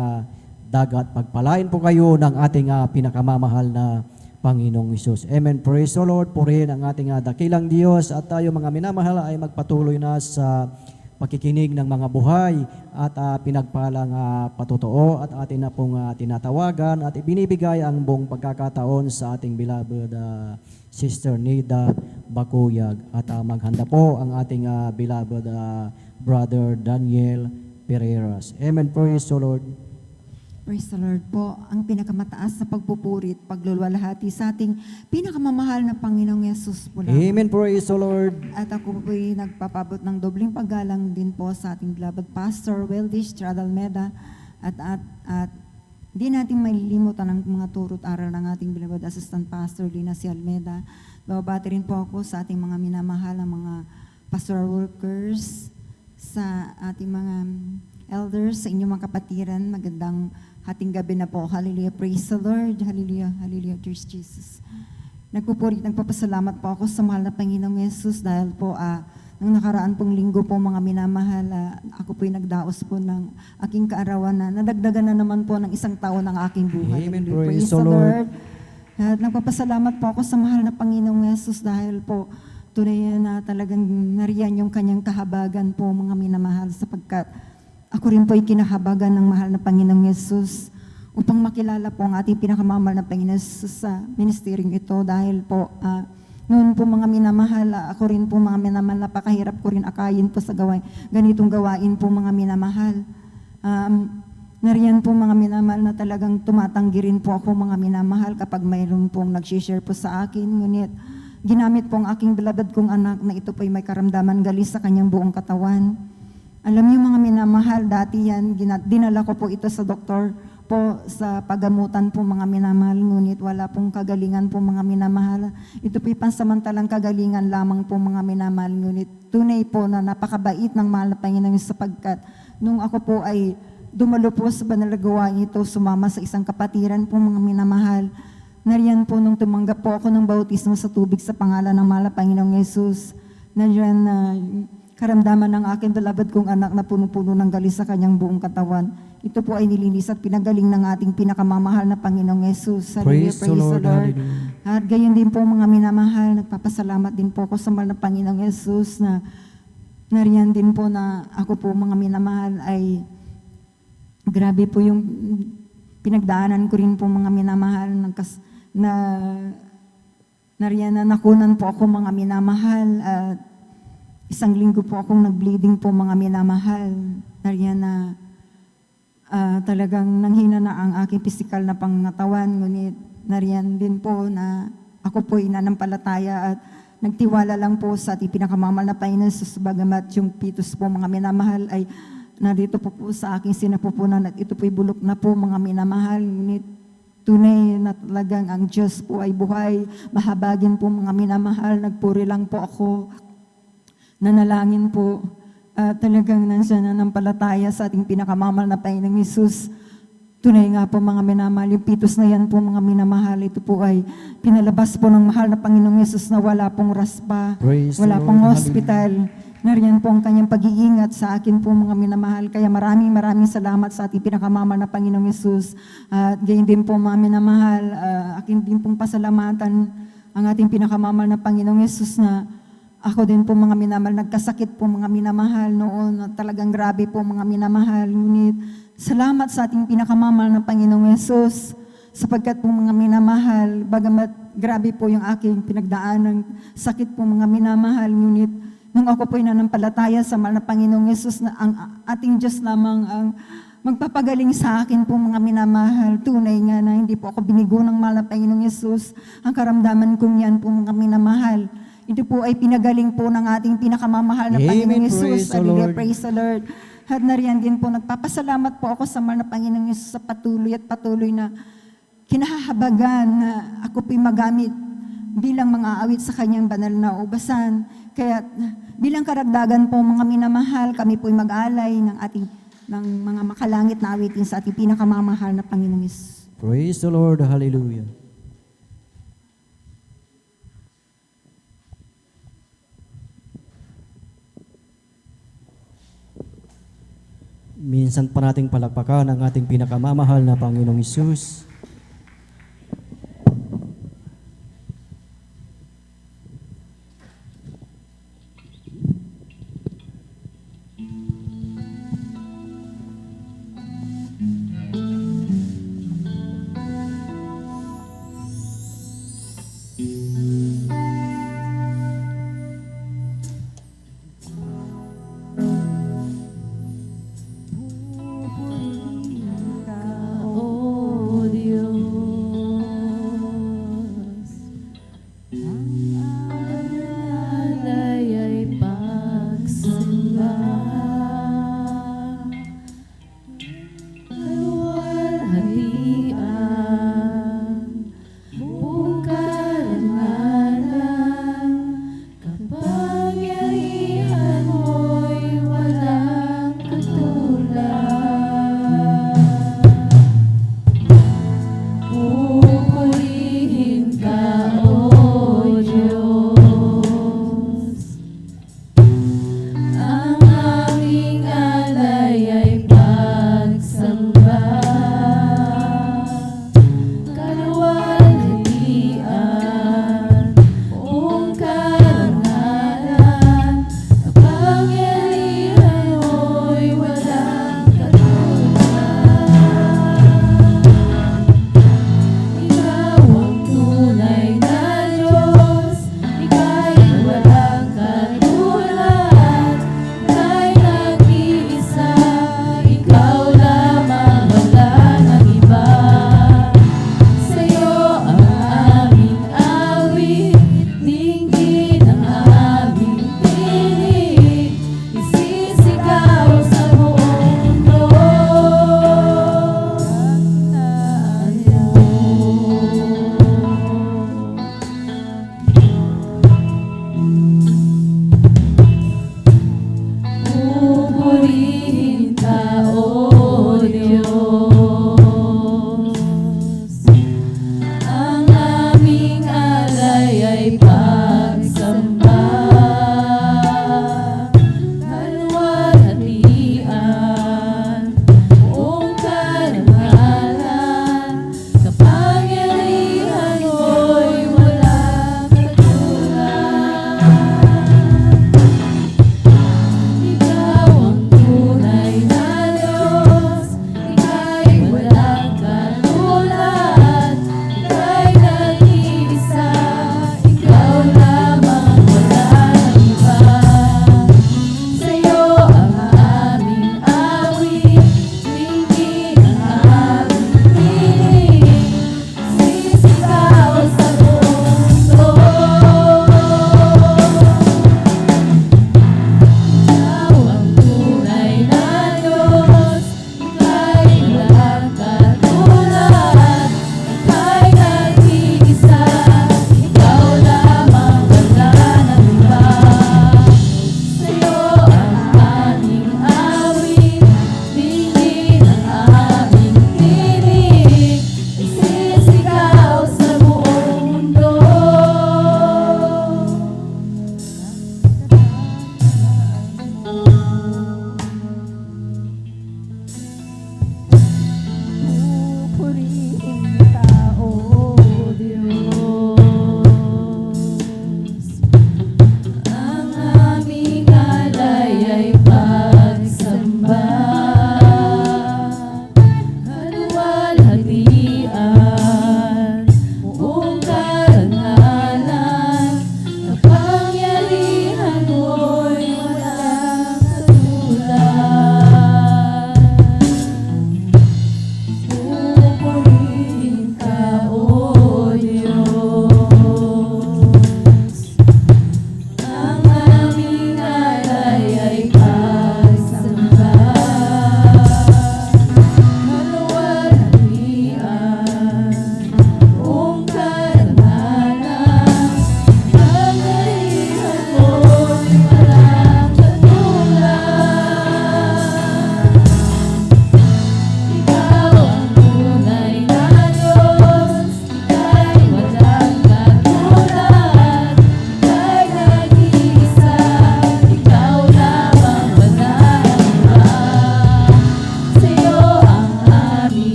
dagat. Pagpalain po kayo ng ating pinakamamahal na Panginoong Hesus. Amen. Praise the Lord. Purihin ang ating dakilang Diyos, at tayo mga minamahal ay magpatuloy na sa pakikinig ng mga buhay at pinagpalang patotoo, at atin na pong tinatawagan at ibinibigay ang buong pagkakataon sa ating beloved Sister Nida Bakuyag, at maghanda po ang ating beloved Brother Daniel Pereiras. Amen. Praise the Lord. Praise the Lord po. Ang pinakamataas na pagpupurit, pagluluwalhati sa ating pinakamamahal na Panginoong Yesus po lang. Amen. Praise the Lord. At ako po'y nagpapabot ng dobling paggalang din po sa ating beloved Pastor Willis Rada Almeida, at di natin malilimutan ang mga turo't aral ng ating beloved Assistant Pastor Lina C. Almeida. Babati rin po ako sa ating mga minamahal ng mga pastoral workers, sa ating mga elders, sa inyong mga kapatiran. Magandang hating gabi na po. Hallelujah. Praise the Lord. Hallelujah. Hallelujah. Praise Jesus. Nagpupuri, nagpapasalamat po ako sa mahal na Panginoong Yesus dahil po nung nakaraan pong linggo po mga minamahal, ako po'y nagdaos po ng aking kaarawan na nadagdagan na naman po ng isang taon ng aking buhay. Amen. Hallelujah. Praise the Lord. At nagpapasalamat po ako sa mahal na Panginoong Yesus dahil po tunay na talagang nariyan yung kanyang kahabagan po mga minamahal sapagkat ako rin po'y kinahabagan ng mahal na Panginoong Yesus upang makilala po ang ating pinakamamahal na Panginoon Yesus sa ministeryong ito dahil po noon po mga minamahal, ako rin po mga minamahal, napakahirap ko rin akayin po sa ganitong gawain po mga minamahal. Nariyan po mga minamahal na talagang tumatanggi rin po ako mga minamahal kapag mayroon pong nag-share po sa akin. Ngunit ginamit po ang aking beloved kong anak na ito po'y may karamdaman galis sa kanyang buong katawan. Alam niyo mga minamahal, dati yan, dinala ko po ito sa doktor po sa pagamutan po mga minamahal, ngunit wala pong kagalingan po mga minamahal. Ito po'y pansamantalang kagalingan lamang po mga minamahal, ngunit tunay po na napakabait ng mahal na Panginoon sapagkat nung ako po ay dumalo po sa banal na gawain ito, sumama sa isang kapatiran po mga minamahal. Nariyan po nung tumanggap po ako ng bautismo sa tubig sa pangalan ng mahal na Panginoong Yesus. Nariyan na karamdaman ng aking beloved kong anak na puno-puno ng galis sa kanyang buong katawan. Ito po ay nilinis at pinagaling ng ating pinakamamahal na Panginoong Yesus. Praise the Lord. Hallelujah. At gayon din po mga minamahal, nagpapasalamat din po ako sa mahal na Panginoong Yesus na nariyan din po na ako po mga minamahal ay grabe po yung pinagdaanan ko rin po mga minamahal na nariyan na nakunan po ako mga minamahal at isang linggo po akong nag-bleeding po mga minamahal. Nariyan na talagang nanghina na ang aking pisikal na pangatawan, ngunit nariyan din po na ako po inanampalataya at nagtiwala lang po sa ating pinakamamal na Panginoon Jesus, bagamat yung pitos po mga minamahal ay narito po sa aking sinapupunan at ito po'y bulok na po mga minamahal, ngunit tunay na talagang ang Diyos po ay buhay, mahabagin po mga minamahal, nagpuri lang po ako, nanalangin po, talagang nandiyan na ng palataya sa ating pinakamamal na Panginoong Jesus. Tunay nga po mga minamahal, yung pitos na yan po mga minamahal, ito po ay pinalabas po ng mahal na Panginoong Jesus na wala pong raspa, Praise the wala Lord. pong hospital. Nariyan po ang kanyang pag-iingat sa akin po mga minamahal. Kaya maraming salamat sa ating pinakamamal na Panginoong Jesus. At gayon din po mga minamahal, akin din pong pasalamatan ang ating pinakamamal na Panginoong Jesus na ako din po mga minamahal, nagkasakit po mga minamahal noon, talagang grabe po mga minamahal. Ngunit salamat sa ating pinakamamal na Panginoong Yesus, sapagkat po mga minamahal, bagamat grabe po yung aking pinagdaan ng sakit po mga minamahal, ngunit nung ako po inanampalataya sa mahal na Panginoong Yesus na ang ating Diyos lamang ang magpapagaling sa akin po mga minamahal. Tunay nga na hindi po ako binigo ng mahal na Panginoong Yesus. Ang karamdaman kong yan po mga minamahal. Ito po ay pinagaling po ng ating pinakamamahal na Panginoong Yesus. Hallelujah, praise the Lord. At nariyan din po, nagpapasalamat po ako sa mahal na Panginoong Yesus sa patuloy na kinahahabagan na ako po'y magamit bilang mga awit sa kanyang banal na ubasan. Kaya bilang karagdagan po mga minamahal, kami po'y mag-alay ng mga makalangit na awitin sa ating pinakamamahal na Panginoong Yesus. Praise the Lord. Hallelujah. Minsan pa nating palakpakan ang ating pinakamamahal na Panginoong Hesus. O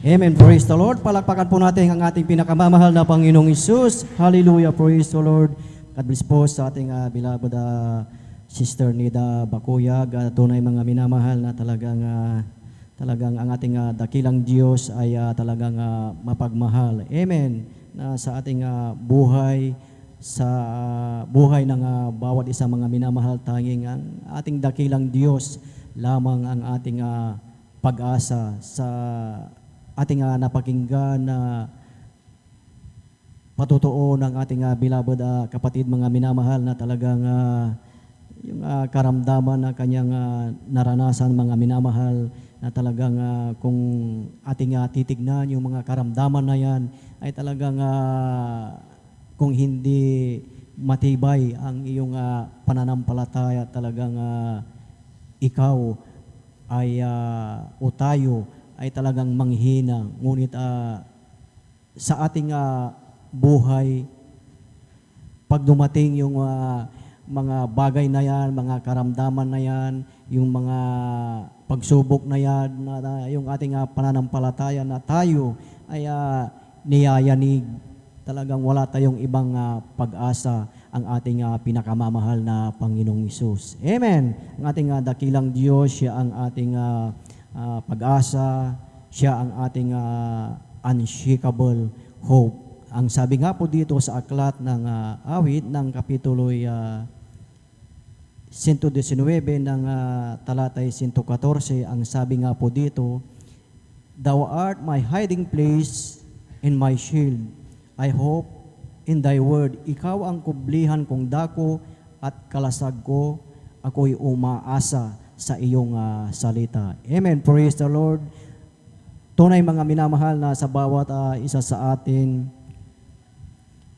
Amen. Praise the Lord. Palakpakan po natin ang ating pinakamamahal na Panginoong Isus. Hallelujah. Praise the Lord. God bless po sa ating beloved Sister Nida Bakuyag. Tunay mga minamahal na talagang ang ating dakilang Diyos ay talagang mapagmahal. Amen. Na sa ating buhay, sa buhay ng bawat isa mga minamahal, tanging ang ating dakilang Diyos lamang ang ating pag-asa sa ating napakinggan na patutuo ng ating beloved kapatid mga minamahal na talagang yung karamdaman na kanyang naranasan mga minamahal na talagang kung ating titignan yung mga karamdaman na yan ay talagang kung hindi matibay ang iyong pananampalataya talagang ikaw ay o tayo ay talagang manghina. Ngunit sa ating buhay, pag dumating yung mga bagay na yan, mga karamdaman na yan, yung mga pagsubok na yan, yung ating pananampalataya na tayo ay niyayanig. Talagang wala tayong ibang pag-asa ang ating pinakamamahal na Panginoong Isus. Amen. Ang ating dakilang Diyos, siya ang ating pag-asa, siya ang ating unshakable hope. Ang sabi nga po dito sa aklat ng awit ng kapitulo 119 ng talatay 114, ang sabi nga po dito, Thou art my hiding place and my shield. I hope in thy word. Ikaw ang kublihan kong dako at kalasag ko. Ako'y umaasa sa iyong salita. Amen. Praise the Lord. Tunay mga minamahal na sa bawat isa sa atin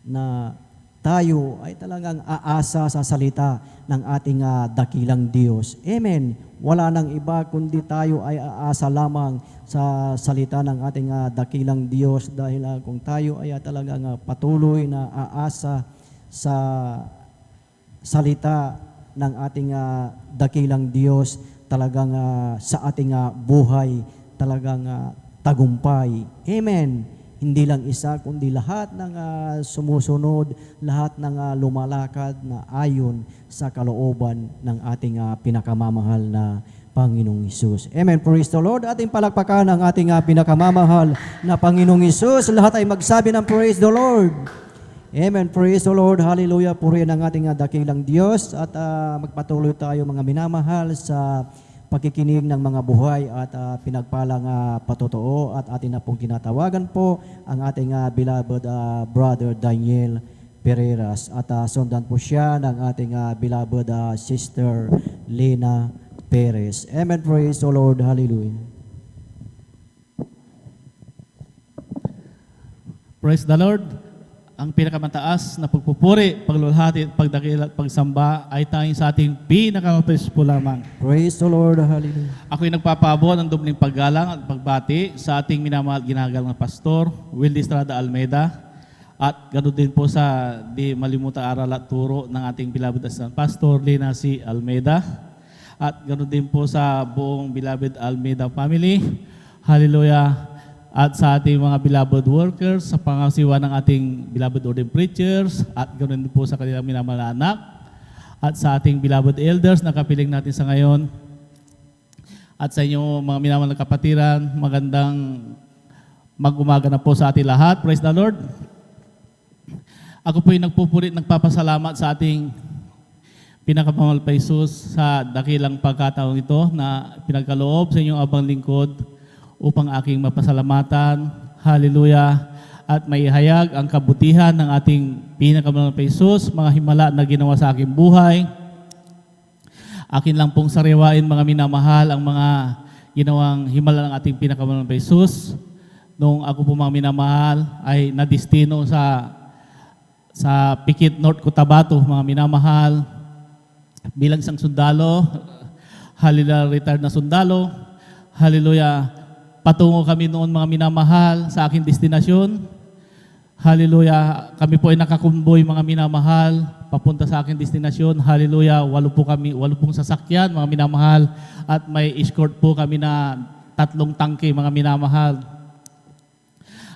na tayo ay talagang aasa sa salita ng ating dakilang Diyos. Amen. Wala nang iba kundi tayo ay aasa lamang sa salita ng ating dakilang Diyos dahil kung tayo ay talagang patuloy na aasa sa salita ng ating dakilang Diyos, talagang sa ating buhay, talagang tagumpay. Amen. Hindi lang isa, kundi lahat ng sumusunod, lahat ng lumalakad na ayon sa kalooban ng ating pinakamamahal na Panginoong Isus. Amen. Praise the Lord. Ating palakpakan ang ating pinakamamahal na Panginoong Isus. Lahat ay magsabi ng praise the Lord. Amen. Praise the Lord. Hallelujah. Purihin ang ating dakilang Diyos at magpatuloy tayo mga minamahal sa pakikinig ng mga buhay at pinagpalang patotoo at atin na pong tinatawagan po ang ating beloved brother Daniel Pereiras at sundan po siya ng ating beloved sister Lena Perez. Amen. Praise the Lord. Hallelujah. Praise the Lord. Ang pinakamataas na pagpupuri, paglulhati, pagdakila at pagsamba ay tanging sa ating pinakamapres po lamang. Praise the Lord. Hallelujah. Ako'y nagpapabot ng dubling paggalang at pagbati sa ating minamahal ginagalang na pastor, Wildy Estrada Almeida, at ganoon din po sa di malimutan aral at turo ng ating beloved assistant pastor, Lena C. Almeida, at ganoon din po sa buong beloved Almeida family. Hallelujah. At sa ating mga beloved workers, sa pangasiwa ng ating beloved ordained preachers, at ganoon din po sa kanilang minamahal na anak, at sa ating beloved elders na kapiling natin sa ngayon, at sa inyo mga minamahal na kapatiran, magandang mag-umaga na po sa ating lahat. Praise the Lord. Ako po yung nagpapasalamat sa ating pinakamamahal pa Jesus sa dakilang pagkataon ito na pinagkaloob sa inyong abang lingkod upang aking mapasalamatan, hallelujah, at maihayag ang kabutihan ng ating pinakamamahal pa Jesus, mga himala na ginawa sa aking buhay. Akin lang pong sariwain mga minamahal ang mga ginawang himala ng ating pinakamamahal pa Jesus. Nung ako po mga minamahal ay nadistino sa Pikit North Cotabato, mga minamahal, bilang isang sundalo, hallelujah, retired na sundalo, hallelujah. Patungo kami noon mga minamahal sa aking destinasyon. Hallelujah. Kami po ay nakakumboy mga minamahal papunta sa aking destinasyon. Hallelujah. 8 pong sasakyan mga minamahal at may escort po kami na 3 tangke mga minamahal.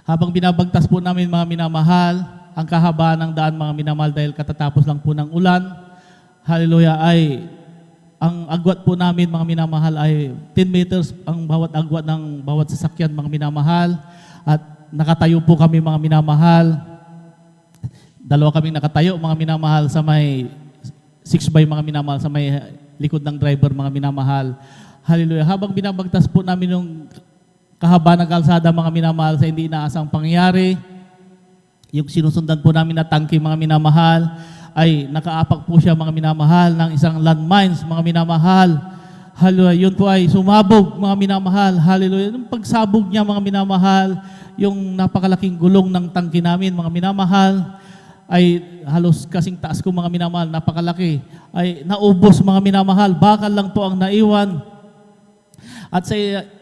Habang binabagtas po namin mga minamahal, ang kahabaan ng daan mga minamahal dahil katatapos lang po ng ulan, hallelujah, ay ang agwat po namin mga minamahal ay 10 meters ang bawat agwat ng bawat sasakyan mga minamahal. At nakatayo po kami mga minamahal. Dalawa kaming nakatayo mga minamahal sa may 6x mga minamahal sa may likod ng driver mga minamahal. Hallelujah. Habang binabagtas po namin yung kahaba ng kalsada mga minamahal sa hindi inaasang pangyayari, yung sinusundan po namin na tangke mga minamahal, ay nakaapak po siya mga minamahal ng isang landmines mga minamahal. Hallelujah. Yun po ay sumabog mga minamahal. Hallelujah. Yung pagsabog niya mga minamahal, yung napakalaking gulong ng tangke namin mga minamahal, ay halos kasing taas ko mga minamahal, napakalaki, ay naubos mga minamahal. Bakal lang po ang naiwan. At sa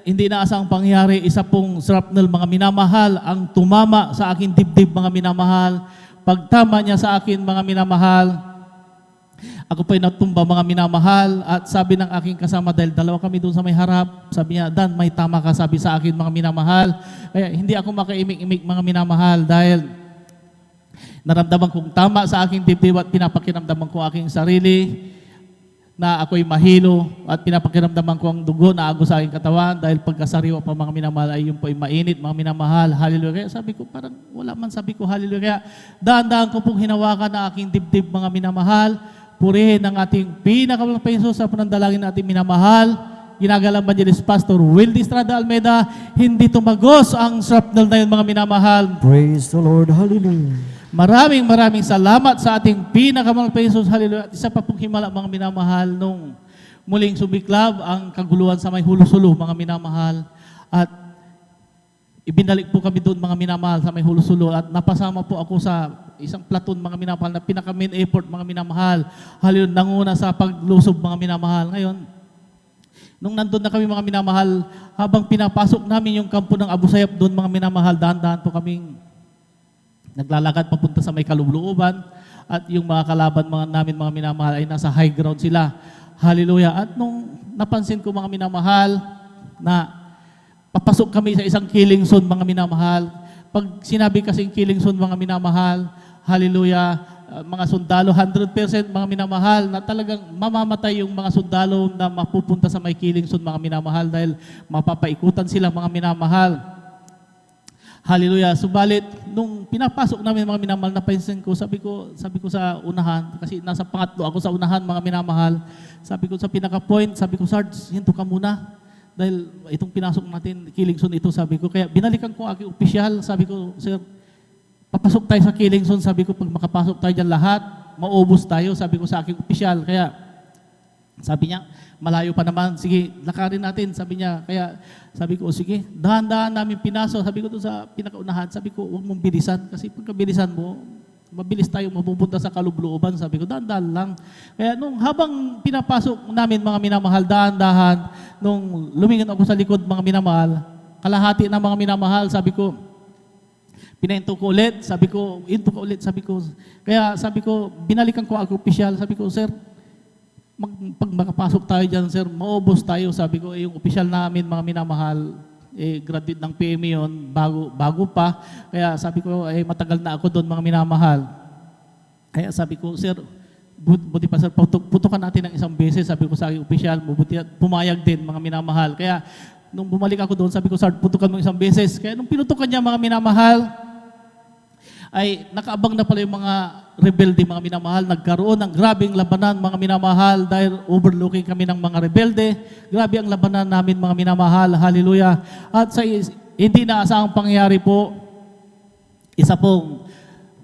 hindi inaasang pangyari, isa pong shrapnel mga minamahal ang tumama sa akin dibdib mga minamahal. Pagtama niya sa akin mga minamahal, ako po'y natumba mga minamahal. At sabi ng aking kasama, dahil dalawa kami doon sa may harap, sabi niya, Dan, may tama ka, sabi sa akin mga minamahal. Kaya hindi ako makaimik-imik mga minamahal dahil naramdaman kong tama sa aking dibdib at pinapakiramdaman ko aking sarili na ako'y mahilo at pinapakiramdaman ko ang dugo na agos sa aking katawan dahil pagkasariwa pa mga minamahal ay yun po ay mainit mga minamahal. Hallelujah. Kaya sabi ko parang wala man, sabi ko hallelujah. Kaya dahan-dahan ko pong hinawakan na aking dibdib mga minamahal. Purihin ang ating pinakamalapit sa panandalangin na ating minamahal. Ginagalang Evangelist Pastor Wildy Estrada Almeida. Hindi tumagos ang shrapnel na yun mga minamahal. Praise the Lord. Hallelujah. Maraming salamat sa ating pinakamahal pa Jesus. Hallelujah. At isa pa pong himala mga minamahal nung muling sumiklab ang kaguluhan sa may Hulusulo mga minamahal. At ibinalik po kami doon mga minamahal sa may Hulusulo at napasama po ako sa isang platoon mga minamahal na pinaka-main effort mga minamahal. Hallelujah. Nanguna sa paglusob mga minamahal. Ngayon, nung nandun na kami mga minamahal, habang pinapasok namin yung kampo ng Abu Sayyaf doon mga minamahal, dahan-dahan po kaming naglalakad papunta sa may kalubluuban at yung mga kalaban namin mga minamahal ay nasa high ground sila. Hallelujah. At nung napansin ko mga minamahal na papasok kami sa isang killing zone mga minamahal, pag sinabi kasing killing zone mga minamahal, hallelujah, mga sundalo 100% mga minamahal na talagang mamamatay yung mga sundalo na mapupunta sa may killing zone mga minamahal dahil mapapaikutan sila mga minamahal. Hallelujah. Subalit, nung pinapasok namin mga minamahal, napansin ko, sabi ko sa unahan, kasi nasa pangatlo ako sa unahan mga minamahal, sabi ko sa pinaka-point, sabi ko, Sarge, hinto ka muna. Dahil itong pinasok natin, killing zone ito, sabi ko. Kaya binalikan ko aking opisyal, sabi ko, Sir, papasok tayo sa killing zone, sabi ko, pag makapasok tayo dyan lahat, maubos tayo, sabi ko sa aking opisyal. Kaya, sabi niya, malayo pa naman, sige, lakarin natin, sabi niya. Kaya sabi ko, sige, dahan-dahan namin pinasok. Sabi ko doon sa pinakaunahan, sabi ko, huwag mong bilisan. Kasi pagkabilisan mo, mabilis tayo mapupunta sa kalubluuban. Sabi ko, dahan-dahan lang. Kaya nung habang pinapasok namin mga minamahal, dahan-dahan, nung lumingon ako sa likod mga minamahal, kalahati na mga minamahal, sabi ko, pinahinto ko ulit, sabi ko, hinto ko ulit, sabi ko. Kaya sabi ko, binalikan ko ako opisyal, sabi ko, Sir, pag makapasok tayo dyan, Sir, maubos tayo. Sabi ko, yung opisyal namin, mga minamahal, graduate ng PME yun, bago pa. Kaya sabi ko, matagal na ako doon, mga minamahal. Kaya sabi ko, Sir, buti pa, Sir, putukan natin ng isang beses. Sabi ko sa aking opisyal, buti at pumayag din, mga minamahal. Kaya nung bumalik ako doon, sabi ko, Sir, putukan mo isang beses. Kaya nung pinutukan niya, mga minamahal, ay nakaabang na pala yung mga rebelde mga minamahal. Nagkaroon ng grabing labanan mga minamahal dahil overlooking kami ng mga rebelde. Grabe ang labanan namin mga minamahal. Hallelujah. At sa hindi naasahang pangyayari po, isa pong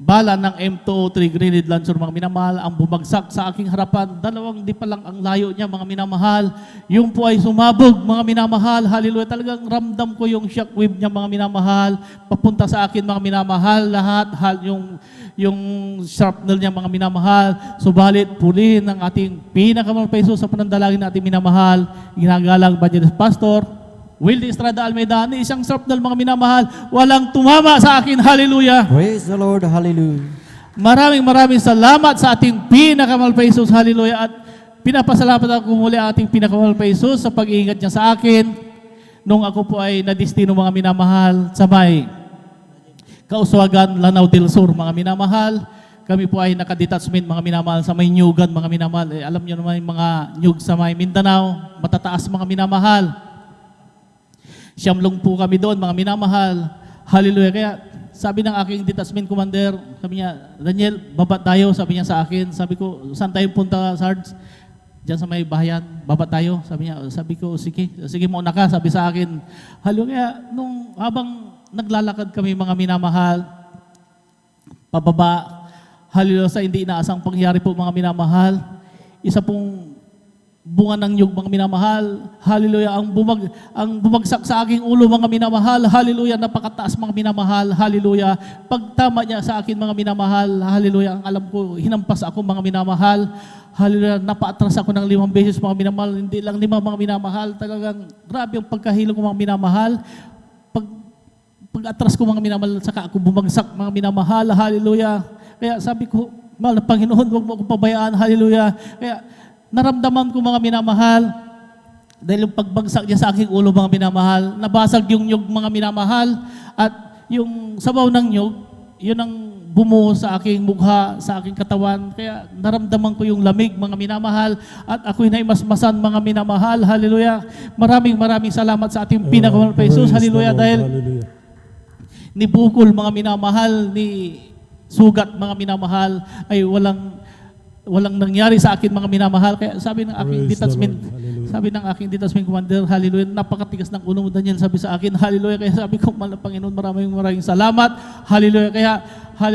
bala ng M203 grenade launcher mga minamahal ang bumagsak sa aking harapan. Dalawang di pa lang ang layo niya mga minamahal. Yung po ay sumabog mga minamahal. Hallelujah. Talagang ramdam ko yung shockwave niya mga minamahal. Papunta sa akin mga minamahal. Lahat yung shrapnel niya mga minamahal. Subalit pulihin ng ating pinakamahal pa Jesus sa panandalangin natin minamahal. Ginagalang Evangelist Pastor Wildy Estrada Almeida, ni isang shrapnel mga minamahal, walang tumama sa akin. Hallelujah. Praise the Lord. Hallelujah. Maraming salamat sa ating pinakamahal pa Jesus. Hallelujah. At pinapasalamat ako muli ang ating pinakamahal pa Jesus sa pag-iingat niya sa akin nung ako po ay nadistino mga minamahal sa may Kauswagan, Lanao del Sur, mga minamahal. Kami po ay nakadetachment, mga minamahal, sa may Nyugan, mga minamahal. Alam niyo naman yung mga Nyug sa may Mindanao, matataas, mga minamahal. Siyamlong po kami doon, mga minamahal. Hallelujah. Kaya sabi ng aking detachment commander, sabi niya, Daniel, baba tayo, sabi niya sa akin. Sabi ko, saan tayo punta, Sarge? Diyan sa may bahayan, baba tayo. Sabi ko, sige muna ka, sabi sa akin. Hallelujah. Kaya nung habang naglalakad kami, mga minamahal, pababa, hallelujah, sa hindi inaasang pangyari po, mga minamahal, isa pong bunga ng nyug, mga minamahal, hallelujah, ang bumagsak sa aking ulo, mga minamahal, hallelujah, napakataas, mga minamahal, hallelujah, pagtama niya sa akin, mga minamahal, hallelujah, ang alam ko, hinampas ako, mga minamahal, hallelujah, napaatras ako ng 5 beses, mga minamahal, hindi lang 5, mga minamahal, talagang grabe ang pagkahilo ko, mga minamahal, pag-atras ko, mga minamahal, saka ako bumagsak, mga minamahal, hallelujah. Kaya sabi ko, mahal na Panginoon, huwag mo akong pabayaan, hallelujah. Kaya naramdaman ko, mga minamahal, dahil yung pagbagsak niya sa aking ulo, mga minamahal, nabasag yung nyug, mga minamahal, at yung sabaw ng nyug, yun ang bumuo sa aking mukha, sa aking katawan. Kaya naramdaman ko yung lamig, mga minamahal, at ako'y naimasmasan, mga minamahal, hallelujah. Maraming salamat sa ating pinakamahal pa Jesus, hallelujah, dahil ni bukol, mga minamahal, ni sugat, mga minamahal, ay walang nangyari sa akin, mga minamahal. Kaya sabi ng aking detachment commander, hallelujah, napakatigas ng ulo mo, Daniel, sabi sa akin, hallelujah. Kaya sabi ko, mahal na Panginoon, maraming salamat, hallelujah. Kaya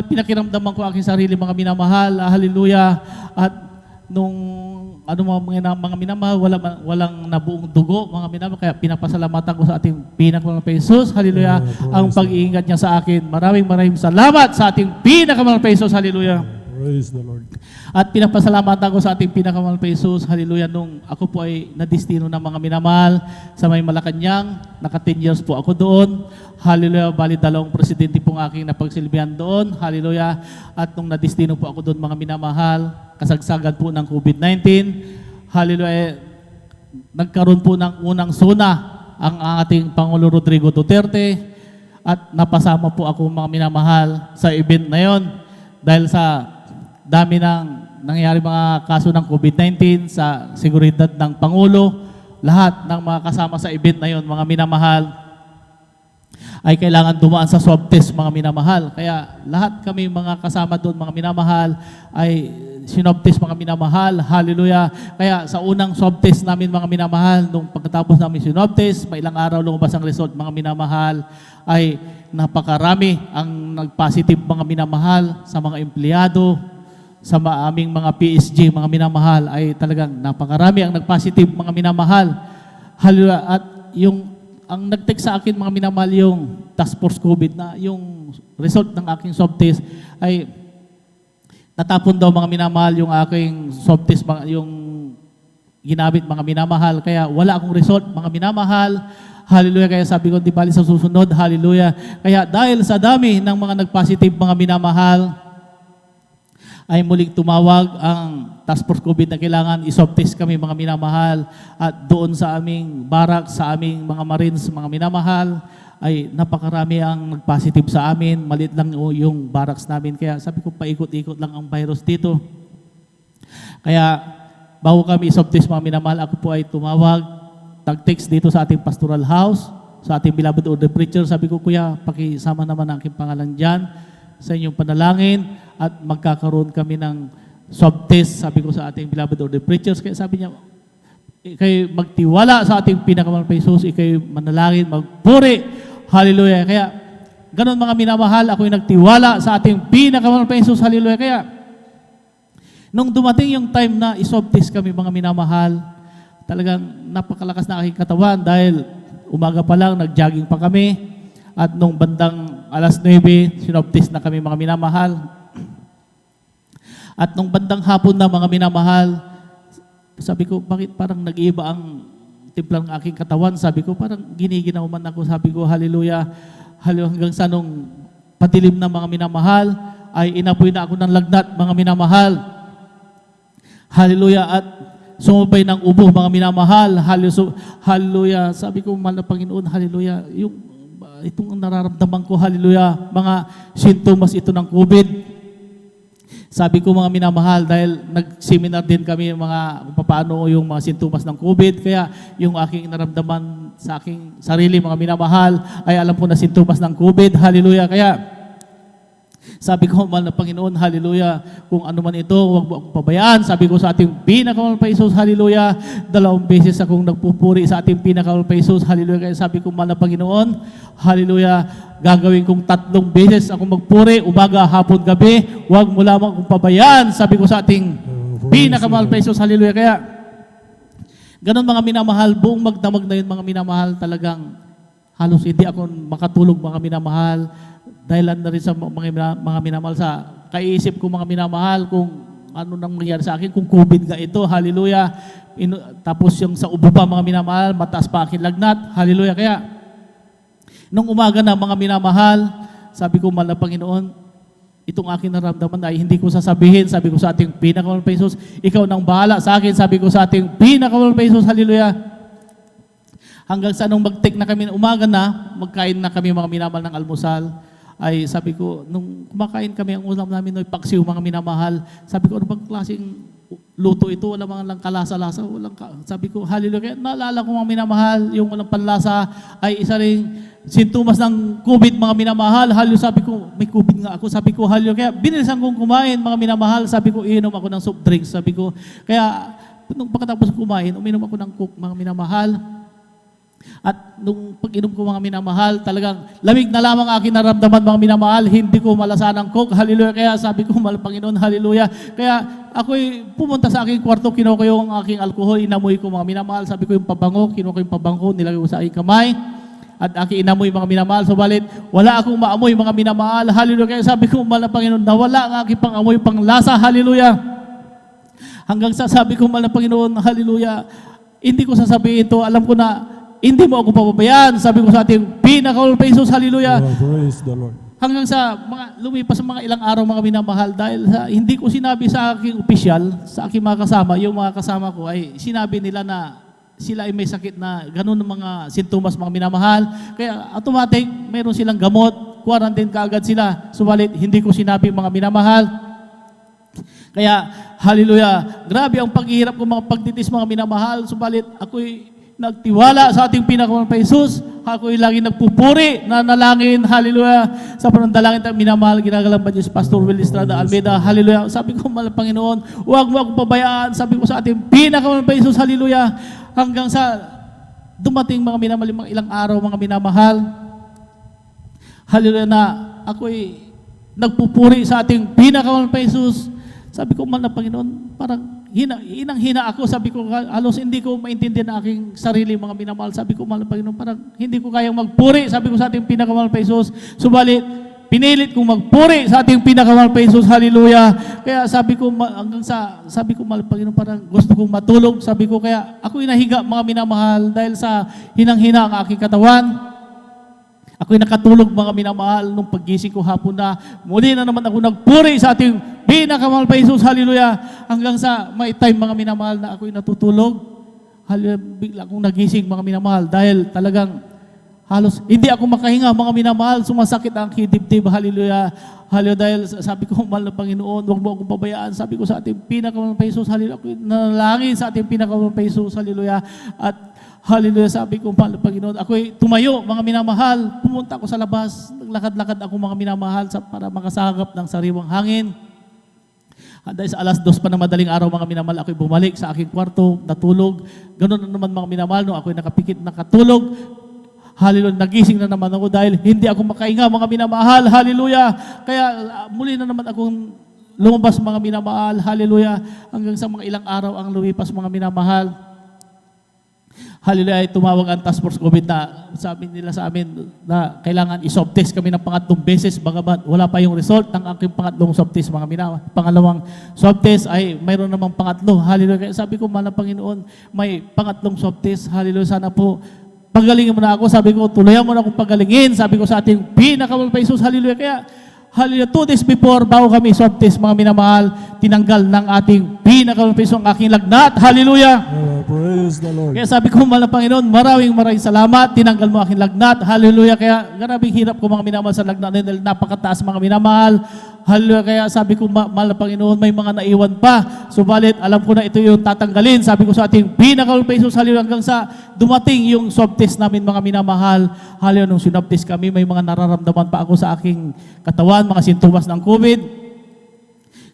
pinakiramdaman ko aking sarili, mga minamahal, hallelujah. At nung mga minamahal, walang nabuong dugo, mga minamahal, kaya pinapasalamatan ko sa ating pinakamahal pa Jesus, hallelujah, ang pag-iingat niya sa akin. Maraming salamat sa ating pinakamahal pa Jesus, hallelujah. Praise the Lord. At pinapasalamatan ko sa ating pinakamahal pa Jesus, hallelujah, nung ako po ay nadistino ng mga minamahal sa may Malacanang, naka 10 years po ako doon, hallelujah, bali 2 presidente pong aking napagsilbihan doon, hallelujah, at nung nadistino po ako doon, mga minamahal, kasagsagan po ng COVID-19, hallelujah, nagkaroon po ng unang suna ang ating Pangulo Rodrigo Duterte, at napasama po ako, mga minamahal, sa event na yon dahil sa dami ng nangyari mga kaso ng COVID-19 sa seguridad ng Pangulo, lahat ng mga kasama sa event na yon, mga minamahal, ay kailangan dumaan sa swab test, mga minamahal. Kaya lahat kami mga kasama doon, mga minamahal, ay swab test, mga minamahal, hallelujah. Kaya sa unang swab test namin, mga minamahal, nung pagkatapos namin swab test, may ilang araw lumabas ang result, mga minamahal, ay napakarami ang nag-positive, mga minamahal, sa mga empleyado, sa aming mga PSG, mga minamahal, ay talagang napakarami ang nag-positive, mga minamahal. Hallelujah. At ang nag-text sa akin, mga minamahal, yung task force COVID na yung result ng aking swab test ay natapon daw, mga minamahal, yung aking swab test, yung ginamit, mga minamahal. Kaya wala akong result, mga minamahal. Hallelujah. Kaya sabi ko, di bali sa susunod, hallelujah. Kaya dahil sa dami ng mga nag-positive, mga minamahal, ay muling tumawag ang task force COVID na kailangan iswab test kami, mga minamahal. At doon sa aming barak, sa aming mga Marines, mga minamahal, ay napakarami ang nag-positive sa amin. Maliit lang yung barracks namin. Kaya sabi ko, paikot-ikot lang ang virus dito. Kaya bago kami iswab test, mga minamahal, ako po ay tumawag, tag-text dito sa ating pastoral house, sa ating beloved order preacher. Sabi ko, kuya, pakisama naman ang aking pangalan dyan sa inyong panalangin at magkakaroon kami ng swab test, sabi ko sa ating beloved order preachers. Kaya sabi niya, ikay magtiwala sa ating pinakamahal pa Jesus, ikay manalangin, magpuri, hallelujah. Kaya ganun, mga minamahal, ako'y nagtiwala sa ating pinakamahal pa Jesus, hallelujah. Kaya nung dumating yung time na iswab test kami, mga minamahal, talagang napakalakas na aking katawan dahil umaga pa lang, nag-jogging pa kami. At nung bandang alas 9, swab test na kami, mga minamahal. At nung bandang hapon na, mga minamahal, sabi ko, bakit parang nag-iiba ang timpla ng aking katawan? Sabi ko, parang giniginaw man ako. Sabi ko, hallelujah. Hallelujah. Hanggang sa nung patilim na, mga minamahal, ay inapoy na ako ng lagnat, mga minamahal. Hallelujah. At sumupay ng ubo, mga minamahal. Hallelujah. Sabi ko, mahal na Panginoon, hallelujah. Yung itong nararamdaman ko, hallelujah, mga sintomas ito ng COVID. Sabi ko mga minamahal, dahil nag-seminar din kami mga kung paano yung mga sintomas ng COVID, kaya yung aking naramdaman sa aking sarili mga minamahal ay alam ko na sintomas ng COVID, hallelujah. Kaya sabi ko, mahal na Panginoon, hallelujah, kung ano man ito, huwag mo akong pabayaan. Sabi ko sa ating pinakamahal pa Jesus, hallelujah, 2 beses akong nagpupuri sa ating pinakamahal pa Jesus, hallelujah. Kaya sabi ko, mahal na Panginoon, hallelujah, gagawin kong 3 beses akong magpuri, umaga, hapon, gabi, huwag mo lamang akong pabayaan. Sabi ko sa ating pinakamahal pa Jesus, hallelujah. Kaya, ganun mga minamahal, buong magdamag na yun mga minamahal, talagang halos hindi ako makatulog mga minamahal, dahilan na rin sa mga minamahal sa kaisip ko mga minamahal kung ano nang mangyari sa akin, kung COVID nga ito, hallelujah. Tapos yung sa ubo pa mga minamahal, mataas pa aking lagnat, hallelujah. Kaya, nung umaga na mga minamahal, sabi ko, mahal na Panginoon, itong aking naramdaman ay hindi ko sasabihin, sabi ko sa ating pinakamahal pa Jesus, ikaw nang bahala sa akin, sabi ko sa ating pinakamahal pa Jesus, hallelujah. Hanggang sa nung mag-take na kami, umaga na, magkain na kami mga minamahal ng almusal, ay sabi ko, nung kumakain kami, ang ulam namin, no, paksiw mga minamahal, sabi ko, ano bang klaseng luto ito? Wala mga lang kalasa-lasa. Sabi ko, hallelujah. Kaya naalala ko mga minamahal, yung walang panlasa ay isa ring sintomas ng COVID mga minamahal. Hallelujah. Sabi ko, may COVID nga ako. Sabi ko, hallelujah. Kaya binilisan kong kumain mga minamahal. Sabi ko, iinom ako ng soft drinks. Sabi ko, kaya nung pagkatapos kumain, uminom ako ng Coke mga minamahal. At nung pag-inom ko mga minamahal, talagang lamig na lamang aking naramdaman mga minamahal, hindi ko malasa ng Coke, hallelujah. Kaya sabi ko, mahal Panginoon, hallelujah. Kaya ako'y pumunta sa aking kwarto, kinuha ko yung aking alcohol, inamoy ko mga minamahal, sabi ko yung pabango, kinuha ko yung pabango, nilagay ko sa aking kamay, at aking inamoy mga minamahal, subalit wala akong maamoy mga minamahal, hallelujah. Kaya sabi ko, mahal na Panginoon, nawala ang aking pangamoy, panglasa, hallelujah. Hanggang sa sabi ko, mahal na Panginoon, hallelujah, hindi ko sasabihin ito, alam ko na hindi mo ako papabayaan. Sabi ko sa ating pinakamahal pa Jesus, hallelujah. Praise the Lord. Hanggang sa lumipas mga ilang araw mga minamahal, dahil sa, hindi ko sinabi sa aking opisyal, sa aking mga kasama, yung mga kasama ko ay sinabi nila na sila ay may sakit na ganun ng mga sintomas mga minamahal. Kaya automatic, mayroon silang gamot, quarantine kaagad sila. Subalit, hindi ko sinabi mga minamahal. Kaya, hallelujah, grabe ang paghihirap ko mga pagtitis mga minamahal. Subalit, ako'y nagtiwala sa ating pinakamahal pa Jesus. Ako'y lagi nagpupuri, nanalangin, hallelujah. Sa panandalangin tayo minamahal, ginagalampan niyo si Pastor Will Estrada Almeida, hallelujah. Sabi ko, mahal Panginoon, huwag mo akong pabayaan. Sabi ko sa ating pinakamahal pa Jesus, hallelujah. Hanggang sa dumating mga minamahal, mga ilang araw mga minamahal, hallelujah, na ako'y nagpupuri sa ating pinakamahal pa Jesus. Sabi ko, mahal na Panginoon, parang hinang-hina ako, sabi ko, halos hindi ko maintindihan ang aking sarili mga minamahal. Sabi ko, mahal na Panginoon, parang hindi ko kayang magpuri, sabi ko sa ating pinakamahal pa Jesus. Subalit, pinilit kong magpuri sa ating pinakamahal pa Jesus, hallelujah. Kaya sabi ko, sabi ko, mahal na Panginoon, parang gusto kong matulog. Sabi ko, kaya ako'y nahiga mga minamahal dahil sa hinang-hina ang aking katawan. Ako'y nakatulog mga minamahal nung paggising ko hapon na. Muli na naman ako nagpuri sa ating pinakamahal pa Jesus, hallelujah. Hanggang sa may time mga minamahal na ako'y natutulog. Hallelujah, bigla akong nagising mga minamahal dahil talagang halos hindi ako makahinga mga minamahal. Sumasakit ang dibdib, hallelujah. Hallelujah, dahil sabi ko, mahal na Panginoon, huwag mo akong pabayaan. Sabi ko sa ating pinakamahal pa Jesus, hallelujah. Ako'y nanalangin sa ating pinakamahal pa Jesus, hallelujah. At hallelujah, sabi ko, mahal na Panginoon, ako'y tumayo, mga minamahal, pumunta ako sa labas, naglakad-lakad ako mga minamahal para makasagap ng sariwang hangin. Dahil sa 2:00 pa ng madaling araw mga minamahal, ako'y bumalik sa aking kwarto, natulog. Ganun na naman mga minamahal, no? Ako'y nakapikit, nakatulog. Hallelujah, nagising na naman ako dahil hindi ako makahinga mga minamahal, hallelujah. Kaya muli na naman akong lumabas mga minamahal, hallelujah. Hanggang sa mga ilang araw ang lumipas mga minamahal. Hallelujah, ay tumawag ang task force COVID na sabi nila sa amin na kailangan i-swab test kami ng 3 beses, bagamat wala pa yung result ng aking 3 swab test mga minamahal. Pangalawang swab test ay mayroon namang 3. Hallelujah, kaya sabi ko, mahal na Panginoon, may 3 swab test. Hallelujah, sana po pagalingin mo na ako. Sabi ko, tuluyan mo na akong pagalingin. Sabi ko sa ating pinakamahal pa Jesus, hallelujah. Kaya Hallelujah. 2 days before, bago kami swab test, mga minamahal, tinanggal ng ating pinakamalapis ang aking lagnat. Hallelujah. Praise the Lord. Kaya sabi ko, mahal na Panginoon, maraming salamat. Tinanggal mo aking lagnat. Hallelujah. Kaya maraming hirap ko mga minamahal sa lagnat dahil napakataas mga minamahal. Hallelujah. Kaya sabi ko, mahal na Panginoon, may mga naiwan pa. Subalit, alam ko na ito yung tatanggalin. Sabi ko sa ating pinakamalapis, hallelujah, hanggang sa dumating yung swab test namin mga minamahal. Hallelujah. Nung swab test kami, may mga nararamdaman pa ako sa aking katawan, mga sintomas ng COVID.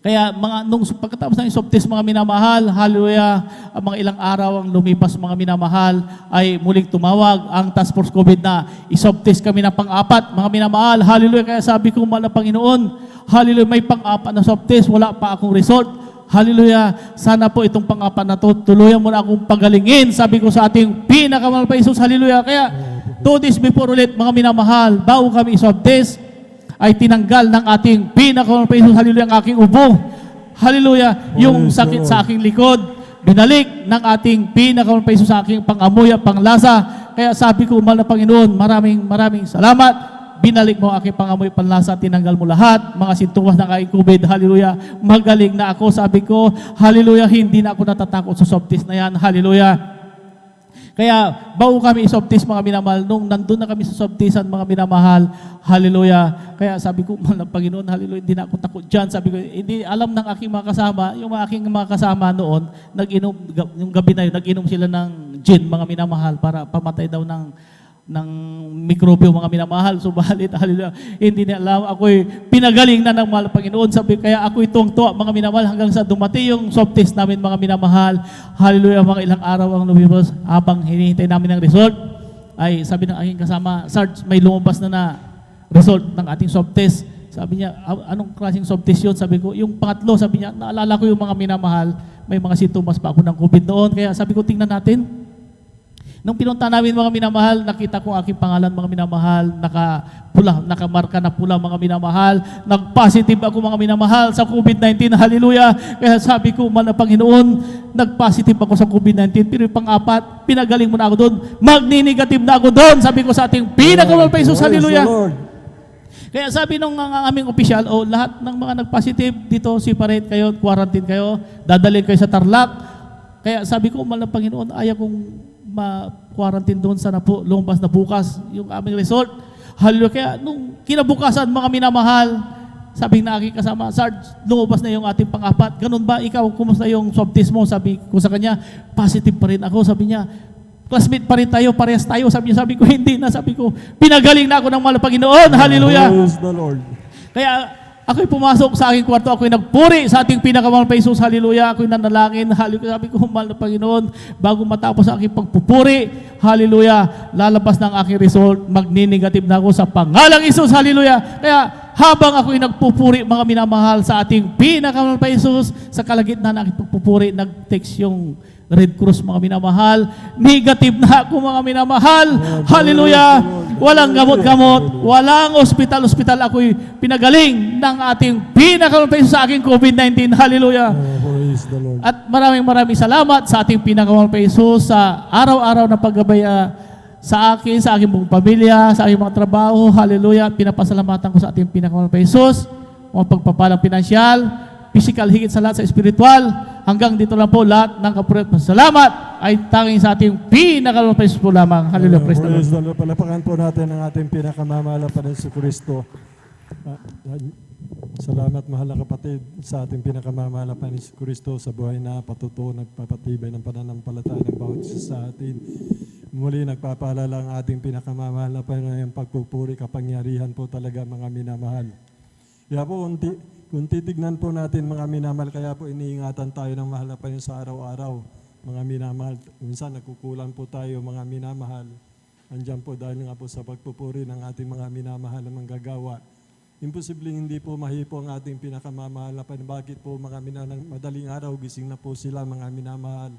Kaya nung pagkatapos ng swab test mga minamahal, hallelujah, mga ilang araw ang lumipas mga minamahal, ay muling tumawag ang Task Force COVID na iswab test kami ng pang-apat mga minamahal. Hallelujah. Kaya sabi ko, mahal na Panginoon, hallelujah, may pang-apat na swab test, wala pa akong result. Hallelujah. Sana po itong pang-apat na to, tuluyan mo na akong pagalingin. Sabi ko sa ating pinakamahal pa Jesus, hallelujah. Kaya 2 days before ulit mga minamahal, bago kami iswab test, ay tinanggal ng ating pinakamalapit pa Jesus, hallelujah, ang aking ubo. Hallelujah. Yung sakit sa aking likod, binalik ng ating pinakamalapit pa Jesus sa aking pangamoy at panglasa. Kaya sabi ko, mahal na Panginoon, maraming salamat. Binalik mo aking pangamoy, panlasa, tinanggal mo lahat, mga sintomas ng aking COVID, hallelujah. Magaling na ako, sabi ko, hallelujah, hindi na ako natatakot sa swab test na yan, hallelujah. Kaya, bago kami iswab test mga minamahal, nung nandun na kami sa swab testan mga minamahal, hallelujah. Kaya sabi ko, mahal na Panginoon, hallelujah, hindi na ako takot dyan. Sabi ko, hindi alam ng aking mga kasama, yung aking mga kasama noon, nag-inom, yung gabi na yun, nag-inom sila ng gin, mga minamahal, para pamatay daw ng mikrobyo mga minamahal. Subalit, hallelujah, hindi na alam, ako'y pinagaling na ng mahal na Panginoon. Sabi, kaya ako'y tuwang-tuwa mga minamahal hanggang sa dumating yung swab test namin mga minamahal. Hallelujah, mga ilang araw ang lumipas habang hinihintay namin ng result. Ay sabi ng aking kasama, Sarge, may lumabas na result ng ating swab test. Sabi niya, anong klaseng swab test yun? Sabi ko, yung pangatlo, sabi niya, naalala ko yung mga minamahal, may mga sintomas pa ako ng COVID noon. Kaya sabi ko, tingnan natin. Nung pinunta namin mga minamahal, nakita ko aking pangalan mga minamahal, nakamarka na pula mga minamahal, nag-positive ako mga minamahal sa COVID-19, hallelujah. Kaya sabi ko, mahal na Panginoon, nag-positive ako sa COVID-19, pero yung pang-apat, pinagaling mo na ako doon, magni-negative na ako doon, sabi ko sa ating pinakamalapit pa Jesus, hallelujah. Kaya sabi nung aming opisyal, lahat ng mga nag-positive dito, separate kayo, quarantine kayo, dadalhin kayo sa Tarlac. Kaya sabi ko, mahal na Panginoon, ayaw kong ma-quarantine doon, sana po lumabas na bukas yung aming result. Hallelujah. Kaya nung kinabukasan mga minamahal, sabi na aking kasama, Sarge, lumabas na yung ating pang-apat. Ganun ba? Ikaw, kumusta yung swab test mo? Sabi ko sa kanya, positive pa rin ako. Sabi niya, classmate pa rin tayo, parehas tayo. Sabi ko, hindi na. Sabi ko, pinagaling na ako ng mahal na Panginoon. Hallelujah. Praise the Lord. Kaya ako'y pumasok sa aking kwarto, ako'y nagpuri sa ating pinakamahal pa Jesus, hallelujah, ako'y nanalangin, hallelujah, sabi ko, mahal na Panginoon, bago matapos ang aking pagpupuri, hallelujah, lalabas ng aking result, magni-negative na ako sa pangalang Jesus, hallelujah. Kaya habang ako'y nagpupuri, mga minamahal, sa ating pinakamahal pa Jesus, sa kalagitnaan ng aking pagpupuri, nag-text yung Red Cross mga minamahal, negative na ako mga minamahal, hallelujah, walang gamot-gamot, walang ospital-ospital, ako'y pinagaling ng ating pinakamalapit sa aking COVID-19, hallelujah. At maraming salamat sa ating pinakamalapit sa araw-araw na paggabay sa akin, sa aking buong pamilya, sa aking mga trabaho, hallelujah. Pinapasalamatan ko sa ating pinakamalapit mga pagpapalang pinansyal, physical, higit sa lahat sa spiritual. Hanggang dito lang po lahat ng kapurihan. Salamat ay tanging sa ating pinakamalapit po lamang. Hallelujah. Praise the Lord. Palapakan po natin ang ating pinakamamahal pa rin si Kristo. Salamat mahal na kapatid sa ating pinakamamahal pa rin si Kristo sa buhay na patutuo, nagpapatibay ng pananampalataya ng bawat isa sa atin. Muli nagpapaalala ang ating pinakamamahal pa rin ang pagpupuri, kapangyarihan po talaga mga minamahal. Kaya po, kung titignan po natin mga minamahal, kaya po iniingatan tayo ng mahal na Panginoon sa araw-araw. Mga minamahal, minsan nagkukulang po tayo mga minamahal. Andiyan po dahil nga po sa pagpupuri ng ating mga minamahal na manggagawa. Imposibleng hindi po mahipo ang ating pinakamamahal na Panginoon. Bakit po mga minamahal, madaling araw, gising na po sila mga minamahal.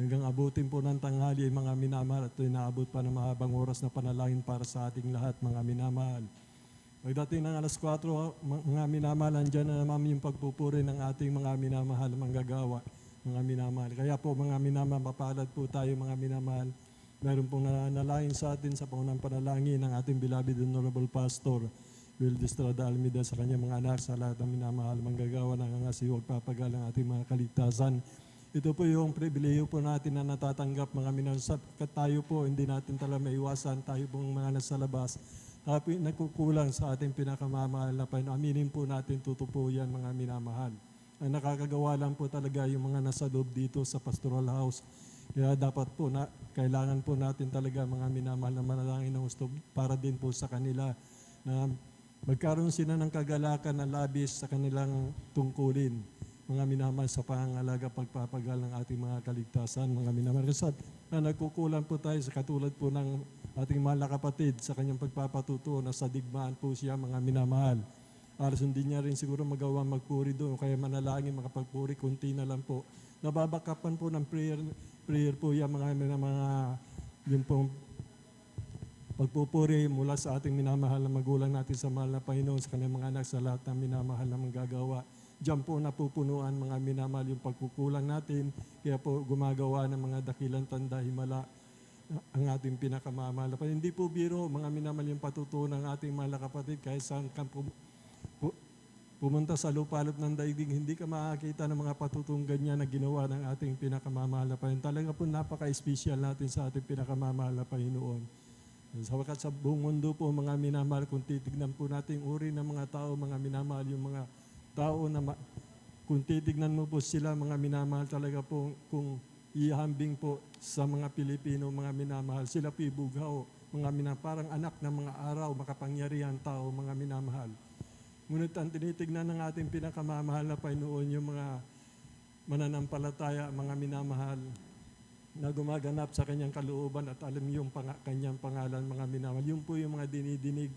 Hanggang abutin po ng tanghali ay mga minamahal at inaabot pa ng mahabang oras na panalangin para sa ating lahat mga minamahal. Pagdating ng alas 4, mga minamahal, andyan na naman yung pagpupuri ng ating mga minamahal manggagawa, mga minamahal. Kaya po mga minamahal, mapalad po tayo mga minamahal. Meron pong nanalangin sa atin sa pangunang panalangin ng ating beloved Honorable Pastor, Will Estrada Almeida sa kanyang mga anak, sa lahat ng minamahal manggagawa ng angasiwag papagalang ating mga kaligtasan. Ito po yung pribileyo po natin na natatanggap mga minamahal. Sapagkat tayo po, hindi natin talaga maiwasan, tayo pong mga nasa labas. Tayo nagkukulang sa ating pinakamamahal na Panginoon. Aminin po natin, totoo po yan mga minamahal. Ang nakakagawa lang po talaga yung mga nasa loob dito sa pastoral house. Kaya dapat po, kailangan po natin talaga mga minamahal na manalangin ng gusto para din po sa kanila na magkaroon sila ng kagalakan na labis sa kanilang tungkulin, mga minamahal, sa pangangalaga pagpapagal ng ating mga kaligtasan, mga minamahal. Kasi na nagkukulang po tayo sa katulad po ng ating mahal na kapatid sa kanyang pagpapatuto na sa digmaan po siya, mga minamahal. Aras hindi niya rin siguro magawa magpuri doon, kaya manalangin, makapagpuri, kunti na lang po. Nababakapan po ng prayer po yan, mga yung pong pagpupuri mula sa ating minamahal na magulang natin sa mahal na Panginoon, sa kanyang mga anak, sa lahat ng minamahal na manggagawa. Diyan po napupunuan mga minamahal yung pagkukulang natin, kaya po gumagawa ng mga dakilang tanda, himala ang ating pinakamamahal na Panginoon. Hindi po biro mga minamahal yung patutunan ng ating mahal na kapatid, kahit saan ka pumunta sa lupalop ng daigdig, hindi ka makakita ng mga patutong ganyan na ginawa ng ating pinakamamahal na Panginoon. Talaga po napaka-espesyal natin sa ating pinakamamahal na Panginoon. Sabagat sa buong mundo po mga minamahal, kung titignan po natin yung uri ng mga tao, mga minamahal, yung mga tao na kung titignan mo po sila mga minamahal talaga po, kung ihambing po sa mga Pilipino, mga minamahal, sila po ibughaw, mga minamahal, parang anak ng mga araw, makapangyarihan tao, mga minamahal. Ngunit ang tinitignan ng ating pinakamamahal na Panginoon, yung mga mananampalataya, mga minamahal, na gumaganap sa kanyang kalooban at alam yung kanyang pangalan, mga minamahal. Yun po yung mga dinidinig,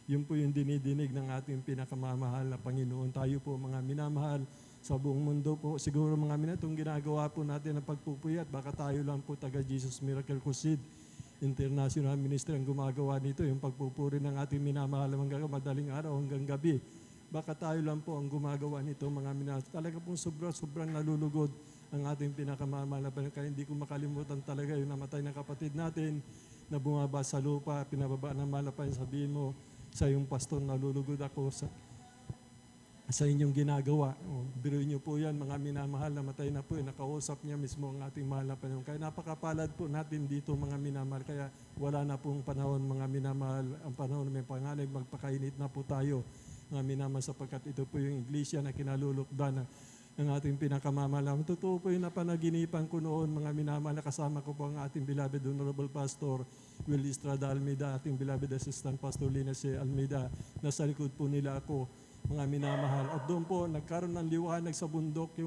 yun po yung dinidinig ng ating pinakamamahal na Panginoon. Tayo po mga minamahal sa buong mundo po. Siguro mga minamahal, itong ginagawa po natin ng pagpupuyat, baka tayo lang po taga Jesus Miracle Crusade International Ministry ang gumagawa nito, yung pagpupuri ng ating minamahal hanggang madaling araw hanggang gabi. Baka tayo lang po ang gumagawa nito mga minamahal. Talaga pong sobrang nalulugod ang ating pinakamamahal na Panginoon. Kaya hindi ko makalimutan talaga yung namatay na kapatid natin na bumaba sa lupa, pinababa ng mahal na Panginoon. Sabihin mo sa iyong pastor, nalulugod ako sa inyong ginagawa. Biruin niyo po yan, mga minamahal, namatay na po. Nakausap niya mismo ang ating mahal na Panginoon. Kaya napakapalad po natin dito mga minamahal. Kaya wala na pong panahon mga minamahal. Ang panahon na may panganib, magpakainit na po tayo mga minamahal, sapagkat ito po yung iglesia na kinalulukdan ng ating pinakamamahal. Totoo po yung napanaginipan ko noon, mga minamahal, kasama ko po ang ating beloved Honorable Pastor Will Estrada Almeida, ating beloved Assistant Pastor Lina C. Almeida. Nasa likod po nila ako, mga minamahal. At doon po, nagkaroon ng liwanag sa bundok,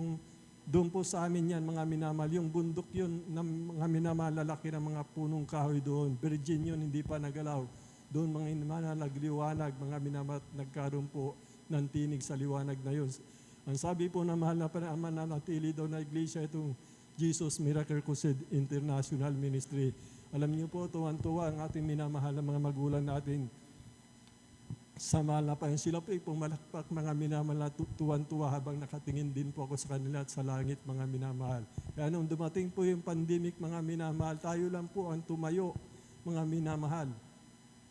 doon po sa amin yan, mga minamahal. Yung bundok yun, ng mga minamahal, lalaki ng mga punong kahoy doon. Virgin yun, hindi pa nagalaw. Doon mga minamahal, nagliwanag, mga minamahal, nagkaroon po ng tinig sa liwanag na yun. Ang sabi po na mahal na mananatili daw na iglesia itong Jesus Miracle Crusade International Ministry. Alam niyo po, tuwan-tuwa ang ating minamahal na mga magulang natin sa mahal na Panginoon. Sila po pumalakpak mga minamahal na tuwan-tuwa habang nakatingin din po ako sa kanila at sa langit mga minamahal. Kaya nung dumating po yung pandemic mga minamahal, tayo lang po ang tumayo mga minamahal.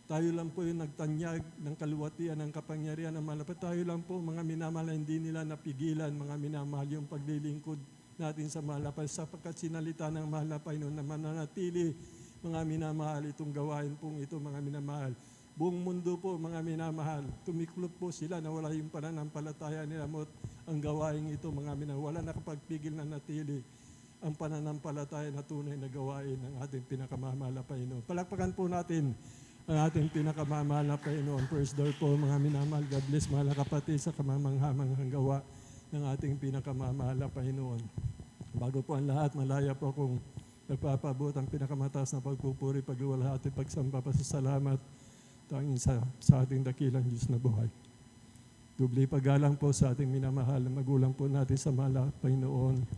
Tayo lang po yung nagtanyag ng kaluwatian, ng kapangyarihan ng mahal na Panginoon. Tayo lang po mga minamahal na hindi nila napigilan mga minamahal yung paglilingkod natin sa mahal na Panginoon, sapagkat sinalita ng mahal na Panginoon na mananatili mga minamahal itong gawain pong ito mga minamahal. Buong mundo po mga minamahal, tumiklop po sila na wala yung pananampalataya nila mo ang gawain ito mga minamahal. Wala nakapagpigil na natili ang pananampalataya na tunay na gawain ng ating pinakamamahal na Panginoon. Palakpakan po natin ang ating pinakamamahal na Panginoon. First door po mga minamahal. God bless mga kapatid sa kamamanghamanghang gawa ng ating pinakamamahal na Panginoon. Bago po ang lahat, malaya po akong nagpapabot ang pinakamataas na pagpupuri, pagluwalhati, pagsamba, pasasalamat tanging sa ating dakilang Diyos na buhay. Dubli paggalang po sa ating minamahal na magulang po natin sa mahal na Panginoon,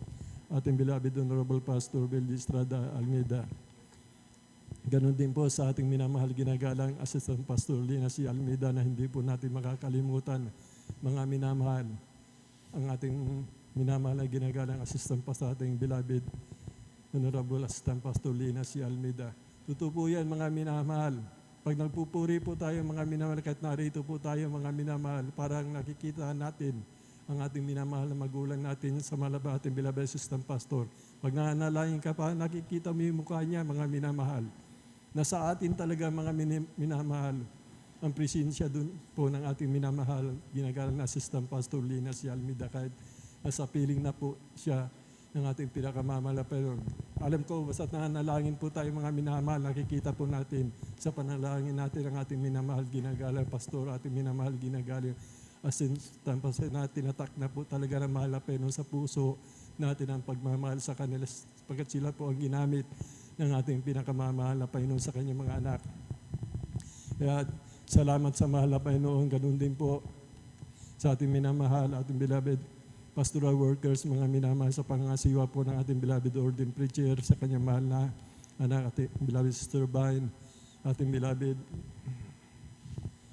ating beloved Honorable Pastor Will Estrada Almeida. Ganon din po sa ating minamahal ginagalang Assistant Pastor Lina C. Almeida na hindi po natin makakalimutan mga minamahal. Ang ating minamahal na ginagalang Assistant Pastor, ating beloved Honorable Assistant Pastor Lina C. Almeida. Totoo po yan mga minamahal. Pag nagpupuri po tayo mga minamahal, kahit narito po tayo mga minamahal, parang nakikita natin ang ating minamahal na magulang natin sa malaba ating beloved assistant pastor. Pag nanalangin ka pa, nakikita mo yung mukha niya mga minamahal. Nasa atin talaga mga minamahal ang presensya dun po ng ating minamahal, ginagalang na assistant pastor Lina si Almeida, kahit nasa piling na po siya ng ating pinakamamahal. Pero alam ko, basta nanalangin po tayo mga minamahal, nakikita po natin sa panalangin natin ang ating minamahal, ginagalang pastor, ating minamahal, ginagalang assistant pastor na tinatak na po talaga ng mahal na peno sa puso natin ang pagmamahal sa kanila, pagkat sila po ang ginamit ng ating pinakamamahal na Panginoon sa kanyang mga anak. Kaya salamat sa mahal na Panginoon, ganun din po sa ating minamahal, ating beloved pastoral workers, mga minamahal sa pangangasiwa po ng ating beloved ordained preacher, sa kanyang mahal na anak, ating beloved Sister Vine, ating beloved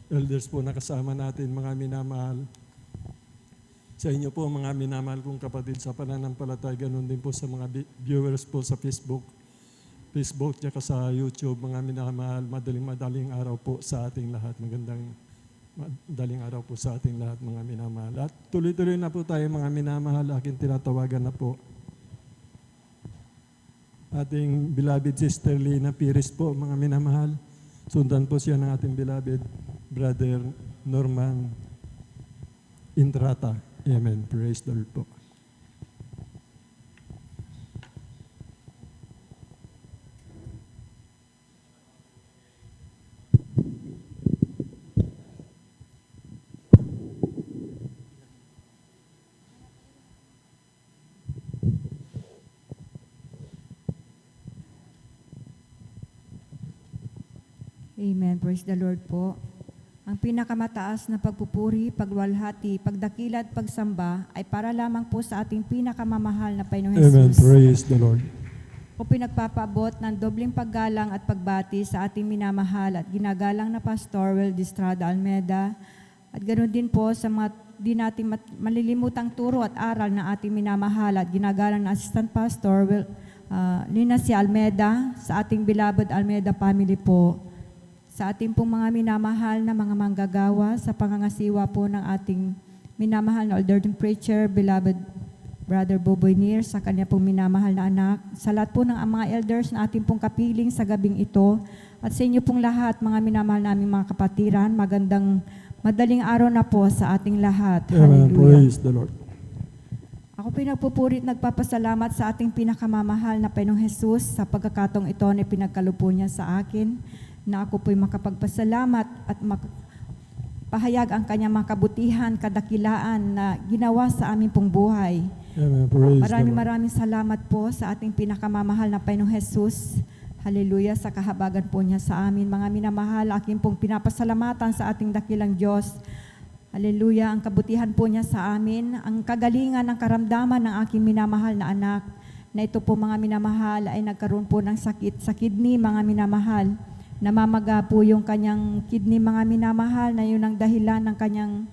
elders po na kasama natin, mga minamahal. Sa inyo po mga minamahal kong kapatid sa pananampalataya, ganun din po sa mga viewers po sa Facebook tsaka sa YouTube, mga minamahal, madaling araw po sa ating lahat. Madaling araw po sa ating lahat mga minamahal. At tuloy-tuloy na po tayo mga minamahal, aking tinatawagan na po ating beloved Sister Lina Pires po mga minamahal. Sundan po siya ng ating beloved Brother Norman Intrata. Amen. Praise the Lord po. Amen. Praise the Lord po. Ang pinakamataas na pagpupuri, pagluwalhati, pagdakila at pagsamba ay para lamang po sa ating pinakamamahal na Panginoong Amen. Jesus. Praise the Lord. O pinagpapaabot ng dobleng paggalang at pagbati sa ating minamahal at ginagalang na Pastor Will Distrada Almeida. At ganoon din po sa mga di natin malilimutang turo at aral ng ating minamahal at ginagalang na Assistant Pastor Lina C. Almeida, sa ating beloved Almeida family po. Sa ating pong mga minamahal na mga manggagawa, sa pangangasiwa po ng ating minamahal na ordained preacher, beloved Brother Boboy Nir, sa kanya pong minamahal na anak, sa lahat po ng mga elders na ating pong kapiling sa gabing ito, at sa inyo pong lahat, mga minamahal naming mga kapatiran, magandang madaling araw na po sa ating lahat. Amen. Hallelujah. Praise the Lord. Ako pinagpupurit nagpapasalamat sa ating pinakamamahal na Panginoong Jesus sa pagkakataong ito na pinagkalupo niya sa akin, na ako po'y makapagpasalamat at pahayag ang kanyang mga kabutihan, kadakilaan na ginawa sa aming pong buhay. Amen. Maraming salamat po sa ating pinakamamahal na Panginoong Jesus. Hallelujah, sa kahabagan po niya sa amin. Mga minamahal, aking pong pinapasalamatan sa ating dakilang Diyos. Hallelujah, ang kabutihan po niya sa amin, ang kagalingan ng karamdaman ng aking minamahal na anak, na ito po mga minamahal ay nagkaroon po ng sakit sa kidney, mga minamahal. Namamaga po yung kanyang kidney, mga minamahal, na yun ang dahilan ng kanyang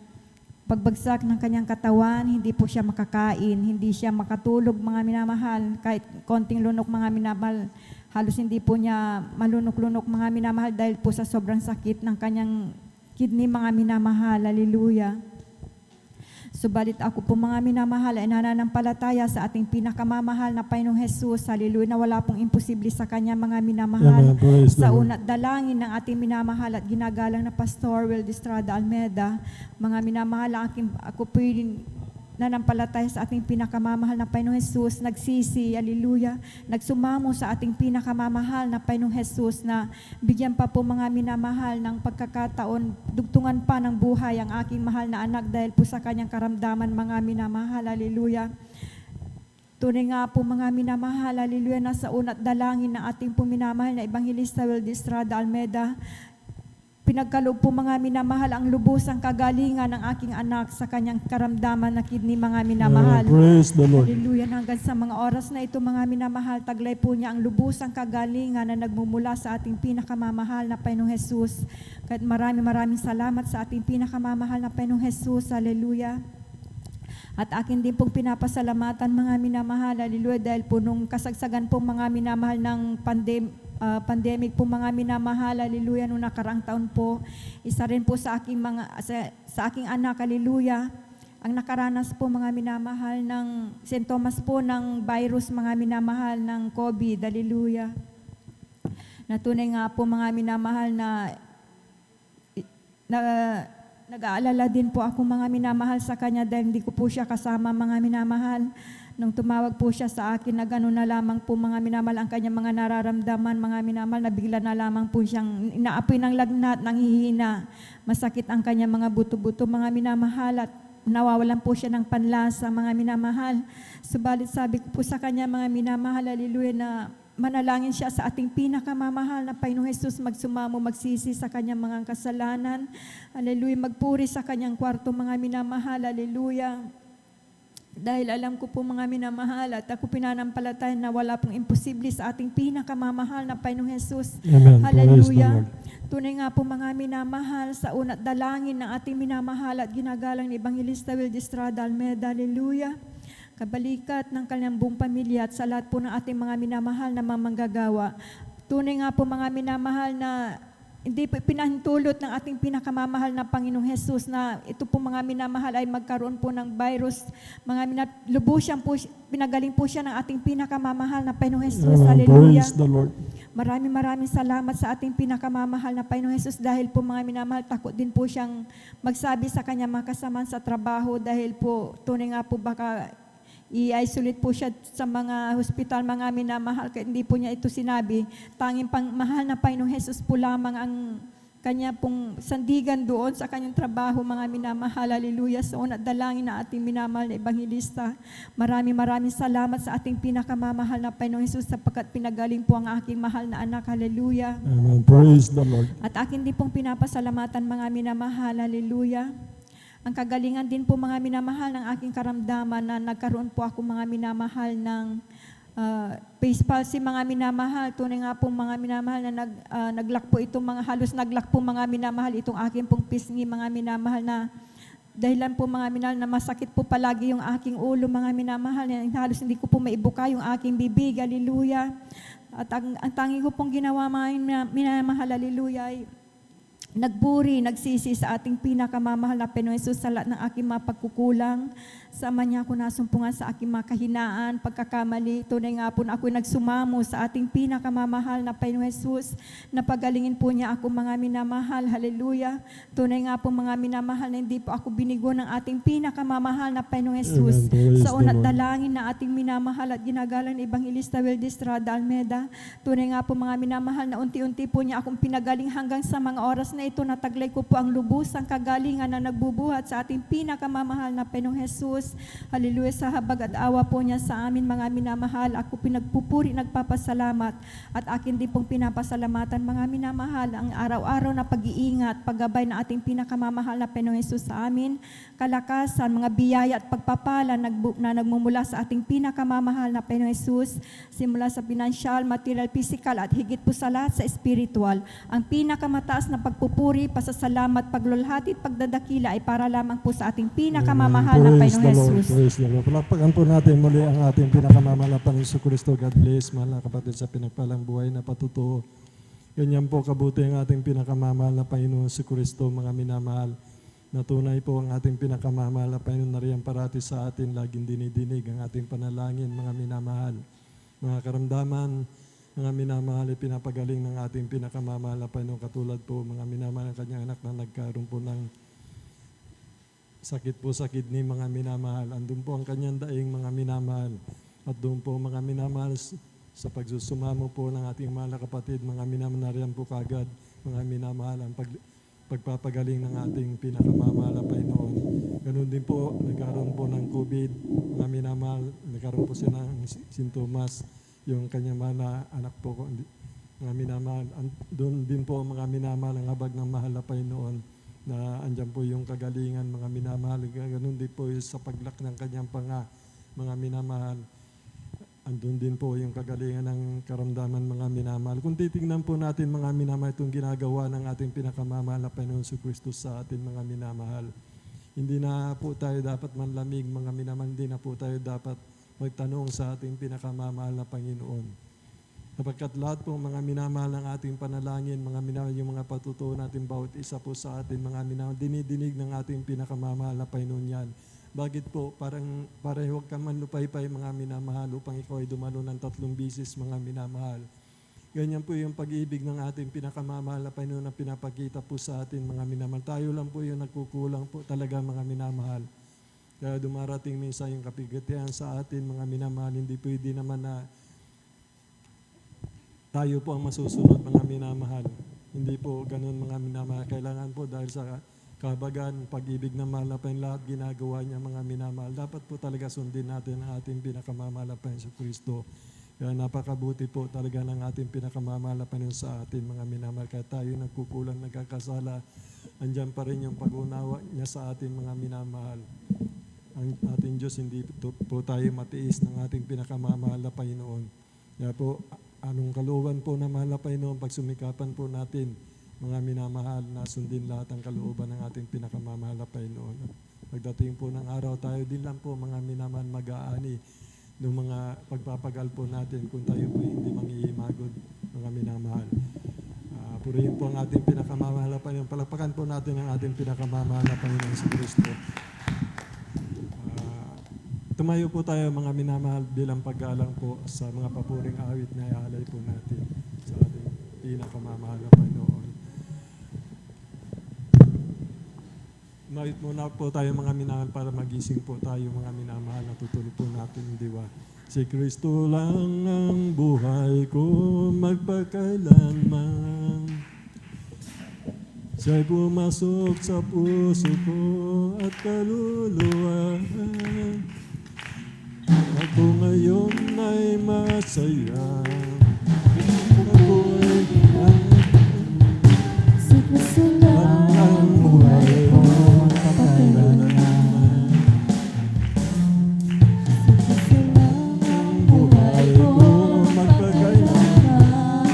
pagbagsak ng kanyang katawan. Hindi po siya makakain, hindi siya makatulog, mga minamahal. Kahit konting lunok, mga minamahal, halos hindi po niya malunok-lunok, mga minamahal, dahil po sa sobrang sakit ng kanyang kidney, mga minamahal. Hallelujah. Subalit ako po mga minamahal ay nananampalataya sa ating pinakamamahal na Panginoong Jesus. Hallelujah, na wala pong imposible sa Kanya, mga minamahal. Sa una't dalangin ng ating minamahal at ginagalang na Pastor Will Distrada Almeida, mga minamahal, ako po nanampalataya sa ating pinakamamahal na Panginoong Jesus, nagsisi, hallelujah, nagsumamo sa ating pinakamamahal na Panginoong Jesus, na bigyan pa po mga minamahal ng pagkakataon, dugtungan pa ng buhay ang aking mahal na anak dahil po sa kanyang karamdaman, mga minamahal, hallelujah. Tunay nga po mga minamahal, hallelujah, na sa una't dalangin ng ating po minamahal na Evangelista Will Distrada Almeida, pinagkaloob po mga minamahal ang lubusang kagalingan ng aking anak sa kanyang karamdaman na kidney, mga minamahal. Praise the Lord. Hallelujah. Hanggang sa mga oras na ito, mga minamahal, taglay po niya ang lubusang kagalingan na nagmumula sa ating pinakamamahal na Panginoong Jesus. Kahit maraming salamat sa ating pinakamamahal na Panginoong Jesus. Hallelujah. At akin din pong pinapasalamatan mga minamahal, hallelujah, dahil po nung kasagsagan po mga minamahal ng pandemic po mga minamahal, hallelujah, nung nakaraang taon po, isa rin po sa aking anak, hallelujah, ang nakaranas po mga minamahal ng sintomas po ng virus mga minamahal ng COVID, hallelujah. Na tunay nga po mga minamahal na nag-aalala din po ako mga minamahal sa kanya dahil hindi ko po siya kasama mga minamahal. Nung tumawag po siya sa akin na gano'n na lamang po mga minamahal ang kanyang mga nararamdaman mga minamahal, na bigla na lamang po siyang inaapoy ng lagnat, nanghihina. Masakit ang kanyang mga buto-buto mga minamahal at nawawalan po siya ng panlasa mga minamahal. Subalit sabi ko po sa kanya mga minamahal, hallelujah, na manalangin siya sa ating pinakamamahal na Panginoong Jesus, magsumamo, magsisi sa kanyang mga kasalanan. Hallelujah, magpuri sa kanyang kwarto mga minamahal, hallelujah. Dahil alam ko po mga minamahal at ako pinanampalatayan na wala pong imposible sa ating pinakamamahal na Panginoong Jesus. Amen. Hallelujah. Tunay nga po mga minamahal, sa una't dalangin ng ating minamahal at ginagalang ni Evangelista Wildy Estrada Almeida, hallelujah, kabalikat ng kanyang buong pamilya at sa lahat po ng ating mga minamahal na mamanggagawa. Tunay nga po mga minamahal na hindi po pinahintulot ng ating pinakamamahal na Panginoong Jesus na ito po mga minamahal ay magkaroon po ng virus. Lubusyang po, pinagaling po siya ng ating pinakamamahal na Panginoong Jesus. Hallelujah. Praise the Lord. Maraming salamat sa ating pinakamamahal na Panginoong Jesus dahil po mga minamahal, takot din po siyang magsabi sa kanya mga kasamaan sa trabaho dahil po tunay nga po baka i-isolate po siya sa mga hospital mga minamahal, kaya hindi po niya ito sinabi. Tanging mahal na Panginoong Jesus po lamang ang kanya pong sandigan doon sa kanyang trabaho mga minamahal, hallelujah. So at dalangin na ating minamahal na Evangelista. Maraming salamat sa ating pinakamamahal na Panginoong Jesus sapagkat pinagaling po ang aking mahal na anak, hallelujah. Amen. Praise the Lord. At akin din pong pinapasalamatan mga minamahal, hallelujah. Ang kagalingan din po mga minamahal ng aking karamdaman na nagkaroon po ako mga minamahal ng face palsy mga minamahal. Tunay nga po mga minamahal na naglak po itong mga halos naglak po mga minamahal itong aking pong pisngi mga minamahal na dahilan po mga minamahal na masakit po palagi yung aking ulo mga minamahal na halos hindi ko po maibuka yung aking bibig, hallelujah. At ang tanging ko pong ginawa mga minamahal, hallelujah, ay nagburi, nagsisi sa ating pinakamamahal na Panginoong Jesus sa lahat ng aking mga pagkukulang. Sama niya ako nasumpungan sa aking mga kahinaan, pagkakamali. Tunay nga po na ako'y nagsumamo sa ating pinakamamahal na Panginoong Jesus. Napagalingin po niya ako mga minamahal. Hallelujah. Tunay nga po mga minamahal na hindi po ako binigo ng ating pinakamamahal na Panginoong Jesus. Sa una't dalangin na ating minamahal at ginagalang ni Evangelista Wildy Estrada Almeida. Tunay nga po mga minamahal na unti-unti po niya akong pinagaling hanggang sa mga oras na ito. Nataglay ko po ang lubos, ang kagalingan na nagbubuhat sa ating pinakamamahal na Panginoong Jesus. Hallelujah, sa habag at awa po niya sa amin mga minamahal, ako pinagpupuri, nagpapasalamat at akin din pong pinapasalamatan mga minamahal ang araw-araw na pag-iingat, paggabay na ating pinakamamahal na Panginoong Jesus sa amin, kalakasan, mga biyaya at pagpapala na nagmumula sa ating pinakamamahal na Panginoong Jesus, simula sa financial, material, physical at higit po sa lahat sa spiritual. Ang pinakamataas na pagpupuri, pasasalamat, paglulhati at pagdadakila ay para lamang po sa ating pinakamamahal na Panginoong Jesus. Praise the Lord. Palakpakan po natin muli ang ating pinakamamahal na Panginoon Jesucristo. God bless, mahal na kapatid, sa pinagpalang buhay na patutuo. Ganyan po kabuti ang ating pinakamamahal na Panginoon Jesucristo, mga minamahal. Natunay po ang ating pinakamamahal na Panginoon na riyan parati sa atin, laging dinidinig ang ating panalangin, mga minamahal. Mga karamdaman, mga minamahal, pinapagaling ng ating pinakamamahal na Panginoon, katulad po mga minamahal ng kanyang anak na nagkaroon po ng sakit po sa kidney, mga minamahal. Andun po ang kanyang daing, mga minamahal. At doon po mga minamahal sa pagsusumamo po ng ating mahal na kapatid, mga minamahal na riyan po kagad, mga minamahal, ang pagpapagaling ng ating pinakamamahal na Panginoon. Ganun din po, nagkaroon po ng COVID, mga minamahal, nagkaroon po siya ng sintomas, yung kanyang mahal na anak po, mga minamahal. Doon din po mga minamahal, ang habag ng mahal na Panginoon, na andyan po yung kagalingan, mga minamahal. Ganun din po sa paglak ng kanyang panga, mga minamahal. Andun din po yung kagalingan ng karamdaman, mga minamahal. Kung titingnan po natin, mga minamahal, itong ginagawa ng ating pinakamamahal na Panginoon Jesucristo sa atin, mga minamahal. Hindi na po tayo dapat manlamig, mga minamahal, hindi na po tayo dapat magtanong sa ating pinakamamahal na Panginoon. Sapagkat lahat po mga minamahal ng ating panalangin, mga minamahal yung mga patutuo natin bawat isa po sa atin, mga minamahal, dinidinig ng ating pinakamamahal na Panginoon yan. Bakit po? Parang huwag kang manlupaypay mga minamahal upang ikaw ay dumalo ng 3 bisis mga minamahal. Ganyan po yung pag-ibig ng ating pinakamamahal na Panginoon na pinapakita po sa atin mga minamahal. Tayo lang po yung nagkukulang po talaga mga minamahal. Kaya dumarating minsan yung kapigatian sa atin mga minamahal. Hindi pwede naman na tayo po ang masusunod mga minamahal. Hindi po ganun mga minamahal. Kailangan po dahil sa kabagan, pag-ibig na mahal na Panginoon, lahat ginagawa niya mga minamahal. Dapat po talaga sundin natin ang ating pinakamamahal na Panginoon sa Kristo. Kaya napakabuti po talaga ng ating pinakamamahal na Panginoon sa atin mga minamahal. Kaya tayo nagkukulang, nagkakasala, andyan pa rin yung pag-unawa niya sa ating mga minamahal. Ang ating Diyos, hindi po tayo matiis ng ating pinakamamahal na Panginoon. Kaya po, anong kalooban po na mahal na Panginoon, pagsumikapan po natin, mga minamahal, na sundin lahat ang kalooban ng ating pinakamamahal na Panginoon. At pagdating po ng araw, tayo din lang po mga minamahal mag-aani ng mga pagpapagal po natin kung tayo po hindi manghihimagod, mga minamahal. Purihin po ang ating pinakamamahal na Panginoon. Palakpakan po natin ang ating pinakamamahal na Panginoon sa Kristo. Tumayo po tayo mga minamahal bilang paggalang po sa mga papuring awit na iaalay po natin sa ating pinakamamahal na Panginoon. Mawit muna po tayo mga minamahal para magising po tayo mga minamahal na tutulog po natin ang diwa. Si Kristo lang ang buhay ko magpakailanman. Siya'y pumasok sa puso ko at kaluluwa. Ako ngayon ay masaya. Ako ay si Kristo lang ang buhay ko magpakailanman. Si Kristo lang ang buhay ko magpakailanman.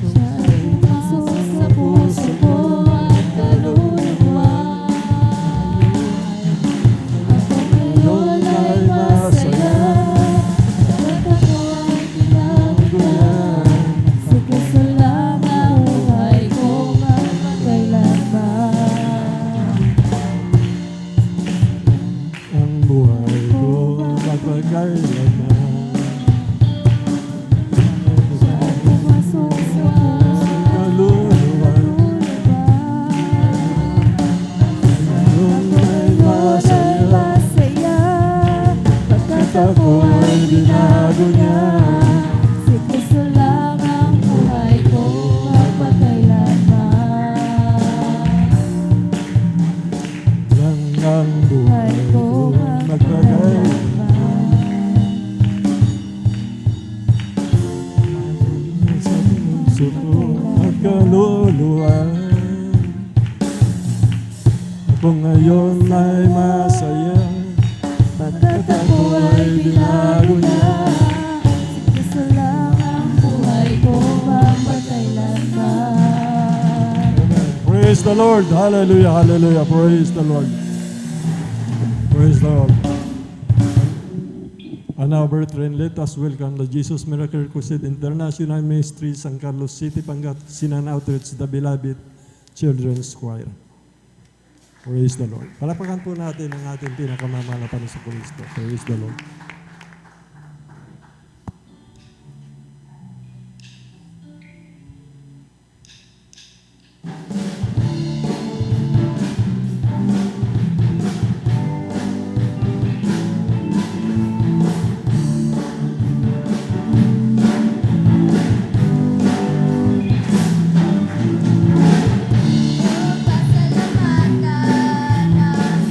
Siya'y pumasok sa puso ko at kaluluwa. Ngayon ay masaya, at ako ay pinagulan. Si Kristo lang ang buhay ko magpakailanman. Ang buhay ko magpakailanman. Siya'y pumasok sa kaluluwa. Ngayon ay masaya, ako ay binago niya. Si Kristo lang ang buhay ko magpakailanman. Lang ang buhay ko magpakailanman. Sa puso ko at kaluluwa. Ako ngayon ay masaya. Pagkat ako ay binago niya. Si Kristo lang ang buhay ko magpakailanman. Praise the Lord. Hallelujah, hallelujah. Praise the Lord. Praise the Lord. And now, brethren, let us welcome the Jesus Miracle Crusade International Ministry, San Carlos City, Pangasinan Outreach, the beloved Children's Choir. Praise the Lord. Palapakan po natin ang ating pinakamamahal na Panginoon sa Kristo. Praise the Lord. Pasalamatan ang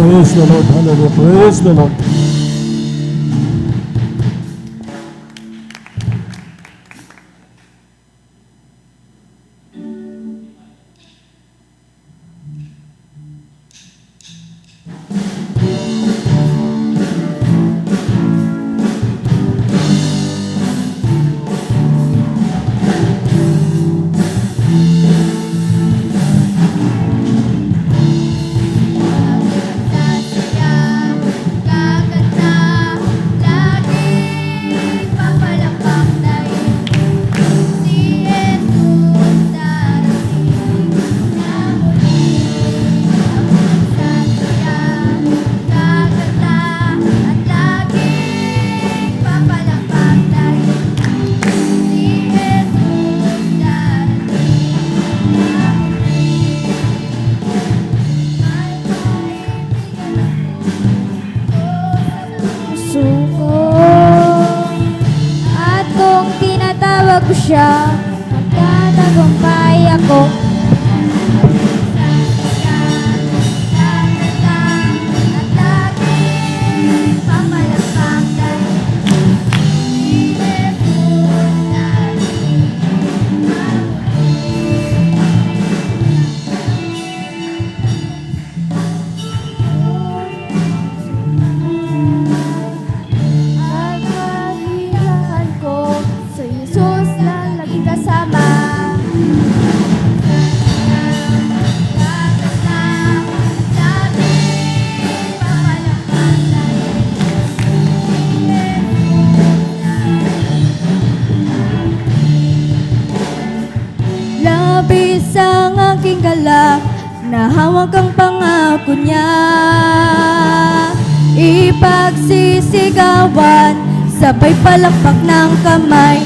Praise the Lord. Hallelujah. Praise the Lord. At kung tinatawag ko siya, magtatagumpay ako. At kalihan ko sa Jesus na laging kasama. Labis ang aking galak, nahawak ang pangako niya. Ipagsisigawan, sabay palakpak ng kamay.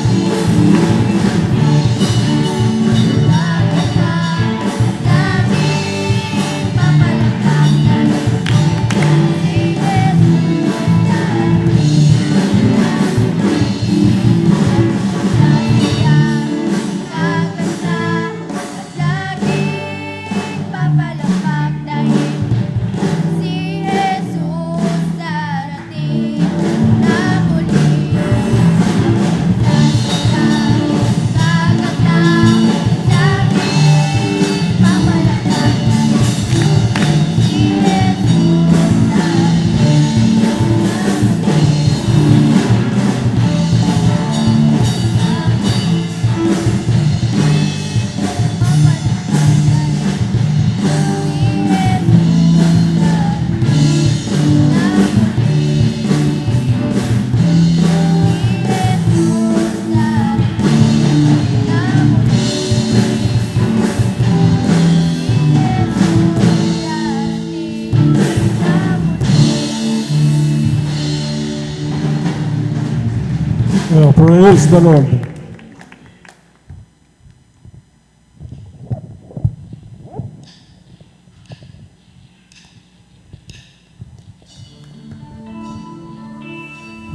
Oh, praise the Lord.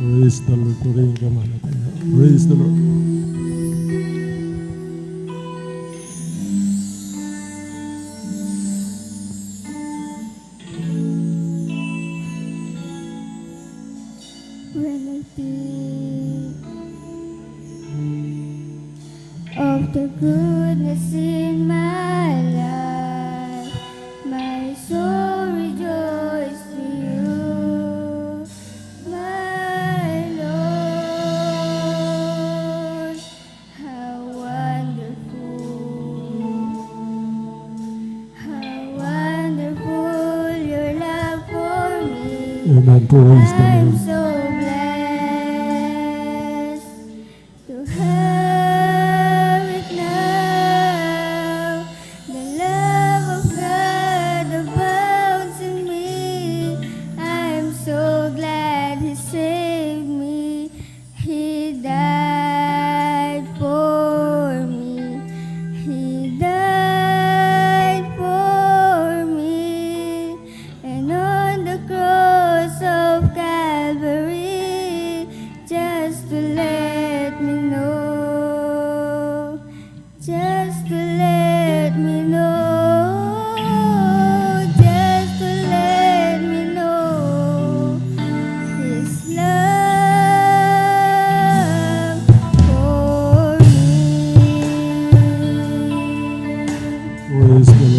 Praise the Lord. Purihin ka man natin. Praise the Lord. When I think of the goodness in my life, my soul rejoices to you, my Lord. How wonderful your love for me. Amen. Praise the I'm Lord. so blessed to have it now. The love of God abounds in me. I'm so glad He saved me. He died for me. He died for me. And on the cross of Calvary,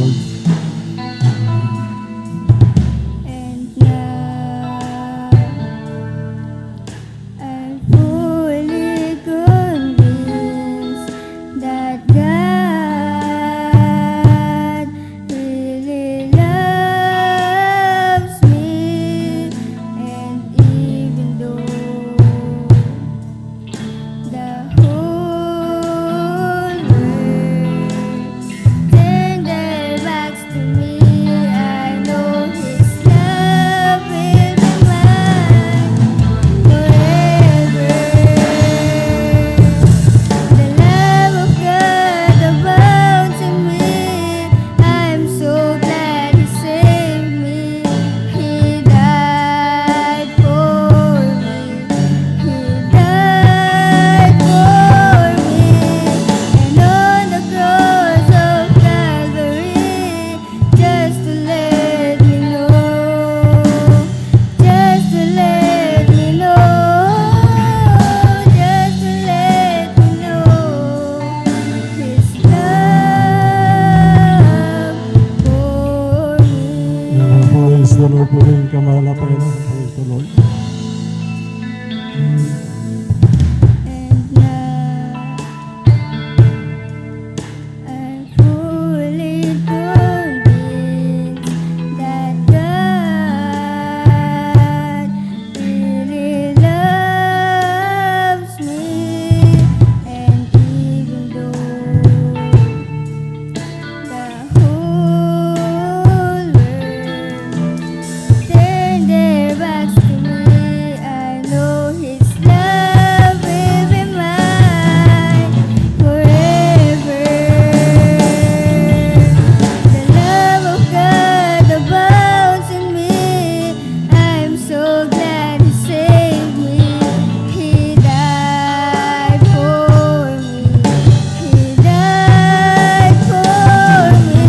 Lord. And now I'm fully convinced that God really loves me, and even though the whole world turned their backs to me, I know His love will be mine forever. The love of God abounds in me. I'm so glad He saved me. He died for me. He died for me. And on the cross of Calvary, just to let me know, just to let me know, just to let me know His love for me. Praise the Lord po rin, kamahal na Panginoon. Praise the Lord. And now I'm fully convinced that God really loves me, and even though the whole world turned their backs to me, I know His love will be mine forever. The love of God abounds in me. I'm so glad He saved me. He died for me. He died for me.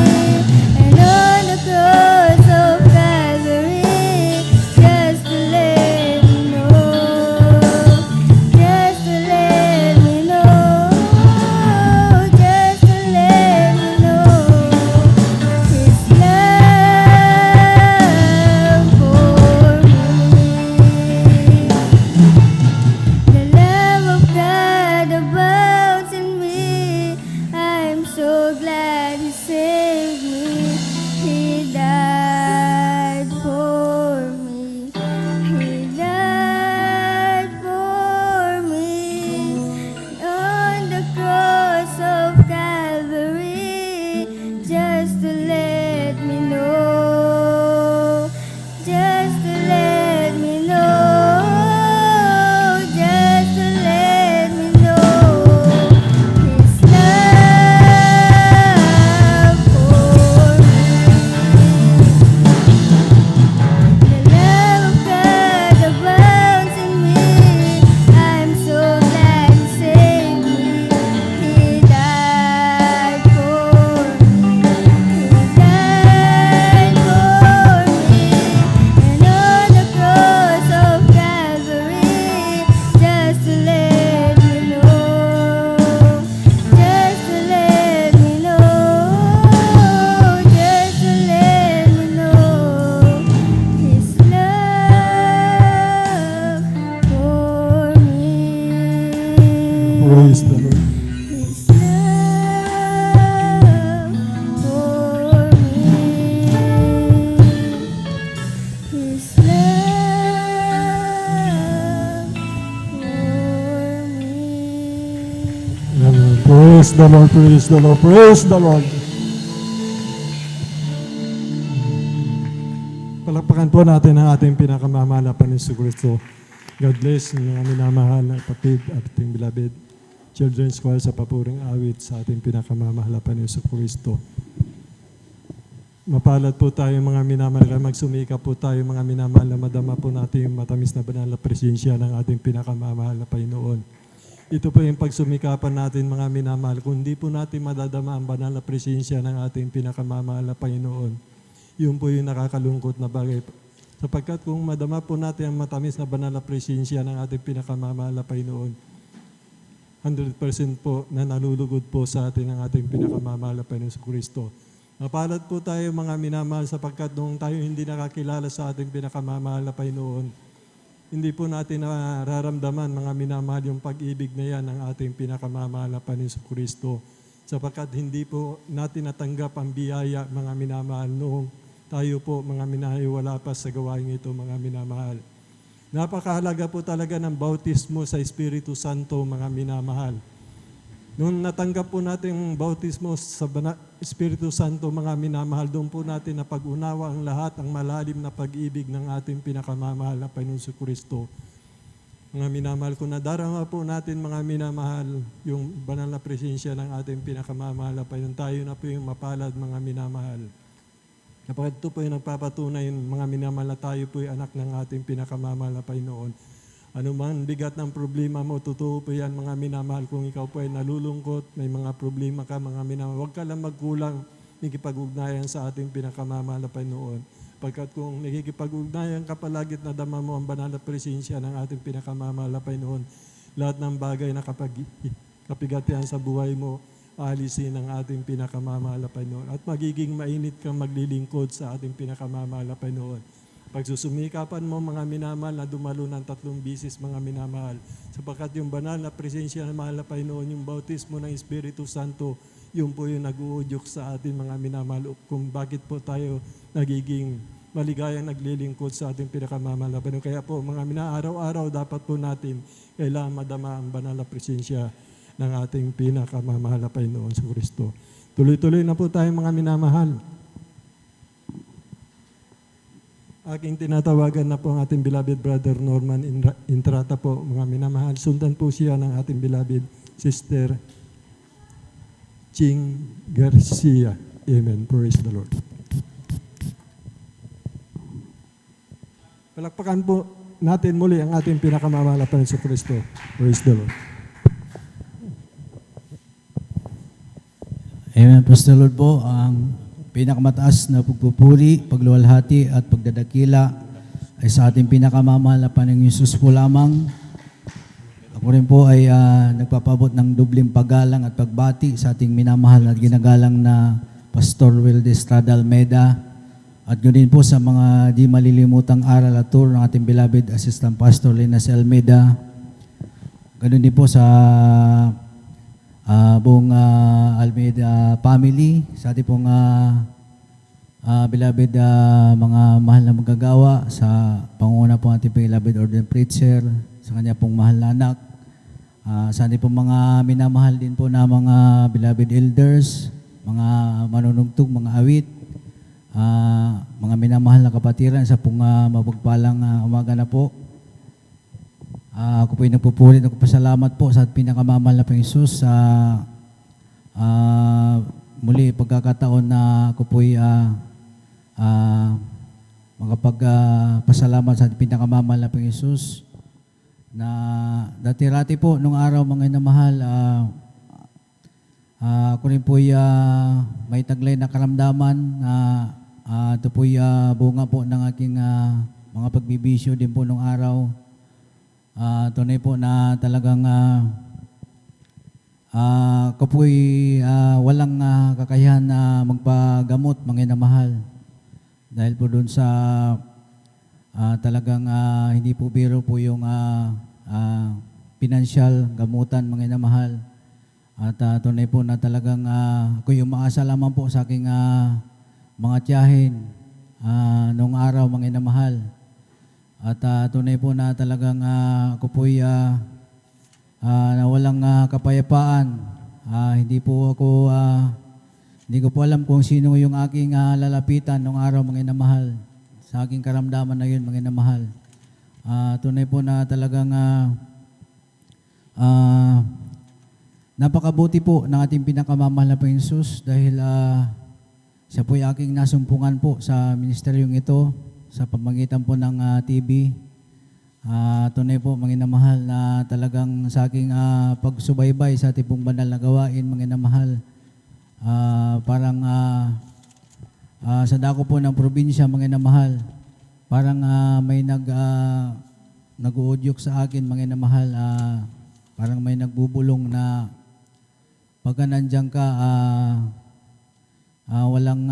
And on the cross of Calvary, just to let me know, just to let me know, just to let me know His love for me. The love of God abounds in me. I'm so glad He saved me. He died for me. He died for me. On the cross of Calvary, just to let me know, just to let me know, just to let me know His love for me. The love of God abounds in me. I'm so glad He saved me. He died for me. He died for me. And on the cross of Calvary, just to let me know, just to let me know, just to let me know His love for me. Praise the Lord. His love for me. His love for me. Amen. Praise the Lord, praise the Lord, praise the Lord. Palakpakan po natin ang ating pinakamamahal na Panginoon Kristo. God bless mga minamahal na kapatid at ating beloved children's choir sa papuring awit sa ating pinakamamahal na Panginoon Kristo. Mapalad po tayo mga minamahal, magsumika po tayo mga minamahal na madama po natin yung matamis na banal na presensya ng ating pinakamamahal na Panginoon. Ito po yung pagsumikapan natin mga minamahal. Kung di po natin madadama ang banal na presensya ng ating pinakamamahal na Panginoon, yun po yung nakakalungkot na bagay. Sapagkat kung madama po natin ang matamis na banal na presensya ng ating pinakamamahal na Panginoon, 100% po na nalulugod po sa atin ang ating pinakamamahal na Panginoon Kristo. Mapalad po tayo mga minamahal sapagkat noong tayo hindi nakakilala sa ating pinakamamahal na Panginoon, hindi po natin nararamdaman mga minamahal yung pag-ibig na yan ng ating pinakamamahal na Panginoon Kristo. Sapagkat hindi po natin natanggap ang biyaya mga minamahal noong tayo po mga minamahal wala pa sa gawain ito mga minamahal. Napakahalaga po talaga ng bautismo sa Espiritu Santo mga minamahal. Noong natanggap po natin ang bautismo sa Espiritu Santo, mga minamahal, doon po natin napag-unawa ang lahat, ang malalim na pag-ibig ng ating pinakamamahal na Panginoon Kristo. Mga minamahal, kung nadarama po natin, mga minamahal, yung banal na presensya ng ating pinakamamahal na Panginoon, tayo na po yung mapalad, mga minamahal. Kapag ito po yung nagpapatunay, mga minamahal, na tayo po yung anak ng ating pinakamamahal na Panginoon. Ano man bigat ng problema mo, totoo po yan mga minamahal. Kung ikaw po ay nalulungkot, may mga problema ka mga minamahal, huwag ka lang magkulang nakikipag-ugnayan sa ating pinakamamahal na Panginoon. Pagkat kung nakikipag-ugnayan ka palagit na dama mo ang banal na presensya ng ating pinakamamahal na Panginoon, lahat ng bagay na kapigatian sa buhay mo, alisin ng ating pinakamamahal na Panginoon. At magiging mainit kang maglilingkod sa ating pinakamamahal na Panginoon. Pagsusumikapan mo mga minamahal na dumalo ng 3 bisis mga minamahal. Sapagkat yung banal na presensya ng mahal na Panginoon, yung bautismo ng Espiritu Santo, yun po yung nag-uudyok sa atin mga minamahal kung bakit po tayo nagiging maligayang naglilingkod sa ating pinakamamahal na Panginoon. Kaya po mga araw-araw dapat po natin kailangan madama ang banal na presensya ng ating pinakamamahal na Panginoon sa Kristo. Tuloy-tuloy na po tayo mga minamahal. Aking tinatawagan na po ang ating beloved brother Norman Intrata po, mga minamahal. Sundan po siya ng ating beloved sister Ching Garcia. Amen. Praise the Lord. Palakpakan po natin muli ang ating pinakamamahal na Panginoon Kristo. Praise the Lord. Amen. Praise the Lord po. Ang pinakamataas na pagpupuri, pagluwalhati at pagdadakila ay sa ating pinakamamahal na Panginoong Hesus po lamang. Ako rin po ay nagpapabot ng dubling paggalang at pagbati sa ating minamahal at ginagalang na Pastor Wilde Estrada Almeida at ganoon po sa mga di malilimutang aral at turo ng ating beloved Assistant Pastor Linas Almeida. Ganoon din po sa buong Almeida family, sa ating pong beloved mga mahal na magagawa, sa panguna po ating beloved ordained preacher, sa kanya pong mahal na anak, sa ating pong mga minamahal din po na mga beloved elders, mga manunugtog, mga awit, mga minamahal na kapatiran sa pong mapagpalang umaga na po. Ako po ay nagpupuri at nagpasalamat po sa pinakamamahal na Panginoong Hesus sa muli pagkakataon na ako po ay magpasalamat sa pinakamamahal na Panginoong Hesus na dati-rati po nung araw mga inamahal, ako rin po ay may taglay na karamdaman na ito po ay bunga po ng aking mga pagbibisyo din po nung araw. Tunay po na talagang ako po'y walang kakayahan na magpagamot, mga inamahal. Dahil po doon sa talagang hindi po biro po yung financial gamutan, mga inamahal. At tunay po na talagang ako yung umaasa lamang po sa aking mga tiyahin noong araw, mga inamahal. At tunay po na talagang ako po'y na walang kapayapaan. Hindi ko po alam kung sino yung aking lalapitan noong araw, mga inamahal. Sa aking karamdaman na yun, mga inamahal. Tunay po na talagang napakabuti po ng ating pinakamamahal na Panginoong Hesus dahil siya po'y aking nasumpungan po sa ministeryong ito sa pamagitan po ng TV. Tunay po, mga inamahal, na talagang sa aking pagsubaybay sa ating pong banal na gawain, mga inamahal, parang sa dako po ng probinsya, mga inamahal, parang may nag-uudyok sa akin, mga inamahal, parang may nagbubulong na pagka nandiyan ka, walang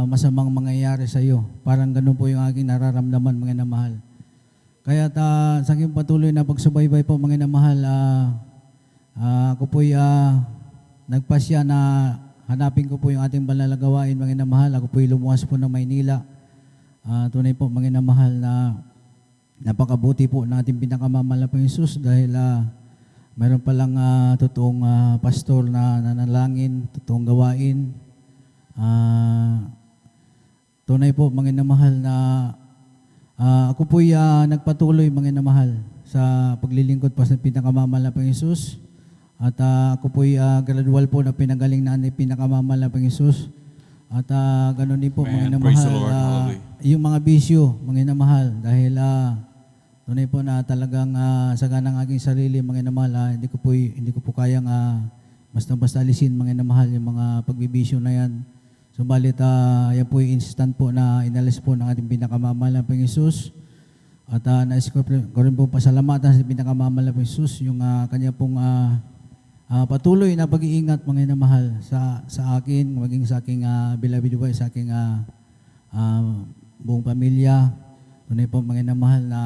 masamang mangyayari sa iyo. Parang ganun po yung aking nararamdaman, mga inamahal. Kaya sa aking patuloy na pagsubaybay po, mga inamahal, ako po'y nagpasya na hanapin ko po yung ating banal na gawain, mga inamahal. Ako po'y lumuwas po ng Maynila. Tunay po, mga inamahal, na napakabuti po ng ating pinakamamahal na Panginoong Hesus dahil mayroon palang totoong pastor na nanalangin, totoong gawain. Tunay po, mga inamahal, na ako po'y nagpatuloy, mga inamahal, sa paglilingkod pa sa pinakamamahal na Panginoong Hesus. At ako po'y gradual po na pinagaling na pinakamamahal na Panginoong Hesus. At ganoon din po, mga inamahal, yung mga bisyo, mga inamahal, dahil tunay po na talagang saga ng aking sarili, mga inamahal, hindi ko po kayang basta-basta alisin, mga inamahal, yung mga pagbibisyo na yan. Subalit, yan po yung instant po na inalis po ng ating pinakamamahal na Panginoong Hesus. At nais ko rin po pasalamatan sa pinakamamahal na Panginoong Hesus, yung kanya pong patuloy na pag-iingat, mga inamahal, sa akin, maging sa aking beloved wife, sa aking buong pamilya. Tunay po, mga inamahal, na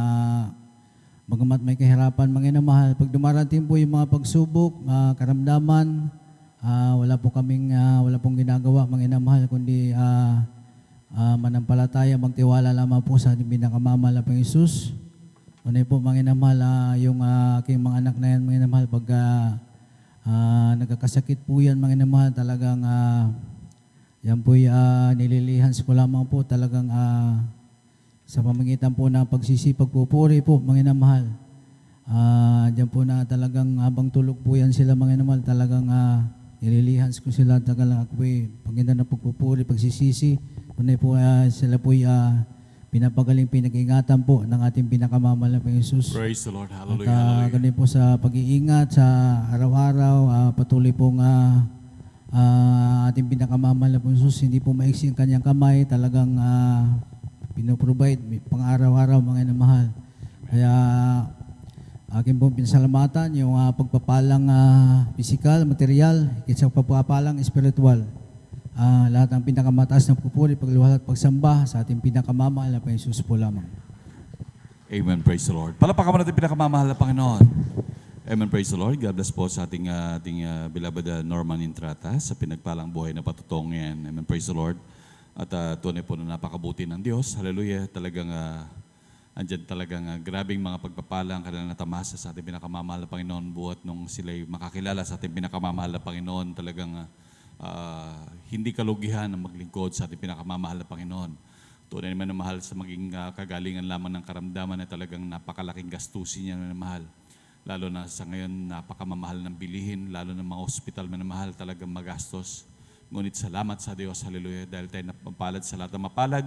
bagamat may kahirapan, mga inamahal, pag dumarating po yung mga pagsubok, karamdaman, wala pong ginagawa, mga inamahal, kundi manampalataya, magtiwala lamang po sa ating pinakamamahal na Panginoong Hesus. Tunay po, mga inamahal, yung aking mga anak na yan, mga inamahal, pag nagkakasakit po yan, mga inamahal, talagang yan po'y nililihans ko lamang po talagang sa pamagitan po ng pagpupuri po, mga inamahal. Diyan po na talagang habang tulog po yan sila, mga inamahal, talagang nililihans ko sila, talagang ako po'y pagkinda ng pagpupuri, pagsisisi. Tunay po sila po'y pinapagaling, pinag-ingatan po ng ating pinakamamahal na Panginoong Hesus. Praise the Lord. Hallelujah. At ganun po sa pag-iingat sa araw-araw, patuloy pong ating pinakamamahal na Panginoong Hesus, hindi po maiksi ang kanyang kamay, talagang pinoprovide pang araw-araw, mga inamahal. Kaya akin pong pinasalamatan yung pagpapalang physical, material, kitsa pagpapalang spiritual. Lahat ng pinakamataas na pagpupuri, pagluwal at pagsamba sa ating pinakamamahal na Panginoong Hesus po lamang. Amen. Praise the Lord. Palapakan mo natin pinakamamahal na Panginoon. Amen. Praise the Lord. God bless po sa ating beloved Norman Intrata sa pinagpalang buhay na patutong yan. Amen. Praise the Lord. At tunay po na napakabuti ng Diyos. Hallelujah. Talagang andyan talagang grabing mga pagpapalang kanilang natamasa sa ating pinakamamahal na Panginoon. Buhat nung sila'y makakilala sa ating pinakamamahal na Panginoon, talagang hindi kalugihan ang maglingkod sa ating pinakamamahal na Panginoon. Tunay naman na mahal sa maging kagalingan lamang ng karamdaman na talagang napakalaking gastusin niya na mahal. Lalo na sa ngayon, napakamamahal ng bilihin, lalo na mga ospital na mahal, talagang magastos. Ngunit salamat sa Diyos, hallelujah, dahil tayo napapalad sa lahat ng mapalad,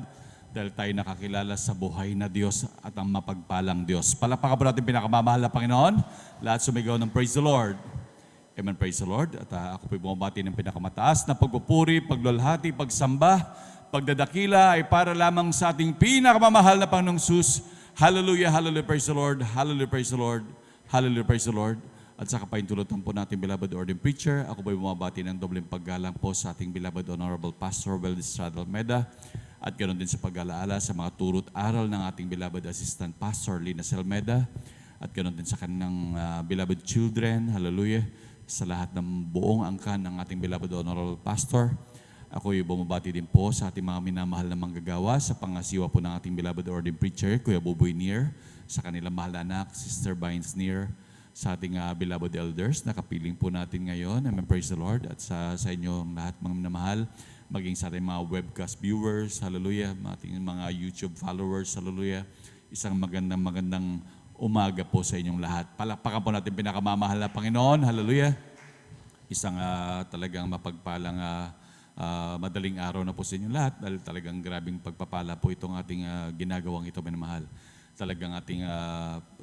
dahil tayo nakakilala sa buhay na Diyos at ang mapagpalang Diyos. Palakpakan po natin pinakamamahal na Panginoon. Lahat sumigaw ng praise the Lord. Amen, praise the Lord. At ako po'y bumabati ng pinakamataas na pagpupuri, paglulhati, pagsamba, pagdadakila ay para lamang sa ating pinakamamahal na Panginoong Hesus. Hallelujah, hallelujah, praise the Lord. Hallelujah, praise the Lord. Hallelujah, praise the Lord. At sa kapaintulutan po natin, beloved ordained preacher, ako po'y bumabati ng dobleng paggalang po sa ating beloved Honorable Pastor Weldis Almeda. At ganoon din sa pag-alaala sa mga turot aral ng ating beloved Assistant Pastor Lina Selmeda. At ganoon din sa kanilang beloved children. Hallelujah. Sa lahat ng buong angkan ng ating beloved Honorable Pastor. Ako'y bumabati din po sa ating mga minamahal na manggagawa sa pangasiwa po ng ating beloved ordained preacher, Kuya Buboy Nier, sa kanilang mahal na anak, Sister Vines Nier, sa ating beloved elders na kapiling po natin ngayon. Amen, praise the Lord. At sa inyong lahat mga minamahal, maging sa ating mga webcast viewers, hallelujah, ating mga YouTube followers, hallelujah. Isang magandang umaga po sa inyong lahat. Palakpakan po natin pinakamamahal na Panginoon. Hallelujah. Isang talagang mapagpalang madaling araw na po sa inyong lahat dahil talagang grabing pagpapala po itong ating ginagawang ito, minamahal. Talagang ating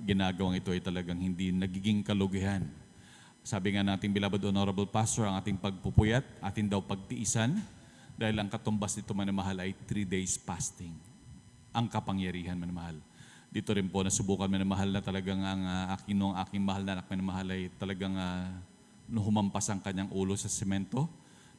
ginagawang ito ay talagang hindi nagiging kalugihan. Sabi nga nating beloved Honorable Pastor, ang ating pagpupuyat, ating daw pagtiisan dahil ang katumbas nito, minamahal, ay 3 days fasting. Ang kapangyarihan, minamahal. Dito rin po nasubukan minamahal na talagang ang aking mahal na anak minamahal ay talagang humampas ang kanyang ulo sa semento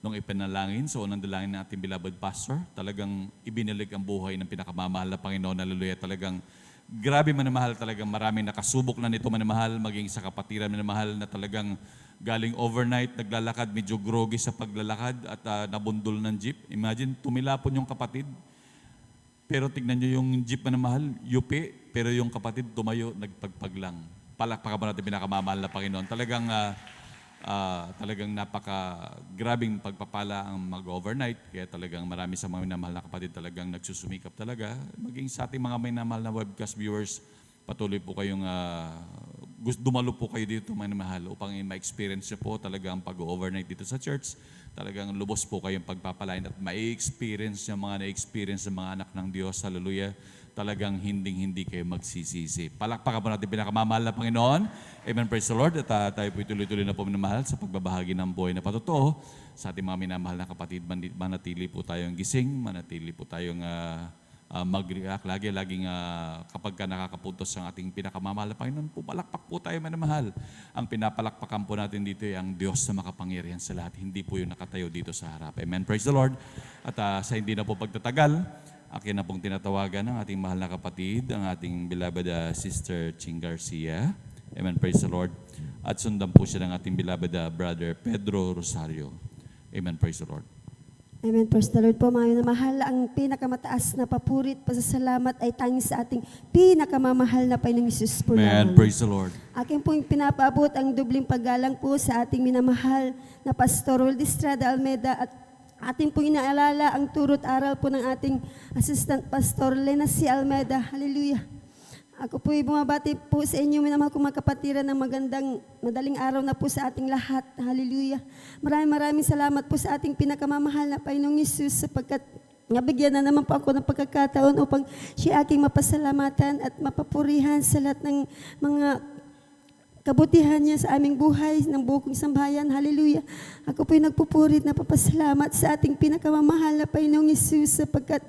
nung ipanalangin sa unang dalangin ng ating beloved pastor. Talagang ibinalik ang buhay ng pinakamamahal na Panginoon. Hallelujah. Talagang grabe manamahal, talagang maraming nakasubok na nito manamahal, maging sa kapatiran manamahal na talagang galing overnight, naglalakad, medyo groggy sa paglalakad at nabundol ng jeep. Imagine, tumilapon yung kapatid. Pero tignan nyo yung jeep manamahal, yupi, pero yung kapatid tumayo, nagpagpag lang. Palakpakan pa natin pinakamamahal na Panginoon. Talagang napaka-grabing pagpapala ang mag-overnight. Kaya talagang marami sa mga minamahal na kapatid talagang nagsusumikap talaga. Maging sa ating mga minamahal na webcast viewers, patuloy po kayong dumalo po kayo dito minamahal upang ma-experience nyo po talaga ang pag-overnight dito sa church. Talagang lubos po kayong pagpapalain at ma-experience yung mga na-experience ng mga anak ng Diyos. Hallelujah. Talagang hindi kayo magsisisi. Palakpakan po natin pinakamamahal na Panginoon. Amen. Praise the Lord. At tayo po tuloy-tuloy na po minamahal sa pagbabahagi ng buhay na patotoo sa ating mga minamahal na kapatid. Manatili po tayong gising, manatili po tayong mag-react laging kapag ka nakakapuntos ang ating pinakamamahal na Panginoon, pupalakpak po tayo minamahal. Ang pinapalakpakan po natin dito ay ang Diyos na makapangyarihan sa lahat. Hindi po yung nakatayo dito sa harap. Amen. Praise the Lord. At sa hindi na po pagtatagal, akin na pong tinatawagan ng ating mahal na kapatid, ang ating beloved Sister Ching Garcia. Amen, praise the Lord. At sundan po siya ng ating beloved Brother Pedro Rosario. Amen, praise the Lord. Amen, praise the Lord po mga minamahal. Ang pinakamataas na papurit, pasasalamat ay tanging sa ating pinakamamahal na Panginoong Hesus po Amen, lamang. praise the Lord. Akin pong pinapaabot ang dubling paggalang po sa ating minamahal na Pastor Wildy Estrada Almeda at ating pong inaalala ang turot aral po ng ating Assistant Pastor Lena C. Almeda. Hallelujah. Ako po'y bumabati po sa inyo, minamahal kong mga kapatiran, ng madaling araw na po sa ating lahat. Hallelujah. Maraming salamat po sa ating pinakamamahal na Panginoong Hesus sapagkat nabigyan na naman po ako ng pagkakataon upang siya aking mapasalamatan at mapapurihan sa lahat ng mga kabutihan niya sa aming buhay, ng buong sambahayan. Hallelujah. Ako po'y nagpupurit na papasalamat sa ating pinakamamahal na Panginoong Hesus sapagkat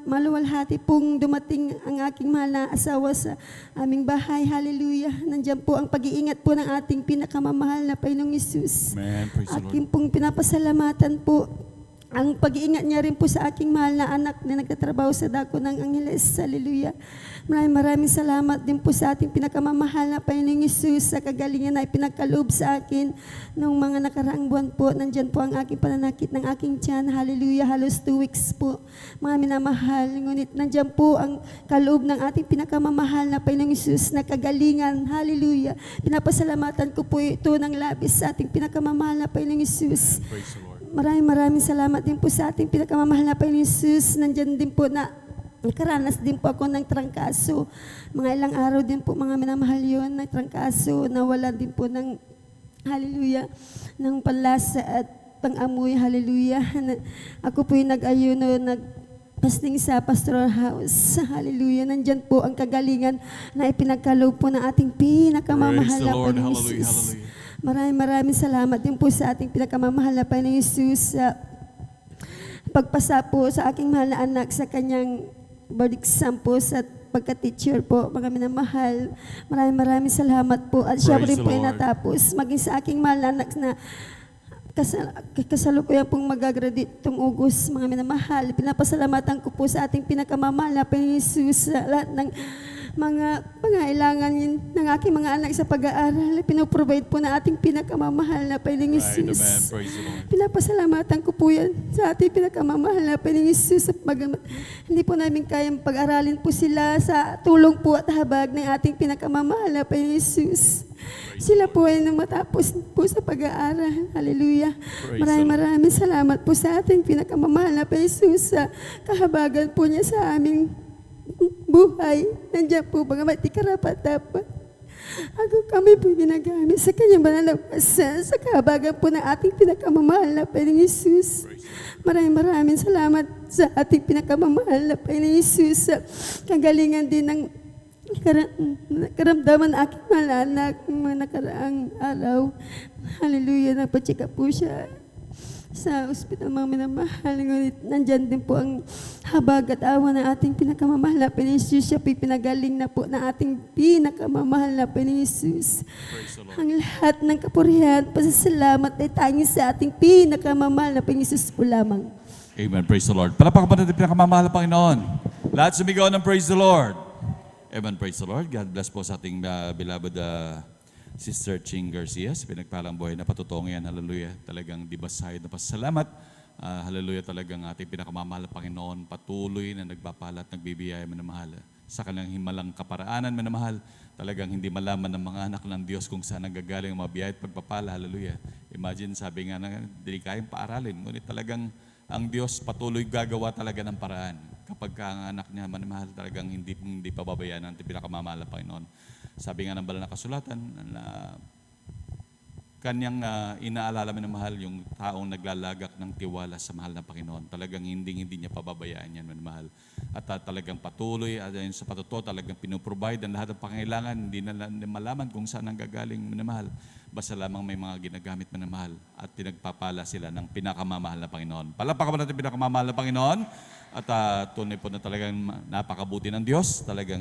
maluwalhati pong dumating ang aking mahal na asawa sa aming bahay. Hallelujah. Nandiyan po ang pag-iingat po ng ating pinakamamahal na Panginoong Hesus. Amen. Praise the Lord. Aking pong pinapasalamatan po ang pag-iingat niya rin po sa aking mahal na anak na nagtatrabaho sa dako ng Angeles. Hallelujah. Maraming salamat din po sa ating pinakamamahal na Panginoong Hesus sa kagalingan na ipinagkaloob sa akin noong mga nakaraang buwan po. Nandyan po ang aking pananakit ng aking tiyan. Hallelujah. Halos 2 weeks po. Mga minamahal. Ngunit nandyan po ang kaloob ng ating pinakamamahal na Panginoong Hesus na kagalingan. Hallelujah. Pinapasalamatan ko po ito ng labis sa ating pinakamamahal na Panginoong Hesus. Praise the Lord. Maraming salamat din po sa ating pinakamamahal na Panginoong Hesus. Nandyan din po na nakaranas din po ako ng trangkaso. Mga ilang araw din po mga minamahal yun ng trangkaso. Nawala din po ng, hallelujah, ng panlasa at pang-amoy. Hallelujah. Ako po yung nag-ayuno, nag-pasting sa pastoral house. Hallelujah. Nandyan po ang kagalingan na ipinagkaloob po ng ating pinakamamahal na Panginoong Hesus. Hallelujah. Maraming salamat din po sa ating pinakamamahal na Panginoong Hesus sa pagpasa po sa aking mahal na anak sa kanyang board exam po sa pagka-teacher po, mga minamahal. Maraming salamat po at siya rin po ay natapos. Maging sa aking mahal na anak na kasalukuyan pong mag-graduate itong August, mga minamahal. Pinapasalamatan ko po sa ating pinakamamahal na Panginoong Hesus sa lahat ng mga pangailangan ng aking mga anak sa pag-aaral. Pinoprovide po na ating pinakamamahal na Panginoong Hesus. Pinapasalamatan ko po yan sa ating pinakamamahal na Panginoong Hesus. Hindi po namin kayang pag-aralin po sila sa tulong po at habag ng ating pinakamamahal na Panginoong Hesus. Sila po ay matapos po sa pag-aaral. Hallelujah. Maraming salamat po sa ating pinakamamahal na Panginoong Hesus sa kahabagan po niya sa aming buhay. Nandiyan po mga mati karapat-dapat. Ako kami po ginagamit sa kanyang banal na basa sa kahabagan po ng ating pinakamamahal na Panginoong Hesus. Maraming salamat sa ating pinakamamahal na Panginoong Hesus sa kagalingan din ng karamdaman ng aking mahal na anak mga nakaraang araw. Hallelujah. Nagpa-check up po siya. sa ospital, mga minamahal. Ngunit nandyan din po ang habag at awa ng ating pinakamamahal na Panginoon. Siya po'y pinagaling na po ng ating pinakamamahal na Panginoon Jesus. Ang lahat ng kapurihan, pasasalamat ay tanging sa ating pinakamamahal na Panginoon Jesus po lamang. Amen. Praise the Lord. Palakpakan po natin pinakamamahal na Panginoon. Lahat sumigaw ng praise the Lord. Amen. Praise the Lord. God bless po sa ating beloved Sister Ching Garcia sa pinagpalang buhay na patutong yan. Hallelujah. Talagang dibasay na pasalamat. Hallelujah. Talagang ating pinakamamahal na Panginoon patuloy na nagpapala at nagbibiyaya manamahal. Sa kanyang himalang kaparaanan manamahal. Talagang hindi malaman ng mga anak ng Diyos kung saan nanggagaling ang mga biyaya at pagpapala. Hallelujah. Imagine, sabi nga na hindi kayang paaralin. Ngunit talagang ang Diyos patuloy gagawa talaga ng paraan. Kapag ang anak niya manamahal, talagang hindi pababayaan ang pinakamamahal na Panginoon. Sabi nga ng banal na kasulatan na kanyang inaalala manamahal yung taong naglalagak ng tiwala sa mahal na Panginoon. Talagang hindi niya pababayaan yan manamahal. At talagang patuloy, at yun sa patuto, talagang pinuprovide ang lahat ng pangailangan. Hindi na malaman kung saan ang gagaling manamahal. Basta lamang may mga ginagamit manamahal at pinagpapala sila ng pinakamamahal na Panginoon. Palakpakan natin pinakamamahal na Panginoon. At tunay po na talagang napakabuti ng Diyos. Talagang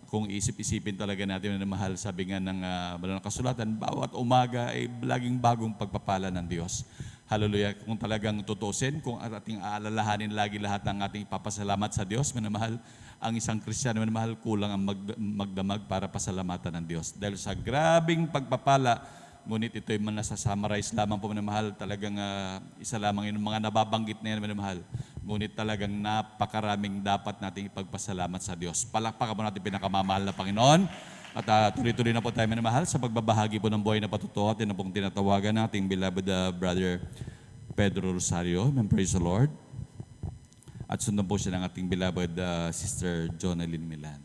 kung isip-isipin talaga natin na mahal, sabi nga ng banal na kasulatan, bawat umaga ay laging bagong pagpapala ng Diyos. Hallelujah. Kung talagang tutusin, kung ating aalalahanin lagi lahat ng ating papasalamat sa Diyos, manamahal, ang isang Kristiyano manamahal, kulang ang magdamag para pasalamatan ng Diyos. Dahil sa grabing pagpapala, ngunit ito'y nasasummarize lamang po manamahal, talagang isa lamang yung mga nababanggit na yan manamahal. Ngunit talagang napakaraming dapat nating ipagpasalamat sa Diyos. Palakpakan mo natin pinakamamahal na Panginoon. At tuloy-tuloy na po tayo minamahal sa pagbabahagi po ng buhay na patutuo. At yun na pong tinatawagan nating beloved Brother Pedro Rosario. Amen. Praise the Lord. At sundan po siya ng ating beloved Sister Jonalyn Milan.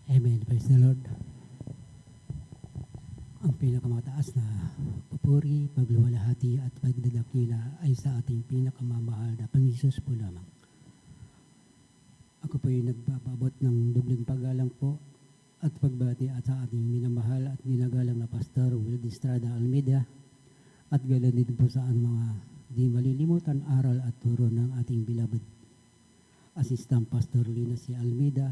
Amen. Praise the Lord. Ang pinakamataas na papuri, pagluwalhati at pagdadakila ay sa ating pinakamamahal na Panginoon po lamang. Ako po ay nagpapabot ng dubling paggalang po at pagbati at sa ating minamahal at ginagalang na Pastor Will Estrada Almeida at ganoon din po sa mga di malilimutan aral at turo ng ating beloved Assistant Pastor Lina C. Almeida.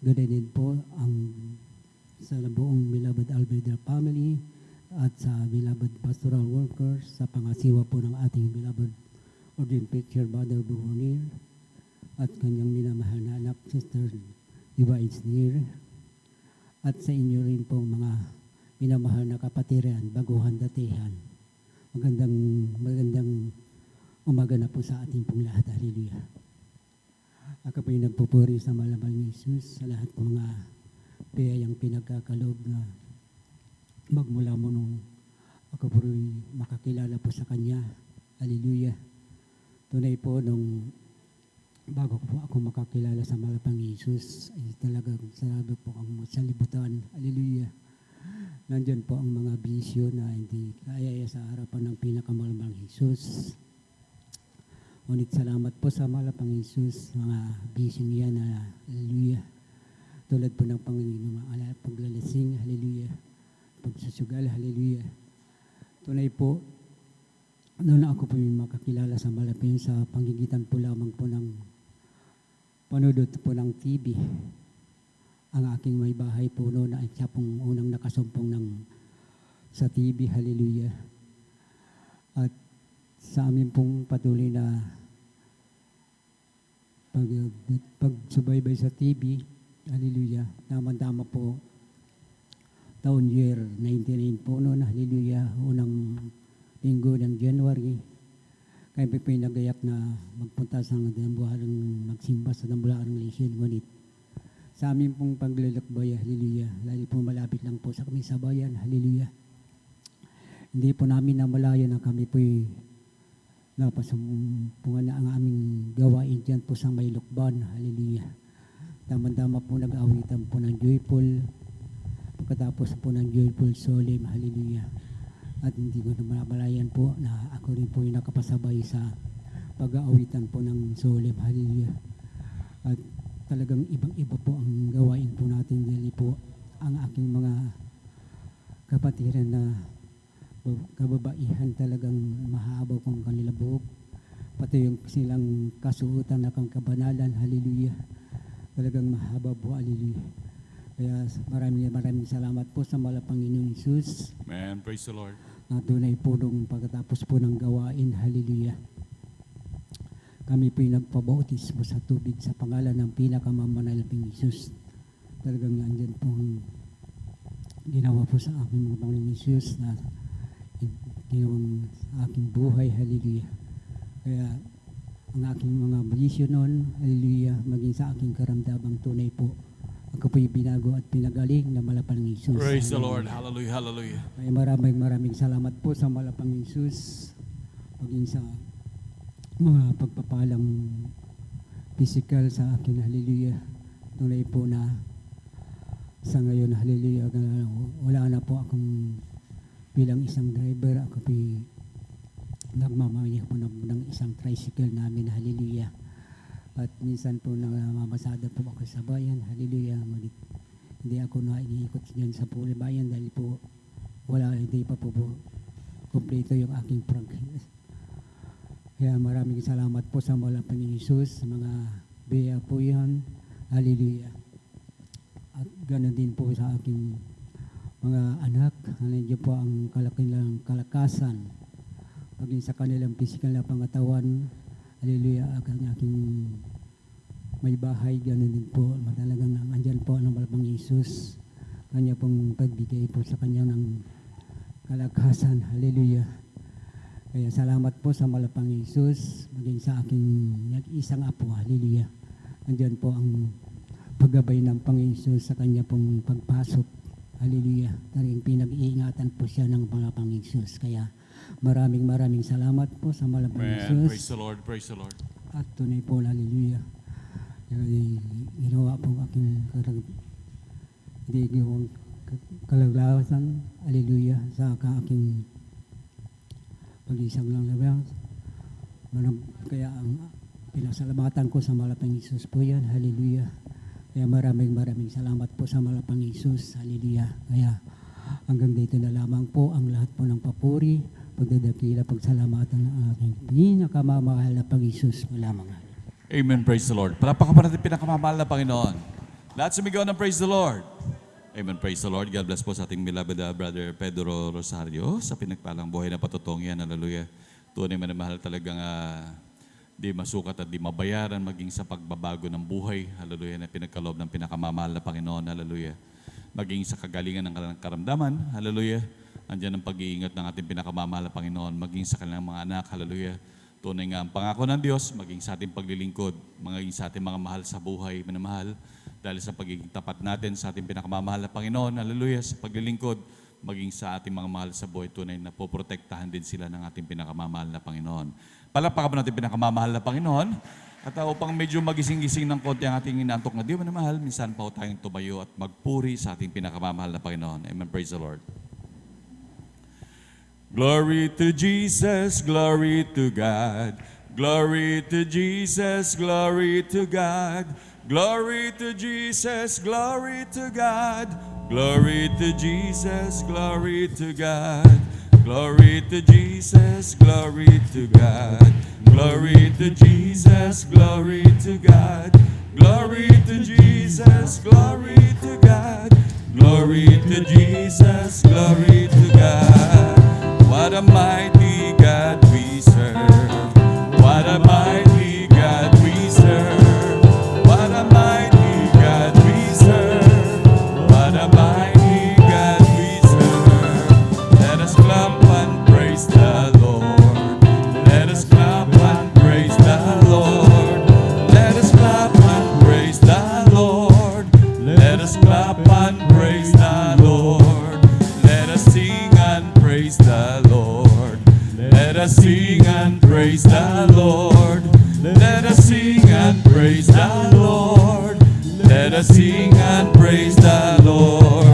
Ganoon din po ang sa buong beloved Almeida family at sa beloved pastoral workers, sa pangasiwa po ng ating beloved ordained preacher Brother Buhonir at kanyang minamahal na anak Sister Diva Isnir at sa inyo rin po mga minamahal na kapatiran, baguhan datihan. Magandang umaga na po sa ating pong lahat. Hallelujah. Ako po yung nagpupuri sa malabang ni Jesus sa lahat ng mga biyayang pinagkakaloob na magmula mo nung ako po makakilala po sa Kanya. Hallelujah. Tunay po nung bago po ako makakilala sa malabang ni Jesus ay talagang sarado po ang salibutan. Hallelujah. Nandyan po ang mga bisyo na hindi kaya sa harapan ng pinakamalabang Jesus. Ngunit salamat po sa malapang Jesus, mga bisyo niya na hallelujah. Tulad po ng Panginoon, paglalasing, hallelujah. Pagsusugal, hallelujah. Tunay po, noon ako po yung makakilala sa malapin sa pangigitan po lamang po ng panudot po ng TV. Ang aking may bahay po noon ay siya pong unang nakasumpong sa TV, hallelujah. At sa amin pong patuloy na pagsubaybay sa TV, hallelujah, tama-tama po, taon year 99 po noon, hallelujah, unang linggo ng January, kaya po nagayak na magpunta sa dambuhalang magsimba sa dambuhalang lesion, ngunit sa amin pong paglalakbay, hallelujah, lalo po malapit lang po sa kami sa bayan, hallelujah. Hindi po namin namalayan na kami po'y napasumpungan na ang aming gawain dyan po sa may Lukban, hallelujah. Tama-tama po nag-awitan po ng joyful, pagkatapos po ng joyful solemn, hallelujah. At hindi ko namalayan po na ako rin po yung nakapasabay sa pag-aawitan po ng solemn, hallelujah. At talagang ibang-iba po ang gawain po natin. Dili po ang aking mga kapatiran na kababaihan talagang mahaba kong kanila buhok. Pati yung silang kasuotan na kang kabanalan, hallelujah. Talagang mahaba po, hallelujah. Kaya maraming salamat po sa mahal na Panginoon Jesus. Amen. Praise the Lord. Na tunay po nung pagkatapos po ng gawain, hallelujah. Kami po yung nagpabautismo sa tubig sa pangalan ng pinakamanalaping Jesus. Talagang andyan po ang ginawa po sa aking mga Panginoon Jesus na ginawang sa aking buhay, hallelujah. Kaya ang aking mga bisyo noon, hallelujah, maging sa aking karamdamang tunay po. Ako po'y binago at pinagaling na malapang Jesus. Praise the Lord. Hallelujah, hallelujah. Ay maraming salamat po sa malapang Jesus. Maging sa mga pagpapalang physical sa akin, hallelujah. Tunay po na sa ngayon, hallelujah, wala na po akong bilang isang driver. Ako po'y nagmamaya po ng isang tricycle namin, hallelujah. At minsan po namamasada po ako sa bayan, hallelujah. Hindi ako naiikot dyan sa puli bayan dahil po hindi pa po kumpleto yung aking practice. Kaya maraming salamat po sa mahal na Panginoon Jesus, sa mga beya po yan, hallelujah. At ganoon din po sa aking mga anak, nandiyan po ang kanilang kalakasan, maging sa kanilang physical na pangatawan, hallelujah. Ang aking may bahay, ganoon din po. Talagang andyan po ang malapang Jesus. Kanya pong pagbigay po sa kanya ng kalakasan. Hallelujah. Kaya salamat po sa malapang Jesus, maging sa aking isang apo. Hallelujah. Andyan po ang paggabay ng Panginoon Jesus sa kanya pong pagpasok. Hallelujah. Talagang pinag-iingatan po siya ng malapang Jesus. Kaya maraming salamat po sa malapang Jesus. Praise the Lord, praise the Lord. At tunay po, hallelujah. Ginawa po aking kalaglasan, hallelujah, sa aking pag-isang lang labang. Kaya ang pinasalamatan ko sa malapang Jesus po yan, hallelujah. Kaya maraming salamat po sa malapang Jesus, hallelujah. Kaya hanggang dito na lamang po ang lahat po ng papuri, pagdadakila, pagsalamatan ng aking pinakamamahal na Pag-Jesus mo lamang. Amen, praise the Lord. Palapakan pa natin pinakamamahal na Panginoon. Lahat sumigaw ng praise the Lord. Amen, praise the Lord. God bless po sa ating beloved Brother Pedro Rosario sa pinagpalang buhay na patutong yan. Hallelujah. Tunay man na mahal talagang di masukat at di mabayaran maging sa pagbabago ng buhay. Hallelujah, na pinagkaloob ng pinakamamahal na Panginoon. Hallelujah. Maging sa kagalingan ng kanilang karamdaman. Hallelujah. Andiyan ang pag-iingat ng ating pinakamamahal na Panginoon. Maging sa kanilang mga anak. Hallelujah. Tunay nga ang pangako ng Diyos, maging sa ating paglilingkod, maging sa ating mga mahal sa buhay, minamahal, dahil sa pagiging tapat natin sa ating pinakamamahal na Panginoon, hallelujah, sa paglilingkod, maging sa ating mga mahal sa buhay, tunay na poprotektahan din sila ng ating pinakamamahal na Panginoon. Palakpakan natin pinakamamahal na Panginoon, at upang medyo magising-gising ng konti ang ating inaantok na Diyos, minamahal, minsan pa tayong tumayo at magpuri sa ating pinakamamahal na Panginoon. Amen, praise the Lord. Glory to Jesus, glory to God. Glory to Jesus, glory to God. Glory to Jesus, glory to God. Glory to Jesus, glory to God. Glory to Jesus, glory to God. Glory to Jesus, glory to God. Glory to Jesus, glory to God. Glory to Jesus, glory to God. What a mighty God we serve. What a mighty God we serve. What a mighty God we serve. What a mighty God we serve. Let us clap and praise the Lord. Let us clap and praise the Lord. Let us clap and praise the Lord. Let us clap and praise the Lord. Let us sing and praise the Lord. Let us sing and praise the Lord. Let us sing and praise the Lord. Let us sing and praise the Lord.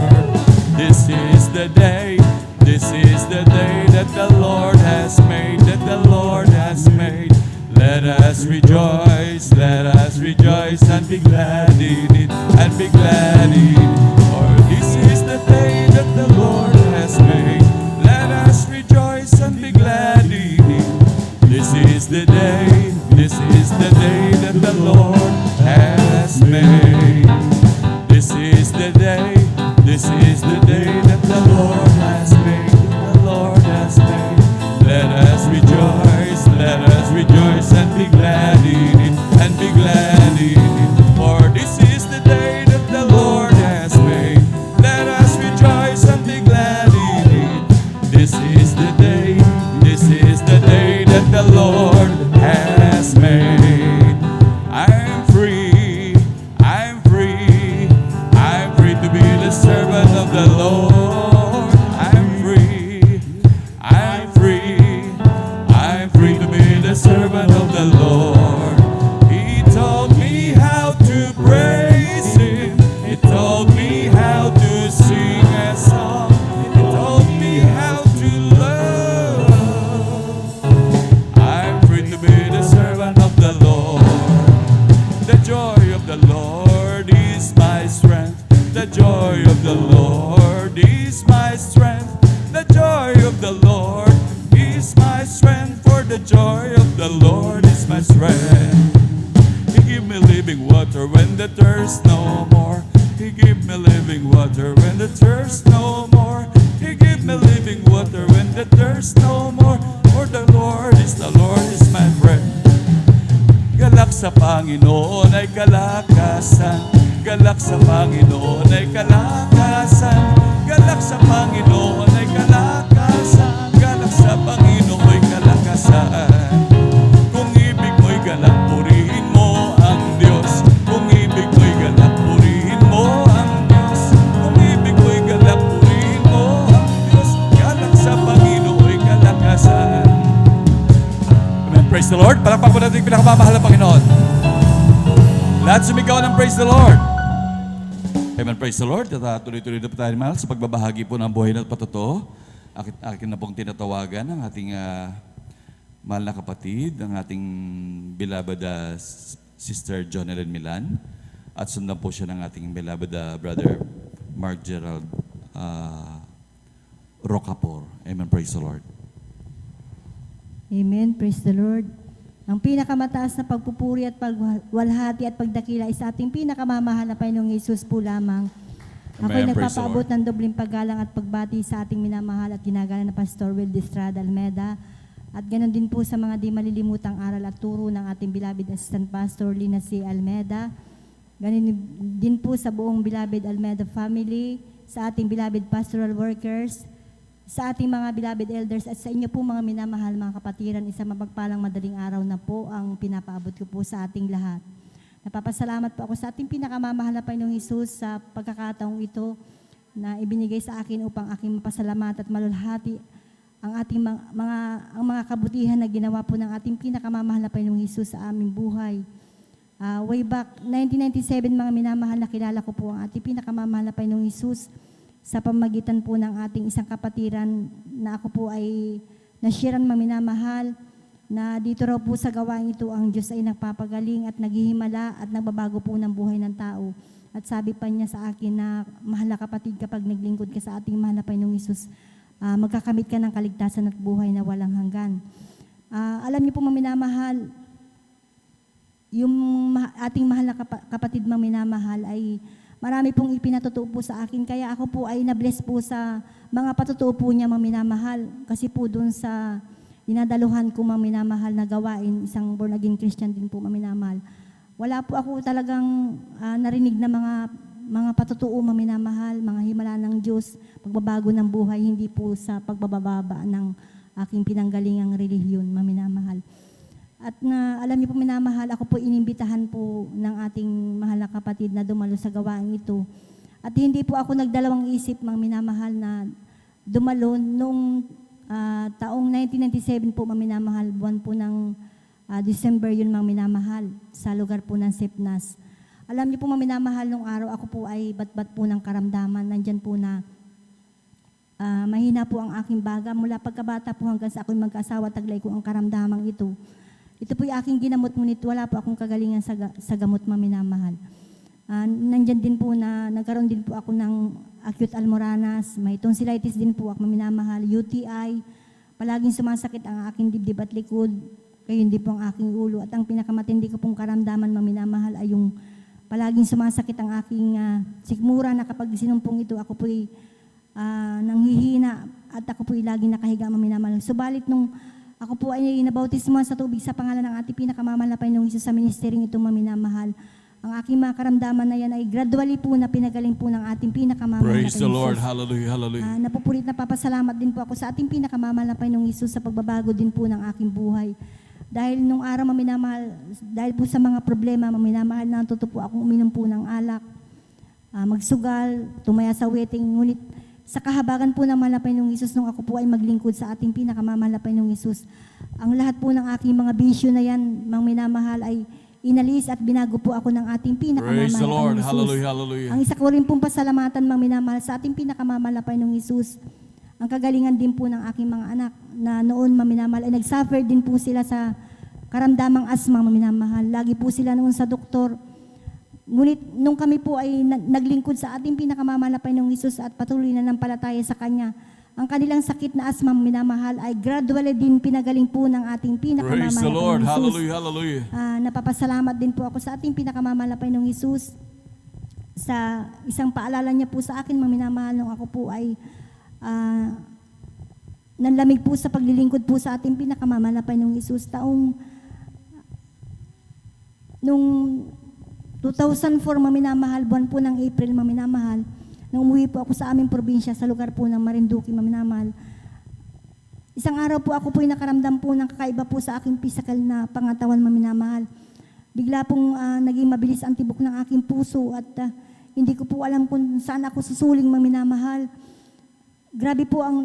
This is the day that the Lord has made, that the Lord has made. Let us rejoice, let us rejoice. rejoice and be glad in it, and be glad in it. For this is the day that the Lord has made. Let us rejoice and be glad in it. This is the day, this is the day that the Lord has made. This is the day, this is the day that the Lord has made. The Lord has made. Let us rejoice and be glad in it, and be glad in it. For this is the day that the Lord has made. Let us rejoice and be glad in it. This is the day, this is the day that the Lord has made. I'm free, I'm free, I'm free to be the servant of the Lord. I'm free, I'm free, I'm free to be the servant of the Lord. He taught me how to praise Him. He taught me how to sing a song. He taught me how to love. I'm free to be the servant of the Lord. The joy of the Lord is my strength. The joy of the Lord is my strength. The joy of the Lord is my strength. For the joy of the Lord is my strength. He give me living water when the thirst no more. He give me living water when the thirst no more. He give me living water when the thirst no more. For the Lord is my friend. Galak sa Panginoon ay kalakasan. Galak sa Panginoon ay kalakasan. Galak sa Panginoon ay kalakasan. Galak sa Panginoon ay kalakasan. Kung ibig mo'y galak, purihin mo ang Diyos. Kung ibig mo'y galak, purihin mo ang Diyos. Kung ibig mo'y galak, purihin mo ang Diyos. Galak sa Panginoon ay kalakasan. Amen. Praise the Lord. Palakpak po natin yung pinakamamahal na Panginoon. Lahat sumigaw ng praise the Lord. Amen. Praise the Lord. At tuloy-tuloy na po tayo mahal sa pagbabahagi po ng buhay na patotoo. Akin na pong tinatawagan ang ating mahal na kapatid, ang ating beloved Sister Jonelyn Milan. At sundan po siya ng ating beloved Brother Mark Gerald Rocapor. Amen. Praise the Lord. Amen. Praise the Lord. Ang pinakamataas na pagpupuri at pagwalhati at pagdakila ay sa ating pinakamamahal na Panginoong Hesus po lamang. Ako ay Amen. Praise the nagpapaabot Lord. ng dobling paggalang at pagbati sa ating minamahal at ginagalang na Pastor Will Estrada Almeda. At ganoon din po sa mga di malilimutang aral at turo ng ating beloved Assistant Pastor Lina C. Almeda. Ganoon din po sa buong beloved Almeda family, sa ating beloved pastoral workers, sa ating mga beloved elders at sa inyo po mga minamahal mga kapatiran, isang mapagpalang madaling araw na po ang pinapaabot ko po sa ating lahat. Napapasalamat po ako sa ating pinakamamahal na Panginoong Hesus sa pagkakataong ito na ibinigay sa akin upang aking mapasalamat at malulhati ang ating mga kabutihan na ginawa po ng ating pinakamamahal na Panginoong Hesus sa aming buhay. Way back 1997 mga minamahal, nakilala ko po ang ating pinakamamahal na Panginoong Hesus sa pamagitan po ng ating isang kapatiran na ako po ay nashiran maminamahal na dito raw po sa gawain ito ang Diyos ay nagpapagaling at naghihimala at nagbabago po ng buhay ng tao. At sabi pa niya sa akin na mahal na kapatid, kapag naglingkod ka sa ating mahal na Panginoong Hesus, magkakamit ka ng kaligtasan at buhay na walang hanggan. Alam niyo po maminamahal, yung ating mahal na kapatid maminamahal ay marami pong ipinatotoo po sa akin, kaya ako po ay na-bless po sa mga patotoo po niya maminamahal. Kasi po doon sa dinadaluhan ko maminamahal na gawain, isang born again Christian din po maminamahal. Wala po ako talagang narinig na mga patotoo maminamahal, mga himala ng Diyos, pagbabago ng buhay, hindi po sa pagbababa ng aking pinanggalingang relihiyon maminamahal. At alam niyo po minamahal, ako po inimbitahan po ng ating mahal na kapatid na dumalo sa gawain ito. At hindi po ako nagdalawang isip mang minamahal na dumalo noong taong 1997 po maminamahal, buwan po ng December yun mang minamahal, sa lugar po ng Sepnas. Alam niyo po maminamahal, nung araw ako po ay bat-bat po ng karamdaman. Nandyan po na mahina po ang aking baga. Mula pagkabata po hanggang sa ako'y magkasawa, taglay ko ang karamdamang ito. Ito po yung aking ginamot, ngunit wala po akong kagalingan sa gamot, maminamahal. Nandyan din po na nagkaroon din po ako ng acute almoranas, may tonsillitis din po ako, maminamahal, UTI, palaging sumasakit ang aking dibdib at likod, gayon din po ang aking ulo. At ang pinakamatindi ko pong karamdaman, maminamahal, ay yung palaging sumasakit ang aking sikmura na kapag sinumpong ito, ako po'y nanghihina at ako po'y laging nakahiga, maminamahal. Subalit nung ako po ay nabautismo sa tubig sa pangalan ng ating pinakamamahal na Panginoong Hesus sa ministering ito, maminamahal, ang aking mga karamdaman na yan ay gradually po na pinagaling po ng ating pinakamamahal na Praise the Panginoong Lord. Hesus. Hallelujah, hallelujah. Napupulit na papasalamat din po ako sa ating pinakamamahal na Panginoong Hesus sa pagbabago din po ng aking buhay. Dahil nung araw, maminamahal, dahil po sa mga problema, maminamahal, natuto po akong uminom po ng alak, magsugal, tumaya sa wedding, ngunit sa kahabagan po ng mahal na Panginoong Hesus, nung ako po ay maglingkod sa ating pinakamamahal na Panginoong Hesus, ang lahat po ng aking mga bisyo na yan, mga minamahal, ay inalis at binago po ako ng ating pinakamamahal Praise na the Lord. Panginoong Hesus. Hallelujah, hallelujah. Ang isa ko rin pong pasalamatan, mga minamahal, sa ating pinakamamahal na Panginoong Hesus, ang kagalingan din po ng aking mga anak na noon, maminamahal, ay nagsuffer din po sila sa karamdamang asma, maminamahal. Lagi po sila noon sa doktor. Ngunit nung kami po ay naglingkod sa ating pinakamamahal na Panginoong Hesus at patuloy na nampalataya sa Kanya, ang kanilang sakit na asma, minamahal, ay gradually din pinagaling po ng ating pinakamamahal Praise na the Lord. Panginoong Hesus. Hallelujah, hallelujah. Napapasalamat din po ako sa ating pinakamamahal na Panginoong Hesus sa isang paalala niya po sa akin, mga minamahal, nung ako po ay nanlamig po sa paglilingkod po sa ating pinakamamahal na Panginoong Hesus. Nung 2004, maminamahal, buwan po ng April, maminamahal, nung umuwi po ako sa aming probinsya, sa lugar po ng Marinduque, maminamahal, isang araw po ako po'y nakaramdam po ng kakaiba po sa aking physical na pangatawan, maminamahal. Bigla pong naging mabilis ang tibok ng aking puso at hindi ko po alam kung saan ako susuling, maminamahal. Grabe po ang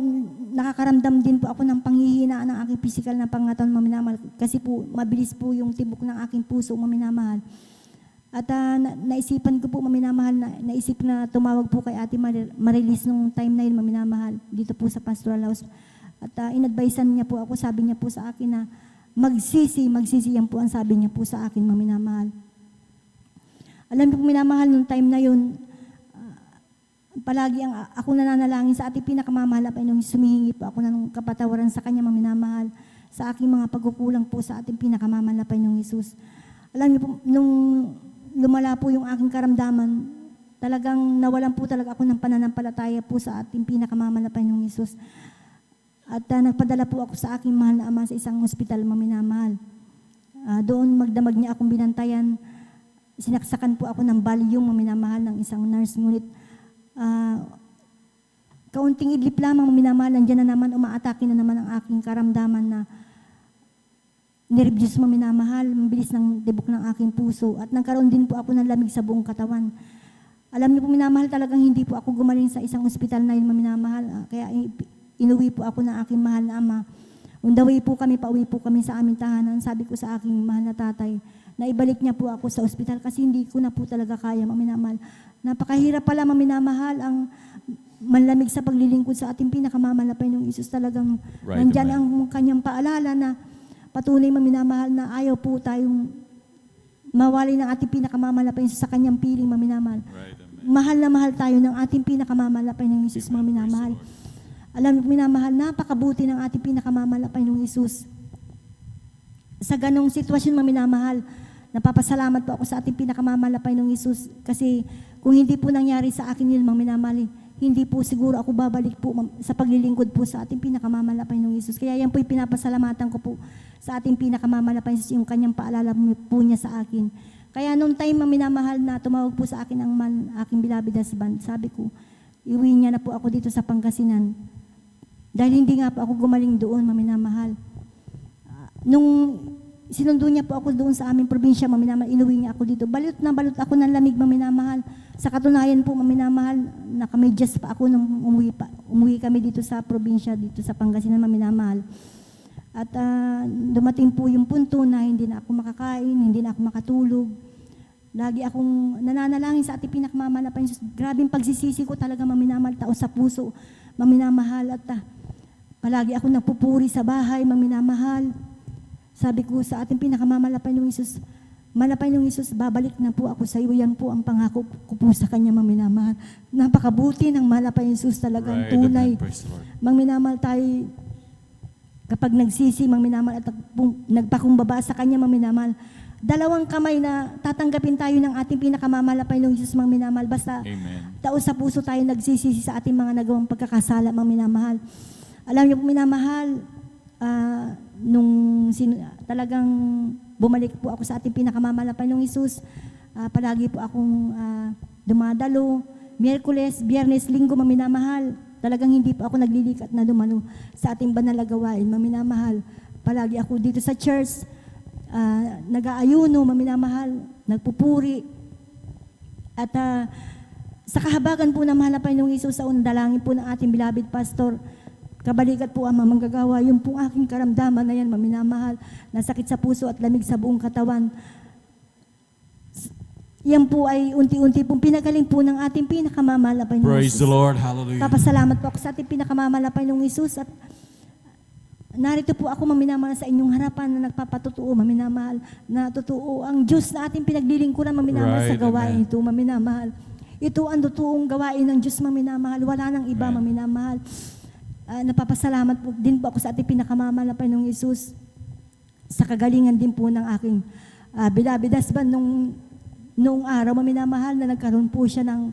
nakakaramdam din po ako ng panghihinaan ng aking physical na pangatawan, maminamahal, kasi po mabilis po yung tibok ng aking puso, maminamahal. At naisipan ko po, maminamahal, naisip na tumawag po kay Ate Marilis nung time na yun, maminamahal, dito po sa pastoral house. At inadvisean niya po ako, sabi niya po sa akin na magsisi yan po ang sabi niya po sa akin, maminamahal. Alam niyo po, minamahal, nung time na yun, palagi ako nananalangin sa ating pinakamamahal na Panginoong, sumihingi po ako ng kapatawaran sa Kanya, maminamahal, sa aking mga pagkukulang po sa ating pinakamamahal na Panginoong Hesus. Alam niyo po, nung lumala po yung aking karamdaman, talagang nawalan po talaga ako ng pananampalataya po sa ating pinakamamahal na Panginoong Hesus. At nagpadala po ako sa aking mahal na ama sa isang hospital, maminamahal. Doon magdamag niya akong binantayan. Sinaksakan po ako ng Valium, maminamahal, ng isang nurse. Ngunit kaunting idlip lamang, maminamahal, nandiyan na naman, umaatake na naman ang aking karamdaman na nervyos, maminamahal, mabilis ng tibok ng aking puso. At nagkaroon din po ako ng lamig sa buong katawan. Alam niyo po, minamahal, talagang hindi po ako gumaling sa isang ospital na yun, maminamahal. Kaya inuwi po ako ng aking mahal na ama. On the way po kami, pauwi po kami sa aming tahanan. Sabi ko sa aking mahal na tatay, na ibalik niya po ako sa ospital kasi hindi ko na po talaga kaya, maminamahal. Napakahirap pala, maminamahal, ang manlamig sa paglilingkod sa ating pinakamamahal na Panginoong Hesus. Talagang nandyan ang kanyang paalala na patunay, maminamahal, na ayaw po tayong mawali ng ating pinakamamahal na Panginoong Hesus sa kanyang piling, maminamahal. Mahal na mahal tayo ng ating pinakamamahal na Panginoong Hesus, maminamahal. Alam mo, minamahal, napakabuti ng ating pinakamamahal na Panginoong Hesus. Sa ganong sitwasyon, maminamahal, napapasalamat po ako sa ating pinakamamahal na Panginoong Hesus kasi kung hindi po nangyari sa akin yun, maminamahal, hindi po siguro ako babalik po sa paglilingkod po sa ating pinakamamahal na Panginoong Hesus. Kaya yan po yung pinapasalamatan ko po sa ating pinakamamahal na Panginoong Hesus, yung kanyang paalala po niya sa akin. Kaya nung time, maminamahal, na tumawag po sa akin ang aking beloved husband, sabi ko, iuwi niya na po ako dito sa Pangasinan. Dahil hindi nga po ako gumaling doon, maminamahal. Nung sinundo niya po ako doon sa aming probinsya, maminamahal, inuwi niya ako dito. Balot na balot ako ng lamig, maminamahal. Sa katunayan po, maminamahal, nakamedyas pa ako nung umuwi kami dito sa probinsya, dito sa Pangasinan, maminamahal. At dumating po yung punto na hindi na ako makakain, hindi na ako makatulog. Lagi akong nananalangin sa ating pinakamamahal na Panginoon. Grabing pagsisisi ko talaga, maminamahal, taos sa puso, maminamahal. At palagi ako nagpupuri sa bahay, maminamahal. Sabi ko sa ating pinakamamahal na Panginoong Hesus, Panginoong Hesus, babalik na po ako sa iyo. Yan po ang pangako ko po sa kanya, Mang minamahal. Napakabuti ng mahal na Panginoong Hesus, talagang tunay. Mang minamahal tayo, kapag nagsisi, Mang minamahal, at nagpakumbaba sa kanya, Mang minamahal, dalawang kamay na tatanggapin tayo ng ating pinakamamahal na Panginoong Hesus, Mang minamahal. Basta taos sa puso tayo nagsisisi sa ating mga nagawang pagkakasala, Mang minamahal. Alam niyo po, minamahal, talagang bumalik po ako sa ating pinakamamahal na Panginoong Hesus. Palagi po akong dumadalo. Miyerkules, Biyernes, Linggo, Mang minamahal. Talagang hindi po ako naglilikat na dumalo sa ating banal na gawain, Mang minamahal. Palagi ako dito sa church, nag-aayuno, Mang minamahal, nagpupuri. At sa kahabagan po ng mahal na Panginoong Hesus, sa unang dalangin po ng ating beloved pastor, kabalikat po ang manggagawa, yung pong aking karamdaman na yan, Mang minamahal, na sakit sa puso at lamig sa buong katawan. Yan po ay unti-unti pong pinagaling po ng ating pinakamamahal na Panginoong Praise Hesus. the Lord. Hallelujah. Papasalamat po ako sa ating pinakamamahal na Panginoong Hesus, at narito po ako, Mang minamahal, sa inyong harapan na nagpapatotoo, Mang minamahal, na totoo ang Diyos na ating pinaglilingkuran, Mang minamahal, sa gawain ito, Mang minamahal. Ito ang totoong gawain ng Diyos, Mang minamahal. Wala nang iba, Mang minamahal. Napapasalamat po din po ako sa ating pinakamamahal na Panginoong Hesus, sa kagalingan din po ng aking beloved husband noong araw, Mang minamahal, na nagkaroon po siya ng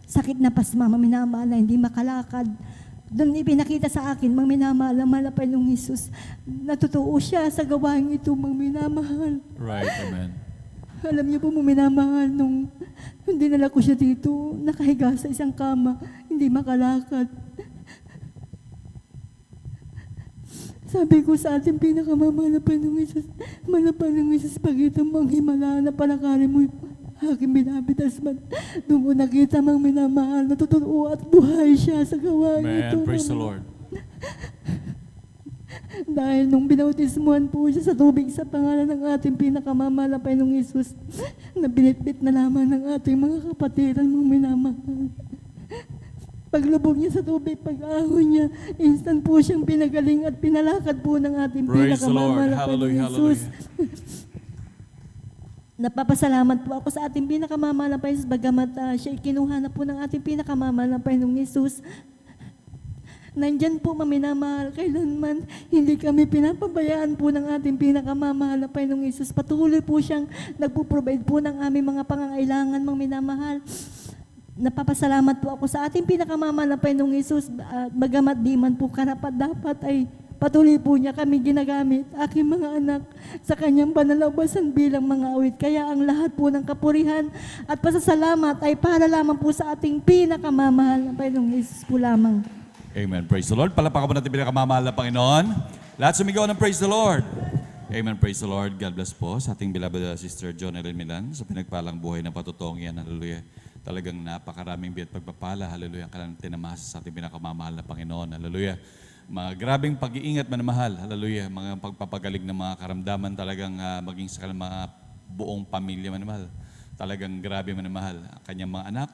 sakit na pasma, Mang minamahal, na hindi makalakad. Doon ipinakita sa akin, Mang minamahal, ang mahal na Panginoong Hesus, na totoo siya sa gawain ito, Mang minamahal. Right, amen. Alam niyo po, Mang minamahal, nung dinala ko siya dito, nakahiga sa isang kama, hindi makalakad. Sabi ko sa ating pinakamamahal na Panginoong Hesus, mahal na Panginoong Hesus, pag-ito mong himala na panakarin mo aking beloved husband. Doon ko nakita, Mang minamahal, na totoo at buhay siya sa gawain ito. Praise the Lord. Dahil nung binautismuhan po siya sa tubig sa pangalan ng ating pinakamamahal na Panginoong Hesus, na binitbit na lamang ng ating mga kapatiran, Mang minamahal. Paglubog niya sa tubig, pag-ahon niya, instant po siyang pinagaling at pinalakad po ng ating pinakamamahal na Panginoong Hesus. Napapasalamat po ako sa ating pinakamamahal na Panginoong Hesus, bagamat siya kinuha na po ng ating pinakamamahal na Panginoong Hesus. Nandyan po, Mang minamahal, kailanman hindi kami pinapabayaan po ng ating pinakamamahal na Panginoong Hesus. Patuloy po siyang nagpo-provide po ng aming mga pangangailangan, Mang minamahal. Napapasalamat po ako sa ating pinakamamahal na Panginoong Hesus, bagamat di man po karapat-dapat ay patuloy po niya kami ginagamit, aking mga anak, sa kanyang panalabasan bilang mga awit. Kaya ang lahat po ng kapurihan at pasasalamat ay para lamang po sa ating pinakamamahal na Panginoong Hesus po lamang. Amen. Praise the Lord. Palakpakan mo natin pinakamamahal na Panginoon. Lahat sumigaw ng praise the Lord. Amen. Praise the Lord. God bless po sa ating beloved Sister Jonelyn Milan sa pinagpalang buhay na patutong yan. Hallelujah. Talagang napakaraming biyat pagpapala. Hallelujah. Ang kanilang tinamasa sa ating pinakamamahal na Panginoon. Hallelujah. Mga grabing pag-iingat, manamahal. Hallelujah. Mga pagpapagaling ng mga karamdaman talagang maging sa kanilang mga buong pamilya, manamahal. Talagang grabe, manamahal. Ang kanyang mga anak,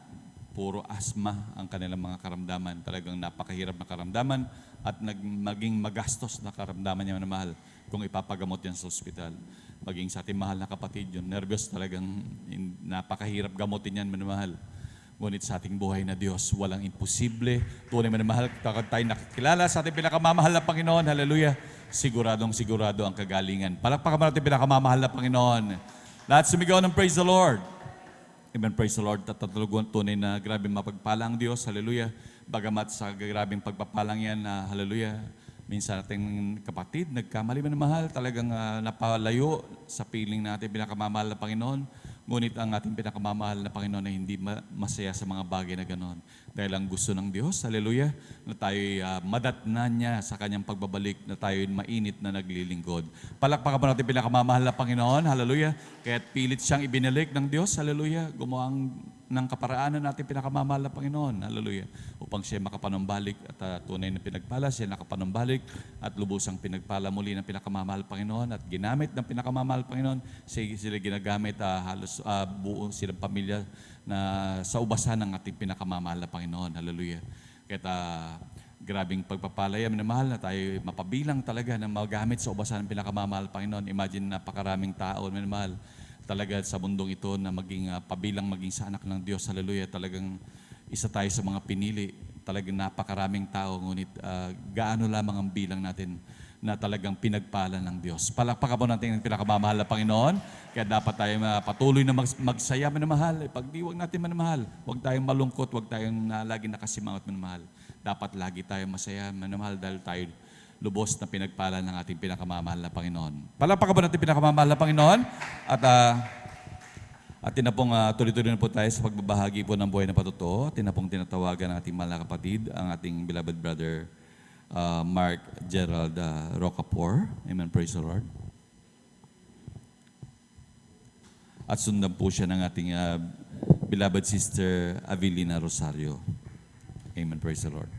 puro asma ang kanilang mga karamdaman. Talagang napakahirap na karamdaman at maging magastos na karamdaman niya, manamahal, kung ipapagamot yan sa ospital. Maging sa ating mahal na kapatid, yung nervous talagang napakahirap gamutin yan, manamahal. Ngunit sa ating buhay na Diyos, walang imposible. Tunay, manamahal, kapag tayo nakikilala sa ating pinakamamahal na Panginoon, hallelujah, siguradong sigurado ang kagalingan. Palakpakan natin pinakamamahal na Panginoon. Lahat sumigaw ng praise the Lord. Amen, praise the Lord. Tatulugan tunay na grabe mapagpala ang Diyos, hallelujah. Bagamat sa grabing pagpapalang yan, hallelujah, minsan ating kapatid, nagkamali man mahal, talagang napalayo sa piling natin pinakamamahal na Panginoon. Ngunit ang ating pinakamamahal na Panginoon ay hindi masaya sa mga bagay na ganoon. Dahil ang gusto ng Diyos, hallelujah, na tayo'y madatnan niya sa kanyang pagbabalik, na tayo'y mainit na naglilingkod. Palakpakan mo natin pinakamamahal na Panginoon, hallelujah. Kaya't pilit siyang ibinalik ng Diyos, hallelujah, gumawa ng kaparaanan natin pinakamamahal na Panginoon, hallelujah, upang siya makapanumbalik at tunay na pinagpala, siya nakapanumbalik at lubusang pinagpala muli ng pinakamamahal Panginoon at ginamit ng pinakamamahal Panginoon, sila ginagamit halos buo silang pamilya na sa ubasan ng ating pinakamamahal na Panginoon, hallelujah. Kaya Grabing pagpapalaya, minamahal na tayo mapabilang talaga na magamit sa ubasan ng pinakamamahal, Panginoon. Imagine napakaraming tao, minamahal, talaga sa mundong ito na maging pabilang, maging sa anak ng Diyos. Hallelujah. Talagang isa tayo sa mga pinili. Talagang napakaraming tao, ngunit gaano lamang ang bilang natin na talagang pinagpala ng Diyos. Palakpakan po natin ang pinakamamahal na Panginoon. Kaya dapat tayo patuloy na magsaya, minamahal. Pag di wag natin minamahal, huwag tayong malungkot, huwag tayong lagi nakasimangot, minamahal. Dapat lagi tayong masaya, minamahal, dahil tayo lubos na pinagpala ng ating pinakamamahal na Panginoon. Palakpakan po natin pinakamamahal na Panginoon. At pong tuloy-tuloy na po tayo sa pagbabahagi po ng buhay na patotoo. Pong tinatawagan ng ating mahal na kapatid, ang ating beloved brother Mark Gerald Rocapor. Amen, praise the Lord. At sundan po siya ng ating beloved sister Avelina Rosario. Amen, praise the Lord.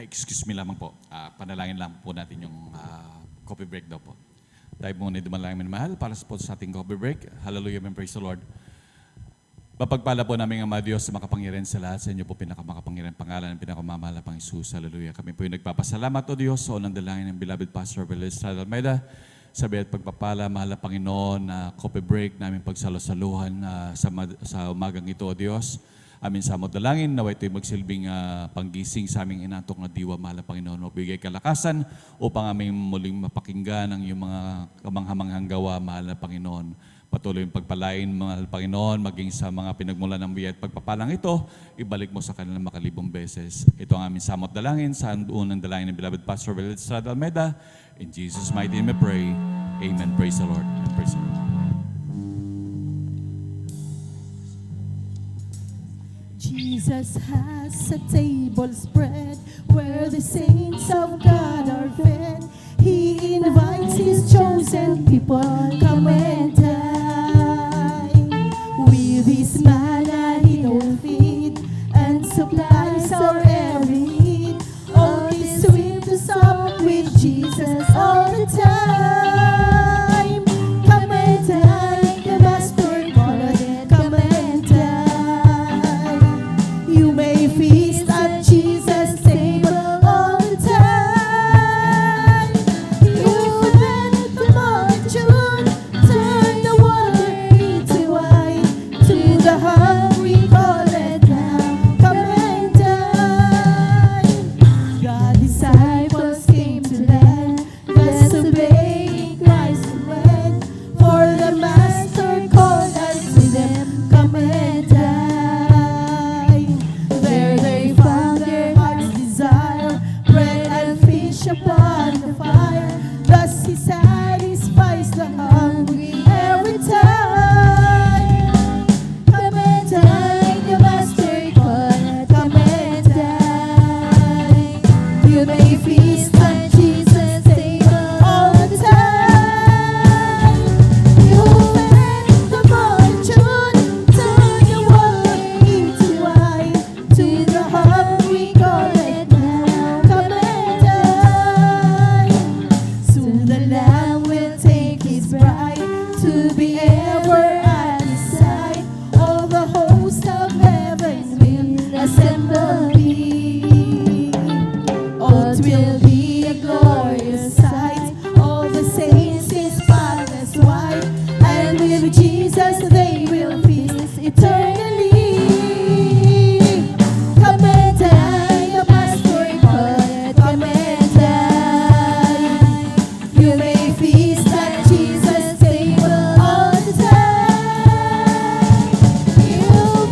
Excuse me lamang po. Panalangin lang po natin yung coffee break daw po. Tayo muna dumalangin mahal para po sa ating coffee break. Hallelujah, amen, praise the Lord. Mapagpala po namin ang Ama Diyos sa makapangyarihan sa lahat. Sa inyo po pinakamakapangyarihan pangalan ng pinakamamahal na Pang Jesus. Hallelujah. Kami po yung nagpapasalamat o Diyos sa unang dalangin ng beloved Pastor Velez Almeida. Sabi at pagpapala, mahal na Panginoon, na coffee break namin pagsalo-saluhan sa umagang ito o Diyos. Amin sa amot dalangin, naway ito'y magsilbing panggising sa aming inatok na diwa, mahal na Panginoon. Magbigay kalakasan upang aming muling mapakinggan ang iyong mga kamanghamanghang gawa, mahal na Panginoon. Patuloy yung pagpalain, mahal na Panginoon, maging sa mga pinagmula ng biyaya at pagpapalang ito, ibalik mo sa kanilang makalibong beses. Ito ang aming samot dalangin sa unang dalangin ng beloved Pastor Velez Almeida. In Jesus' mighty name we pray. Amen. Praise the Lord. Praise the Lord. Jesus has a table spread where the saints of God are fed. He invites His chosen people, come and dine. With His manna He will feed and supplies our every need. All is sweet to sup with Jesus all the time. Come and dine, the Master called, come and dine. You may feast at Jesus' table all the time. You fed the multitude, turn the water into wine. To the hungry call it now, come and dine. God's disciples came to land, thus obeying Christ and went. For the Master called us to them, come and dine. There they found their heart's desire, bread and fish upon the fire. Thus He satisfies the hungry every time. Come and dine, the Master called, come and dine. You may feast at Jesus' table all the time. You fed the multitude, turn the water into wine. To the hungry call it now, come and dine. Soon the Lamb will take His bride to be ever at His side. All the hosts of heaven will assemble be. Oh, it will be a glorious sight. All the saints His spotless white, and with Jesus they will feast eternally. Come and dine, the Master called, come and dine. You may feast at Jesus' table all the time. You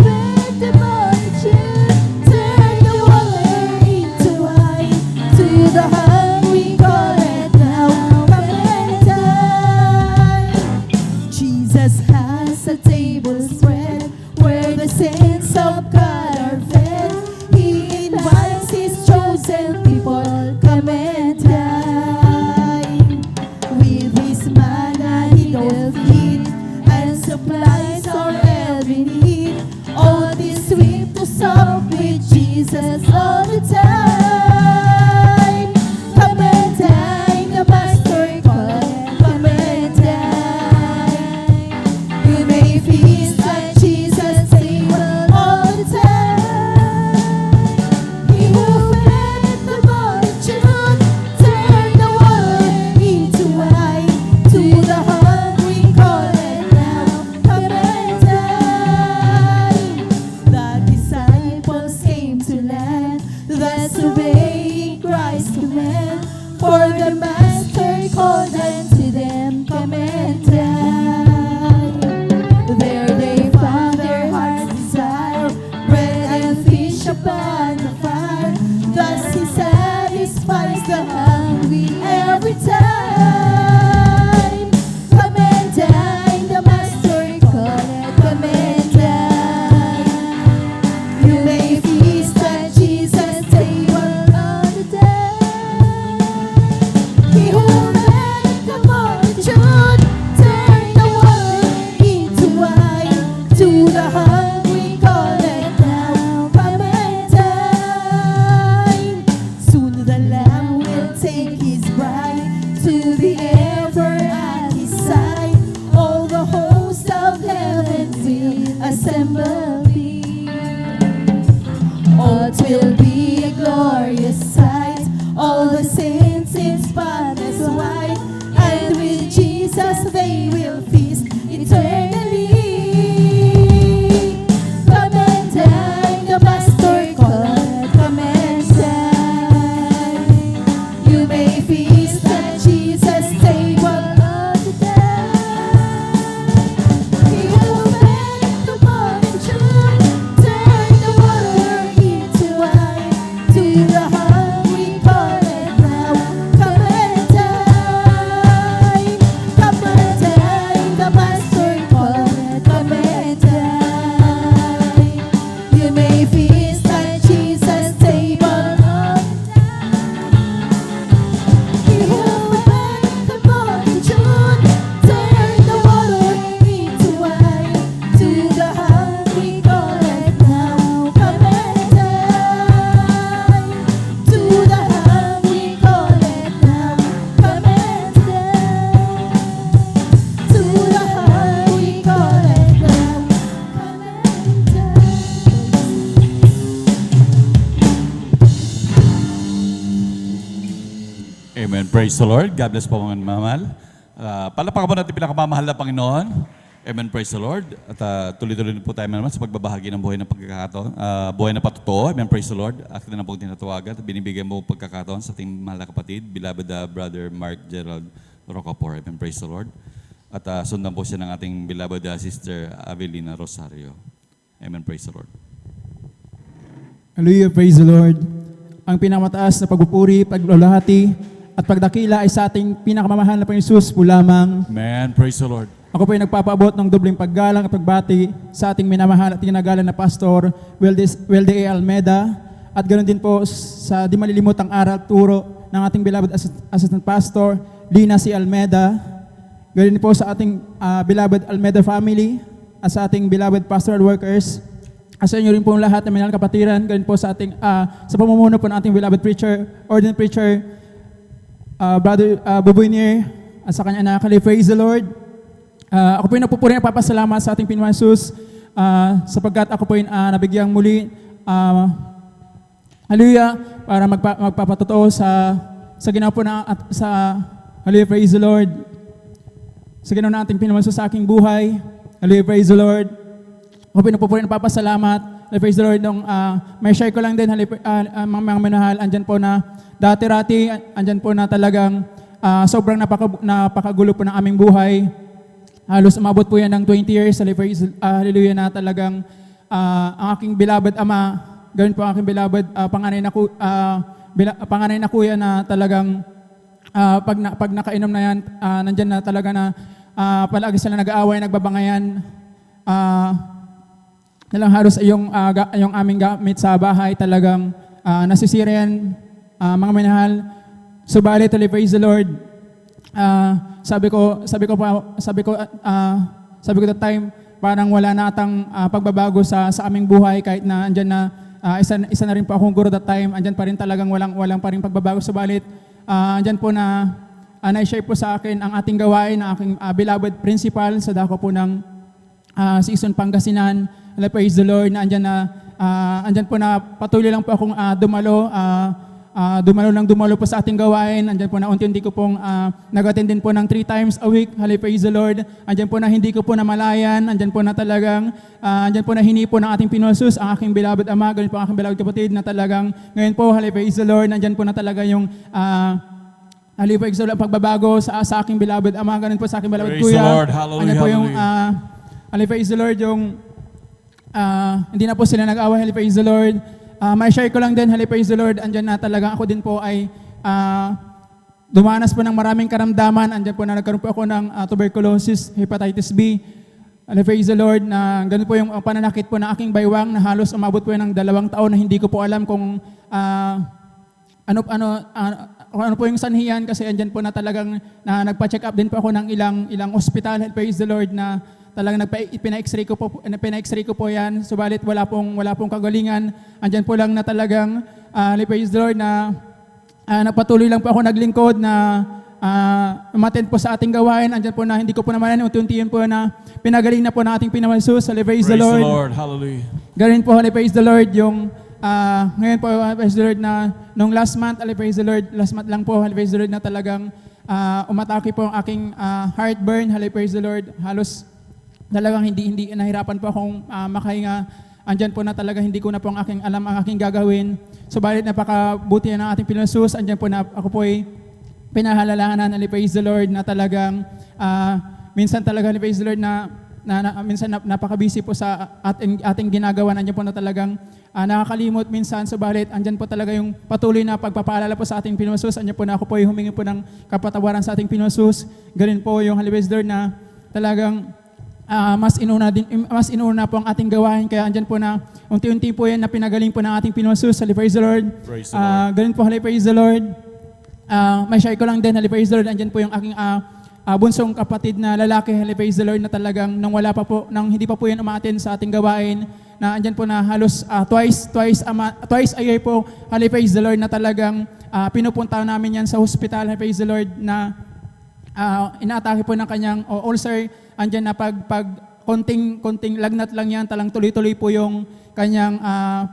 fed the multitude, turn the water into wine. To the hungry call it now, come and dine. Jesus has a table spread where the saints of God are fed. He invites His chosen people, come and dine. With His manna He will feed and supplies our every need. All this sweet to sup with Jesus all the time. Come and dine, the Master called, come and dine. assembly. All will be a glorious sight, all the saints in spotless white, and with Jesus they will feast eternally. Come and dine, the Master called, come and dine. You may feast at Jesus' table all the day. He will make the morning dew, turn the water into wine. To the hungry call it now, come and dine. Come and dine, the Master called, come and dine. You may feast at Jesus' table all the day. He will make the morning dew, turn the water into wine. To the hungry call it now, come and dine. To the hungry call it now, come and dine. To the hungry call it now, come and Amen. Praise the Lord. God bless po mga mamahal. Palapakan po natin pinakamamahal na Panginoon. Amen. Praise the Lord. At tuloy-tuloy po tayo naman sa pagbabahagi ng buhay na pagkakataon, buhay na patutuo. Amen. Praise the Lord. Akin na po tinatawagan at binibigyan mo pagkakataon sa ating mahal na kapatid, beloved Brother Mark Gerald Rocapor. Amen. Praise the Lord. At sundan po siya ng ating beloved Sister Avelina Rosario. Amen. Praise the Lord. Hallelujah, praise the Lord. Ang pinamataas na pagpupuri, paglalahati, at pagdakila ay sa ating pinakamamahal na Panginoon Jesus po lamang. Amen. Praise the Lord. Ako po ay nagpapaabot ng dobling paggalang at pagbati sa ating minamahal at tinagalan na Pastor Welde A. Almeda, at ganoon din po sa di malilimutang aral turo ng ating beloved Assistant Pastor Lina C. Almeda. Ganoon din po sa ating beloved Almeda family at sa ating beloved pastoral workers. At sa inyo rin po lahat na minahal kapatiran, ganoon po sa ating sa pamumuno po ng ating beloved preacher, ordained preacher, Brother Bubuinier, at sa kanya anak, praise the Lord. Ako po yung napupuri na papasalamat sa ating Panginoon Jesus sapagkat ako po yung nabigyang muli, hallelujah, para magpapatotoo sa ginawa po na sa hallelujah, praise the Lord. Sa ginawa na ating Panginoon Jesus sa aking buhay, hallelujah, praise the Lord. Ako po yung napupuri na papasalamat, hallelujah, praise the Lord. Nung may share ko lang din, hallelujah, mga minahal, andyan po na dati-rati, andyan po na talagang sobrang napakagulo po ng aming buhay. Halos umabot po yan ng 20 years, hallelujah, na talagang ang aking beloved ama, gawin po ang aking beloved panganay na kuya na talagang pag nakainom na yan, nandyan na talaga na palagi sila nag-aaway, nagbabangayan. Nalang halos yung aming gamit sa bahay talagang nasisira yan, mga minahal. Subalit, praise the Lord. Sabi ko that time, parang wala na atang pagbabago sa aming buhay kahit na andyan na isa na rin po akong guro that time, andyan pa rin talagang walang pa rin pagbabago. Subalit, andyan po na na-share po sa akin ang ating gawain ng aking beloved principal sa dako po ng Season Pangasinan. Praise the Lord, na andyan po na patuloy lang po akong dumalo po sa ating gawain. Andyan po na unti-unti ko pong nag-attend din po ng 3 times a week. Hallelujah, praise the Lord. Andyan po na hindi ko po namalayan. Andyan po na talagang, andyan po na hinipo ng ating Panginoon Jesus, ang aking beloved ama, ganyan po ang aking beloved kapatid na talagang, ngayon po, hallelujah, praise the Lord. Andyan po na talaga yung, hallelujah, praise the Lord, ang pagbabago sa aking beloved ama, ganyan po sa aking beloved Praise kuya. the Lord. Hallelujah, Andyan po yung, hallelujah. praise the Lord, yung, hindi na po sila nag-away, hallelujah, praise the Lord. May share ko lang din, hallelujah, praise the Lord. Andyan na talaga ako din po ay dumanas po ng maraming karamdaman. Andyan po na nagkaroon po ako ng tuberculosis, hepatitis B. Hallelujah, praise the Lord. Na ganun po yung pananakit po ng aking baywang na halos umabot po ng 2 taon na hindi ko po alam kung ano po yung sanhiyan, kasi andyan po na talagang nagpa-check up din po ako ng ilang ospital. Hallelujah, praise the Lord, na talagang pina-x-ray ko po yan. Subalit wala pong kagalingan. Andyan po lang na talagang, praise the Lord, na nagpatuloy lang po ako naglingkod na umattend po sa ating gawain. Andyan po na hindi ko po naman unti-unti yun po na pinagaling na po ng ating Pinamal Jesus. Praise the Lord. Hallelujah. Galing po, praise the Lord, yung ngayon po, praise the Lord, na nung last month, praise the Lord, last month lang po, praise the Lord, na talagang umatake po ang aking heartburn, praise the Lord, halos talagang hindi nahirapan po akong makahinga. Andyan po na talaga hindi ko na po ang aking gagawin. Subalit napakabuti na ng ating Pinoy Jesus. Andyan po na ako po ay pinahalalahanan, praise the Lord, na talagang minsan talaga, praise the Lord, minsan napaka-busy po sa ating ginagawa. Andyan po na talagang nakakalimot minsan. Subalit andyan po talaga yung patuloy na pagpapaalala po sa ating Pinoy Jesus. Andyan po na ako po ay humingi po ng kapatawaran sa ating Pinoy Jesus. Ganun po yung praise the Lord, na talagang mas inuna po ang ating gawain. Kaya andyan po na unti-unti po yan na pinagaling po ng ating Pinoy Jesus. Praise the Lord. Praise the Lord. Ganun po, praise the Lord. May share ko lang din, praise the Lord. Andyan po yung aking bunsong kapatid na lalaki, praise the Lord, na talagang nang hindi pa po yan umaattend sa ating gawain, na andyan po na halos twice a year po, praise the Lord, na talagang pinupunta namin yan sa hospital, praise the Lord, na inaatake po ng kanyang ulcer. Andyan na pag konting lagnat lang yan, talang tuloy-tuloy po yung kanyang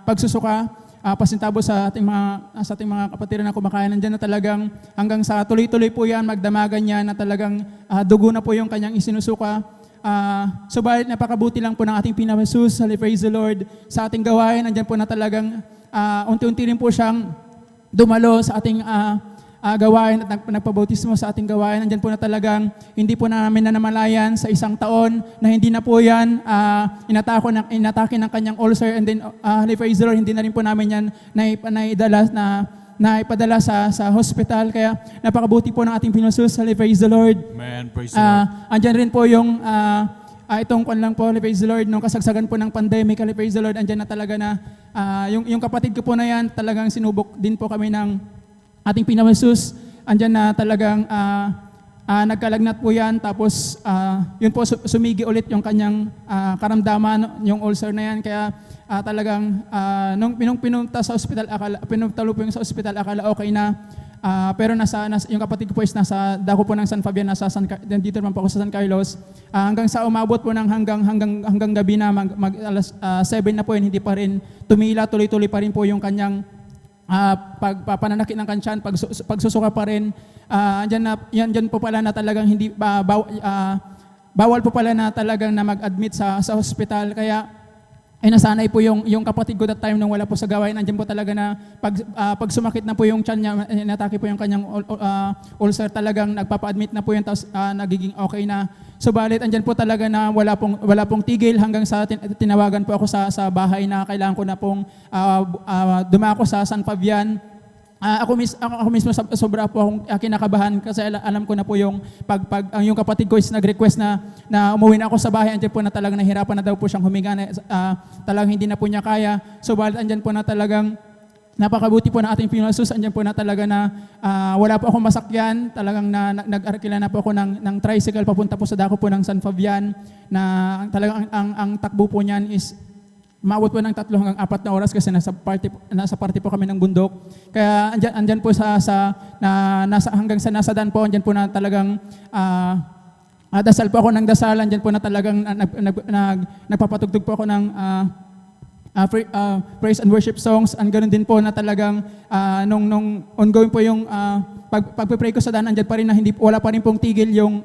pagsusuka. Pasintabo sa ating mga kapatiran na kumakain. Nandiyan na talagang hanggang sa tuloy-tuloy po yan, magdamagan niya na talagang dugo na po yung kanyang isinusuka. Subalit napakabuti lang po ng ating Pinoy Jesus, praise the Lord, sa ating gawain. Nandiyan po na talagang unti-unti rin po siyang dumalo sa ating gawain at nagpabautismo sa ating gawain. Nandiyan po na talagang hindi po namin nanamalayan sa isang taon na hindi na po yan inatake ng kanyang ulcer, and then praise the Lord, hindi na rin po namin yan naipadala sa hospital. Kaya napakabuti po ng ating Pinoy Jesus. Praise the Lord. Amen. Praise the Lord. Andyan rin po yung itong kwan lang po, praise the Lord, nung kasagsagan po ng pandemic, praise the Lord, andyan na talaga na yung kapatid ko po na yan, talagang sinubok din po kami ng ating Pinoy Jesus. Andyan na talagang nagkalagnat po yan, tapos yun po sumigi ulit yung kanyang karamdaman, yung ulcer na yan. Kaya talagang nung pinunta sa ospital, pinuntalo po yung sa ospital, akala okay na. Pero yung kapatid ko po is nasa dako po ng San Fabian, dito naman po ako sa San Carlos. Hanggang sa umabot po ng hanggang gabi na, alas 7 na po yun, hindi pa rin tumila, tuloy-tuloy pa rin po yung kanyang pagpapananakit ng kansyan, pagsusuka pa rin. Yan po pala na talagang hindi bawal po pala na talagang na mag-admit sa hospital. Kaya nasanay po yung kapatid ko that time nung wala po sa gawain. Andyan po talaga na pag sumakit na po yung tiyan niya, inatake po yung kanyang ulcer, talagang nagpapa-admit na po yun, tapos nagiging okay na. Subalit andyan po talaga na wala pong tigil hanggang sa tinawagan po ako sa bahay na kailangan ko na pong dumako sa San Fabian. Ako mismo sobra po akong kinakabahan kasi alam ko na po yung yung kapatid ko is nag-request na umuwi na ako sa bahay. Andyan po na talagang nahirapan na daw po siyang huminga, talagang hindi na po niya kaya. Subalit andyan po na talagang napakabuti po ng ating Pinoy Jesus. Andyan po na talaga na wala po akong masakyan. Talagang nag-arkila na po ako ng tricycle papunta po sa dako po ng San Fabian, na talagang ang takbo po niyan is maabot po ng 3 hanggang 4 na oras kasi nasa party po kami ng bundok. Kaya andyan po hanggang sa nasadan po, andyan po na talagang dasal po ako ng dasal. Andyan po na talagang nagpapatugtog po ako ng praise and worship songs. Ang ganoon din po na talagang nung ongoing po yung pagpe-pray ko sa daan, andyan pa rin na wala pa rin pong tigil yung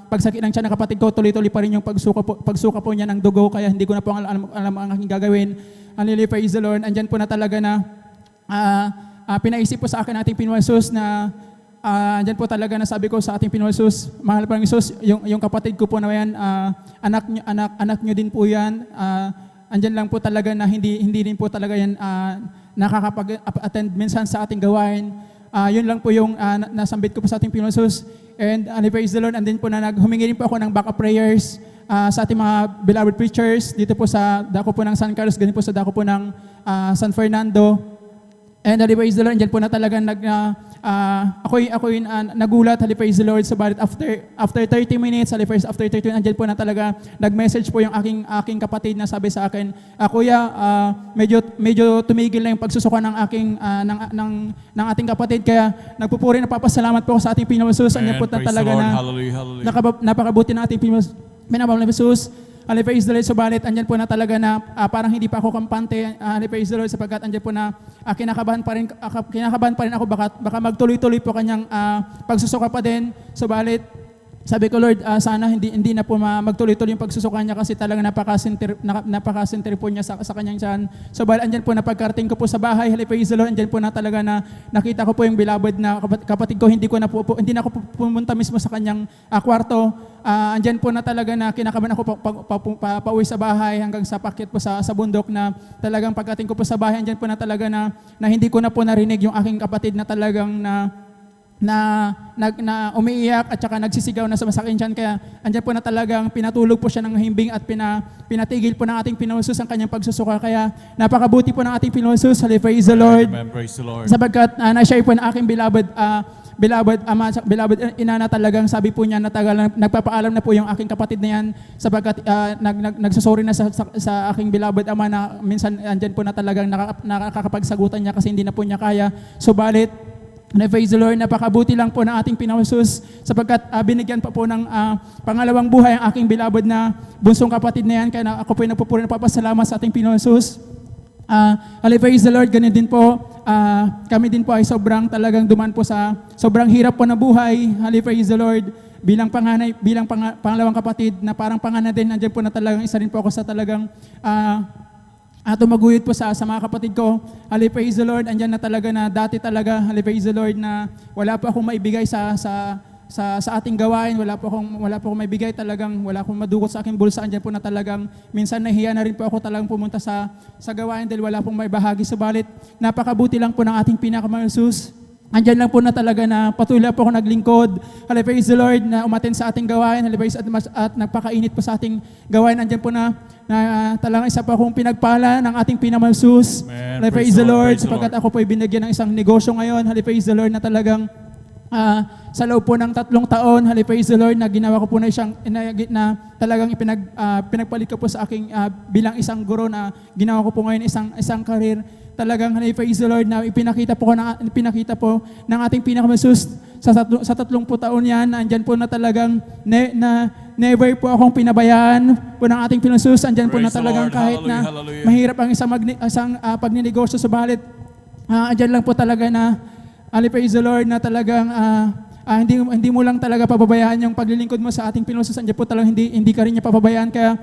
pagsakit ng tiyan ng kapatid ko, tuloy-tuloy pa rin yung pagsuka po niya ng dugo, kaya hindi ko na po alam ang aking gagawin. Hallelujah, praise the Lord. Andyan po na talaga na pinaisip po sa akin ating Pinoy Jesus na andyan po talaga na sabi ko sa ating Pinoy Jesus, mahal pa ng Jesus, yung kapatid ko po na yan, anak nyo din po yan. Andyan lang po talaga na hindi din po talaga yan nakakapag-attend minsan sa ating gawain. Yun lang po yung nasambit ko po sa ating Pinoy Jesus. And praise the Lord. And then po humingi rin po ako ng backup prayers sa ating mga beloved preachers dito po sa dako po ng San Carlos, ganito po sa dako po ng San Fernando. And praise the Lord, andyan po na talagang ako'y nagulat, praise the Lord. Subalit after 30 minutes, after 30 minutes, andyan po na talaga nag-message po yung aking kapatid na sabi sa akin, Kuya, medyo tumigil na yung pagsusuka ng ating kapatid, kaya nagpupuri na papasalamat po ako sa ating Pinoy Jesus. Andyan po na talaga na napakabuti ng ating Pinoy Jesus. Praise the Lord, subalit andyan po na talaga na parang hindi pa ako kampante, praise the Lord, sapagkat andyan po na kinakabahan pa rin ako, baka magtuloy-tuloy po kanyang pagsusuka pa din. Subalit, sabi ko, Lord, sana hindi na po magtuloy-tuloy yung pagsusuka niya kasi talaga napaka-center po niya sa kanyang tiyan. Subalit, andyan po na pagkarating ko po sa bahay, praise the Lord, andyan po na talaga na nakita ko po yung beloved na kapatid ko, hindi na ako pumunta mismo sa kanyang kwarto. Andyan po na talaga na kinakabahan ako pauwi sa bahay hanggang sa pakyat po sa bundok na talagang pagdating ko po sa bahay, andyan po na talaga na hindi ko na po narinig yung aking kapatid na talagang na umiiyak at saka nagsisigaw na sumasakit siya. Kaya andyan po na talagang pinatulog po siya ng himbing at pinatigil po ng ating Pinoy Jesus ang kanyang pagsusuka. Kaya napakabuti po ng ating Pinoy Jesus. Praise the Lord. Amen. Praise the Lord. Sapagkat na-share po ng aking beloved ama, beloved ina na talagang sabi po niya na nagpapaalam na po yung aking kapatid na yan sapagkat nagsasorry na sa aking beloved ama na minsan andyan po na talagang nakakapagsagutan niya kasi hindi na po niya kaya. Subalit, praise the Lord, napakabuti lang po ng ating Pinoy Jesus sapagkat binigyan pa po ng pangalawang buhay ang aking beloved na bunsong kapatid na yan. Kaya ako po yung nagpupuri na papasalamat sa ating Pinoy Jesus. Praise the Lord, ganun din po. Kami din po ay sobrang talagang duman po sa sobrang hirap po na buhay. Praise the Lord. Bilang panganay, pangalawang kapatid na parang panganay din, nandiyan po na talagang isa rin po ako sa talagang tumaguyod po sa mga kapatid ko. Praise the Lord, andyan na talaga na dati talaga, praise the Lord, na wala po akong maibigay sa ating gawain, wala po akong maibigay talagang, wala akong madukot sa aking bulsa. Andyan po na talagang minsan nahiya na rin po ako talagang pumunta sa gawain dahil wala pong may bahagi. Subalit, napakabuti lang po ng ating pinakamahal Jesus. Andyan lang po na talaga na patuloy po ako naglingkod. Praise the Lord, na umaten sa ating gawain. At nagpakainit po sa ating gawain. Andyan po na talagang isa pa akong pinagpala ng ating pinamahal Jesus. Praise the Lord, sapagkat ako po ay binigyan ng isang negosyo ngayon. Praise the Lord, na talagang sa loob po ng 3 taon, praise the Lord, na ginawa ko po na na talagang pinagpalit ko po sa aking bilang isang guro na ginawa ko po ngayon isang career. Talagang praise the Lord, na ipinakita po ng ating pinakamasus sa 30 taon yan. Andyan po na talagang never po akong pinabayaan po ng ating pinasus. Andyan po na talagang kahit na mahirap ang isang pagninegosyo, subalit andyan lang po talaga na praise the Lord, na talagang hindi mo lang talaga pababayaan yung paglilingkod mo sa ating Pinoy Jesus. Andiyan po talagang hindi ka rin niya pababayaan. Kaya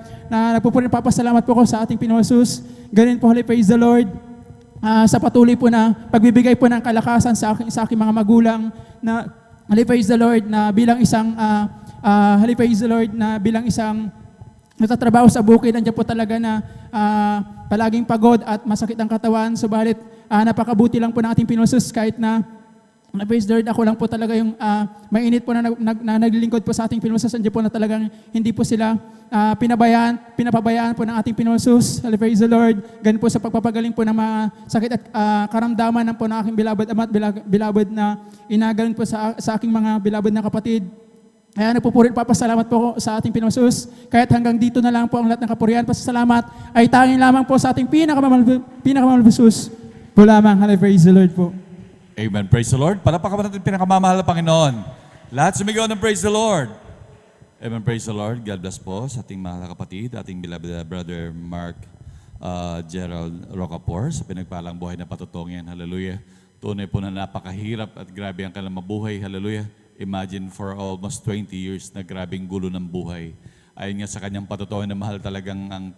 papasalamat po ako sa ating Pinoy Jesus. Ganun po, praise the Lord, sa patuloy po na pagbibigay po ng kalakasan sa aking mga magulang, na praise the Lord, na bilang isang praise the Lord, na bilang isang nagtatrabaho sa bukid, nandiyan po talaga na palaging pagod at masakit ang katawan. Subalit, napakabuti lang po ng ating Pinoy Jesus kahit na praise the Lord, ako lang po talaga yung mainit po na naglilingkod po sa ating Pinoy Jesus. Andiyan po na talagang hindi po sila pinapabayaan po ng ating Pinoy Jesus. Praise the Lord. Ganun po sa pagpapagaling po ng mga sakit at karamdaman ng po ng aking beloved ama at beloved na inagalan po sa aking mga beloved na kapatid. Kaya nagpupuri, papasalamat po sa ating Pinoy Jesus. Kahit hanggang dito na lang po ang lahat ng kapurihan, pasasalamat ay tanging lamang po sa ating pinakamamahal Jesus. Po lamang. Praise the Lord po. Amen. Praise the Lord. Palapakan natin pinakamamahal na Panginoon. Lahat sumigaw ng praise the Lord. Amen. Praise the Lord. God bless po sa ating mga kapatid, ating beloved brother Mark Gerald Rocapor sa pinagpalang buhay na patutongin. Hallelujah. Tunay po na napakahirap at grabe ang kanilang mabuhay. Hallelujah. Imagine for almost 20 years na grabing gulo ng buhay. Ayon nga sa kanyang patutongin na mahal talagang ang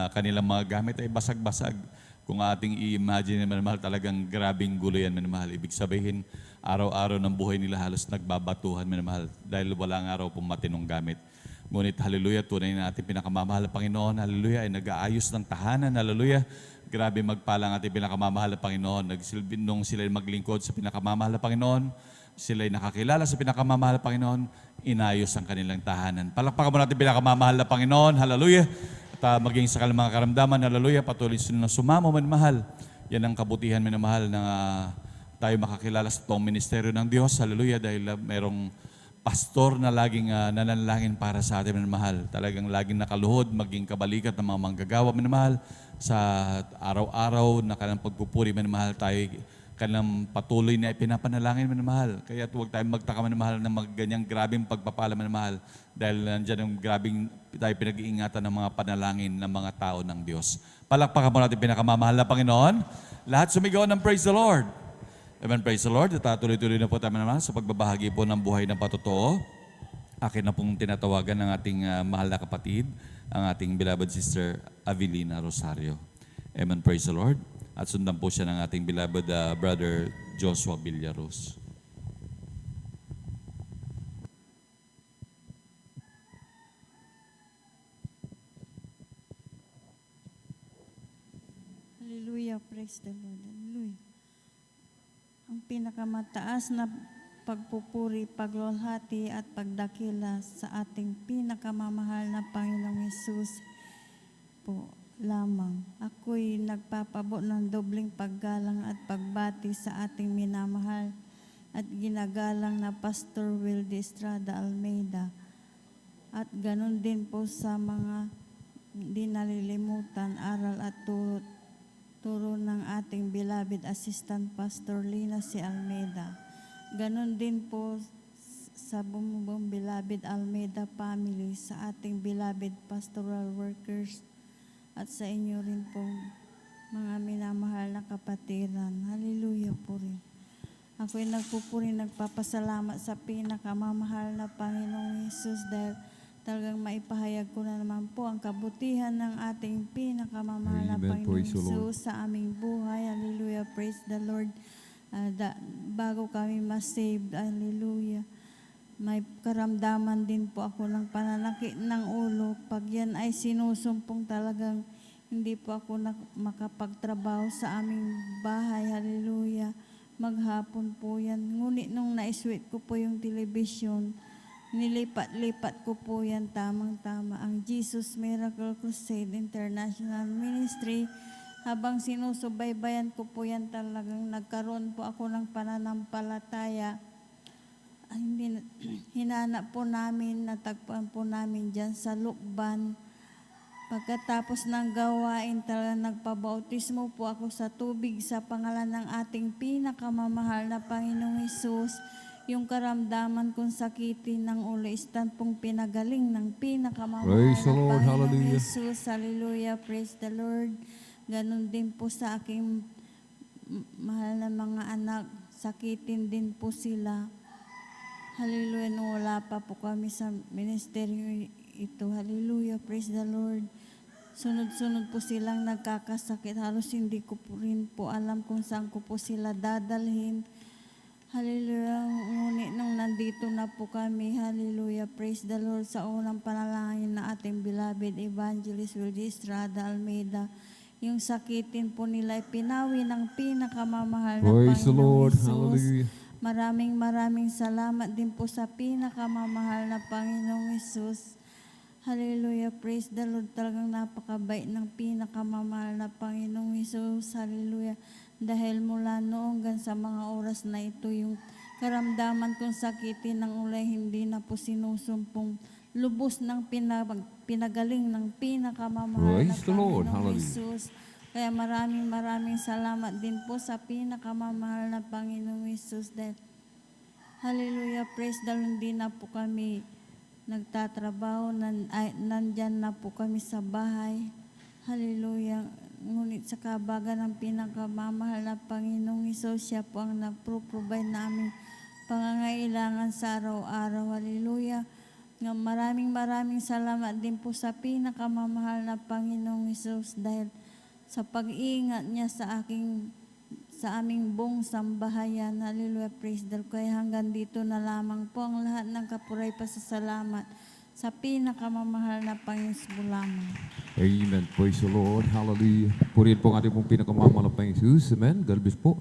kanilang mga gamit ay basag-basag. Kung ating i-imagine naman, mahal, talagang grabing gulo yan, minamahal. Ibig sabihin, araw-araw ng buhay nila halos nagbabatuhan, minamahal, dahil walang araw pong matinong gamit. Ngunit, hallelujah, tunay na ating pinakamamahal na Panginoon, hallelujah, ay nag-aayos ng tahanan, hallelujah. Grabe magpalang ating pinakamamahal na Panginoon. Nagsilbi nung sila maglingkod sa pinakamamahal na Panginoon, sila'y nakakilala sa pinakamamahal na Panginoon, inayos ang kanilang tahanan. Palakpakan mo natin pinakamamahal na Panginoon, hallelujah. At maging sa kanilang mga karamdaman, hallelujah, patuloy sila na sumamo, manmahal. Yan ang kabutihan, minamahal, na tayo makakilala sa itong ministeryo ng Diyos. Hallelujah, dahil merong pastor na laging nananalangin para sa atin, minamahal. Talagang laging nakaluhod, maging kabalikat ng mga manggagawa, minamahal, sa araw-araw na kanilang pagpupuri, minamahal, tayo kanilang patuloy na ipinapanalangin, minamahal. Kaya huwag tayong magtaka, minamahal, na ganyang grabing pagpapala, minamahal, dahil nandiyan yung grabing tayo pinag-iingatan ng mga panalangin ng mga tao ng Diyos. Palakpakan mo natin pinakamamahal na Panginoon. Lahat sumigaw ng praise the Lord. Amen, praise the Lord. Tatuloy-tuloy na po tayo naman sa pagbabahagi po ng buhay ng patotoo. Akin na pong tinatawagan ng ating mahal na kapatid, ang ating beloved sister Avelina Rosario. Amen, praise the Lord. At sundan po siya ng ating beloved brother Joshua Villaros. Hallelujah, praise the Lord. Hallelujah. Ang pinakamataas na pagpupuri, paglulhati at pagdakila sa ating pinakamamahal na Panginoong Hesus po lamang. Ako'y nagpapabot ng dobling paggalang at pagbati sa ating minamahal at ginagalang na Pastor Wildy Estrada Almeida. At ganon din po sa mga di nalilimutan, aral at turo ng ating beloved Assistant Pastor Lina C. Almeida. Ganon din po sa bumubong beloved Almeida family, sa ating beloved pastoral workers, at sa inyo rin po, mga minamahal na kapatiran. Hallelujah po rin. Ako'y nagpupuri, nagpapasalamat sa pinakamamahal na Panginoong Hesus dahil talagang maipahayag ko na naman po ang kabutihan ng ating pinakamamahal na Panginoong Hesus sa aming buhay. Hallelujah, praise the Lord. Bago kami ma-saved, hallelujah, may karamdaman din po ako ng pananakit ng ulo. Pag yan ay sinusumpong, talagang hindi po ako makapagtrabaho sa aming bahay. Hallelujah. Maghapon po yan. Ngunit nung na-sweet ko po yung television, nilipat-lipat ko po yan tamang-tama. Ang Jesus Miracle Crusade International Ministry. Habang sinusubaybayan ko po yan, talagang nagkaroon po ako ng pananampalataya. Hinanap po namin, natagpuan po namin dyan sa Lukban. Pagkatapos ng gawain, talagang nagpabautismo po ako sa tubig sa pangalan ng ating pinakamamahal na Panginoong Hesus. Yung karamdaman kong sakitin ng ulo, istan pong pinagaling ng pinakamamahal Praise na the Lord, Panginoong hallelujah. Hesus. Hallelujah, praise the Lord. Ganon din po sa aking mahal na mga anak, sakitin din po sila. Hallelujah, nung wala pa po kami sa ministeryo ito. Hallelujah, praise the Lord. Sunod-sunod po silang nagkakasakit. Halos hindi ko po rin po alam kung saan ko po sila dadalhin. Hallelujah, ngunit nung nandito na po kami, hallelujah, praise the Lord, sa unang panalangin na ating beloved Evangelist Wildy Estrada Almeida, yung sakitin po nila ay pinawi ng pinakamamahal na Praise the Panginoong Lord, Hesus. hallelujah. Maraming salamat din po sa pinakamamahal na Panginoong Hesus. Hallelujah, praise the Lord. Talagang napakabait ng pinakamamahal na Panginoong Hesus. Hallelujah. Dahil mula noong hanggang sa mga oras na ito, yung karamdaman kong sakitin ng ulay hindi na po sinusumpong. Lubos ng pinagaling ng pinakamamahal Praise na the Lord, Panginoong hallelujah. Hesus. Kaya maraming salamat din po sa pinakamamahal na Panginoong Hesus. Dahil, hallelujah, praise the Lord, hindi na po kami nagtatrabaho, nandyan na po kami sa bahay. Hallelujah. Ngunit sa kabagan ng pinakamamahal na Panginoong Hesus, siya po ang nagpro-provide namin pangangailangan sa araw-araw. Hallelujah. Maraming salamat din po sa pinakamamahal na Panginoong Hesus dahil sa pag-iingat niya sa aming buong sambahayan. Hallelujah, praise the Lord. Kaya hanggang dito na lamang po ang lahat ng kapuray pasasalamat sa pinakamamahal na Panginoon lamang. Amen. Praise the Lord. Hallelujah. Purihin po ang ating pong pinakamamahal na Panginoon Jesus. Amen. God bless po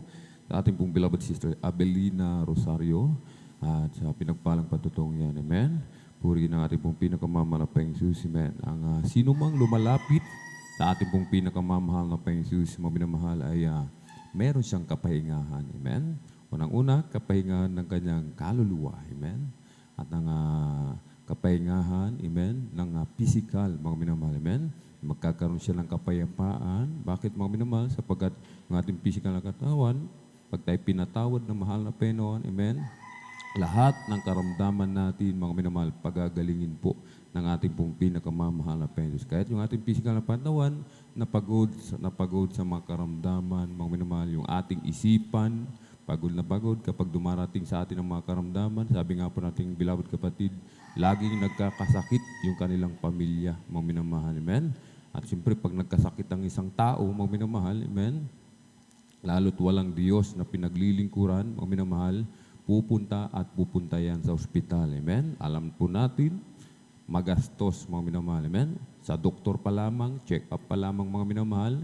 sa ating pong beloved sister Avelina Rosario at sa pinagpalang patutong yan. Amen. Purihin ang ating pong pinakamamahal na Panginoon Jesus. Amen. Ang sino mang lumalapit sa ating pong pinakamamahal na Panginoon Jesus, mga minamahal, ay meron siyang kapahingahan. Amen? Unang-una, kapahingahan ng kanyang kaluluwa. Amen? At ang kapahingahan, amen, ng physical, mga minamahal. Amen? Magkakaroon siya ng kapayapaan. Bakit, mga minamahal? Sapagkat ang ating physical na katawan, pag tayo pinatawad ng mahal na Panginoon, amen, lahat ng karamdaman natin, mga minamahal, pagagalingin po ng ating pong pinakamamahal na Panginoon. Kahit yung ating physical na pantawan, napagod sa mga karamdaman, mga minamahal, yung ating isipan, pagod na pagod kapag dumarating sa atin ang mga karamdaman. Sabi nga po nating beloved kapatid, laging nagkakasakit yung kanilang pamilya, mga minamahal. Amen? At siyempre, pag nagkasakit ang isang tao, mga minamahal, amen, lalo't walang Diyos na pinaglilingkuran, mga minamahal, pupunta yan sa ospital. Amen? Alam po natin, magastos, mga minamahal. Amen? Sa doktor pa lamang, check-up pa lamang, mga minamahal,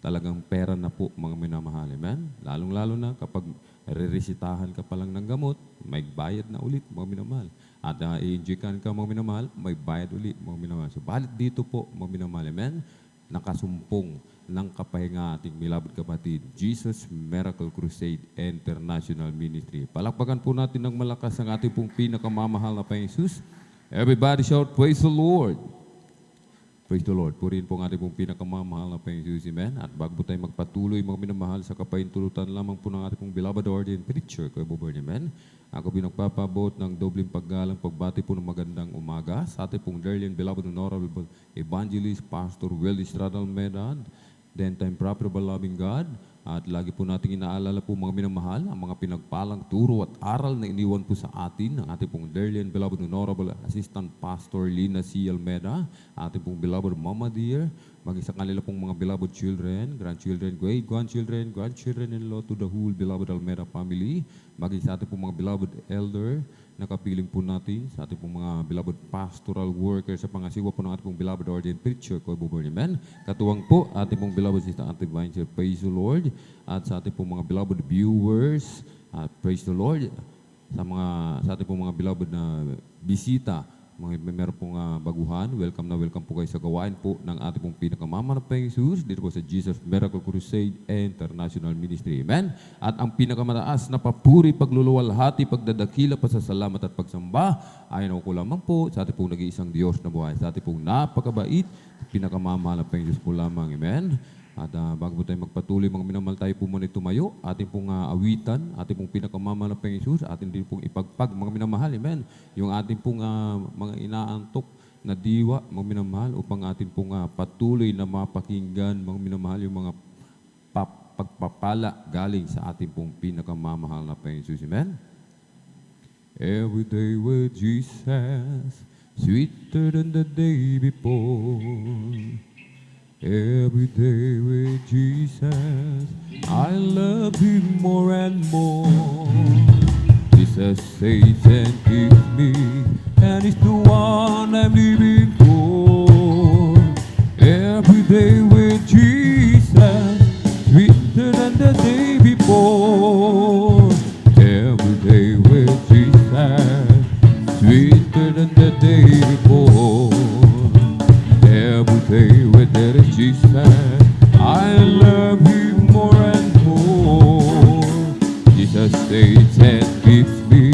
talagang pera na po, mga minamahal. Amen? Lalong-lalo na kapag re-resitahan ka pa lang ng gamot, may bayad na ulit, mga minamahal. At i-injectan ka, mga minamahal, may bayad ulit, mga minamahal. So, balit dito po, mga minamahal. Amen? Nakasumpong ng kapahinga ating beloved kapatid, Jesus Miracle Crusade International Ministry. Palakpakan po natin ng malakas ang ating pong pinakamamahal na Panginoon Jesus. Everybody shout, praise the Lord. Praise the Lord. Purihin po ang ating pong pinakamamahal na Panginoon Jesus. Amen. At bago tayo magpatuloy, mga minamahal, sa kapahintulutan lamang po ng ating pong beloved ordained preacher, Kuya Bobern. Amen. Ako pinagpapabot ng dobleng paggalang pagbati po ng magandang umaga sa ating pong dearly and beloved honorable evangelist, Pastor Will Estrada Almeida, then time proper loving God. At lagi po natin inaalala po, mga minamahal, ang mga pinagpalang turo at aral na iniwan po sa atin ng ating pong dearly and beloved honorable Assistant Pastor Lina C. Almeida, ating pong beloved Mama Dear, maging sa kanila pong mga beloved children, grandchildren, great-grandchildren, grandchildren-in-law to the whole beloved Almeida family, maging sa ating pong mga beloved elder, nakapiling po natin sa ating pong mga beloved pastoral workers sa pangasiwa po ng ating pong beloved ordained preacher, Kuya Bobern. Amen. Katuwang po ating pong beloved sister Auntie Vincent, praise the Lord. At sa ating pong mga beloved viewers, praise the Lord. Sa ating pong mga beloved na bisita, meron pong baguhan, welcome po kayo sa gawain po ng ating pong pinakamamahal na Panginoon Jesus dito po sa Jesus Miracle Crusade International Ministry. Amen? At ang pinakamataas na papuri, pagluluwalhati, pagdadakila, pasasalamat at pagsamba ay nakuko lamang po sa ating pong nag-iisang Diyos na buhay, sa ating pong napakabait, pinakamamahal na Panginoon Jesus po lamang. Amen? At bago po tayo magpatuloy, mga minamahal, tayo po muna tumayo, ating pong awitan, ating pong pinakamamahal na Panginoon Jesus, ating din pong ipagpag, mga minamahal, amen, yung ating pong mga inaantok na diwa, mga minamahal, upang ating pong patuloy na mapakinggan, mga minamahal, yung mga pagpapala galing sa ating pong pinakamamahal na Panginoon Jesus, amen. Every day with Jesus, sweeter than the day before. Every day with Jesus, I love Him more and more. Jesus saves and keeps me, and He's the one I'm living for. Every day with Jesus, sweeter than the day before. Every day with Jesus, sweeter than the day before. Every day with there is Jesus, I love Him more and more. Jesus saves and keeps me,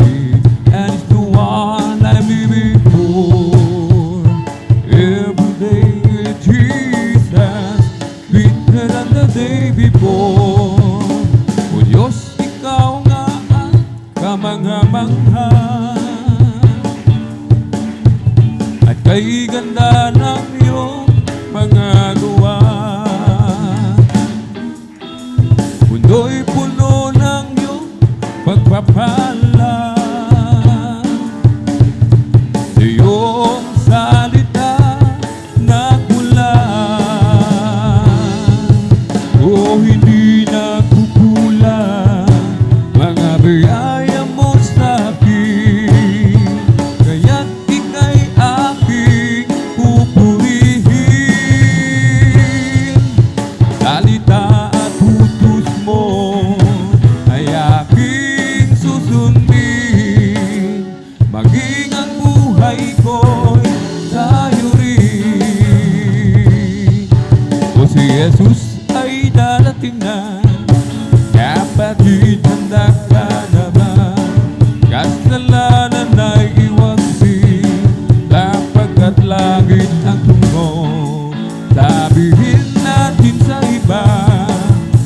and He's the one I'm living for. Every day with Jesus, sweeter than the day before. O Diyos, Ikaw nga ang kamangha-mangha, at kay ganda ng iyong mga gawa. Mundo'y puno ng iyong pagpapala, sa iyong salita nagmula. O hindi Jesus ay darating na. Kapatid, handa ka na ba? Kasalanan ay iwagsi, sapagkat langit ang tungo. Sabihin natin sa iba,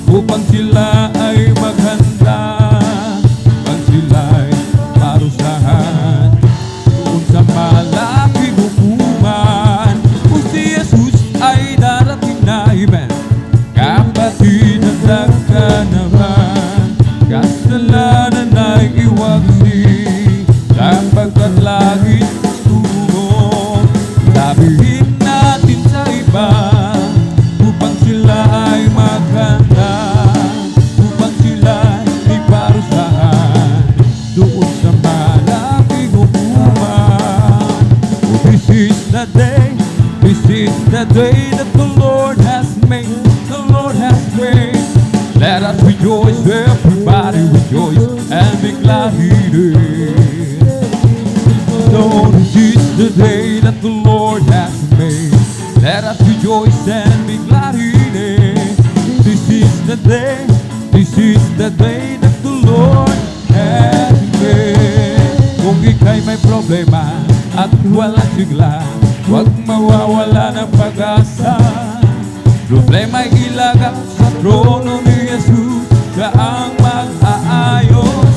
upang sila ay maghanda, upang sila'y parusahan doon sa malaking hukuman. Kung si Jesus ay darating na, amen. Kapatid, handa ka naman. Kasalanan ay iwagsi, sapagkat langit tungo. Sabihin natin sa iba, upang sila ay maghanda, upang sila ay parusahan doon sa malaking hukuman. Oh, this is the day that the Lord has made, the Lord has made. Let us rejoice, everybody rejoice and be glad in it. So this is the day that the Lord has made. Let us rejoice and be glad in it. This is the day that the Lord has made. Kung ika'y may problema at walang sigla, huwag mawawala ng pag-asa. Problema'y ilagak sa trono ni Jesus, siya ang mag-aayos.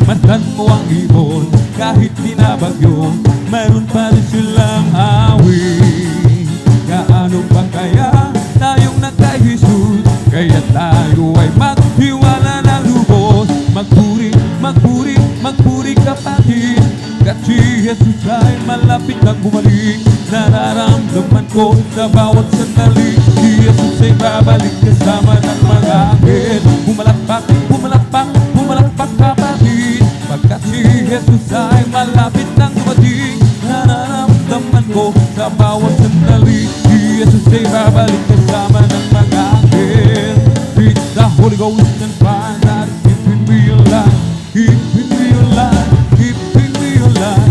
Masdan mo ang ibon, kahit dinabagyo, mayroon pa rin silang awit. Gaano pa kaya tayong nagkay Jesus, kaya tayo ay magtiwala ng lubos. Magpuri, magpuri, magpuri kapatid, kasi Jesus ay malapit ang bumalik. Nararamdaman ko sa bawat sandali, si Jesus ay babalik kasama ng mga anghel. Pumalakpak, pumalakpak, pumalakpak kapatid, pagkat si Jesus ay malapit ang dumating. Nararamdaman ko sa bawat sandali, si Jesus ay babalik kasama ng mga anghel. It's the Holy Ghost and fire that is keeping me alive, keeping me alive, keeping me alive.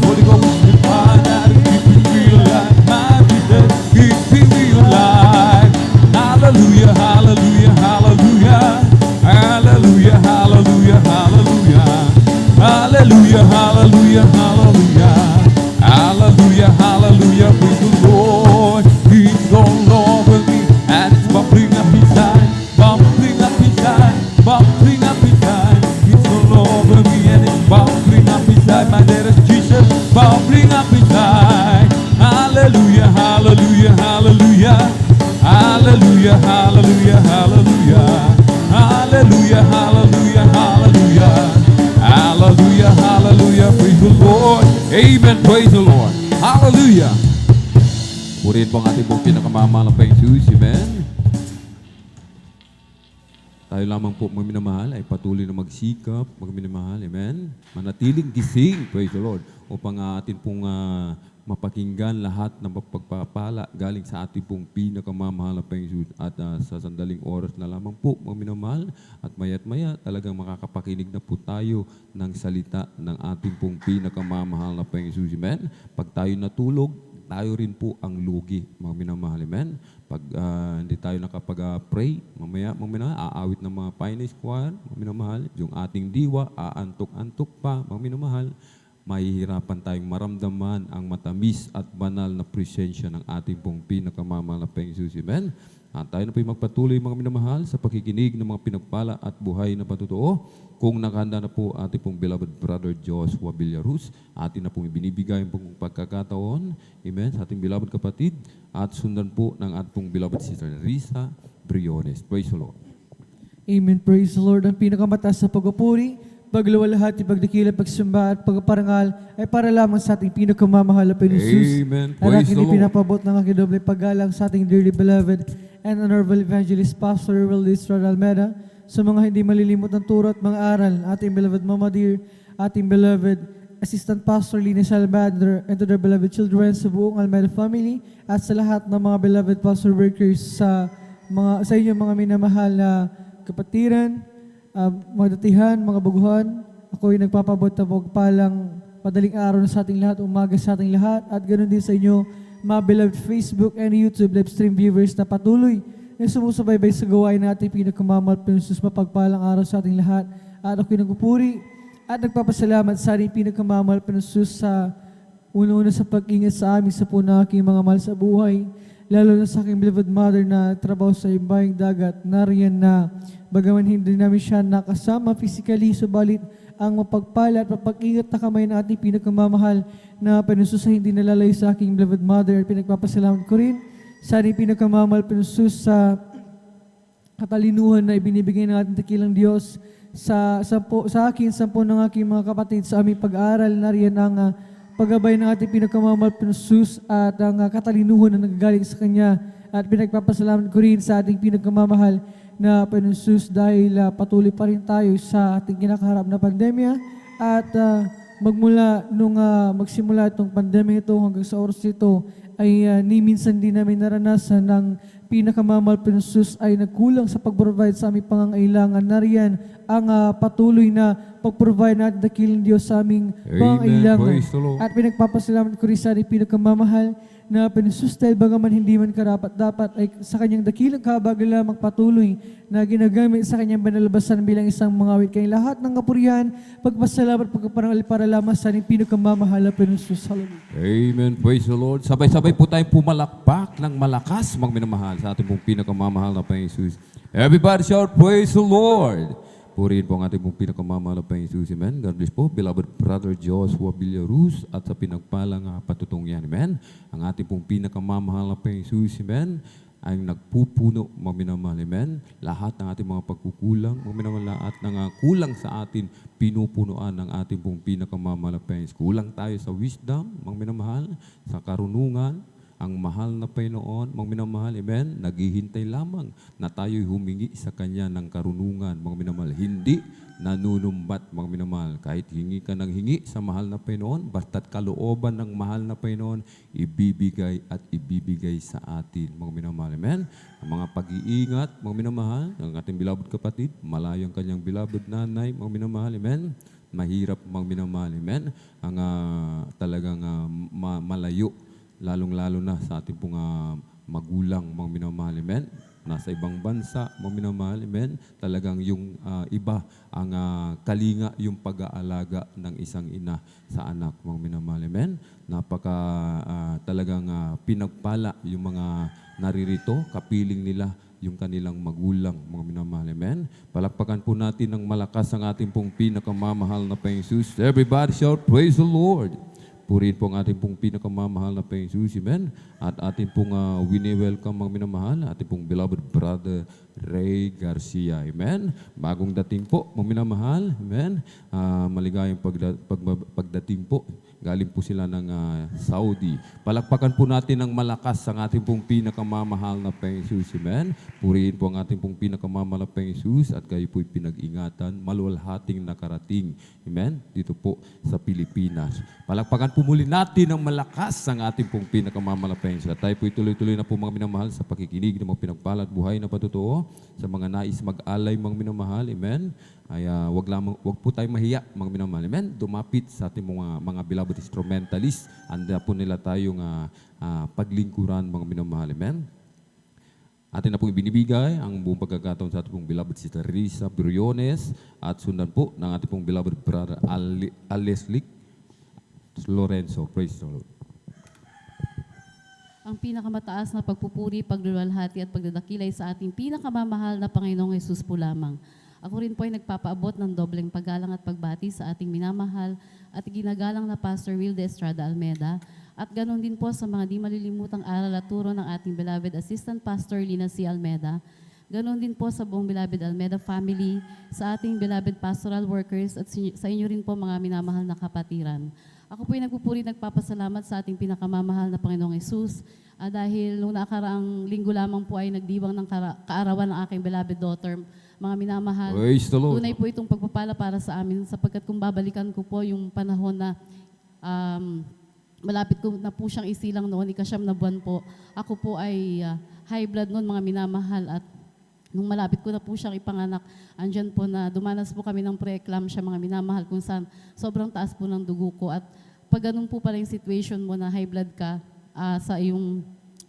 Holy Ghost and fire that is keeping me alive, my Jesus, keeping me alive. Hallelujah, hallelujah, hallelujah, hallelujah, hallelujah, hallelujah, hallelujah, hallelujah, hallelujah, hallelujah, hallelujah. Praise the Lord. He's all over me and it's bubbling up inside, bubbling up inside, bubbling up inside. It's all over me and it's bubbling up inside. My dearest Jesus, bubbling up inside. Hallelujah, hallelujah, hallelujah, hallelujah, hallelujah, hallelujah, hallelujah, hallelujah, hallelujah, hallelujah, hallelujah. Praise the Lord. Amen. Praise the Lord. Hallelujah. Purihin po ang ating pong pinakamamahal na Jesus. Amen. Tayo lamang po mga minamahal ay patuloy na magsikap, mga minamahal. Amen. Manatiling gising. Praise the Lord. Upang atin pong mapakinggan lahat ng pagpapala galing sa ating pong pinakamamahal na Jesus. At sa sandaling oras na lamang po mga minamahal at maya't maya talagang makakapakinig na po tayo ng salita ng ating pong pinakamamahal na Jesus. Amen. Pag tayo natulog, tayo rin po ang lugi, mga minamahal. Amen. Pag hindi tayo nakapag-pray, mamaya aawit ng mga Pioneers Choir, mga minamahal, yung ating diwa, aantok-antok pa, mga minamahal, mahihirapan tayong maramdaman ang matamis at banal na presensya ng ating pong pinakamamahal na Jesus. Amen. At tayo na po magpatuloy mga minamahal sa pakikinig ng mga pinagpala at buhay na patutuo. Kung nakahanda na po ating pong beloved brother Joshua Villaruz, atin na pong ibinibigay ang pong pagkakataon, amen, sa ating beloved kapatid, at sundan po ng ating pong beloved sister Risa Briones. Praise the Lord. Amen. Praise the Lord. Ang pinakamataas sa pagpupuri, pagluwalhati, pagdakila, pagsamba at pagparangal ay para lamang sa ating pinakamamahal na Jesus. Amen. At Praise aking the Lord. pinapabot ng aking doble paggalang sa ating dearly beloved and honorable evangelist Pastor Will Estrada Almeda, sa mga hindi malilimot ng turo at mga aral, ating beloved Mama Dear, ating beloved Assistant Pastor Linus Almeda, and to their beloved children sa buong Almeda family, at sa lahat ng mga beloved pastor workers sa inyo mga minamahal na kapatiran, mga datihan, mga baguhan. Ako'y nagpapabot na pagpalang madaling araw na sa ating lahat, umaga sa ating lahat, at ganoon din sa inyo mga beloved Facebook and YouTube live stream viewers na patuloy na sumusubaybay sa gawain natin pinagkamamahal na Jesus. Mapagpalang araw sa ating lahat. At ako'y nagpupuri at nagpapasalamat sa ating pinagkamamahal na Jesus sa una-una sa pag-ingat sa amin sa puna aking mga mahal sa buhay. Lalo na sa aking beloved mother na trabaho sa imbayang dagat. Nariyan na bagaman hindi namin siya nakasama physically, subalit ang mapagpala at mapag-ingat na kamay ng ating pinagkamamahal na Panginoon sa hindi nalalayo sa aking beloved mother. Pinagpapasalamat ko rin sa ating pinagkamamahal Panginoon sa katalinuhan na ibinibigay ng ating dakilang Diyos sa akin, sampo ng aking mga kapatid sa aming pag-aaral. Nariyan ang paggabay ng ating pinagkamamahal Panginoon at ang katalinuhan na nagagaling sa Kanya. At pinagpapasalamat ko rin sa ating pinagkamamahal na Panginoon Jesus dahil patuloy pa rin tayo sa ating kinakaharap na pandemya at magmula nung magsimula itong pandemya ito hanggang sa oras ito ay ni minsan din namin naranasan ng pinakamamahal Panginoon Jesus ay nagkulang sa pag-provide sa aming pangangailangan. Nariyan ang patuloy na pag-provide natin dakilang Diyos sa aming pangangailangan. At pinagpapasalamat ko rin sa ating pinakamamahal na Panginoon dahil bagaman hindi man karapat-dapat ay sa kanyang dakilang kahabagan lamang patuloy na ginagamit sa kanyang banalabasan bilang isang mangawit. Kaya lahat ng kapurihan, pagpasalamat, pagkaparangal para lamang sa ating pinakamamahal na Panginoon Jesus. Hallelujah. Amen. Praise the Lord. Sabay-sabay po tayong pumalakpak ng malakas, mga minamahal, sa ating pong pinakamamahal na Panginoon Jesus. Everybody shout, praise the Lord. Purihin po ang ating pong pinakamamahal na Panginoon Jesus. Amen. God bless po, beloved brother Joshua Villaruz at sa pinagpalang patutungyan. Amen. Ang ating pong pinakamamahal na Panginoon Jesus. Amen. Ay nagpupuno, mga minamahal. Amen. Lahat ng ating mga pagkukulang, mga minamahal, lahat ng kulang sa atin, pinupunuan ng ating pong pinakamamahal na Panginoon Jesus. Kulang tayo sa wisdom, mga minamahal, sa karunungan, ang mahal na Panginoon, mga minamahal, amen, naghihintay lamang na tayo'y humingi sa Kanya ng karunungan, mga minamahal. Hindi nanunumbat, mga minamahal. Kahit hingi ka ng hingi sa mahal na Panginoon, basta't kalooban ng mahal na Panginoon, ibibigay at ibibigay sa atin, mga minamahal. Amen? Ang mga pag-iingat, mga minamahal, ng ating beloved kapatid, malayo ang kanyang beloved nanay, mga minamahal. Amen? Mahirap, mga minamahal. Amen? Ang talagang malayo, lalong-lalo na sa ating pong magulang, mga minamahal. Amen? Nasa ibang bansa, mga minamahal. Amen? Talagang yung iba, ang kalinga yung pag-aalaga ng isang ina sa anak, mga minamahal. Amen? Napaka talagang pinagpala yung mga naririto, kapiling nila yung kanilang magulang, mga minamahal. Amen? Palakpakan po natin ng malakas ang ating pong pinakamamahal na Panginoon Jesus. Everybody shout, praise the Lord. Purihin po ang ating pong pinakamamahal na Panginoon Jesus. Amen? At ating pong wini-welcome, mga minamahal, ating pong beloved brother Ray Garcia. Amen? Bagong dating po, mga minamahal. Amen? Maligayang pagdating po. Galing po sila ng Saudi. Palakpakan po natin ng malakas ang ating pong pinakamamahal na Panginoon Jesus. Amen? Purihin po ang ating pong pinakamamahal na Panginoon Jesus at kayo po'y pinag-ingatan, maluwalhating nakarating. Amen? Dito po sa Pilipinas. Palakpakan po muli natin ng malakas ang ating pong pinakamamahal na Panginoon Jesus. At tayo po'y tuloy-tuloy na po, mga minamahal, sa pakikinig ng mga pinagpala at buhay na patutuo sa mga nais mag-alay, mga minamahal. Amen? Ay wag po tayo mahiya, mga minamahal. Amen? Dumapit sa ating mga beloved instrumentalist. Anda po nila tayong paglingkuran, mga minamahal. Amen? Atin na pong ibinibigay ang buong pagkakataon sa ating pong beloved Sister Risa Briones at sundan po ng ating pong beloved brother Aleslick Lorenzo. Praise the Lord. Ang pinakamataas na pagpupuri, pagluluwalhati at pagdadakilay sa ating pinakamamahal na Panginoong Hesus po lamang. Ako rin po ay nagpapaabot ng dobleng paggalang at pagbati sa ating minamahal at ginagalang na Pastor Wilde Estrada Almeda at ganon din po sa mga di malilimutang aral at turo ng ating beloved Assistant Pastor Lina C. Almeda. Ganon din po sa buong beloved Almeda family, sa ating beloved pastoral workers at sa inyo rin po mga minamahal na kapatiran. Ako po ay nagpupuri, nagpapasalamat sa ating pinakamamahal na Panginoong Hesus dahil nung nakaraang linggo lamang po ay nagdiwang ng kaarawan ng aking beloved daughter. Mga minamahal, tunay po itong pagpapala para sa amin sapagkat kung babalikan ko po yung panahon na malapit ko na po siyang isilang noon, ika-9 na buwan po. Ako po ay high blood noon, mga minamahal, at nung malapit ko na po siyang ipanganak, andyan po na dumanas po kami ng pre-eclampsia, mga minamahal, kung saan sobrang taas po ng dugo ko. At pag ganun po pala yung situation mo na high blood ka, sa iyong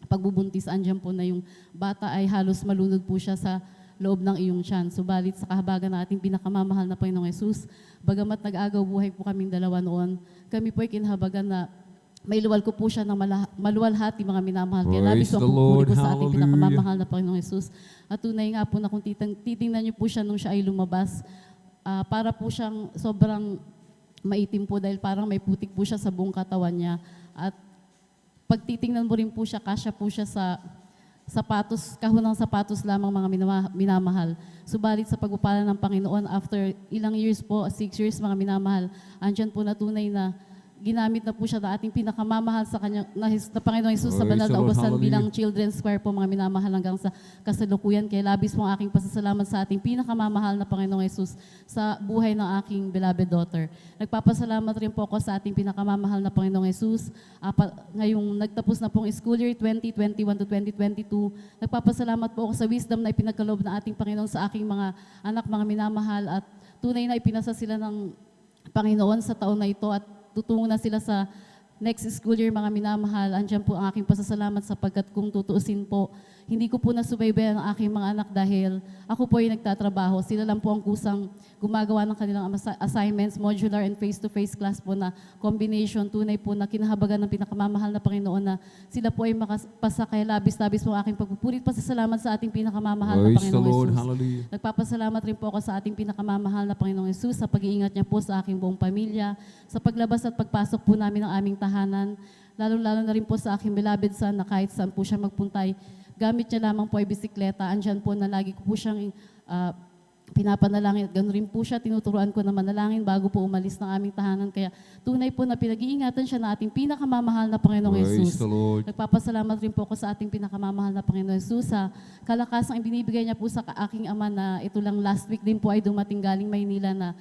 pagbubuntis, andyan po na yung bata ay halos malunod po siya sa loob ng iyong tiyan. Subalit sa kahabagan ng ating pinakamamahal na Panginoong Yesus, bagamat nag-agaw buhay po kaming dalawa noon, kami po ay kinahabagan na may luwal ko po siya ng maluwalhati, mga minamahal. Kaya labis po ang pupuri po sa ating pinakamamahal na Panginoong Yesus. At tunay nga po na kung titingnan niyo po siya nung siya ay lumabas, para po siyang sobrang maitim po dahil parang may putik po siya sa buong katawan niya. At pag titingnan mo rin po siya, kasya po siya sa sapatos, kahon ng sapatos lamang, mga minamahal. Subalit sa pagpapala ng Panginoon, after ilang years po, 6 years, mga minamahal, andyan po na tunay na ginamit na po siya na ating pinakamamahal sa kanya, na Panginoong Hesus sa banal na ubasan bilang Children's Choir po, mga minamahal, hanggang sa kasalukuyan. Kaya labis pong aking pasasalamat sa ating pinakamamahal na Panginoong Hesus sa buhay ng aking beloved daughter. Nagpapasalamat rin po ako sa ating pinakamamahal na Panginoong Hesus. Ngayong nagtapos na pong school year 2021 to 2022, nagpapasalamat po ako sa wisdom na ipinagkaloob na ating Panginoon sa aking mga anak, mga minamahal, at tunay na ipinasa sila ng Panginoon sa taon na ito at tutungo na sila sa next school year, mga minamahal. Andiyan po ang aking pasasalamat sapagkat kung tutuusin po, hindi ko po nasubaybayan ang aking mga anak dahil ako po ay nagtatrabaho. Sila lang po ang kusang gumagawa ng kanilang assignments, modular and face-to-face class po na combination. Tunay po na kinahabagan ng pinakamamahal na Panginoon na sila po ay makapasa. Kaya labis-labis po ang aking pagpupulit pasasalamat sa ating pinakamamahal na Panginoong Yesus. Nagpapasalamat rin po ako sa ating pinakamamahal na Panginoong Yesus sa pag-iingat niya po sa aking buong pamilya, sa paglabas at pagpasok po namin ng aming tahanan, lalo-lalo na rin po sa aking beloved son na kahit saan po siya magpuntay, gamit niya lamang po ay bisikleta. Andyan po na lagi ko po siyang pinapanalangin. Ganoon rin po siya, tinuturuan ko na manalangin bago po umalis ng aming tahanan. Kaya tunay po na pinag-iingatan siya na ating pinakamamahal na Panginoong Yesus. Nagpapasalamat rin po ako sa ating pinakamamahal na Panginoong Yesus sa kalakasang ibinibigay niya po sa aking ama na ito lang last week din po ay dumating galing Maynila na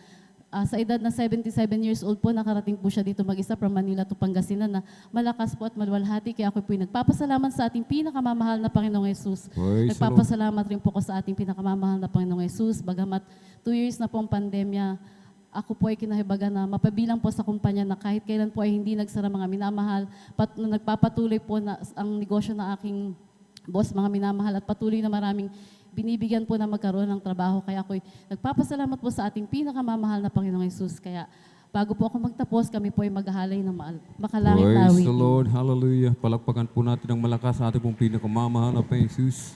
sa edad na 77 years old po, nakarating po siya dito mag-isa from Manila to Pangasinan na malakas po at maluwalhati. Kaya ako po nagpapasalamat sa ating pinakamamahal na Panginoong Yesus. Nagpapasalamat rin po ko sa ating pinakamamahal na Panginoong Yesus. Bagamat 2 years na po ang pandemya, ako po ay kinahibagan na mapabilang po sa kumpanya na kahit kailan po ay hindi nagsara, mga minamahal. Nagpapatuloy po na ang negosyo ng aking boss, mga minamahal, at patuloy na maraming binibigyan po na magkaroon ng trabaho. Kaya ako'y nagpapasalamat po sa ating pinakamamahal na Panginoong Yesus. Kaya bago po ako magtapos, kami po ay maghahalay ng makalangit na Praise awitin. the Lord. Hallelujah. Palakpakan po natin ng malakas sa ating pong pinakamamahal na Panginoong Yesus.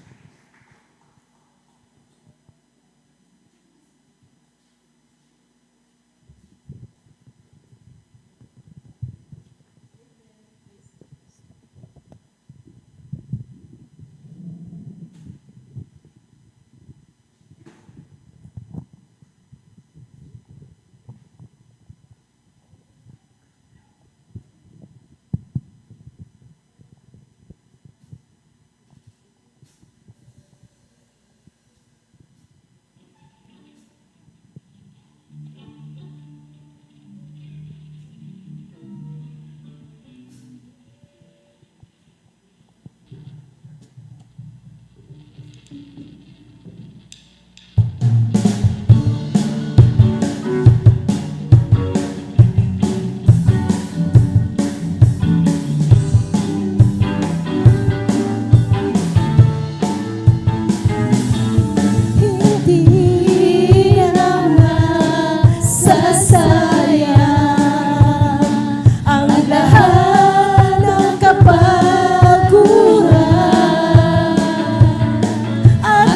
At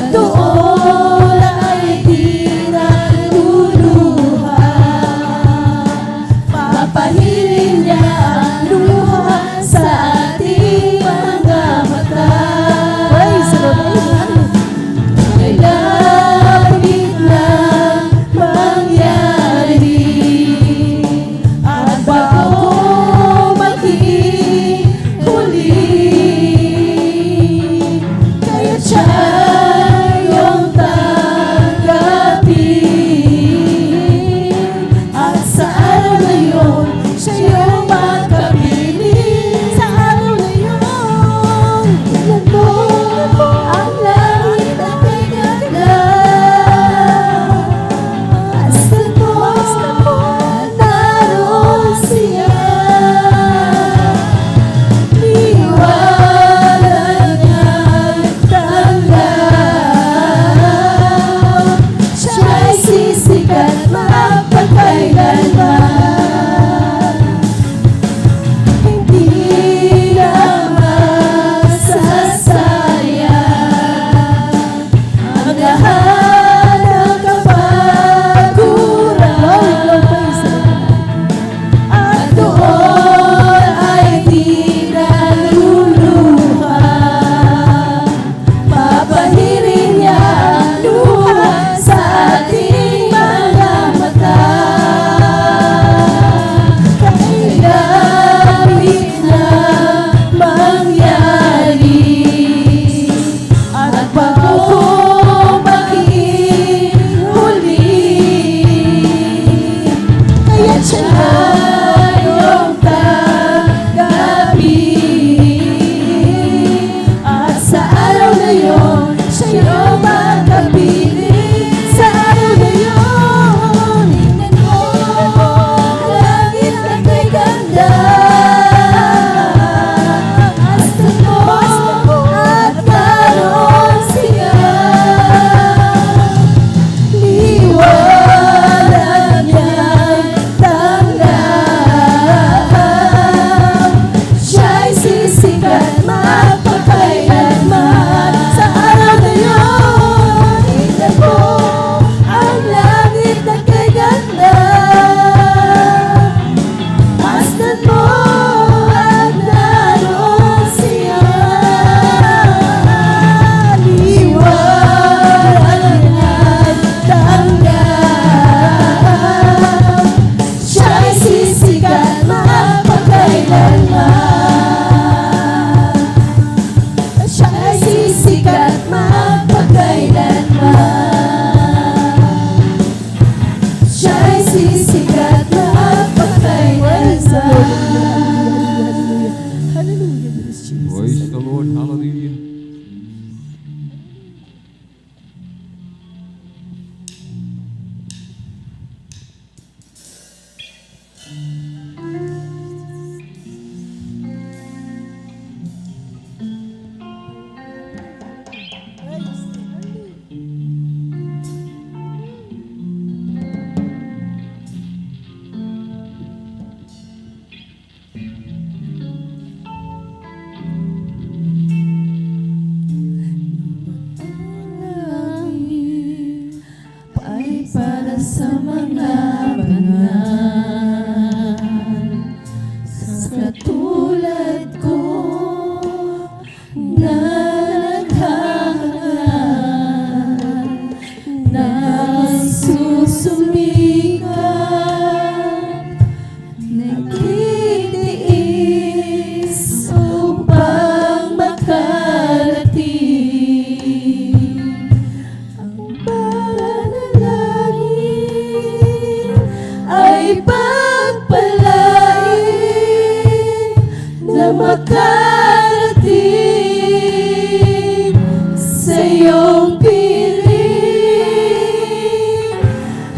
iyong piling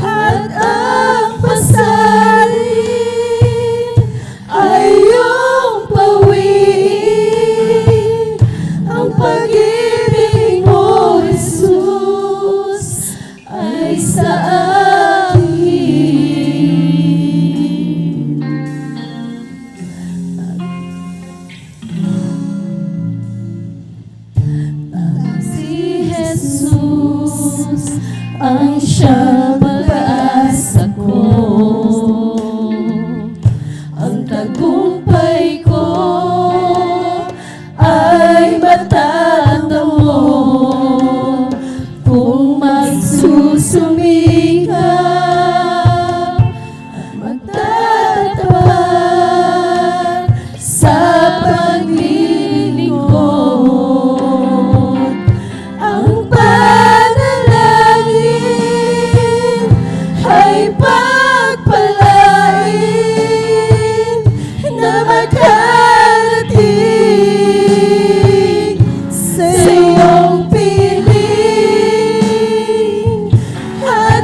at ang pasarin ay iyong pawiin. Ang pag-ibig mo, Jesus, ay sa akin. Si Jesus ang siyang pag-asa ko, ang tagumpay ko ay matatamo kung magsusumikap at magtatapat sa paglilingkod. Ang panalangin ay pagpalain na makarating sa iyong piling at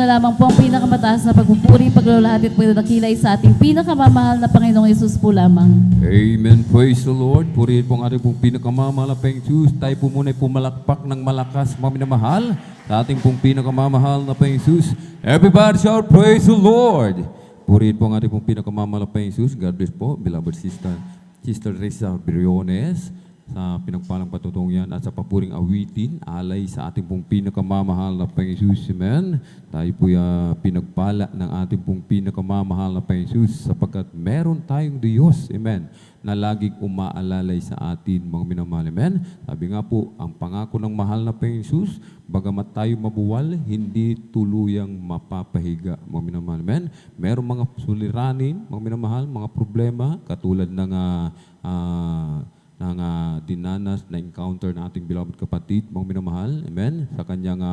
na lamang po ang pinakamataas na pagpupuri, paglalahati at pagdadakilay sa ating pinakamamahal na Panginoong Yesus po lamang. Amen. Praise the Lord. Purihin po ang ating pong pinakamamahal na Panginoong Diyos. Tayo po muna ay pumalakpak ng malakas, mga minamahal, sa ating pong pinakamamahal na Panginoong Diyos. Everybody shout, praise the Lord. Purihin po ang ating pong pinakamamahal na Panginoong Diyos. God bless po, beloved Sister Risa Briones, sa pinagpalang patutungan at sa papuring awitin, alay sa ating pong pinakamamahal na Panginoong Diyos. Amen. Tayo po pinagpala ng ating pong pinakamamahal na Panginoong Diyos sapagkat meron tayong Diyos. Amen. Na laging umaalalay sa atin, mga minamahal. Amen. Sabi nga po, ang pangako ng mahal na Panginoong Diyos, bagamat tayo mabuwal, hindi tuluyang mapapahiga, mga minamahal. Amen. Merong mga suliranin, mga minamahal, mga problema, katulad ng dinanas na encounter ng ating beloved kapatid, mga minamahal, amen, sa kanyang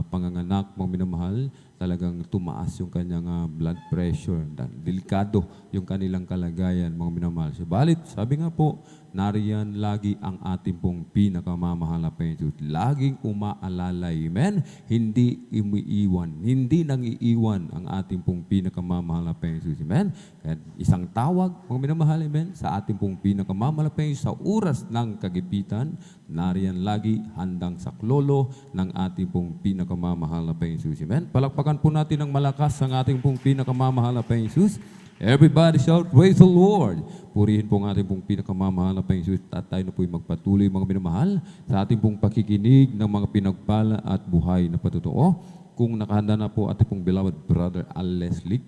panganganak, mga minamahal, talagang tumaas yung kanyang blood pressure, delikado yung kanilang kalagayan, mga minamahal. Subalit, sabi nga po, nariyan lagi ang ating pong pinakamamahal na Panginoon. Laging umaalalay, amen, hindi umiiwan, hindi nangiiwan ang ating pong pinakamamahal na Panginoon, amen. Kaya isang tawag, mga minamahal, amen, sa ating pong pinakamamahal na Panginoon sa oras ng kagipitan, nariyan lagi handang saklolo ng ating pong pinakamamahal na Panginoon, amen. Palakpakan po natin ng malakas ang ating pong pinakamamahal na Panginoon. Everybody shout, praise the Lord. Purihin po ang ating pong pinakamamahal na Panginoon at tayo na po'y magpatuloy, mga minamahal, sa ating pong pakikinig ng mga pinagpala at buhay na patotoo. Kung nakahanda na po ating pong beloved brother Al Leslie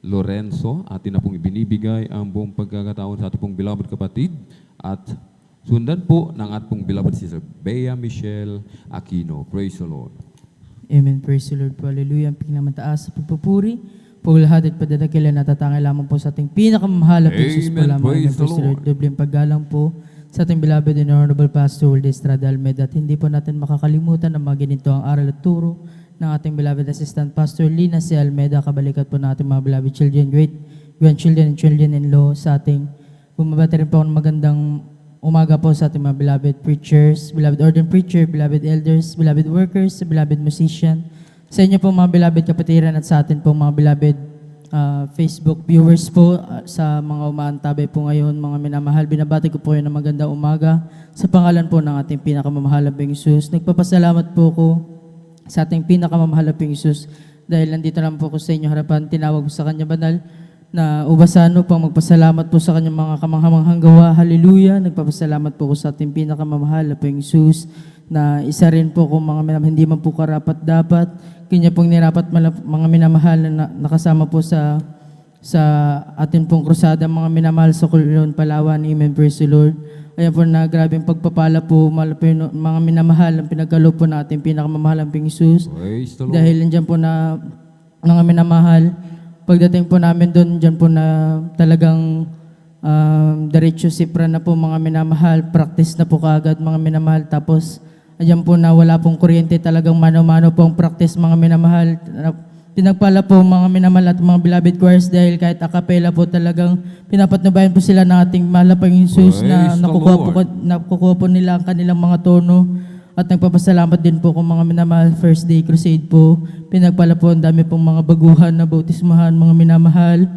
Lorenzo, atin na pong ibinibigay ang buong pagkakataon sa ating pong beloved kapatid at sundan po ng ating pong beloved sister Bea Michelle Aquino. Praise the Lord. Amen. Praise the Lord po. Hallelujah. Ang pinakamataas sa pagpupuri, paglahat at padadakilan natatangay lamang po sa ating pinakamamahal na Jesus po lamang. Amen. Praise the Lord. Dobleng paggalang po sa ating beloved and honorable Pastor Will Estrada Almeida. At hindi po natin makakalimutan na mga ganito ang aral at turo ng ating beloved Assistant Pastor Lina C. Almeida. Kabalikat po ng ating mga beloved children, great grandchildren and children-in-law sa ating bumabati rin po ng magandang umaga po sa ating mga beloved preachers, beloved ordained preacher, beloved elders, beloved workers, beloved musician, sa inyo po mga beloved kapatiran at sa atin po mga beloved Facebook viewers po, sa mga umaantabay po ngayon, mga minamahal, binabati ko po yun ng magandang umaga sa pangalan po ng ating pinakamamahal na Panginoong Hesus. Nagpapasalamat po ko sa ating pinakamamahal na Panginoong Hesus dahil nandito lang po ko sa inyo harapan, tinawag po sa kanya banal na ubasano pang magpasalamat po sa kanyang mga kamanghamanghang gawa. Hallelujah! Nagpapasalamat po ko sa ating pinakamamahal na Panginoong Hesus na isa rin po kung mga minamahal, hindi man po karapat dapat, kanya pong nirapat mga minamahal na nakasama po sa atin pong krusada, mga minamahal sa Kulon, Palawan. Amen. Praise the Lord. Ayan po na grabing pagpapala po, mga minamahal, ang pinagkaloob po na ating pinakamamahal ang Panginoong Hesus. Dahil nandiyan po na mga minamahal, pagdating po namin doon, dyan po na talagang diretso sipra na po mga minamahal, practice na po kaagad mga minamahal, tapos ayan po na wala pong kuryente, talagang mano-mano pong practice mga minamahal. Pinagpala po mga minamahal at mga beloved choirs dahil kahit acapella po talagang pinapatnubayan po sila ng ating mahal na Panginoong Hesus na nakukuha po nila ang kanilang mga tono. At nagpapasalamat din po kung mga minamahal, first day crusade po. Pinagpala po ang dami pong mga baguhan na bautismahan mga minamahal.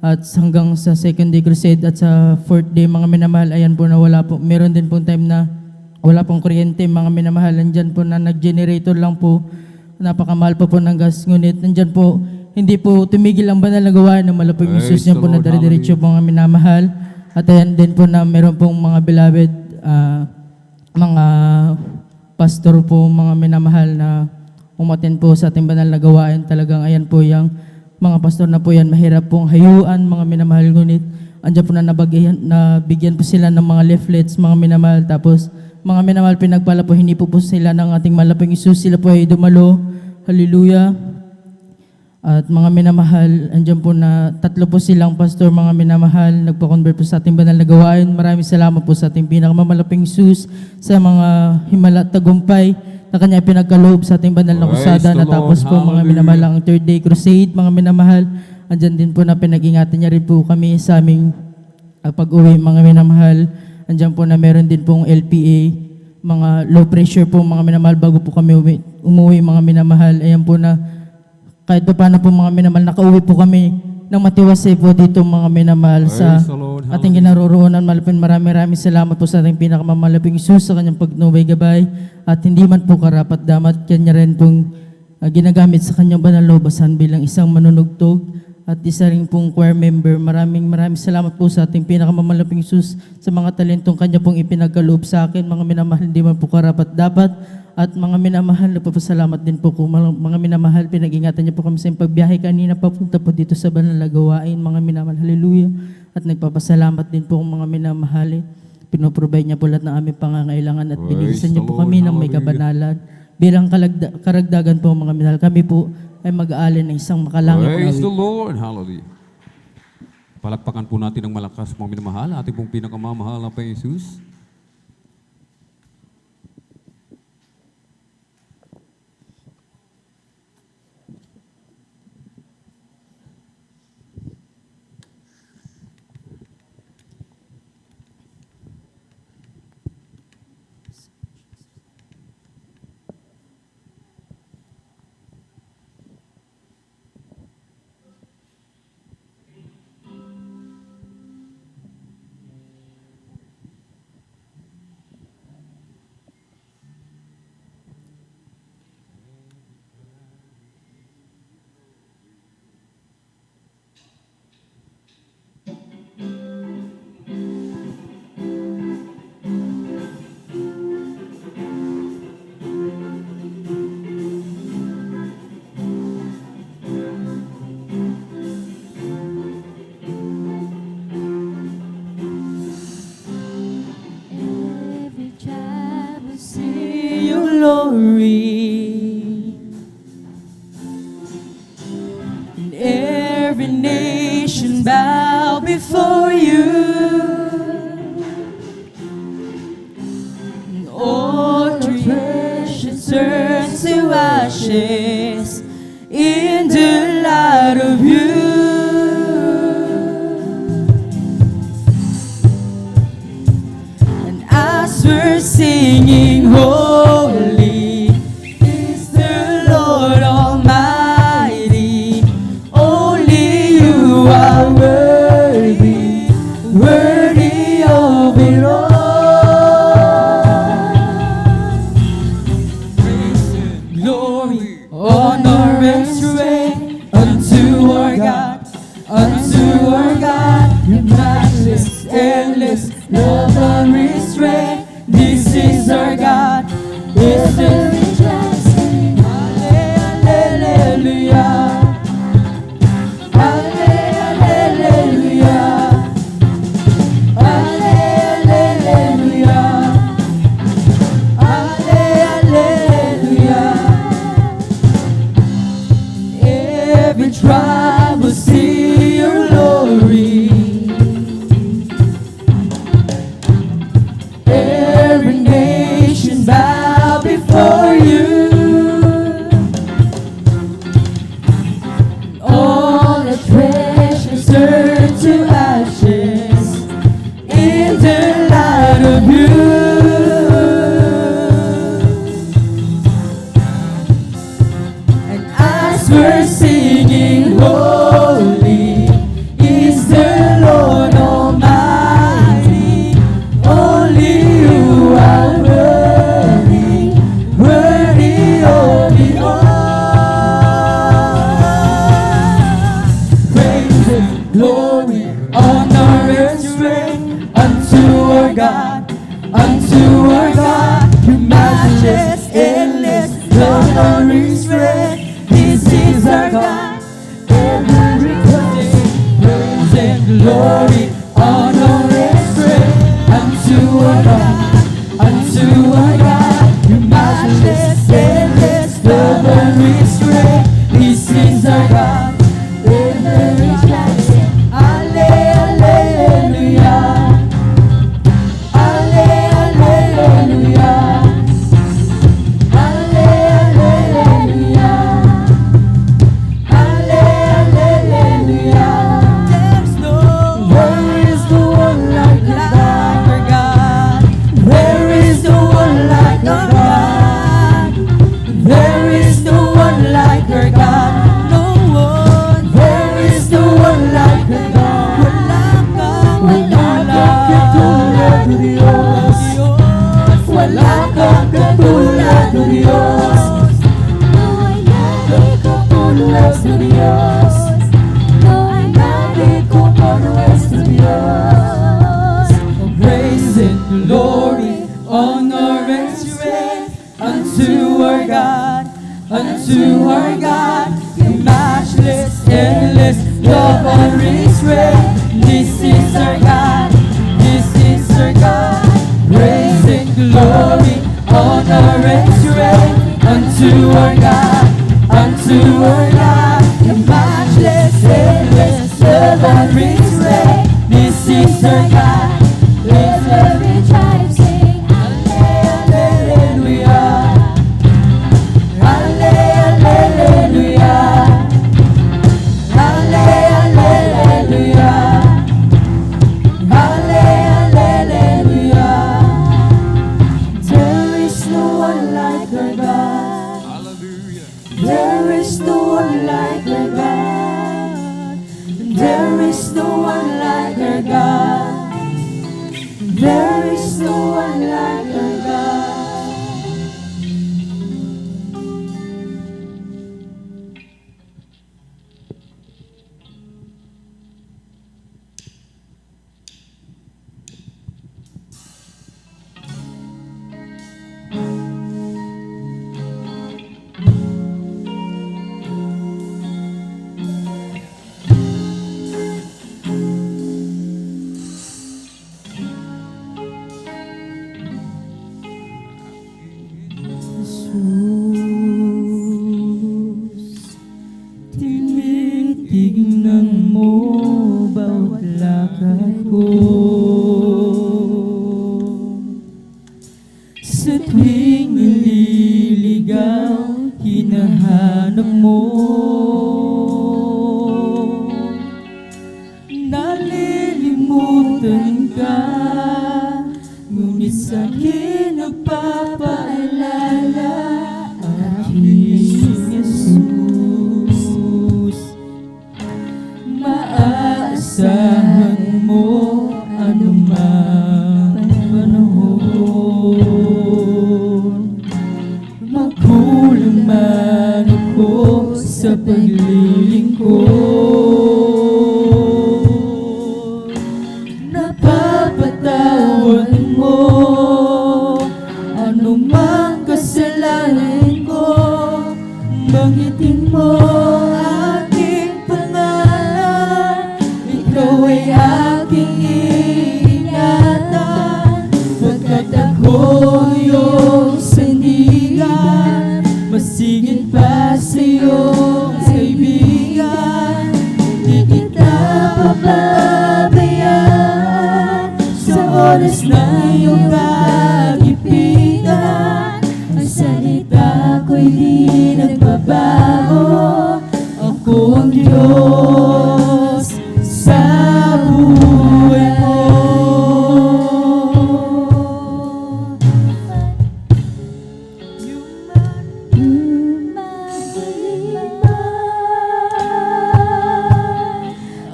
At hanggang sa second day crusade at sa fourth day mga minamahal, ayan po na wala po. Meron din pong time na wala pong kuryente, mga minamahal. Nandyan po na nag-generator lang po. Napakamahal pa po ng gas. Ngunit nandyan po, hindi po tumigil ang banal na gawain ng malapang Hesus. Yan po na dire-diretso mga minamahal. At ayan din po na meron pong mga beloved, mga pastor po, mga minamahal na umaten po sa ating banal na gawain. Talagang ayan po yung mga pastor na po yan, mahirap pong hayuan, mga minamahal. Ngunit andyan po na nabigyan po sila ng mga leaflets, mga minamahal. Tapos mga minamahal, pinagpala po, hindi po sila ng ating malapang Hesus. Sila po ay dumalo. Hallelujah. At mga minamahal, andyan po na 3 po silang pastor, mga minamahal, nagpa-convert po sa ating banal na gawain. Maraming salamat po sa ating pinakamalapang Hesus sa mga himala at tagumpay na kanya pinagkaloob sa ating banal na kusada. Natapos po mga minamahal ang third day crusade, mga minamahal. Andyan din po na pinag-ingatan niya rin po kami sa aming pag-uwi, mga minamahal. Andyan po na meron din pong LPA, mga low pressure po mga minamahal bago po kami umuwi mga minamahal. Ayan po na kahit pa paano po mga minamahal, nakauwi po kami ng matiwasay po dito mga minamahal sa Praise the Lord. ating kinaroroonan. Maraming salamat po sa ating pinakamamalaping Isus sa kanyang pagnuway gabay at hindi man po karapat damat kanya rin pong ginagamit sa kanyang banal na ubasan bilang isang manunugtog at isa rin pong choir member. Maraming salamat po sa ating pinakamamalaping Isus sa mga talentong kanya pong ipinagkaloob sa akin. Mga minamahal, hindi man po karapat dapat. At mga minamahal, nagpapasalamat din po kung mga minamahal, pinag-ingatan niyo po kami sa pagbiyahe kanina papunta po dito sa banal na gawain, mga minamahal, hallelujah. At nagpapasalamat din po kung mga minamahal, pinoprovide niya po lahat ng aming pangangailangan at binilisan niyo po kami ng may kabanalan. Bilang karagdagan po mga minamahal, kami po ay mag-aalin ng isang makalangit na Praise the awit. Lord. Hallelujah. Palakpakan po natin ng malakas mga minamahal, ating pong pinakamamahal na Panginoong Jesus. Every tribe will see your glory, and every nation bow before you, and all treasures turn to ashes in the light of you. As we're singing, holy is the Lord Almighty. Only you are worthy, worthy of it all. Glory, honor, and strength unto our God, unto our God. Your matchless, endless love and restraint. This is our God. This is rejoicing. Hallelujah. Hallelujah. Hallelujah. Hallelujah. Every tribe will see your glory. Every nation bow before you. All the treasures turn to ashes in the light of you. And as we're singing, holy is the Lord Almighty. Only you are worthy, worthy of it all. Praise and glory, honor and strength unto our God, unto our God. Your matchless, endless love and restraint. This is our God. Every day, praise and glory, honor and strength unto our God, unto our God. Your matchless, endless love and restraint. This is our God. Every blessing. Hallelujah. Hallelujah. Hallelujah. Hallelujah. There's no, there is no one like our God. There is no one like our God. There is no one like our God. No nuestro Dios. No hay nadie como nuestro Dios. Oh, praise and glory, honor and strength unto our God, unto our God. Your matchless, endless love and restraint. This is our God, this is our God. Praise and glory, honor and strength unto our God, unto our God. Your matchless, endless love and restraint. This is our God. Let every tribe sing Hallelujah. Hallelujah. Hallelujah. Hallelujah. There is no one like our God. There is no one like our God. There is no one like our God. There is no one like our God. Tinitignan mo bawat lakad ko. Sa tuwing nililigaw, hinahanap mo. Nalilimutan ka, ngunit sa'kin nagpapaalala. Aking Jesus, maaasahan mo anumang panahon. Magkulang man ako sa paglilingkod, napapatawad mo anumang kasalanan ko. Banggitin mo aking pangalan, ikaw ay aking iingatan. Pagkat ako iyong sandigan, masigit pa sa iyong kaibigan. Hindi kita papabayaan sa oras ng iyong kagipitan. Ang salita ko'y di nagbabago. Ako ang Diyos sa buhay mo.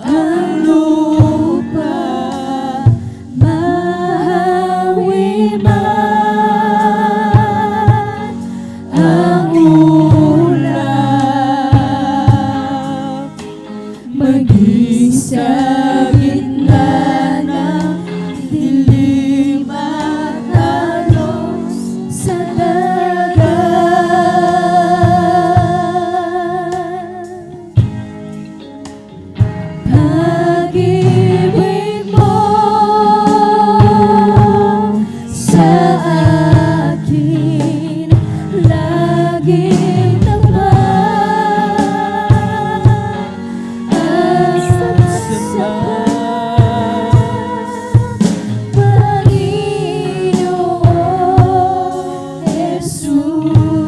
Ang lupa mahawi man, ang ulap maging sa gitna ng dilim at alon sa dagat. Pag-ibig mo sa akin laging naman ang sapat. Panginoon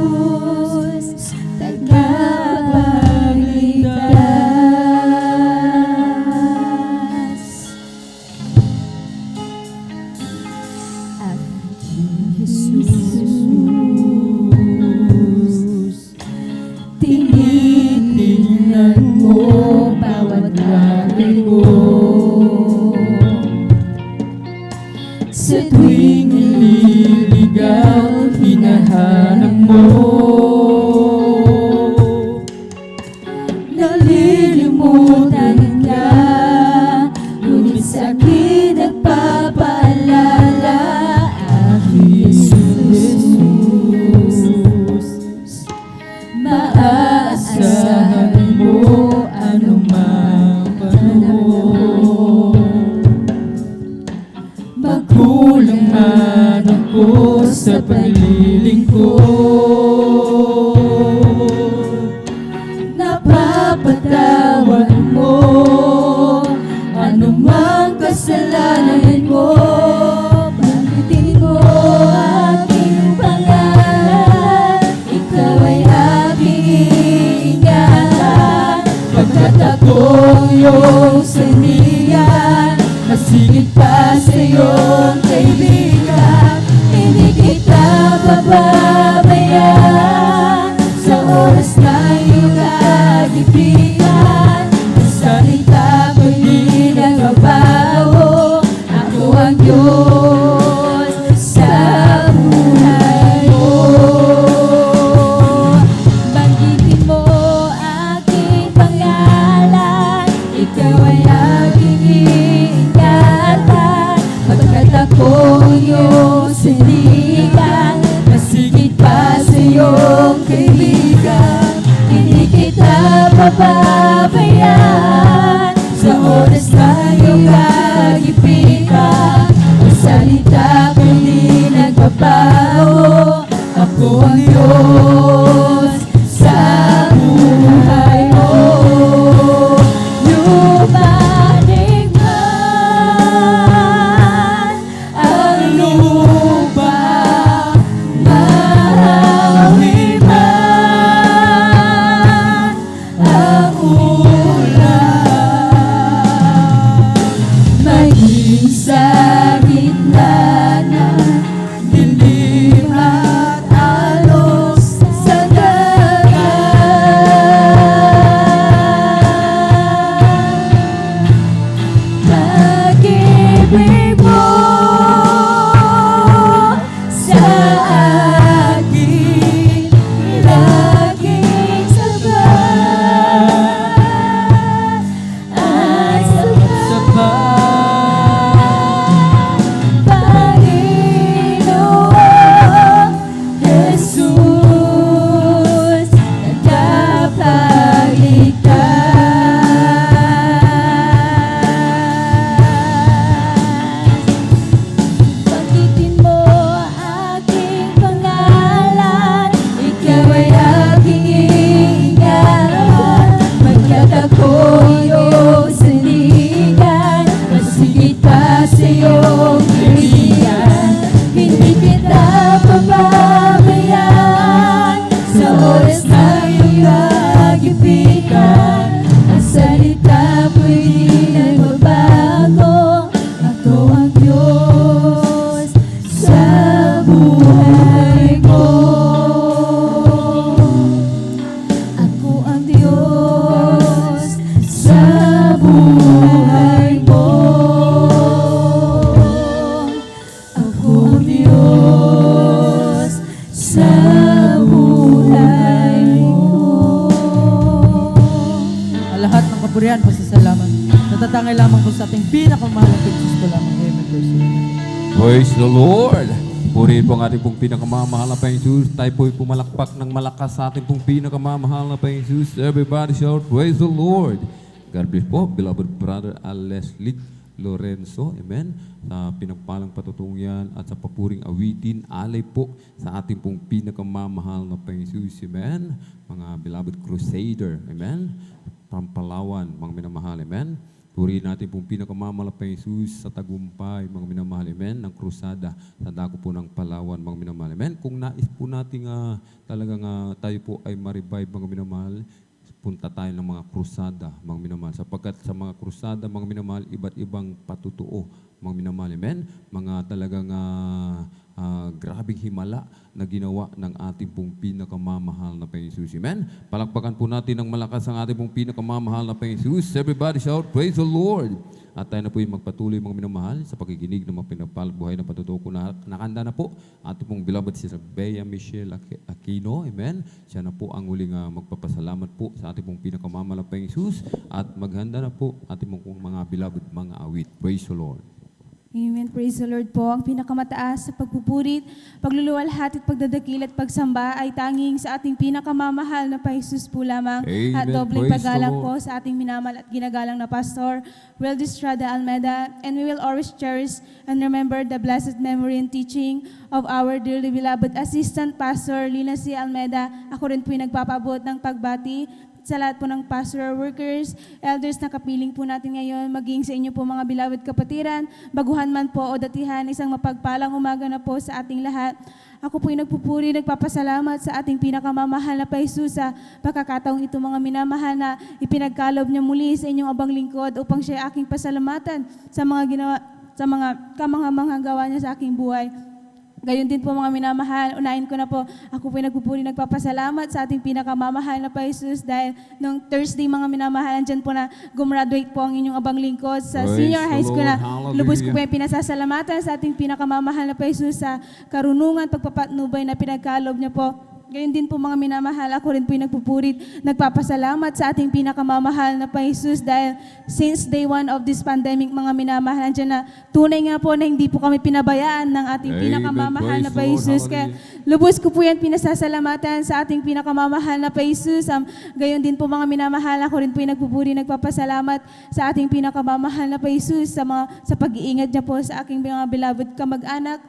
Jesus, tagapagligtas. Aking Jesus, tinitingnan mo bawat langit ko. Sa tuwing nililigaw, hinahanap mo. Asahan mo anumang panahon. Magkulang man ako sa paglilingkod, napapatawad mo anumang kasalanan ko. Banggitin mo aking pangalan, ikaw ay aking iingatan. Pagkat ako iyong sandigan, masigit pa sa iyong kaibigan. Hindi kita pababayaan sa oras na iyong kagipitan. Salita ko'y di nagbabago, ako ang Diyos sa buhay mo. Banggitin mo aking pangalan, ikaw ay aking iingatan. Pagkat ako iyong sindigan, masigit pa sa iyong kaibigan. Hindi kita pababayaan sa oras na iyong kagipitan. Ang salita ko'y di nagbabago, ako ang Diyos sa buhay mo. Lumanig man ang lupa, mahawi man ang ulan, maging sa gitna ng dilim at alok sa dagat. Pag-ibig mo sa akin laging sabat at sabat. Panginoon Jesus, tagapagligtas. Banggitin mo aking pangalan, ikaw ay aking iingatan. Pagkat ako iyong sandigan, masigit pa sa iyong kaibigan. Hindi kita pababayaan sa oras na iyong kagipitan. Ang salita ko'y di nagbabago, ako ang Diyos sa buhay ko. Ako ang Diyos sa buhay mo. Ako ang Diyos sa buhay mo. Ang lahat ng kapurihan, pasasalamat. Natatangay lamang po sa ating pinakamahal na Diyos po lamang. Amen. Praise the Lord. Praise the Lord! Purihin po ang ating pong pinakamamahal na Panginoon Jesus. Tayo po'y pumalakpak ng malakas sa ating pong pinakamamahal na Panginoon Jesus. Everybody shout, praise the Lord! God bless po, beloved brother Leslie Lorenzo. Amen. Sa pinagpalang patutungan at sa papuring awitin, alay po sa ating pong pinakamamahal na Panginoon Jesus. Amen. Mga beloved crusader. Amen. From Palawan, mga minamahal. Amen. Purihin natin pong pinakamamahal na Jesus sa tagumpay, mga minamahal, amen, ng krusada sa dako po ng Palawan, mga minamahal, amen. Kung nais po natin talagang tayo po ay ma-revive, mga minamahal, punta tayo ng mga krusada, mga minamahal. Sapagkat sa mga krusada, mga minamahal, iba't ibang patutuo, mga minamahal, amen. Mga talagang grabing himala na ginawa ng ating pong pinakamamahal na Panginoon Jesus. Amen? Palakpakan po natin ng malakas ang ating pong pinakamamahal na Panginoon Jesus. Everybody shout, praise the Lord! At tayo na po yung magpatuloy mga minamahal sa pakikinig ng mga pinagpalang buhay na patutuko na nakanda na po. Ating pong beloved si Bea Michelle Aquino. Amen? Siya na po ang huling magpapasalamat po sa ating pong pinakamamahal na Panginoon Jesus. At maghanda na po ating pong mga beloved mga awit. Praise the Lord! Amen. Praise the Lord po. Ang pinakamataas sa pagpupurit, pagluluwalhati at pagdadakil at pagsamba ay tanging sa ating pinakamamahal na Jesus po lamang. Amen. At dobleng Praise the paggalang Lord. po sa ating minamahal at ginagalang na Pastor Weldy Estrada Almeda. And we will always cherish and remember the blessed memory and teaching of our dearly beloved Assistant Pastor Lina C. Almeda. Ako rin po yung nagpapabot ng pagbati sa lahat po ng pastoral workers, elders na kapiling po natin ngayon, maging sa inyo po mga beloved kapatiran, baguhan man po o datihan, isang mapagpalang umaga na po sa ating lahat. Ako po yung nagpupuri, nagpapasalamat sa ating pinakamamahal na Jesus sa pagkakataong ito mga minamahal na ipinagkalob niya muli sa inyong abang lingkod upang siya aking pasalamatan sa mga ginawa, sa mga kamangha-mangha gawa niya sa aking buhay. Gayon din po mga minamahal, unahin ko na po, ako po nagpupuri, nagpapasalamat sa ating pinakamamahal na pa Jesus dahil nung Thursday mga minamahal, andyan po na gumraduate po ang inyong abang lingkod sa Praise senior the high school na Lord. lubos ko po Hallelujah. yung pinasasalamatan sa ating pinakamamahal na pa Jesus sa karunungan, pagpapatnubay na pinagkalob niya po. Gayon din po mga minamahal, ako rin po yung nagpupurit, nagpapasalamat sa ating pinakamamahal na pa Jesus dahil since day one of this pandemic mga minamahal, andyan na tunay nga po na hindi po kami pinabayaan ng ating Amen. pinakamamahal na Praise pa the Lord. Jesus. Kaya Hallelujah. lubos ko po yan pinasasalamatan sa ating pinakamamahal na pa Jesus. Gayon din po mga minamahal, ako rin po yung nagpupuri, nagpapasalamat sa ating pinakamamahal na pa Jesus sa pag-iingat niya po sa aking mga beloved kamag-anak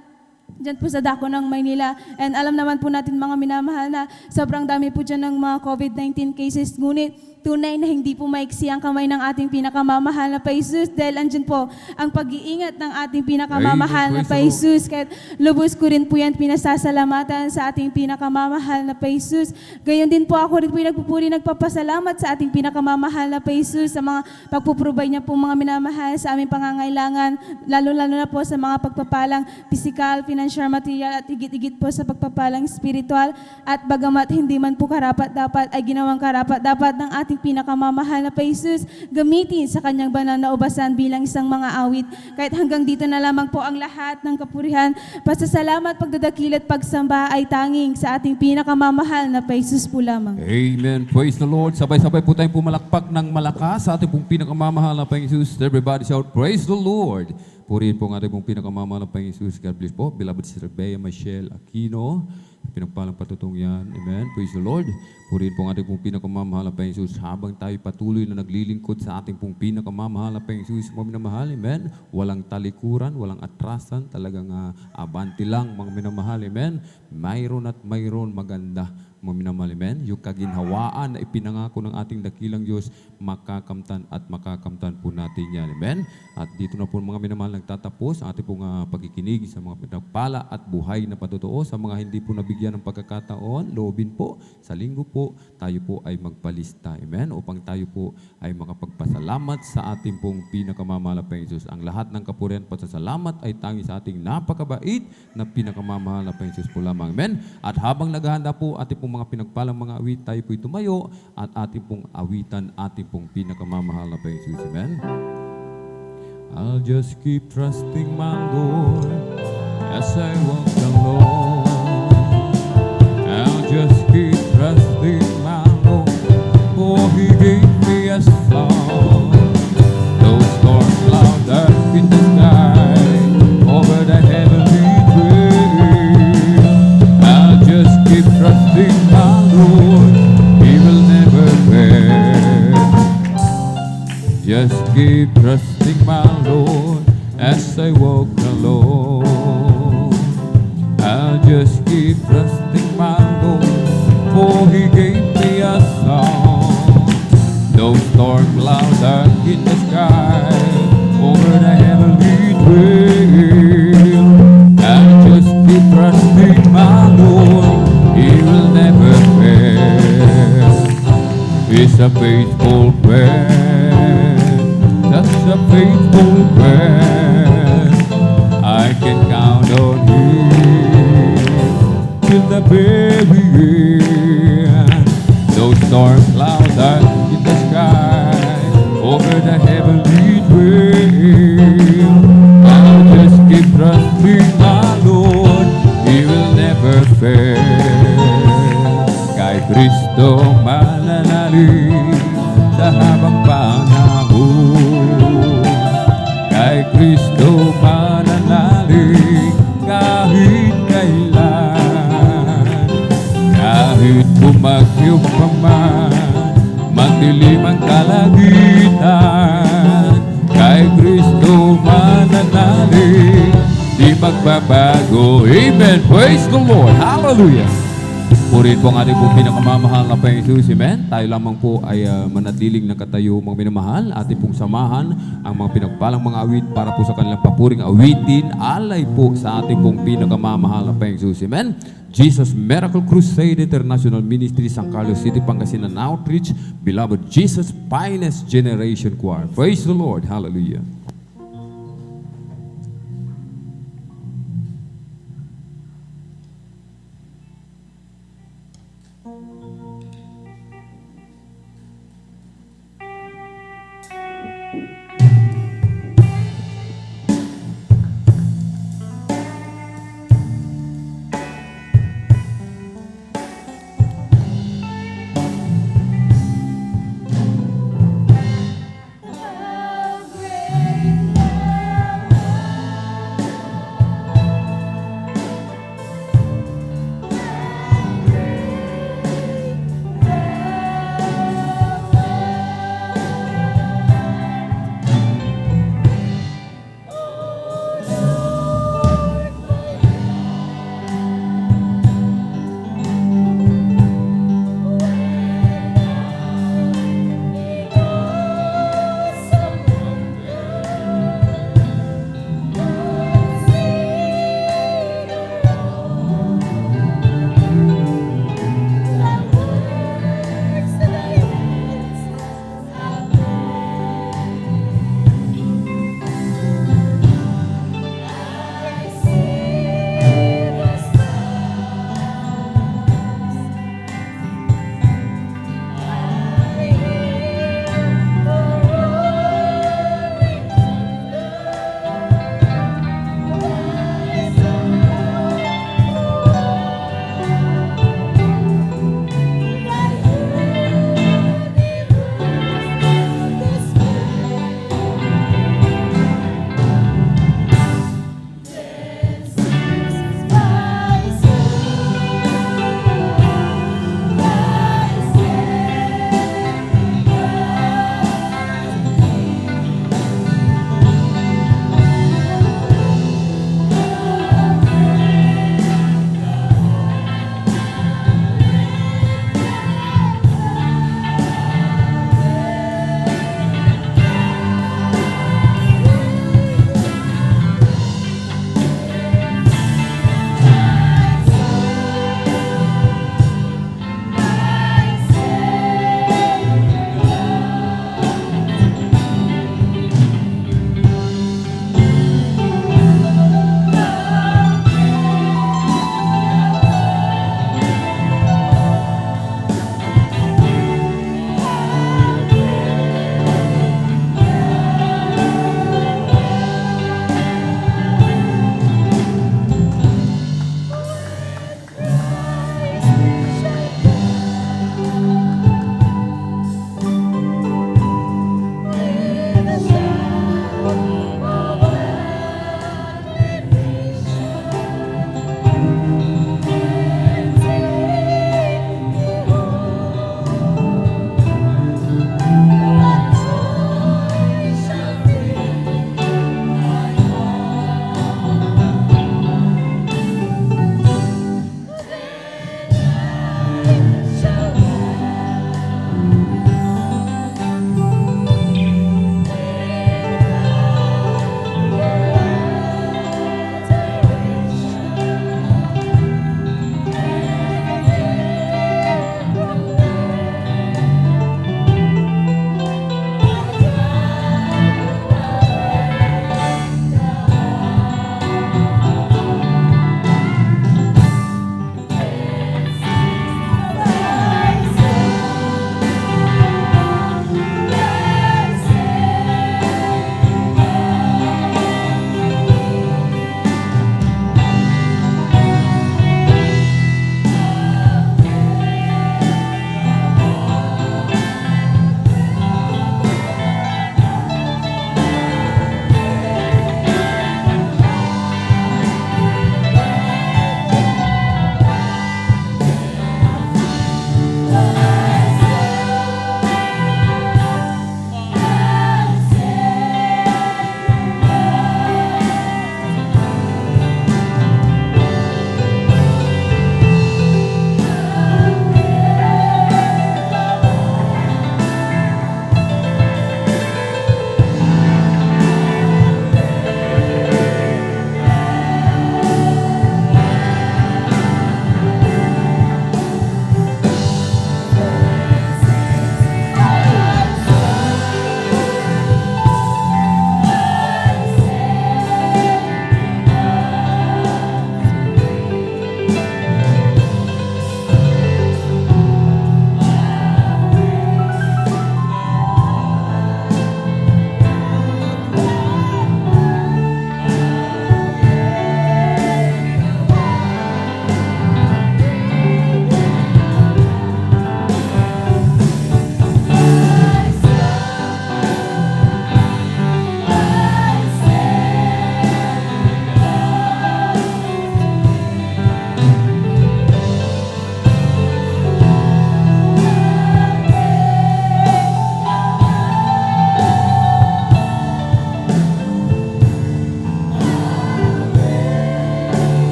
dyan po sa dako ng Maynila. And alam naman po natin mga minamahal na sobrang dami po dyan ng mga COVID-19 cases. Ngunit tunay na hindi po maiksi ang kamay ng ating pinakamamahal na pa Jesus dahil andyan po ang pag-iingat ng ating pinakamamahal na Amen. pa Praise the Lord. Jesus. Kahit lubos ko rin po yan pinasasalamatan sa ating pinakamamahal na pa Jesus. Gayon din po ako rin po yung nagpupuri, nagpapasalamat sa ating pinakamamahal na pa Jesus sa mga pagpuprovide niya po mga minamahal sa aming pangangailangan, lalo-lalo na po sa mga pagpapalang physical, financial, material at higit-higit po sa pagpapalang spiritual. At bagamat hindi man po karapat-dapat ay ginawang karapat-dapat ng ating pinakamamahal na pa Jesus gamitin sa kanyang banal na ubasan bilang isang mga awit. Kahit hanggang dito na lamang po ang lahat ng kapurihan, pasasalamat, pagdadakil at pagsamba ay tanging sa ating pinakamamahal na pa Jesus po lamang. Amen. Praise the Lord. Sabay-sabay po tayong pumalakpak ng malakas sa ating pong pinakamamahal na Panginoon Jesus. Everybody shout, praise the Lord. Purihin po ang ating pong pinakamamahal na Panginoon Jesus. God bless po. Beloved Sister Bea Michelle Aquino, pinagpalang patutong yan. Amen. Praise the Lord. Purihin po ang ating pong pinakamamahal na Panginoon Jesus habang tayo patuloy na naglilingkod sa ating pong pinakamamahal na Panginoon Jesus. Mga minamahal. Amen. Walang talikuran, walang atrasan. Talagang abanti lang mga minamahal. Amen. Mayroon at mayroon maganda. Mga minamahal, amen. Yung kaginhawaan na ipinangako ng ating dakilang Diyos, makakamtan at makakamtan po natin yan. Amen. At dito na po mga minamahal nagtatapos ang ating pong pagkikinig sa mga pinagpala at buhay na patotoo. Sa mga hindi po nabigyan ng pagkakataon, loobin po, sa linggo po, tayo po ay magpalista. Amen. Upang tayo po ay makapagpasalamat sa ating pong pinakamamahal na Panginoon Jesus. Ang lahat ng kapurihan at pasasalamat ay tangi sa ating napakabait na pinakamamahal na Panginoon Jesus po lamang. Amen. At habang naghahanda po ating pong mga pinagpalang mga awit, tayo po'y tumayo at ating pong awitan, ating pong pinakamamahal na Panginoon Jesus. Amen. I'll just keep trusting my Lord as I walk alone. I'll just keep trusting my Lord, for He gave me a song. Those storm clouds are in the sky over the heavenly dream. I'll just keep trusting my Lord, He will never fail. Just keep trusting my Lord as I walk alone. I'll just keep trusting my Lord, for He gave me a song. Those storm clouds are in the sky over the heavenly dream. I'll just keep trusting my Lord, He will never fail. He's a faithful friend, such a faithful friend. I can count on Him till the very end. Those storm clouds are in the sky over the heavenly dream. I'll just keep trusting my Lord, He will never fail. Kay Kristo mananalig sa habang panahon. Kay Kristo mananalig Magmiyog pa man, magdilim ang kalangitan, kay Kristo mananalig, di magbabago. Amen. Praise the Lord. Hallelujah. Purihin po ang ating po pinakamamahal na Panginoong Jesus. Amen. Tayo lamang po ay manatiling nakatayo, mga minamahal. Ating pong samahan ang mga pinagpalang mga awit para po sa kanilang papuring awitin. Alay po sa ating pong pinakamamahal na Panginoong Jesus. Amen. Jesus Miracle Crusade International Ministry, San Carlos City, Pangasinan Outreach, Beloved Jesus Finest Generation Choir. Praise the Lord. Hallelujah. How great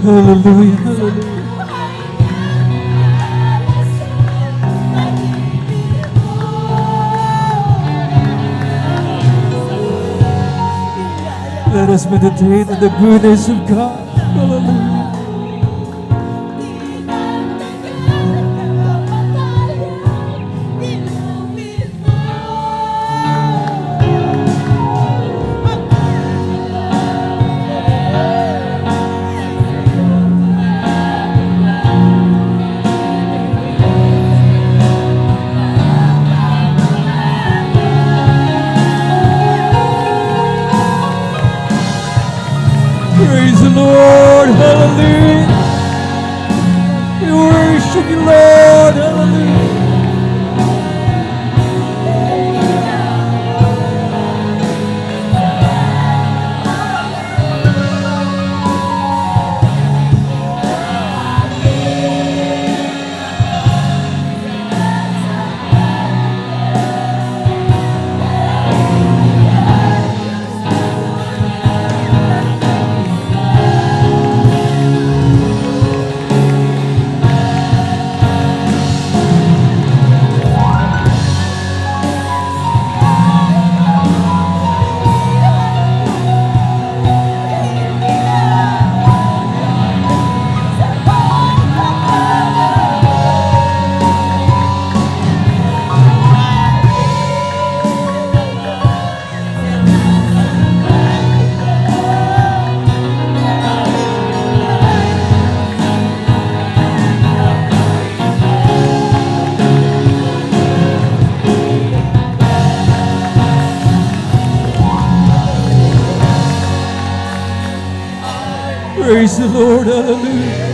Hallelujah, hallelujah. Let us meditate on the goodness of God. Hallelujah. Praise the Lord, hallelujah. We worship you, Lord, hallelujah. Praise the Lord, hallelujah.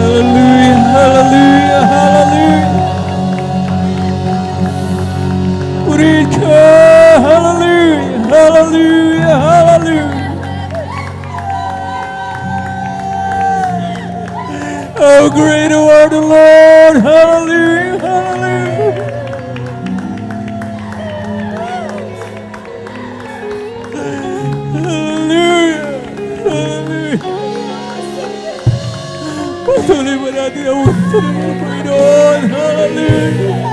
Hallelujah. Hallelujah, hallelujah. Oh, great thou art the Lord. Hallelujah, hallelujah. Hallelujah, hallelujah. Patuloy mo natin ang uto ng Panginoon. Hallelujah.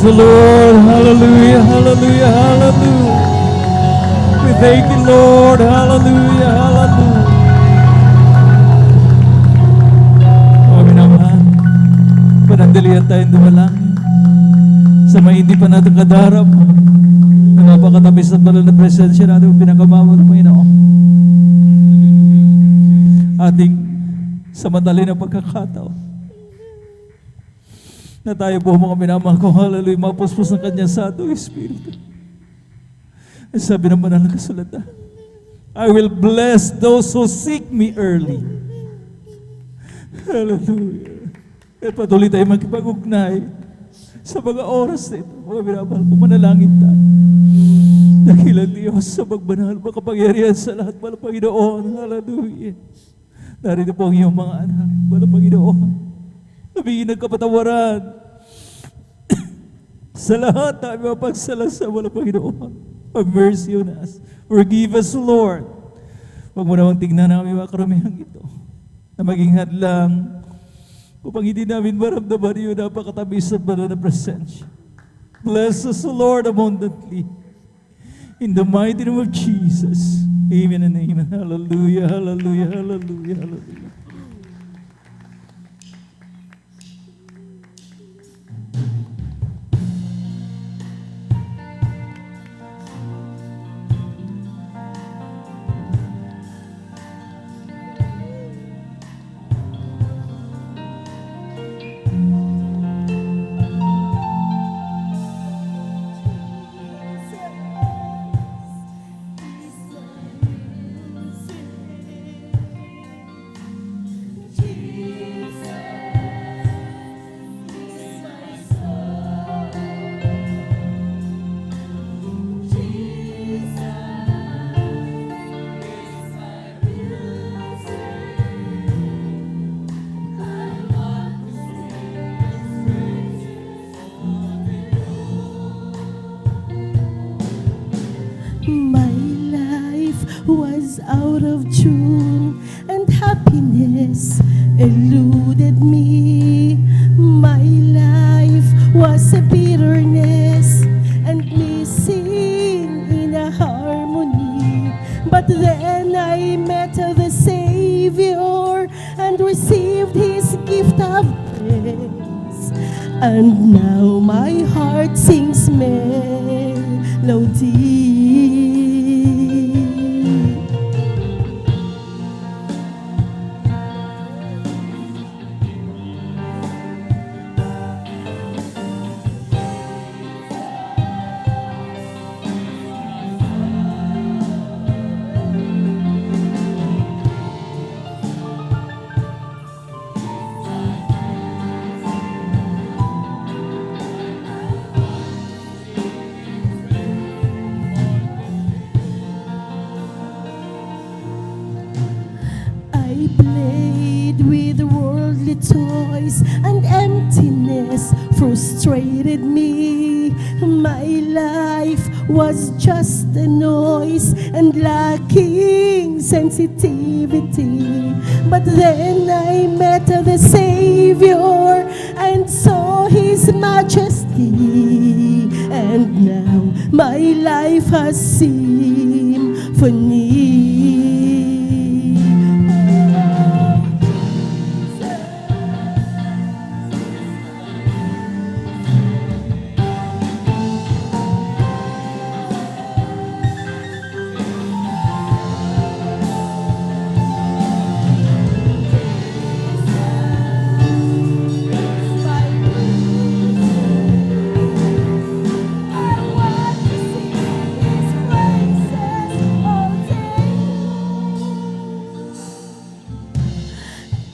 the Lord. Hallelujah, hallelujah, hallelujah. We thank you, Lord. Hallelujah, hallelujah. Mga minamahal, panandalian tayong dumalangin sa may hindi pa natin kadarap na napakatamis at banal na presensya natin ang pinakamawal ng Panginoon. Ating sa madali na pagkakataon na tayo po mga minamahal ko, hallelujah, mapuspos ng Kanya Santong Espiritu. Ang sabi ng banal na kasulatan, I will bless those who seek me early. Hallelujah. At patuloy tayo magkipag-ugnay sa mga oras na ito. Mga minamahal ko, manalangin tayo. Dakilang Diyos sa magbanal, makapangyarihan sa lahat, mga Panginoon. Hallelujah. Narito po ang iyong mga anak, mga Panginoon. Nabigin ng kapatawaran sa lahat na mga pagsalasa, mga Panginoon. Have mercy on us. Forgive us, Lord. Huwag mo namang tingnan namin mga karamihang ito na maging hadlang upang hindi namin maramdaman yung napakatamis at banal na presensya. Bless us, Lord, abundantly. In the mighty name of Jesus. Amen and amen. Hallelujah, hallelujah, hallelujah, hallelujah. My life was out of tune and happiness eluded me. My life was a bitterness and missing in a harmony. But then I met the Savior and received His gift of grace. And now my heart sings melody. I played with worldly toys and emptiness frustrated me. My life was just a noise and lacking sensitivity. But then I met the Savior and saw His majesty. And now my life has symphony.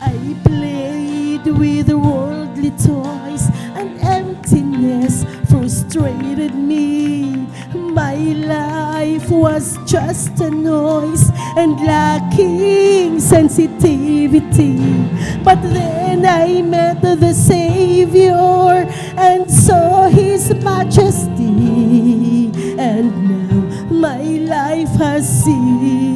I played with worldly toys and emptiness frustrated me. My life was just a noise and lacking sensitivity. But then I met the Savior and saw His majesty. And now my life has symphony.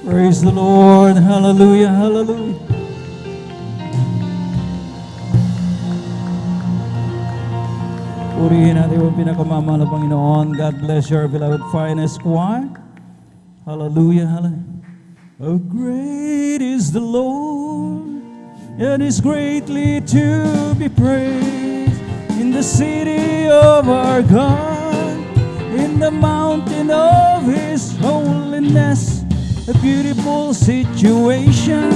Praise the Lord. Hallelujah, hallelujah. Purihin natin ang pinakamamahal na Panginoon. God bless your beloved finest choir. Hallelujah, hallelujah. Oh, great is the Lord, and is greatly to be praised in the city of our God, in the mountain of His holiness, a beautiful situation,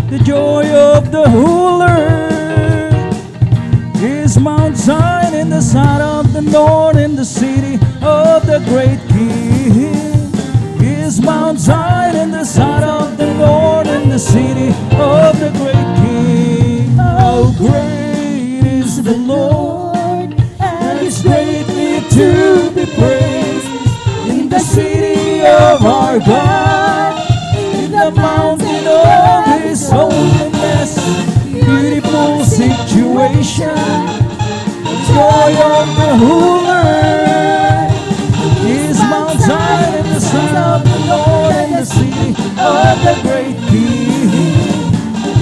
the joy of the whole earth is Mount Zion in the sight of the Lord, in the city of the great King. Is Mount Zion in the sight of the Lord, in the city of the great King. How great is the Lord, and is greatly to be praised in the city of our God, in the mountain of His holiness, beautiful situation, the joy of the whole earth is Mount Zion in the sight of the Lord, in the city of the great King.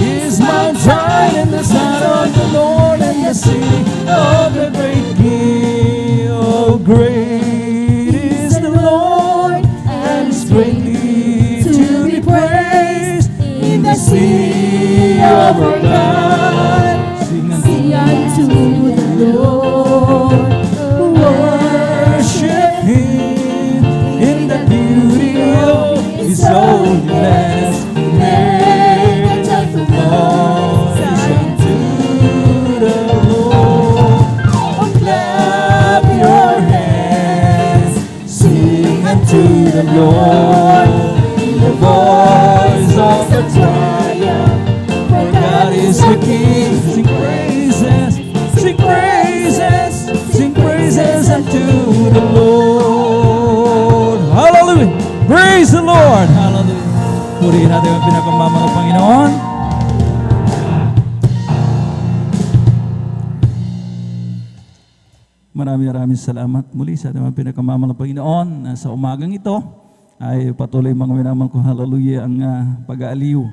Is Mount Zion in the sight of the Lord, in the city of the great King. Oh, great is the Lord, and is greatly to be praised in the city of our God. Sing unto the Lord, worship Him in the beauty of His holiness. Make a joyful noise unto the Lord. Oh, clap your hands, sing unto the Lord in the voice of the triumph. For God is the King. Sing praises, sing praises, sing praises unto the Lord. Hallelujah! Praise the Lord! Hallelujah! Purihin natin ang pinakamamahal ng Panginoon. Maraming salamat muli sa ating mga pinakamamahal ng Panginoon. Sa umagang ito ay patuloy mga minamahal ko, hallelujah, ang pag-aaliw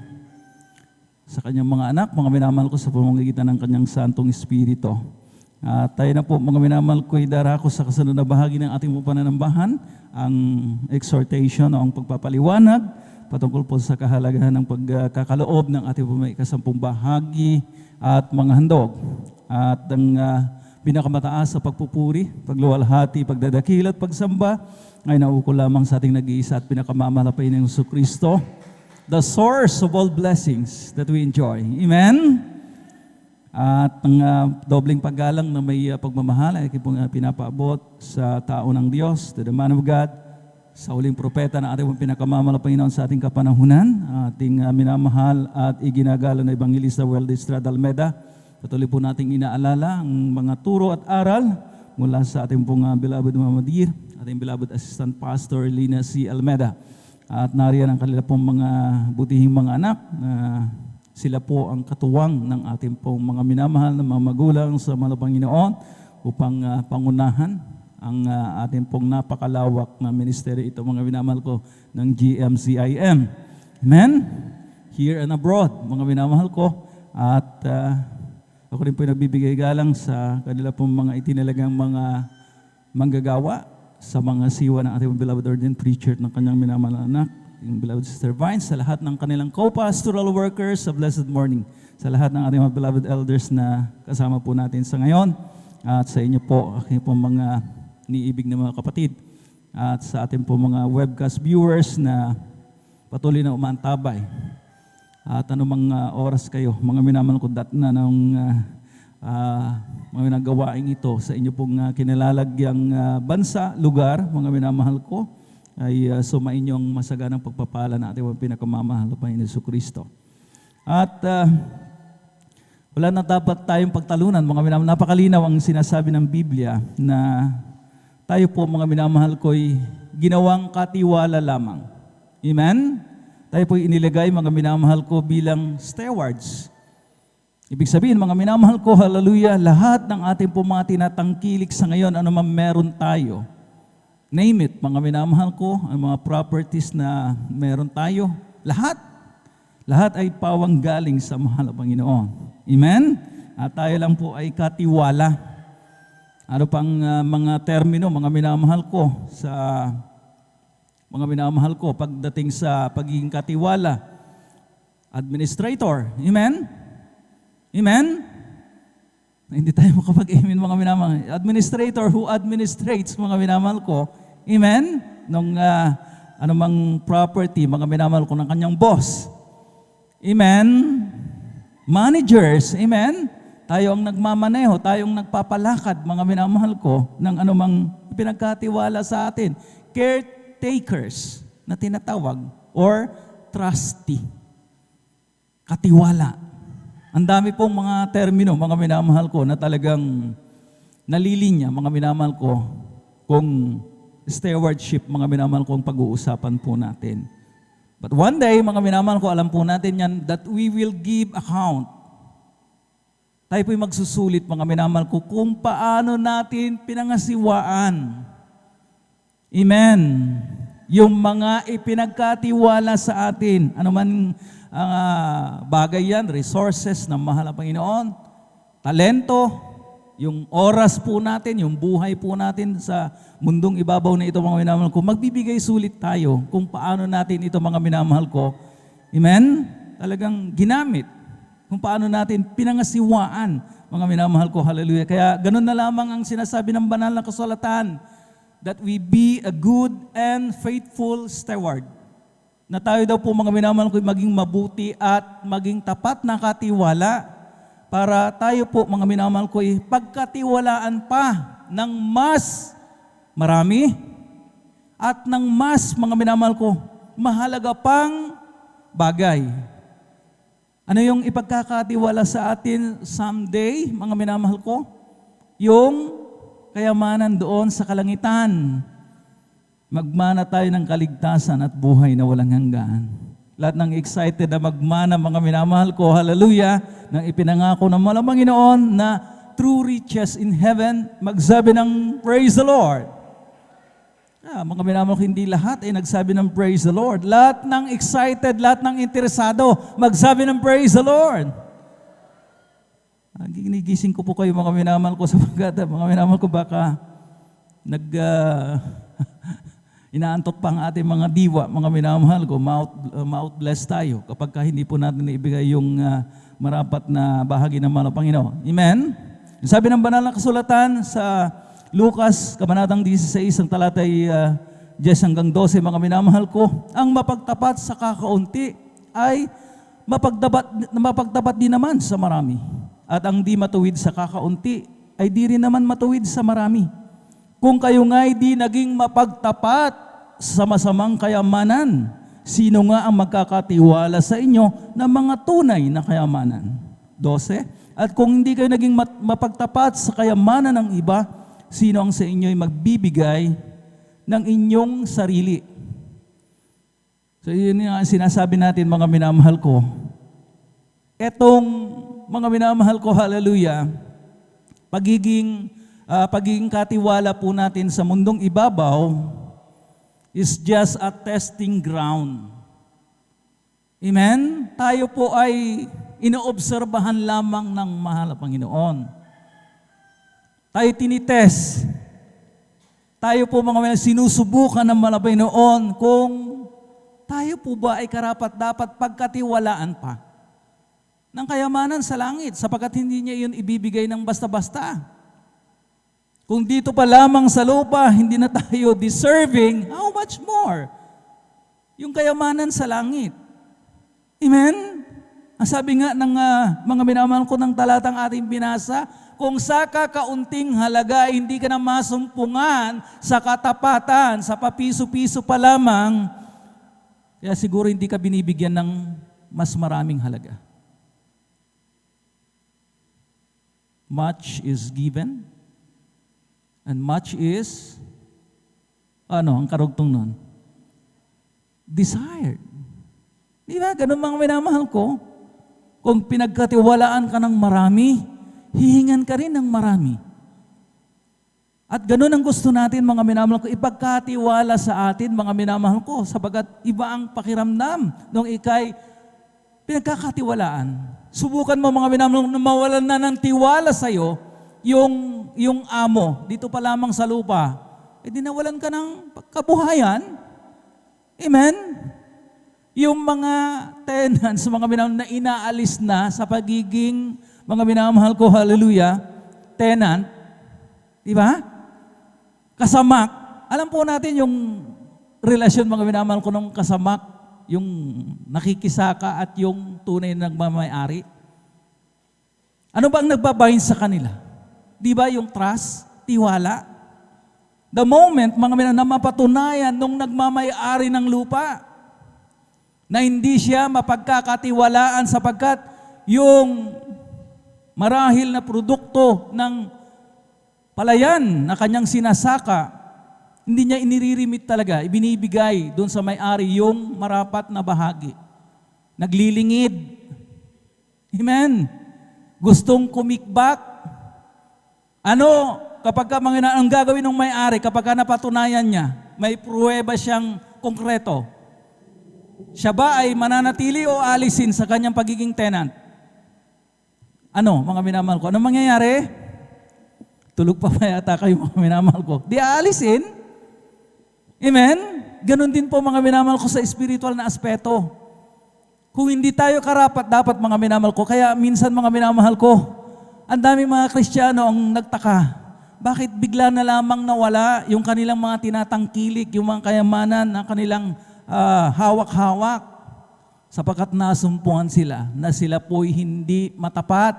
sa kanyang mga anak, mga minamahal ko, sa pamamagitan ng kanyang Santong Espiritu. Tayo na po, mga minamahal ko, idarako sa kasunod na bahagi ng ating pananambahan, ang exhortation o ang pagpapaliwanag patungkol po sa kahalagahan ng pagkakaloob ng ating ikasampung bahagi at mga handog. At ang pinakamataas sa pagpupuri, pagluwalhati, pagdadakil at pagsamba ay naukol lamang sa ating nag-iisa at pinakamamalapain ng Jesucristo, the source of all blessings that we enjoy. Amen? At ang dobleng paggalang na may pagmamahal ay pinapaabot sa tao ng Diyos, to the man of God, sa huling propeta na ating pinakamamalapain sa ating kapanahunan, ating minamahal at iginagala na Evangelista Weldy Estrada Almeda. Patuloy po nating inaalala ang mga turo at aral mula sa ating pong beloved Mama Dir, ating beloved Assistant Pastor Lina C. Almeda. At nariyan ang kanila pong mga butihing mga anak na sila po ang katuwang ng ating pong mga minamahal na mga magulang sa mga Panginoon upang pangunahan ang ating pong napakalawak na ministeryo, ito mga minamahal ko, ng GMCIM. Amen? Here and abroad, mga minamahal ko. At ako rin po nagbibigay galang sa kanila pong mga itinalagang mga manggagawa sa mga siwa ng ating beloved ordained preacher ng kanyang minamahal na anak, yung beloved Sister Vines, sa lahat ng kanilang co-pastoral workers, sa blessed morning, sa lahat ng ating mga beloved elders na kasama po natin sa ngayon, at sa inyo po, aking po mga niibig na mga kapatid, at sa ating po mga webcast viewers na patuloy na umaantabay. At anumang oras kayo, mga minamahal ko, na ng mga nagawain ito sa inyo pong kinalalagyang bansa, lugar, mga minamahal ko, ay sumainyong masaganang pagpapala na ating pinakamamahal na Panginoon Jesucristo. At wala na dapat tayong pagtalunan, mga minamahal. Napakalinaw ang sinasabi ng Biblia na tayo po, mga minamahal ko, ay ginawang katiwala lamang. Amen? Tayo po inilagay, mga minamahal ko, bilang stewards. Ibig sabihin, mga minamahal ko, hallelujah, lahat ng ating po mga tinatangkilik sa ngayon, ano man meron tayo, Name it, mga minamahal ko, ang mga properties na meron tayo, lahat ay pawang galing sa mahal na Panginoon. Amen? At tayo lang po ay katiwala. Ano pang mga termino, mga minamahal ko, pagdating sa pagiging katiwala? Administrator. Amen? Amen? Hindi tayo makapag-amen, mga minamahal. Administrator who administrates, mga minamahal ko. Amen? Nung anumang property, mga minamahal ko, ng kanyang boss. Amen? Managers. Amen? Tayo ang nagmamaneho, tayong nagpapalakad, mga minamahal ko, ng anumang pinagkatiwala sa atin. Caretakers na tinatawag or trustee. Katiwala. Ang dami pong mga termino, mga minamahal ko, na talagang nalilinya, mga minamahal ko, kung stewardship, mga minamahal ko, ang pag-uusapan po natin. But one day, mga minamahal ko, alam po natin yan, that we will give account. Tayo po'y magsusulit, mga minamahal ko, kung paano natin pinangasiwaan. Amen. Yung mga ipinagkatiwala sa atin, ano man ang bagay yan, resources ng mahal na Panginoon, talento, yung oras po natin, yung buhay po natin sa mundong ibabaw na ito, mga minamahal ko, magbibigay sulit tayo kung paano natin ito, mga minamahal ko. Amen? Talagang ginamit. Kung paano natin pinangasiwaan, mga minamahal ko, hallelujah. Kaya ganun na lamang ang sinasabi ng banal na kasulatan, that we be a good and faithful steward. Na tayo daw po, mga minamahal ko, maging mabuti at maging tapat na katiwala para tayo po, mga minamahal ko, pagkatiwalaan pa ng mas marami at ng mas, mga minamahal ko, mahalaga pang bagay. Ano yung ipagkakatiwala sa atin someday, mga minamahal ko? Yung kayamanan doon sa kalangitan. Magmana tayo ng kaligtasan at buhay na walang hanggan. Lahat ng excited na magmana, mga minamahal ko, hallelujah, nang ipinangako ng malang Panginoon na true riches in heaven, magsabi ng praise the Lord. Mga minamahal ko, hindi lahat ay nagsabi ng praise the Lord. Lahat ng excited, lahat ng interesado, magsabi ng praise the Lord. Ginigising ko po kayo, mga minamahal ko, sapagkat mga minamahal ko, baka inaantok pa ang ating mga diwa, mga minamahal ko, mouth blessed tayo kapag hindi po natin naibigay yung marapat na bahagi ng mahal na Panginoon. Amen? Sabi ng banal na kasulatan sa Lucas, kabanatang 16, ang talatay 10 hanggang 12, mga minamahal ko, ang mapagtapat sa kakaunti ay mapagtapat din naman sa marami. At ang di matuwid sa kakaunti ay di rin naman matuwid sa marami. Kung kayo nga'y di naging mapagtapat sa masamang kayamanan, sino nga ang magkakatiwala sa inyo ng mga tunay na kayamanan? 12. At kung hindi kayo naging mapagtapat sa kayamanan ng iba, sino ang sa inyo'y magbibigay ng inyong sarili? So yun yung sinasabi natin, mga minamahal ko. Etong mga minamahal ko, hallelujah, pagiging katiwala po natin sa mundong ibabaw is just a testing ground. Amen? Tayo po ay inoobserbahan lamang ng mahal na Panginoon. Tayo tinitest. Tayo po, mga minamahal, sinusubukan ng mahal na Panginoon kung tayo po ba ay karapat-dapat pagkatiwalaan pa ng kayamanan sa langit, sapagkat hindi niya yun ibibigay ng basta-basta. Kung dito pa lamang sa lupa, hindi na tayo deserving, how much more? Yung kayamanan sa langit. Amen? Ang sabi nga ng mga minamahal ko ng talatang ating binasa, kung sa kakaunting halaga, hindi ka na masumpungan sa katapatan, sa papiso-piso pa lamang, kaya siguro hindi ka binibigyan ng mas maraming halaga. Much is given, and much is, ang karugtong nun? Desired. Di ba? Ganun, mga minamahal ko. Kung pinagkatiwalaan ka ng marami, hihingan ka rin ng marami. At ganun ang gusto natin, mga minamahal ko, ipagkatiwala sa atin, mga minamahal ko, sapagat iba ang pakiramdam nung ikay pinagkakatiwalaan. Subukan mo, mga minamahal, na mawalan na ng tiwala sa'yo yung amo, dito pa lamang sa lupa. Di nawalan ka ng kabuhayan. Amen? Yung mga tenants, mga minamahal na inaalis na sa pagiging, mga minamahal ko, hallelujah, tenant, di ba? Kasamak. Alam po natin yung relasyon, mga minamahal ko, ng kasamak, yung nakikisaka at yung tunay na nagmamayari. Ano ba ang nagbabahin sa kanila? Di ba yung trust, tiwala? The moment, mga minamahal, na mapatunayan nung nagmamayari ng lupa, na hindi siya mapagkakatiwalaan sapagkat yung marahil na produkto ng palayan na kanyang sinasaka, hindi niya iniririmit talaga, ibinibigay doon sa may-ari yung marapat na bahagi. Naglilingid. Amen? Gustong kumikbak. Ano, kapag ang gagawin ng may-ari, kapag napatunayan niya, may pruweba siyang konkreto, siya ba ay mananatili o alisin sa kanyang pagiging tenant? Ano, mga minamahal ko? Anong mangyayari? Tulog pa yata kayo, mga minamahal ko. Di aalisin. Amen? Ganon din po, mga minamahal ko, sa spiritual na aspeto. Kung hindi tayo karapat, dapat, mga minamahal ko. Kaya minsan, mga minamahal ko, ang daming mga Kristiyano ang nagtaka. Bakit bigla na lamang nawala yung kanilang mga tinatangkilik, yung mga kayamanan na kanilang hawak-hawak? Sapagkat nasumpungan sila na sila po'y hindi matapat.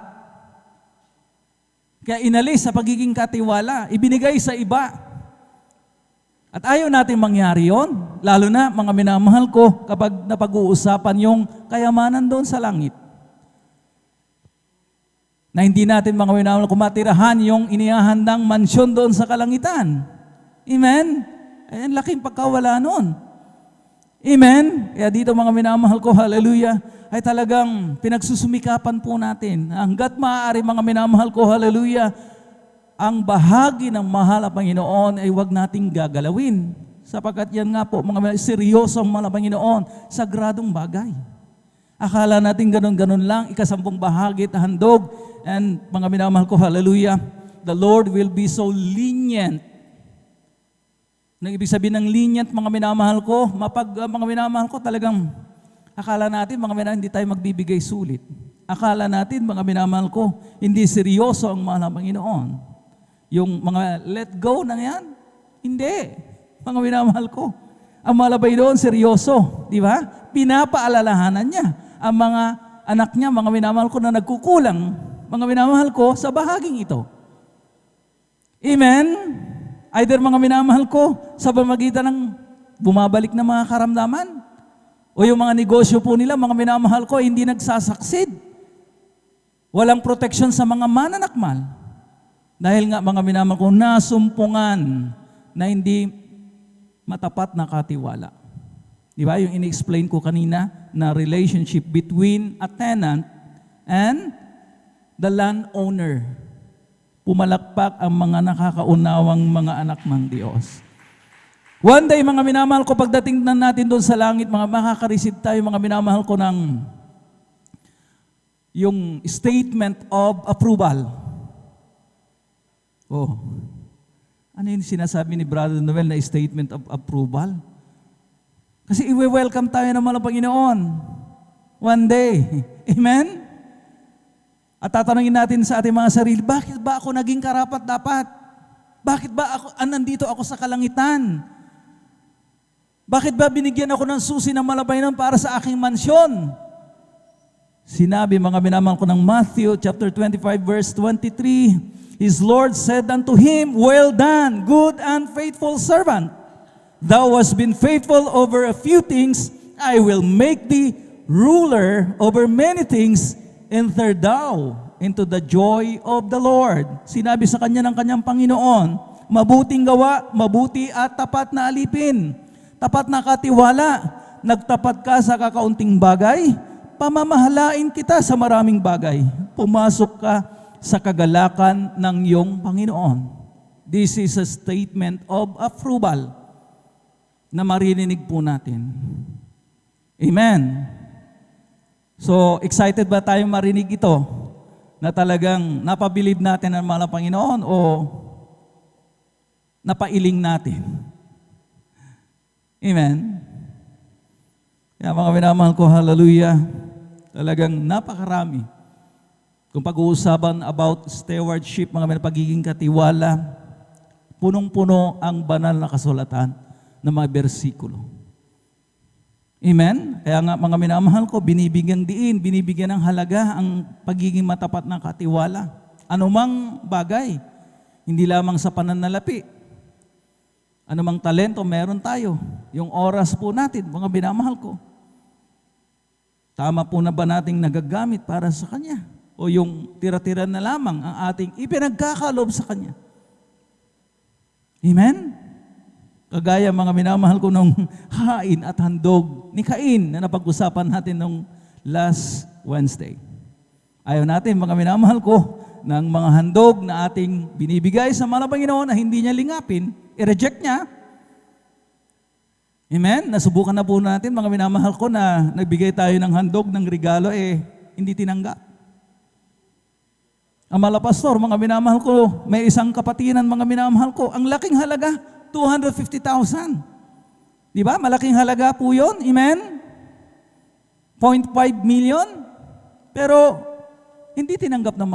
Kaya inalis sa pagiging katiwala, ibinigay sa iba. At ayaw natin mangyari yon, lalo na, mga minamahal ko, kapag napag-uusapan yung kayamanan doon sa langit. Na hindi natin, mga minamahal ko, matirahan yung inihahandang mansyon doon sa kalangitan. Amen? Ay, ang laking pagkawala noon. Amen? Kaya dito, mga minamahal ko, hallelujah, ay talagang pinagsusumikapan po natin. Hanggat maaari, mga minamahal ko, hallelujah, ang bahagi ng mahal na Panginoon ay huwag nating gagalawin. Sapagkat yan nga po, mga seryosong mahal na Panginoon, sagradong bagay. Akala natin ganun-ganun lang, ikasampung bahagi at handog. And mga minamahal ko, hallelujah, the Lord will be so lenient. Nang ibig sabihin ng lenient, mga minamahal ko, mga minamahal ko, talagang akala natin, mga minamahal, hindi tayo magbibigay sulit. Akala natin, mga minamahal ko, hindi seryoso ang mahal na Panginoon. Yung mga let go na yan, hindi. Mga minamahal ko, ang mahal na Panginoon, seryoso. Di ba? Pinapaalalahanan niya ang mga anak niya, mga minamahal ko, na nagkukulang, mga minamahal ko, sa bahaging ito. Amen? Either, mga minamahal ko, sa pamamagitan ng bumabalik na mga karamdaman, o yung mga negosyo po nila, mga minamahal ko, hindi nagsasucceed. Walang protection sa mga mananakmal. Dahil nga, mga minamahal ko, nasumpungan na hindi matapat na katiwala. Di ba? Yung in-explain ko kanina na relationship between a tenant and the landowner. Pumalakpak ang mga nakakaunawang mga anak ng Diyos. One day, mga minamahal ko, pagdating na natin doon sa langit, mga makaka-receive tayo, mga minamahal ko, ng yung statement of approval. Oh, ano yung sinasabi ni Brother Noel na statement of approval? Kasi i-welcome tayo ng mga Panginoon. One day. Amen? At tatanungin natin sa ating mga sarili, bakit ba ako naging karapat dapat? Bakit ba ako, nandito ako sa kalangitan? Bakit ba binigyan ako ng susi ng Panginoon para sa aking mansyon? Sinabi, mga minamahal ko, ng Matthew chapter 25 verse 23, His Lord said unto him, Well done, good and faithful servant. Thou hast been faithful over a few things, I will make thee ruler over many things, enter thou into the joy of the Lord. Sinabi sa kanya ng kanyang Panginoon, mabuting gawa, mabuti at tapat na alipin. Tapat na katiwala, nagtapat ka sa kakaunting bagay, pamamahalain kita sa maraming bagay. Pumasok ka sa kagalakan ng iyong Panginoon. This is a statement of approval na maririnig po natin. Amen. So, excited ba tayong marinig ito? Na talagang napabilib natin ang mahal na Panginoon o napailing natin? Amen. Kaya mga minamahal ko, hallelujah, talagang napakarami. Kung pag-uusapan about stewardship, mga pagiging katiwala, punong-puno ang banal na kasulatan ng mga bersikulo. Amen? Kaya nga mga minamahal ko, binibigyan diin, binibigyan ng halaga ang pagiging matapat ng katiwala. Anumang bagay, hindi lamang sa pananalapi. Anumang talento meron tayo. Yung oras po natin, mga minamahal ko. Tama po na ba nating nagagamit para sa Kanya? O yung tira-tira na lamang ang ating ipinagkakalob sa Kanya? Amen? Kagaya mga minamahal ko nung hain at handog ni Cain na napag-usapan natin nung last Wednesday. Ayaw natin mga minamahal ko ng mga handog na ating binibigay sa mahal na Panginoon na hindi niya lingapin, i-reject niya. Amen? Nasubukan na po natin mga minamahal ko na nagbigay tayo ng handog, ng regalo, hindi tinanggap. Ang mga pastor, mga minamahal ko, may isang kapatinan mga minamahal ko, ang laking halaga, 250,000. Di ba? Malaking halaga po yun. Amen? 0.5 million. Pero, hindi tinanggap ng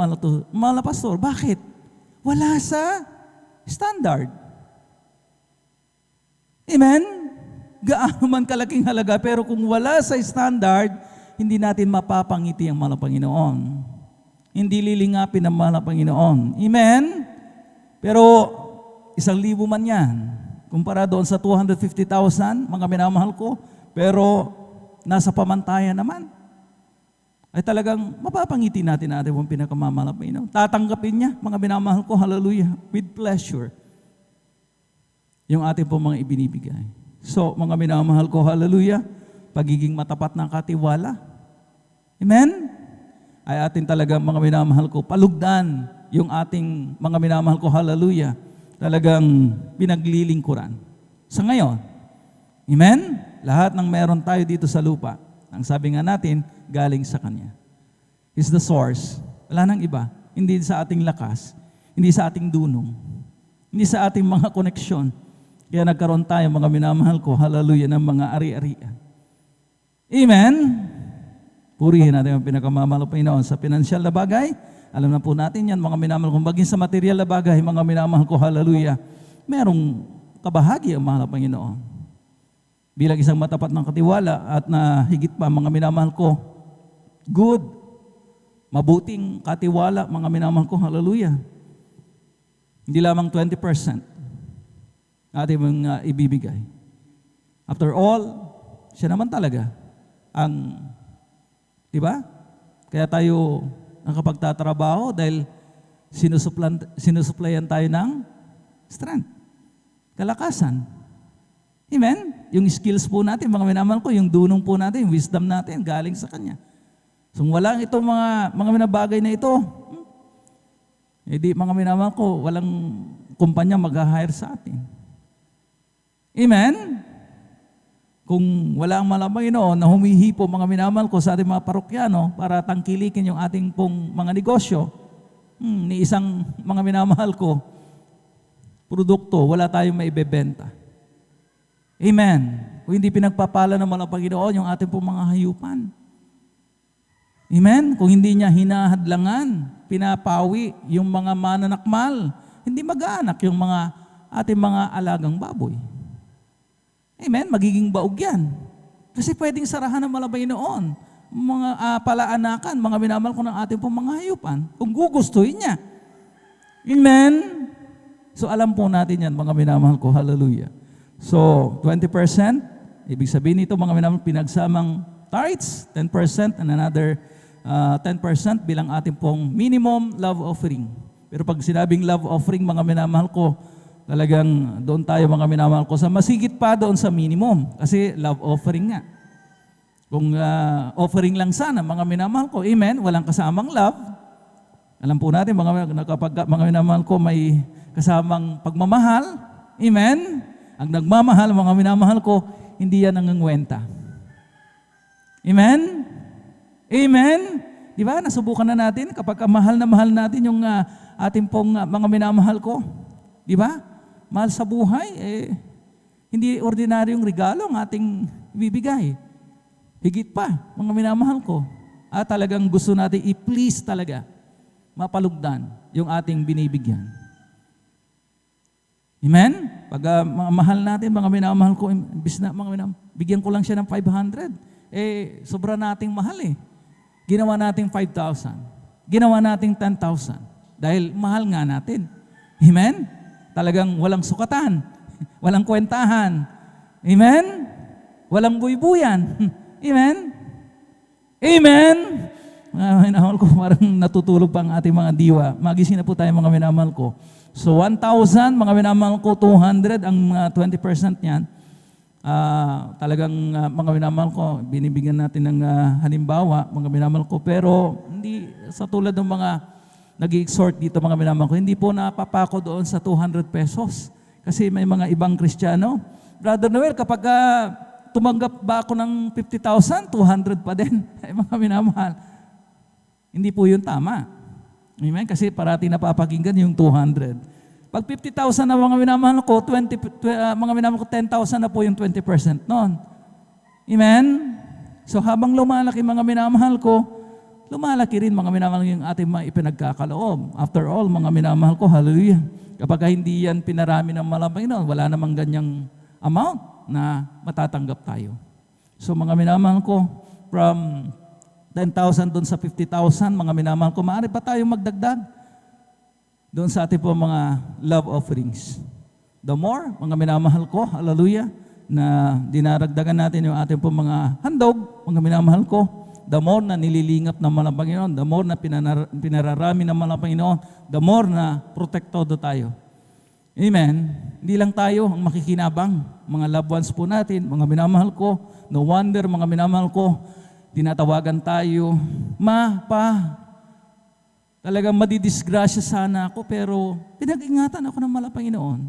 mga pastor. Bakit? Wala sa standard. Amen? Gaano man kalaking halaga, pero kung wala sa standard, hindi natin mapapangiti ang mahal na Panginoon. Hindi lilingapin ang mahal na Panginoon. Amen? Pero, 1,000 man yan. Kumpara doon sa 250,000, mga minamahal ko, pero nasa pamantayan naman. Ay talagang mapapangiti natin yung pinakamamahal na Panginoon. Tatanggapin niya, mga minamahal ko, hallelujah, with pleasure, yung ating po mga ibinibigay. So, mga minamahal ko, hallelujah, pagiging matapat ng katiwala. Amen? Ay atin talagang mga minamahal ko, palugdan yung ating mga minamahal ko, hallelujah, talagang pinaglilingkuran. Sa ngayon, amen? Lahat ng meron tayo dito sa lupa, ang sabi nga natin, galing sa Kanya. He's the source. Wala nang iba. Hindi sa ating lakas, hindi sa ating dunong, hindi sa ating mga koneksyon. Kaya nagkaroon tayo, mga minamahal ko, hallelujah, ng mga ari-arian. Amen? Purihin natin ang pinakamamahal na Panginoon sa pinansyal na bagay. Alam na po natin yan, mga minamahal ko. Baging sa material na bagay, mga minamahal ko, hallelujah, merong kabahagi ang mahal na Panginoon. Bilang isang matapat ng katiwala at na higit pa, mga minamahal ko, good, mabuting katiwala, mga minamahal ko, hallelujah. Hindi lamang 20% ating mga ibibigay. After all, siya naman talaga ang, di ba? Kaya tayo nakapagtatrabaho dahil sinusuplayan tayo ng strength, kalakasan. Amen? Yung skills po natin, mga minamahal ko, yung dunong po natin, yung wisdom natin, galing sa Kanya. So wala itong mga minabagay na ito, hindi mga minamahal ko, walang kumpanya mag-hire sa atin. Amen? Kung wala ang mahal na Panginoon na humihipo mga minamahal ko sa ating mga parokyano para tangkilikin yung ating pong mga negosyo, ni isang mga minamahal ko, produkto, wala tayong maibebenta. Amen? Kung hindi pinagpapala ng mahal na Panginoon yung ating pong mga hayupan. Amen? Kung hindi niya hinahadlangan, pinapawi yung mga mananakmal, hindi mag-aanak yung mga ating mga alagang baboy. Amen? Magiging baog yan. Kasi pwedeng sarahan ng mahal na Panginoon mga palaanakan, mga minamahal ko ng ating pong mga hayupan, kung gugustuhin niya. Amen? So alam po natin yan, mga minamahal ko, hallelujah. So 20%, ibig sabihin nito, mga minamahal, pinagsamang tithes, 10%, and another 10% bilang ating pong minimum love offering. Pero pag sinabing love offering, mga minamahal ko, talagang doon tayo, mga minamahal ko, sa masigit pa doon sa minimum. Kasi love offering nga. Kung offering lang sana, mga minamahal ko, amen, walang kasamang love. Alam po natin, mga minamahal ko, may kasamang pagmamahal. Amen? Ang nagmamahal, mga minamahal ko, hindi yan nangangwenta. Amen? Amen? Di ba? Nasubukan na natin kapag mahal na mahal natin yung ating pong mga minamahal ko. Di ba? Mahal sa buhay, hindi ordinaryong regalo ang ating ibibigay. Higit pa, mga minamahal ko. At talagang gusto natin i-please talaga, mapalugdan yung ating binibigyan. Amen? Pag mahal natin, mga minamahal ko, imbis na bigyan ko lang siya ng 500, sobra nating mahal eh. Ginawa nating 5,000. Ginawa nating 10,000. Dahil mahal nga natin. Amen? Talagang walang sukatan. Walang kwentahan. Amen? Walang buy-buyan. Amen? Amen? Mga minamahal ko, parang natutulog pa ang ating mga diwa. Magising na po tayo, mga minamahal ko. So 1,000, mga minamahal ko, 200, ang 20% niyan. Talagang mga minamahal ko, binibigyan natin ng halimbawa, mga minamahal ko. Pero hindi, sa tulad ng mga nag-i-exhort dito, mga minamahal ko, hindi po napapako doon sa 200 pesos. Kasi may mga ibang Kristiyano. Brother Noel, kapag tumanggap ba ako ng 50,000, 200 pa din. Ay, mga minamahal. Hindi po yun tama. Amen? Kasi parati napapakinggan yung 200. Pag 50,000 na mga minamahal ko, mga minamahal ko, 10,000 na po yung 20% noon. Amen? So habang lumalaki mga minamahal ko, lumalaki rin mga minamahal yung ating mga ipinagkakaloob. After all, mga minamahal ko, hallelujah. Kapag hindi yan pinarami ng malabang noon, wala namang ganyang amount na matatanggap tayo. So mga minamahal ko, from 10,000 doon sa 50,000, mga minamahal ko, maaari pa tayong magdagdag doon sa ating po mga love offerings. The more, mga minamahal ko, hallelujah, na dinaragdagan natin yung ating po mga handog, mga minamahal ko, the more na nililingap ng mga Panginoon, the more na pinararami ng mga Panginoon, the more na protektado tayo. Amen? Hindi lang tayo ang makikinabang, mga loved ones po natin, mga minamahal ko, no wonder, mga minamahal ko, tinatawagan tayo, talagang madidisgrasya sana ako, pero pinag-ingatan ako ng mga Panginoon.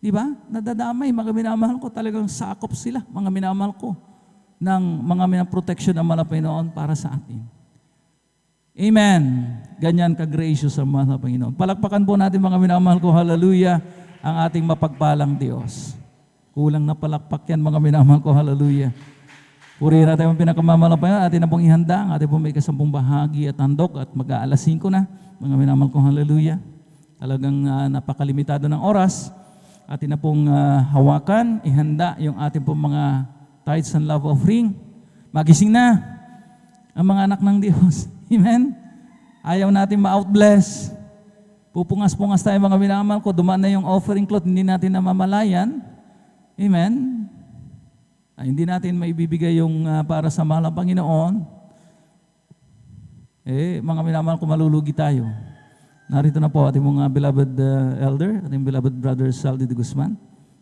Di ba? Nadadamay, mga minamahal ko, talagang sakop sila, mga minamahal ko, ng mga protection ng mga Panginoon para sa atin. Amen. Ganyan ka-gracious ang mga Panginoon. Palakpakan po natin, mga minamahal ko, hallelujah, ang ating mapagpalang Diyos. Kulang na palakpak yan, mga minamahal ko, hallelujah. Purihin natin ang pinakamamahal Panginoon, atin na pong ihanda, ang atin pong may kasampung bahagi at handog at mag-aalas 5 na, mga minamahal ko, hallelujah. Talagang napakalimitado ng oras, atin na pong hawakan, ihanda yung atin pong mga tithes and love offering. Magising na ang mga anak ng Diyos. Amen? Ayaw natin ma-outbless. Pupungas-pungas tayo, mga minamahal ko, dumaan na yung offering cloth, hindi natin namamalayan. Amen? Hindi natin maibibigay yung para sa mahal ng Panginoon. Mga minamahal ko, malulugi tayo. Narito na po ating mga beloved elder, ating beloved brother Saldi de Guzman,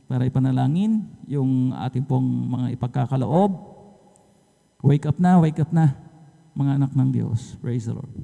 para ipanalangin yung ating pong mga ipagkakaloob. Wake up na, mga anak ng Diyos. Praise the Lord.